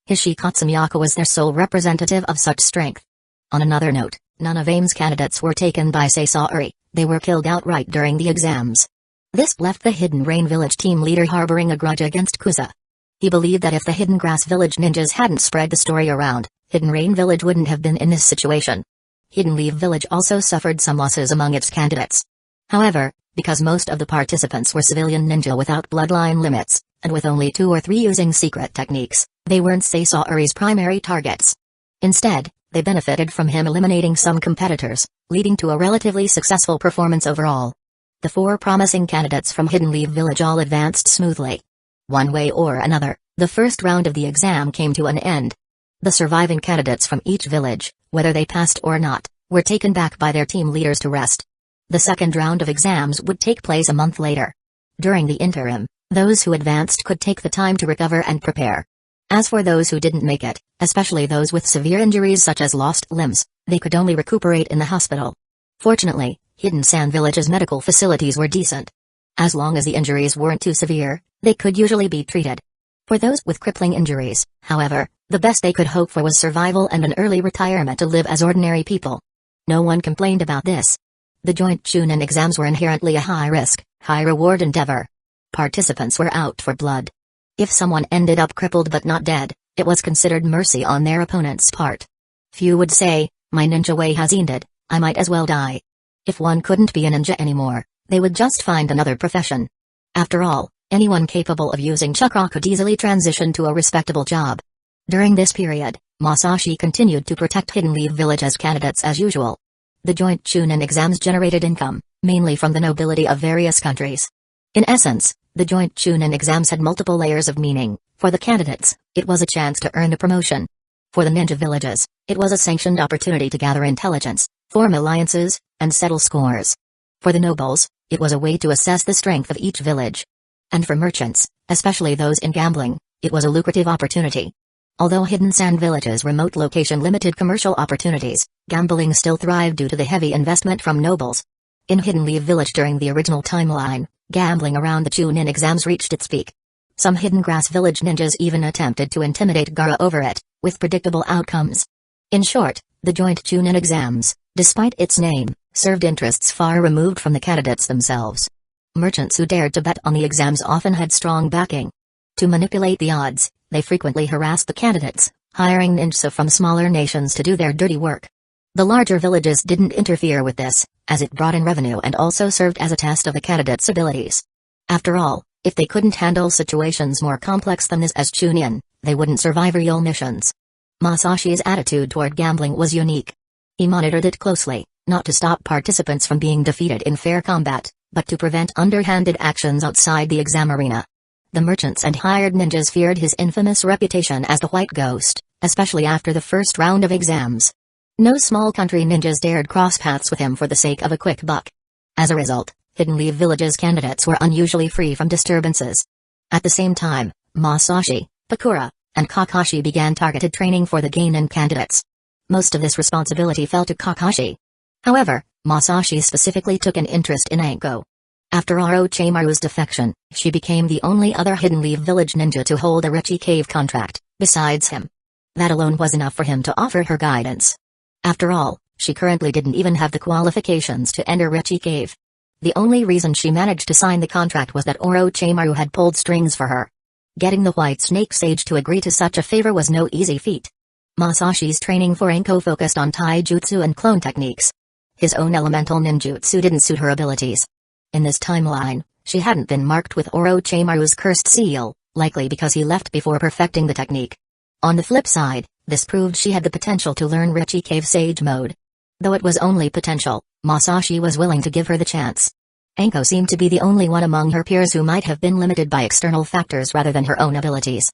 Hishi Katsumiyaka was their sole representative of such strength. On another note, none of AIM's candidates were taken by Seisaori, they were killed outright during the exams. This left the Hidden Rain Village team leader harboring a grudge against Kusa. He believed that if the Hidden Grass Village ninjas hadn't spread the story around, Hidden Rain Village wouldn't have been in this situation. Hidden Leaf Village also suffered some losses among its candidates. However, because most of the participants were civilian ninja without bloodline limits, and with only 2 or 3 using secret techniques, they weren't Seisaori's primary targets. Instead, they benefited from him eliminating some competitors, leading to a relatively successful performance overall. The 4 promising candidates from Hidden Leaf Village all advanced smoothly. One way or another, the first round of the exam came to an end. The surviving candidates from each village, whether they passed or not, were taken back by their team leaders to rest. The second round of exams would take place a month later. During the interim, those who advanced could take the time to recover and prepare. As for those who didn't make it, especially those with severe injuries such as lost limbs, they could only recuperate in the hospital. Fortunately, Hidden Sand Village's medical facilities were decent. As long as the injuries weren't too severe, they could usually be treated. For those with crippling injuries, however, the best they could hope for was survival and an early retirement to live as ordinary people. No one complained about this. The joint Chunin exams were inherently a high-risk, high-reward endeavor. Participants were out for blood. If someone ended up crippled but not dead, it was considered mercy on their opponent's part. Few would say, "My ninja way has ended, I might as well die." If one couldn't be a ninja anymore, they would just find another profession. After all, anyone capable of using chakra could easily transition to a respectable job. During this period, Masashi continued to protect Hidden Leaf Village's candidates as usual. The joint Chunin exams generated income, mainly from the nobility of various countries. In essence, the joint Chunin exams had multiple layers of meaning. For the candidates, it was a chance to earn a promotion. For the ninja villages, it was a sanctioned opportunity to gather intelligence, form alliances, and settle scores. For the nobles, it was a way to assess the strength of each village. And for merchants, especially those in gambling, it was a lucrative opportunity. Although Hidden Sand Village's remote location limited commercial opportunities, gambling still thrived due to the heavy investment from nobles. In Hidden Leaf Village during the original timeline, gambling around the Chunin exams reached its peak. Some Hidden Grass Village ninjas even attempted to intimidate Gaara over it, with predictable outcomes. In short, the joint Chunin exams, despite its name, served interests far removed from the candidates themselves. Merchants who dared to bet on the exams often had strong backing. To manipulate the odds, they frequently harassed the candidates, hiring ninja from smaller nations to do their dirty work. The larger villages didn't interfere with this, as it brought in revenue and also served as a test of the candidates' abilities. After all, if they couldn't handle situations more complex than this as Chunin, they wouldn't survive real missions. Masashi's attitude toward gambling was unique. He monitored it closely, not to stop participants from being defeated in fair combat, but to prevent underhanded actions outside the exam arena. The merchants and hired ninjas feared his infamous reputation as the White Ghost, especially after the first round of exams. No small country ninjas dared cross paths with him for the sake of a quick buck. As a result, Hidden Leaf Village's candidates were unusually free from disturbances. At the same time, Masashi, Pakura, and Kakashi began targeted training for the Genin candidates. Most of this responsibility fell to Kakashi. However, Masashi specifically took an interest in Anko. After Orochimaru's defection, she became the only other Hidden Leaf Village ninja to hold a Rechi Cave contract, besides him. That alone was enough for him to offer her guidance. After all, she currently didn't even have the qualifications to enter Rechi Cave. The only reason she managed to sign the contract was that Orochimaru had pulled strings for her. Getting the White Snake Sage to agree to such a favor was no easy feat. Masashi's training for Anko focused on taijutsu and clone techniques. His own elemental ninjutsu didn't suit her abilities. In this timeline, she hadn't been marked with Orochimaru's cursed seal, likely because he left before perfecting the technique. On the flip side, this proved she had the potential to learn Rechi Cave Sage mode. Though it was only potential, Masashi was willing to give her the chance. Anko seemed to be the only one among her peers who might have been limited by external factors rather than her own abilities.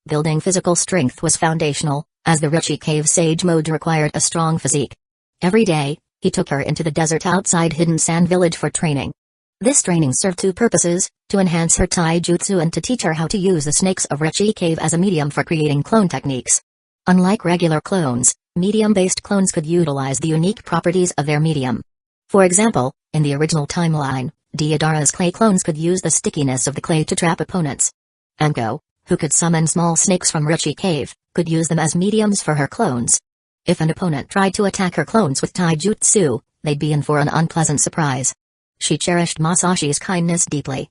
Building physical strength was foundational, as the Rechi Cave Sage mode required a strong physique. Every day, he took her into the desert outside Hidden Sand Village for training. This training served two purposes, to enhance her taijutsu and to teach her how to use the snakes of Rechi Cave as a medium for creating clone techniques. Unlike regular clones, medium-based clones could utilize the unique properties of their medium. For example, in the original timeline, Deodara's clay clones could use the stickiness of the clay to trap opponents. Anko, who could summon small snakes from Rechi Cave, could use them as mediums for her clones. If an opponent tried to attack her clones with taijutsu, they'd be in for an unpleasant surprise. She cherished Masashi's kindness deeply.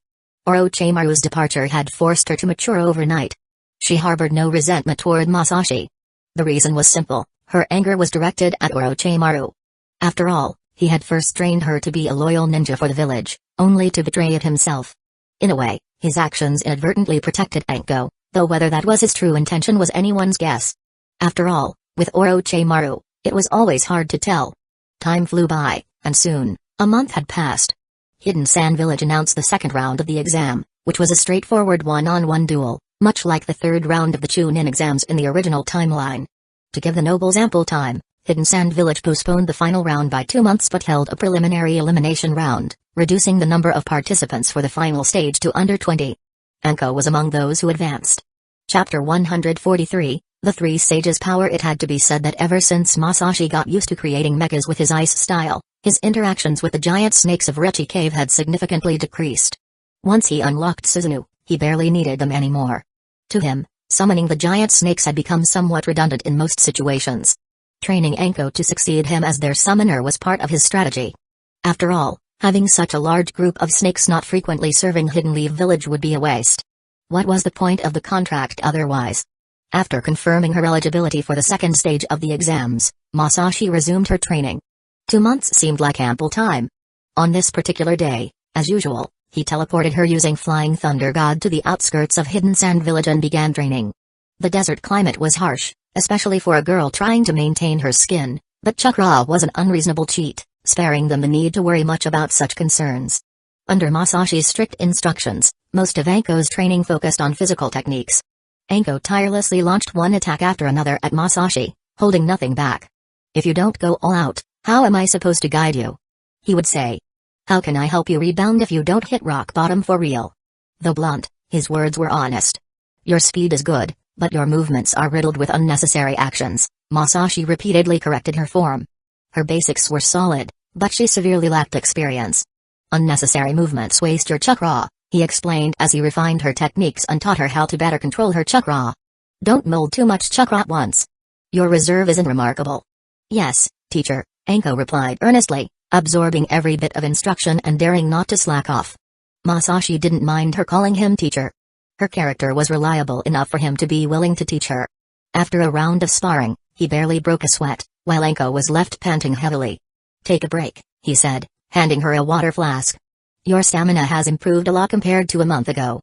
Orochimaru's departure had forced her to mature overnight. She harbored no resentment toward Masashi. The reason was simple, her anger was directed at Orochimaru. After all, he had first trained her to be a loyal ninja for the village, only to betray it himself. In a way, his actions inadvertently protected Anko, though whether that was his true intention was anyone's guess. After all, with Orochimaru, it was always hard to tell. Time flew by, and soon, a month had passed. Hidden Sand Village announced the second round of the exam, which was a straightforward one-on-one duel, much like the third round of the Chunin exams in the original timeline. To give the nobles ample time, Hidden Sand Village postponed the final round by 2 months but held a preliminary elimination round, reducing the number of participants for the final stage to under 20. Anko was among those who advanced. Chapter 143, The Three Sages' Power. It had to be said that ever since Masashi got used to creating mechas with his ice style, his interactions with the giant snakes of Rechi Cave had significantly decreased. Once he unlocked Susanoo, he barely needed them anymore. To him, summoning the giant snakes had become somewhat redundant in most situations. Training Anko to succeed him as their summoner was part of his strategy. After all, having such a large group of snakes not frequently serving Hidden Leaf Village would be a waste. What was the point of the contract otherwise? After confirming her eligibility for the second stage of the exams, Masashi resumed her training. 2 months seemed like ample time. On this particular day, as usual, he teleported her using Flying Thunder God to the outskirts of Hidden Sand Village and began training. The desert climate was harsh, especially for a girl trying to maintain her skin, but chakra was an unreasonable cheat, sparing them the need to worry much about such concerns. Under Masashi's strict instructions, most of Anko's training focused on physical techniques. Anko tirelessly launched one attack after another at Masashi, holding nothing back. "If you don't go all out, how am I supposed to guide you?" he would say. "How can I help you rebound if you don't hit rock bottom for real?" Though blunt, his words were honest. "Your speed is good, but your movements are riddled with unnecessary actions," Masashi repeatedly corrected her form. Her basics were solid, but she severely lacked experience. "Unnecessary movements waste your chakra," he explained as he refined her techniques and taught her how to better control her chakra. "Don't mold too much chakra at once. Your reserve isn't remarkable." "Yes, teacher," Anko replied earnestly, absorbing every bit of instruction and daring not to slack off. Masashi didn't mind her calling him teacher. Her character was reliable enough for him to be willing to teach her. After a round of sparring, he barely broke a sweat, while Anko was left panting heavily. "Take a break," he said, handing her a water flask. "Your stamina has improved a lot compared to a month ago."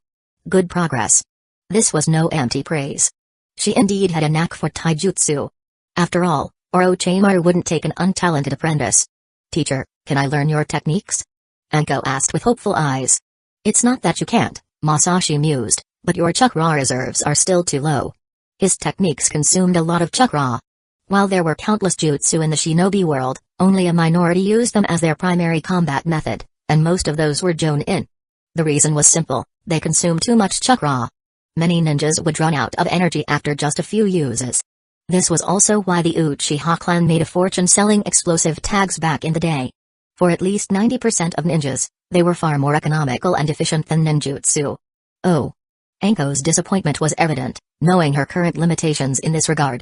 Good progress. This was no empty praise. She indeed had a knack for taijutsu. After all, Orochimaru wouldn't take an untalented apprentice. "Teacher, can I learn your techniques?" Anko asked with hopeful eyes. "It's not that you can't," Masashi mused, "but your chakra reserves are still too low." His techniques consumed a lot of chakra. While there were countless jutsu in the shinobi world, only a minority used them as their primary combat method, and most of those were jonin. The reason was simple: they consumed too much chakra. Many ninjas would run out of energy after just a few uses. This was also why the Uchiha clan made a fortune selling explosive tags back in the day. For at least 90% of ninjas, they were far more economical and efficient than ninjutsu. Oh. Anko's disappointment was evident, knowing her current limitations in this regard.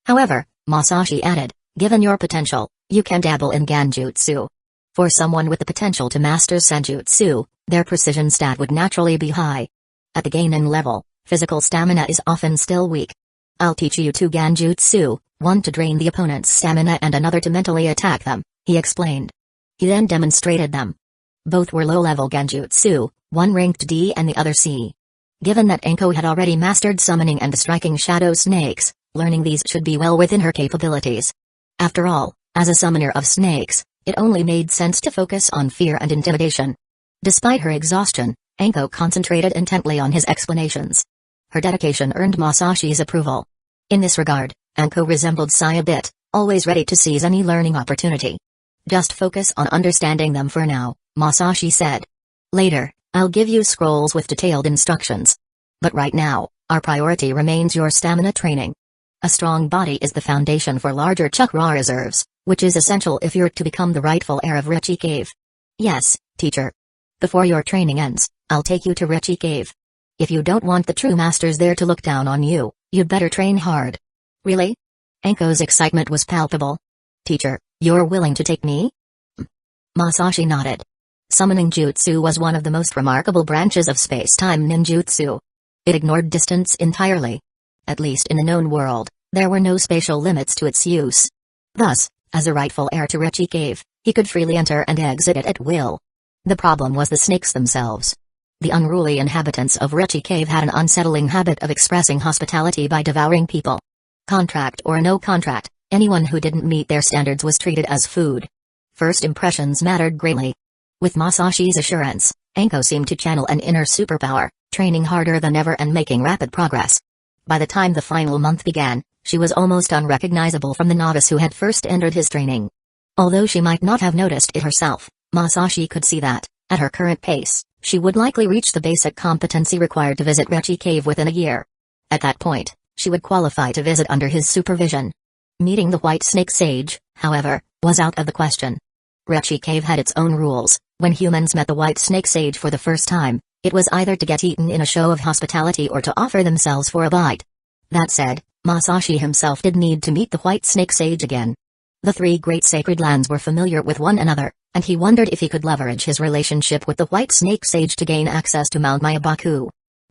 However, Masashi added, "Given your potential, you can dabble in Ganjutsu. For someone with the potential to master Senjutsu, their precision stat would naturally be high. At the Genin level, physical stamina is often still weak. I'll teach you 2 Ganjutsu, one to drain the opponent's stamina and another to mentally attack them," he explained. He then demonstrated them. Both were low-level Genjutsu, one ranked D and the other C. Given that Anko had already mastered summoning and striking shadow snakes, learning these should be well within her capabilities. After all, as a summoner of snakes, it only made sense to focus on fear and intimidation. Despite her exhaustion, Anko concentrated intently on his explanations. Her dedication earned Masashi's approval. In this regard, Anko resembled Sai a bit, always ready to seize any learning opportunity. "Just focus on understanding them for now," Masashi said. "Later, I'll give you scrolls with detailed instructions. But right now, our priority remains your stamina training. A strong body is the foundation for larger chakra reserves, which is essential if you're to become the rightful heir of Rechi Cave." "Yes, teacher. Before your training ends, I'll take you to Rechi Cave. If you don't want the true masters there to look down on you, you'd better train hard." "Really?" Anko's excitement was palpable. "Teacher, you're willing to take me?" Masashi nodded. Summoning jutsu was one of the most remarkable branches of space-time ninjutsu. It ignored distance entirely. At least in the known world, there were no spatial limits to its use. Thus, as a rightful heir to Rechi Cave, he could freely enter and exit it at will. The problem was the snakes themselves. The unruly inhabitants of Rechi Cave had an unsettling habit of expressing hospitality by devouring people. Contract or no contract, anyone who didn't meet their standards was treated as food. First impressions mattered greatly. With Masashi's assurance, Anko seemed to channel an inner superpower, training harder than ever and making rapid progress. By the time the final month began, she was almost unrecognizable from the novice who had first entered his training. Although she might not have noticed it herself, Masashi could see that, at her current pace, she would likely reach the basic competency required to visit Rechi Cave within a year. At that point, she would qualify to visit under his supervision. Meeting the White Snake Sage, however, was out of the question. Rechi Cave had its own rules. When humans met the White Snake Sage for the first time, it was either to get eaten in a show of hospitality or to offer themselves for a bite. That said, Masashi himself did need to meet the White Snake Sage again. The three great sacred lands were familiar with one another, and he wondered if he could leverage his relationship with the White Snake Sage to gain access to Mount Mayabaku.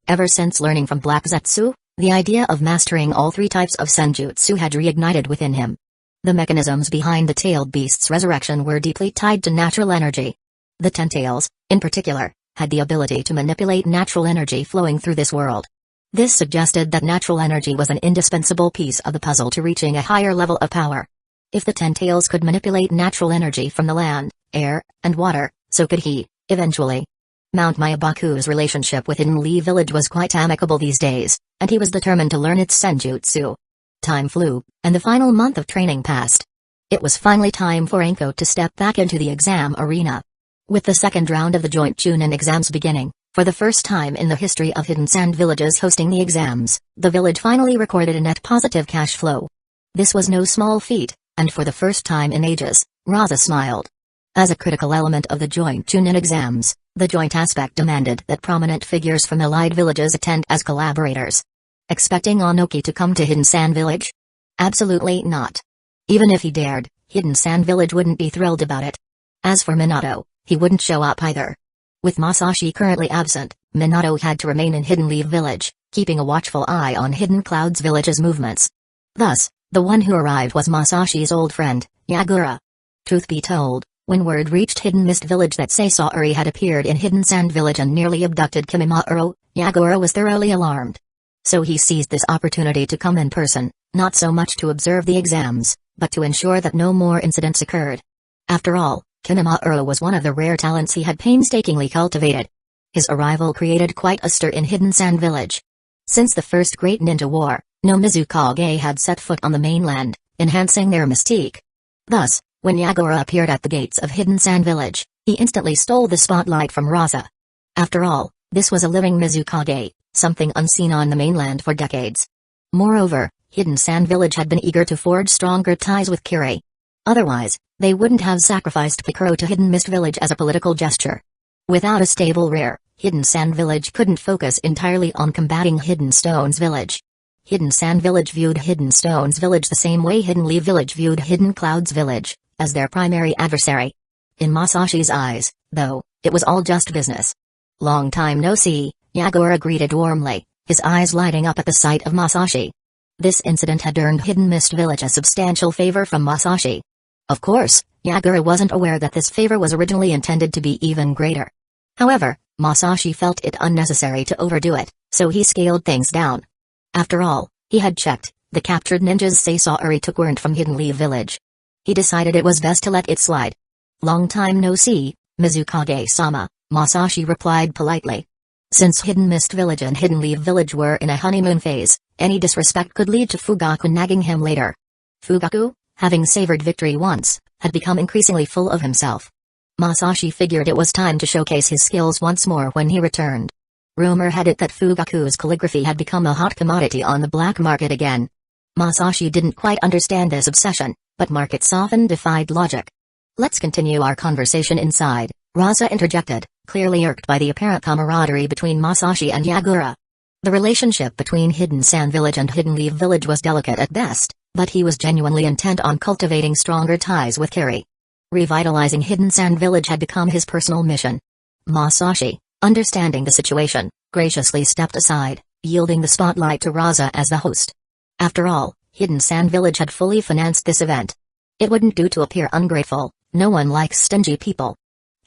Ever since learning from Black Zetsu, the idea of mastering all three types of senjutsu had reignited within him. The mechanisms behind the tailed beast's resurrection were deeply tied to natural energy. The Ten Tails, in particular, had the ability to manipulate natural energy flowing through this world. This suggested that natural energy was an indispensable piece of the puzzle to reaching a higher level of power. If the Ten Tails could manipulate natural energy from the land, air, and water, so could he, eventually. Mount Mayabaku's relationship with Hidden Leaf Village was quite amicable these days, and he was determined to learn its senjutsu. Time flew, and the final month of training passed. It was finally time for Anko to step back into the exam arena. With the second round of the joint Chunin exams beginning, for the first time in the history of Hidden Sand villages hosting the exams, the village finally recorded a net positive cash flow. This was no small feat, and for the first time in ages, Raza smiled. As a critical element of the joint Chunin exams, the joint aspect demanded that prominent figures from allied villages attend as collaborators. Expecting Onoki to come to Hidden Sand Village? Absolutely not. Even if he dared, Hidden Sand Village wouldn't be thrilled about it. As for Minato, he wouldn't show up either. With Masashi currently absent, Minato had to remain in Hidden Leaf Village, keeping a watchful eye on Hidden Clouds Village's movements. Thus, the one who arrived was Masashi's old friend, Yagura. Truth be told, when word reached Hidden Mist Village that Sasori had appeared in Hidden Sand Village and nearly abducted Kimimaro, Yagura was thoroughly alarmed. So he seized this opportunity to come in person, not so much to observe the exams, but to ensure that no more incidents occurred. After all, Kimimaro was one of the rare talents he had painstakingly cultivated. His arrival created quite a stir in Hidden Sand Village. Since the first Great Ninja War, no Mizukage had set foot on the mainland, enhancing their mystique. Thus, when Yagura appeared at the gates of Hidden Sand Village, he instantly stole the spotlight from Raza. After all, this was a living Mizukage, something unseen on the mainland for decades. Moreover, Hidden Sand Village had been eager to forge stronger ties with Kiri. Otherwise, they wouldn't have sacrificed Picaro to Hidden Mist Village as a political gesture. Without a stable rear, Hidden Sand Village couldn't focus entirely on combating Hidden Stones Village. Hidden Sand Village viewed Hidden Stones Village the same way Hidden Leaf Village viewed Hidden Clouds Village, as their primary adversary. In Masashi's eyes, though, it was all just business. Long time no see, Yagura greeted warmly, his eyes lighting up at the sight of Masashi. This incident had earned Hidden Mist Village a substantial favor from Masashi. Of course, Yagura wasn't aware that this favor was originally intended to be even greater. However, Masashi felt it unnecessary to overdo it, so he scaled things down. After all, he had checked, the captured ninjas Sasori took weren't from Hidden Leaf Village. He decided it was best to let it slide. Long time no see, Mizukage-sama, Masashi replied politely. Since Hidden Mist Village and Hidden Leaf Village were in a honeymoon phase, any disrespect could lead to Fugaku nagging him later. Fugaku, having savored victory once, had become increasingly full of himself. Masashi figured it was time to showcase his skills once more when he returned. Rumor had it that Fugaku's calligraphy had become a hot commodity on the black market again. Masashi didn't quite understand this obsession, but markets often defied logic. Let's continue our conversation inside, Raza interjected, clearly irked by the apparent camaraderie between Masashi and Yagura. The relationship between Hidden Sand Village and Hidden Leaf Village was delicate at best, but he was genuinely intent on cultivating stronger ties with Kiri. Revitalizing Hidden Sand Village had become his personal mission. Masashi, understanding the situation, graciously stepped aside, yielding the spotlight to Raza as the host. After all, Hidden Sand Village had fully financed this event. It wouldn't do to appear ungrateful, no one likes stingy people.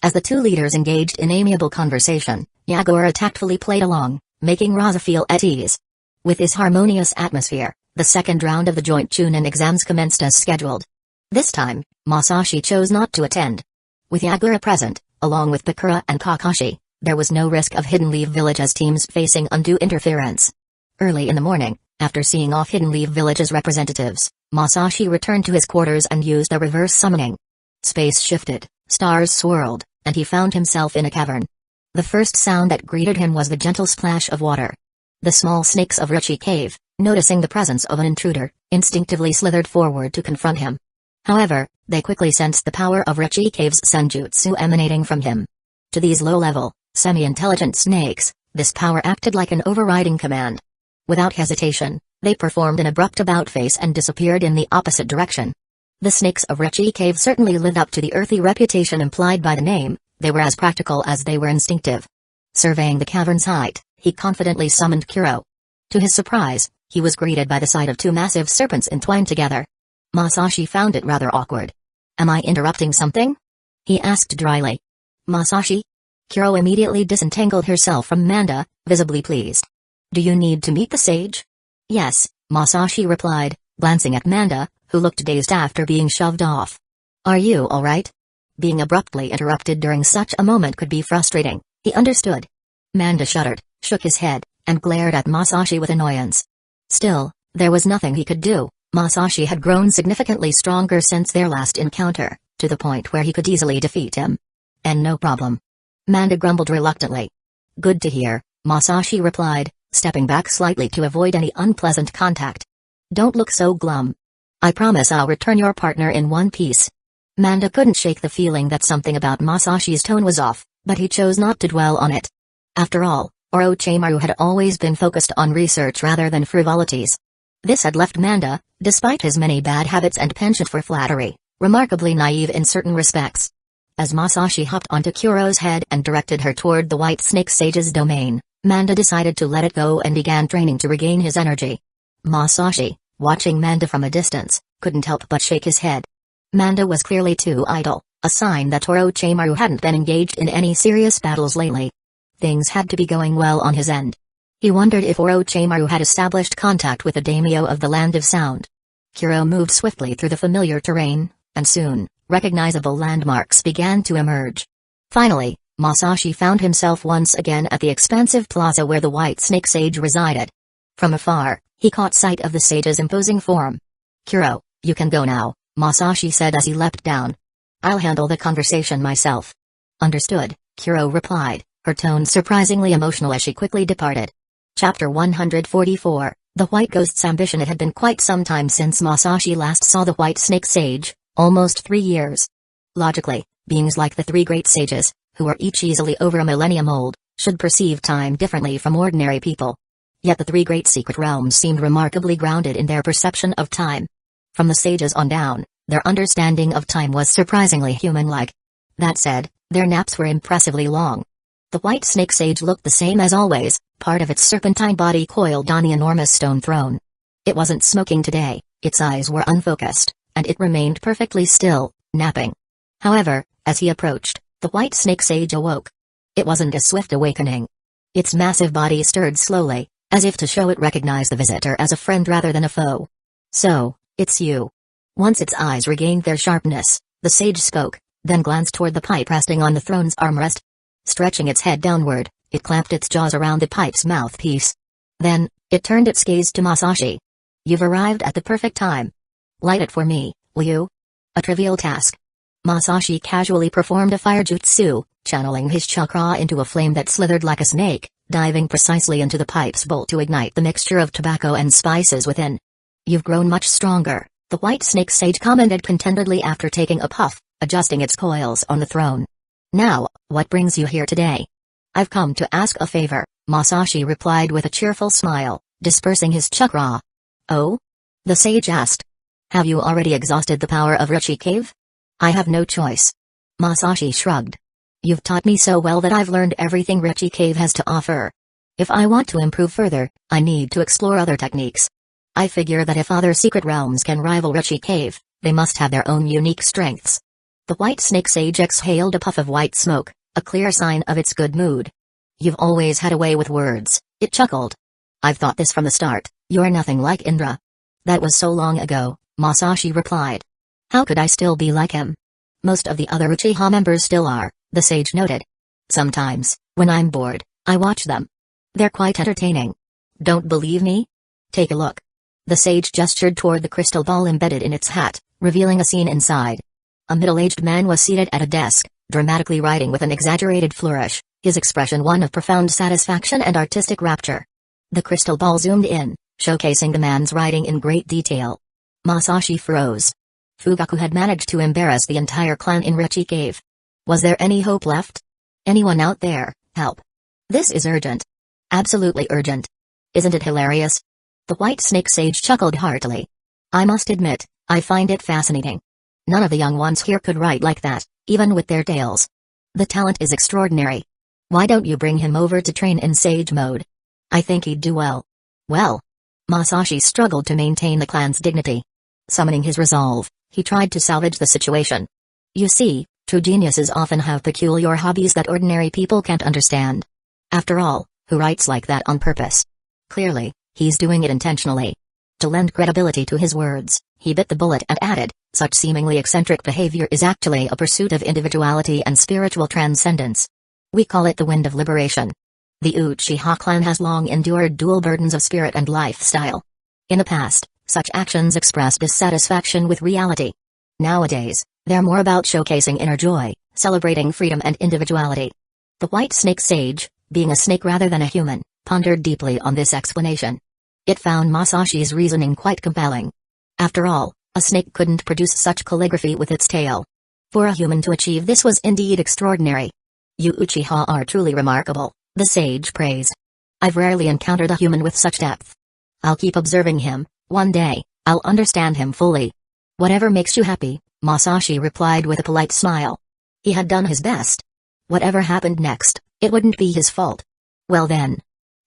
As the two leaders engaged in amiable conversation, Yagura tactfully played along, making Raza feel at ease. With his harmonious atmosphere, the second round of the joint Chunin exams commenced as scheduled. This time, Masashi chose not to attend. With Yagura present, along with Bakura and Kakashi, there was no risk of Hidden Leaf Village as teams facing undue interference. Early in the morning, after seeing off Hidden Leaf Village's representatives, Masashi returned to his quarters and used a reverse summoning. Space shifted, stars swirled, and he found himself in a cavern. The first sound that greeted him was the gentle splash of water. The small snakes of Ruchi Cave, noticing the presence of an intruder, instinctively slithered forward to confront him. However, they quickly sensed the power of Ruchi Cave's senjutsu emanating from him. To these low-level, semi-intelligent snakes, this power acted like an overriding command. Without hesitation, they performed an abrupt about-face and disappeared in the opposite direction. The snakes of Ruchi Cave certainly lived up to the earthy reputation implied by the name. They were as practical as they were instinctive. Surveying the cavern's height, he confidently summoned Kuro. To his surprise, he was greeted by the sight of two massive serpents entwined together. Masashi found it rather awkward. "Am I interrupting something?" he asked dryly. "Masashi?" Kuro immediately disentangled herself from Manda, visibly pleased. "Do you need to meet the sage?" "Yes," Masashi replied, glancing at Manda, who looked dazed after being shoved off. "Are you alright?" Being abruptly interrupted during such a moment could be frustrating, he understood. Manda shuddered, shook his head, and glared at Masashi with annoyance. Still, there was nothing he could do. Masashi had grown significantly stronger since their last encounter, to the point where he could easily defeat him. "And no problem." Manda grumbled reluctantly. "Good to hear," Masashi replied, stepping back slightly to avoid any unpleasant contact. "Don't look so glum. I promise I'll return your partner in one piece." Manda couldn't shake the feeling that something about Masashi's tone was off, but he chose not to dwell on it. After all, Orochimaru had always been focused on research rather than frivolities. This had left Manda, despite his many bad habits and penchant for flattery, remarkably naive in certain respects. As Masashi hopped onto Kuro's head and directed her toward the White Snake Sage's domain, Manda decided to let it go and began training to regain his energy. Masashi, watching Manda from a distance, couldn't help but shake his head. Manda was clearly too idle, a sign that Orochimaru hadn't been engaged in any serious battles lately. Things had to be going well on his end. He wondered if Orochimaru had established contact with the daimyo of the Land of Sound. Kuro moved swiftly through the familiar terrain, and soon, recognizable landmarks began to emerge. Finally, Masashi found himself once again at the expansive plaza where the White Snake Sage resided. From afar, he caught sight of the sage's imposing form. "Kuro, you can go now," Masashi said as he leapt down. "I'll handle the conversation myself." "Understood," Kuro replied, her tone surprisingly emotional as she quickly departed. Chapter 144, The White Ghost's Ambition. It had been quite some time since Masashi last saw the White Snake Sage, almost 3 years. Logically, beings like the three great sages, who are each easily over a millennium old, should perceive time differently from ordinary people. Yet the three great secret realms seemed remarkably grounded in their perception of time. From the sages on down, their understanding of time was surprisingly human-like. That said, their naps were impressively long. The White Snake Sage looked the same as always, part of its serpentine body coiled on the enormous stone throne. It wasn't smoking today, its eyes were unfocused, and it remained perfectly still, napping. However, as he approached, the White Snake Sage awoke. It wasn't a swift awakening. Its massive body stirred slowly, as if to show it recognized the visitor as a friend rather than a foe. "So, it's you." Once its eyes regained their sharpness, the sage spoke, then glanced toward the pipe resting on the throne's armrest. Stretching its head downward, it clamped its jaws around the pipe's mouthpiece. Then, it turned its gaze to Masashi. "You've arrived at the perfect time. Light it for me, will you?" A trivial task. Masashi casually performed a fire jutsu, channeling his chakra into a flame that slithered like a snake, diving precisely into the pipe's bowl to ignite the mixture of tobacco and spices within. "You've grown much stronger," the White Snake Sage commented contentedly after taking a puff, adjusting its coils on the throne. "Now, what brings you here today?" "I've come to ask a favor," Masashi replied with a cheerful smile, dispersing his chakra. "Oh?" the sage asked. "Have you already exhausted the power of Ruchi Cave?" "I have no choice." Masashi shrugged. "You've taught me so well that I've learned everything Ruchi Cave has to offer. If I want to improve further, I need to explore other techniques. I figure that if other secret realms can rival Ruchi Cave, they must have their own unique strengths." The White Snake Sage exhaled a puff of white smoke, a clear sign of its good mood. "You've always had a way with words," it chuckled. "I've thought this from the start, you're nothing like Indra." "That was so long ago," Masashi replied. "How could I still be like him?" "Most of the other Uchiha members still are," the sage noted. "Sometimes, when I'm bored, I watch them. They're quite entertaining. Don't believe me? Take a look." The sage gestured toward the crystal ball embedded in its hat, revealing a scene inside. A middle-aged man was seated at a desk, dramatically writing with an exaggerated flourish, his expression one of profound satisfaction and artistic rapture. The crystal ball zoomed in, showcasing the man's writing in great detail. Masashi froze. Fugaku had managed to embarrass the entire clan in Richie Cave. Was there any hope left? Anyone out there, help. This is urgent. Absolutely urgent. Isn't it hilarious? The White Snake Sage chuckled heartily. I must admit, I find it fascinating. None of the young ones here could write like that, even with their tales. The talent is extraordinary. Why don't you bring him over to train in sage mode? I think he'd do well. Well. Masashi struggled to maintain the clan's dignity. Summoning his resolve, he tried to salvage the situation. You see, true geniuses often have peculiar hobbies that ordinary people can't understand. After all, who writes like that on purpose? Clearly, he's doing it intentionally. To lend credibility to his words, he bit the bullet and added, such seemingly eccentric behavior is actually a pursuit of individuality and spiritual transcendence. We call it the wind of liberation. The Uchiha clan has long endured dual burdens of spirit and lifestyle. In the past, such actions expressed dissatisfaction with reality. Nowadays, they're more about showcasing inner joy, celebrating freedom and individuality. The White Snake Sage, being a snake rather than a human, pondered deeply on this explanation. It found Masashi's reasoning quite compelling. After all, a snake couldn't produce such calligraphy with its tail. For a human to achieve this was indeed extraordinary. You Uchiha are truly remarkable, the sage praised. I've rarely encountered a human with such depth. I'll keep observing him, one day, I'll understand him fully. Whatever makes you happy, Masashi replied with a polite smile. He had done his best. Whatever happened next, it wouldn't be his fault. Well then.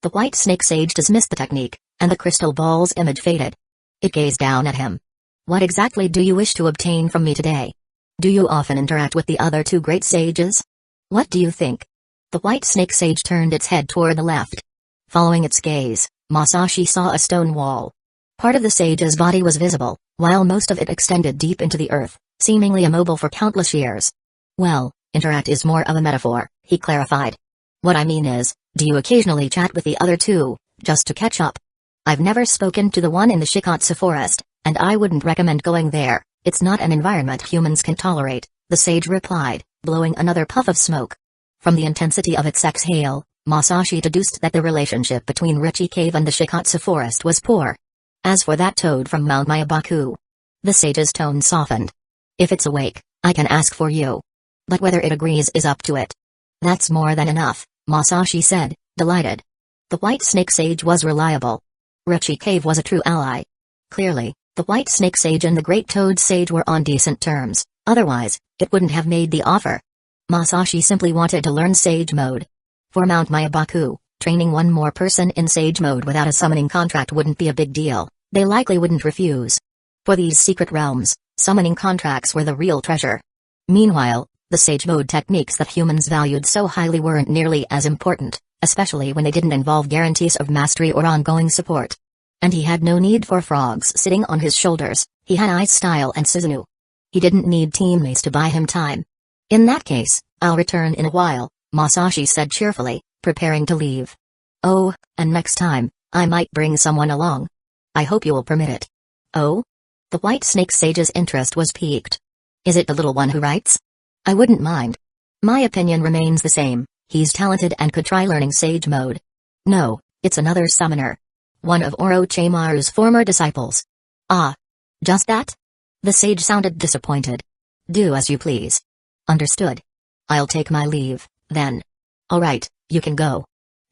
The White Snake Sage dismissed the technique, and the crystal ball's image faded. It gazed down at him. What exactly do you wish to obtain from me today? Do you often interact with the other two great sages? What do you think? The White Snake Sage turned its head toward the left. Following its gaze, Masashi saw a stone wall. Part of the sage's body was visible, while most of it extended deep into the earth, seemingly immobile for countless years. Well, interact is more of a metaphor, he clarified. What I mean is, do you occasionally chat with the other two, just to catch up? I've never spoken to the one in the Shikatsu forest, and I wouldn't recommend going there. It's not an environment humans can tolerate, the sage replied, blowing another puff of smoke. From the intensity of its exhale, Masashi deduced that the relationship between Richie Cave and the Shikatsu forest was poor. As for that toad from Mount Mayabaku, the sage's tone softened. If it's awake, I can ask for you. But whether it agrees is up to it. That's more than enough, Masashi said, delighted. The White Snake Sage was reliable. Richie Cave was a true ally. Clearly, the White Snake Sage and the Great Toad Sage were on decent terms, otherwise, it wouldn't have made the offer. Masashi simply wanted to learn Sage Mode. For Mount Mayabaku, training one more person in Sage Mode without a summoning contract wouldn't be a big deal, they likely wouldn't refuse. For these secret realms, summoning contracts were the real treasure. Meanwhile, the Sage Mode techniques that humans valued so highly weren't nearly as important, especially when they didn't involve guarantees of mastery or ongoing support. And he had no need for frogs sitting on his shoulders, he had Ice Style and Suzuno. He didn't need teammates to buy him time. In that case, I'll return in a while, Masashi said cheerfully, preparing to leave. Oh, and next time, I might bring someone along. I hope you will permit it. Oh? The White Snake Sage's interest was piqued. Is it the little one who writes? I wouldn't mind. My opinion remains the same, he's talented and could try learning Sage Mode. No, it's another summoner. One of Orochimaru's former disciples. Ah. Just that? The sage sounded disappointed. Do as you please. Understood. I'll take my leave, then. Alright, you can go.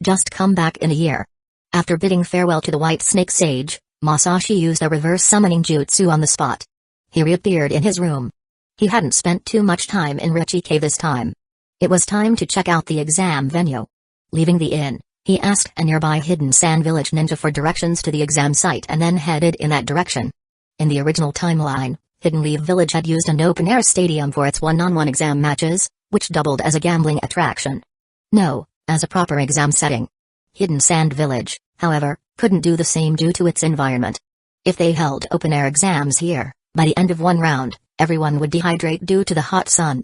Just come back in a year. After bidding farewell to the White Snake Sage, Masashi used a reverse summoning jutsu on the spot. He reappeared in his room. He hadn't spent too much time in Richie Cave this time. It was time to check out the exam venue. Leaving the inn, he asked a nearby Hidden Sand Village ninja for directions to the exam site and then headed in that direction. In the original timeline, Hidden Leaf Village had used an open-air stadium for its one-on-one exam matches, which doubled as a gambling attraction. No, as a proper exam setting. Hidden Sand Village, however, couldn't do the same due to its environment. If they held open-air exams here, by the end of one round, everyone would dehydrate due to the hot sun.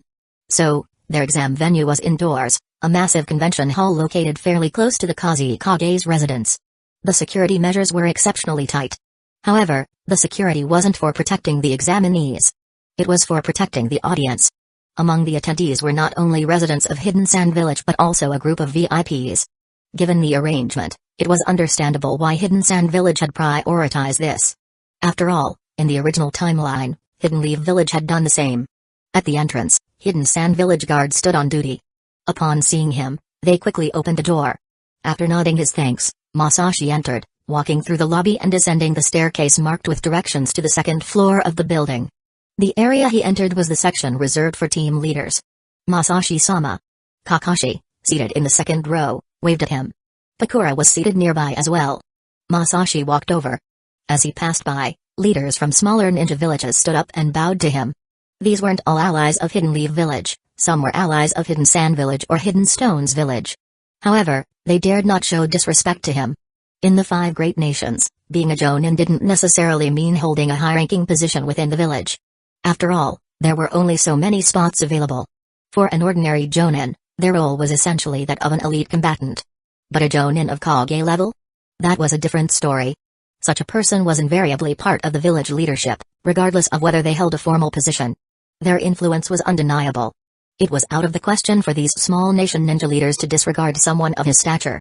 So, their exam venue was indoors, a massive convention hall located fairly close to the Kazekage's residence. The security measures were exceptionally tight. However, the security wasn't for protecting the examinees. It was for protecting the audience. Among the attendees were not only residents of Hidden Sand Village but also a group of VIPs. Given the arrangement, It was understandable why Hidden Sand Village had prioritized this. After all, in the original timeline, Hidden Leaf Village had done the same. At the entrance, Hidden Sand Village guards stood on duty. Upon seeing him, they quickly opened the door. After nodding his thanks, Masashi entered, walking through the lobby and descending the staircase marked with directions to the second floor of the building. The area he entered was the section reserved for team leaders. Masashi-sama. Kakashi, seated in the second row, waved at him. Pakura was seated nearby as well. Masashi walked over. As he passed by, leaders from smaller ninja villages stood up and bowed to him. These weren't all allies of Hidden Leaf Village, some were allies of Hidden Sand Village or Hidden Stones Village. However, they dared not show disrespect to him. In the 5 great nations, being a jonin didn't necessarily mean holding a high-ranking position within the village. After all, there were only so many spots available. For an ordinary jonin, their role was essentially that of an elite combatant. But a jonin of Kage level? That was a different story. Such a person was invariably part of the village leadership, regardless of whether they held a formal position. Their influence was undeniable. It was out of the question for these small nation ninja leaders to disregard someone of his stature.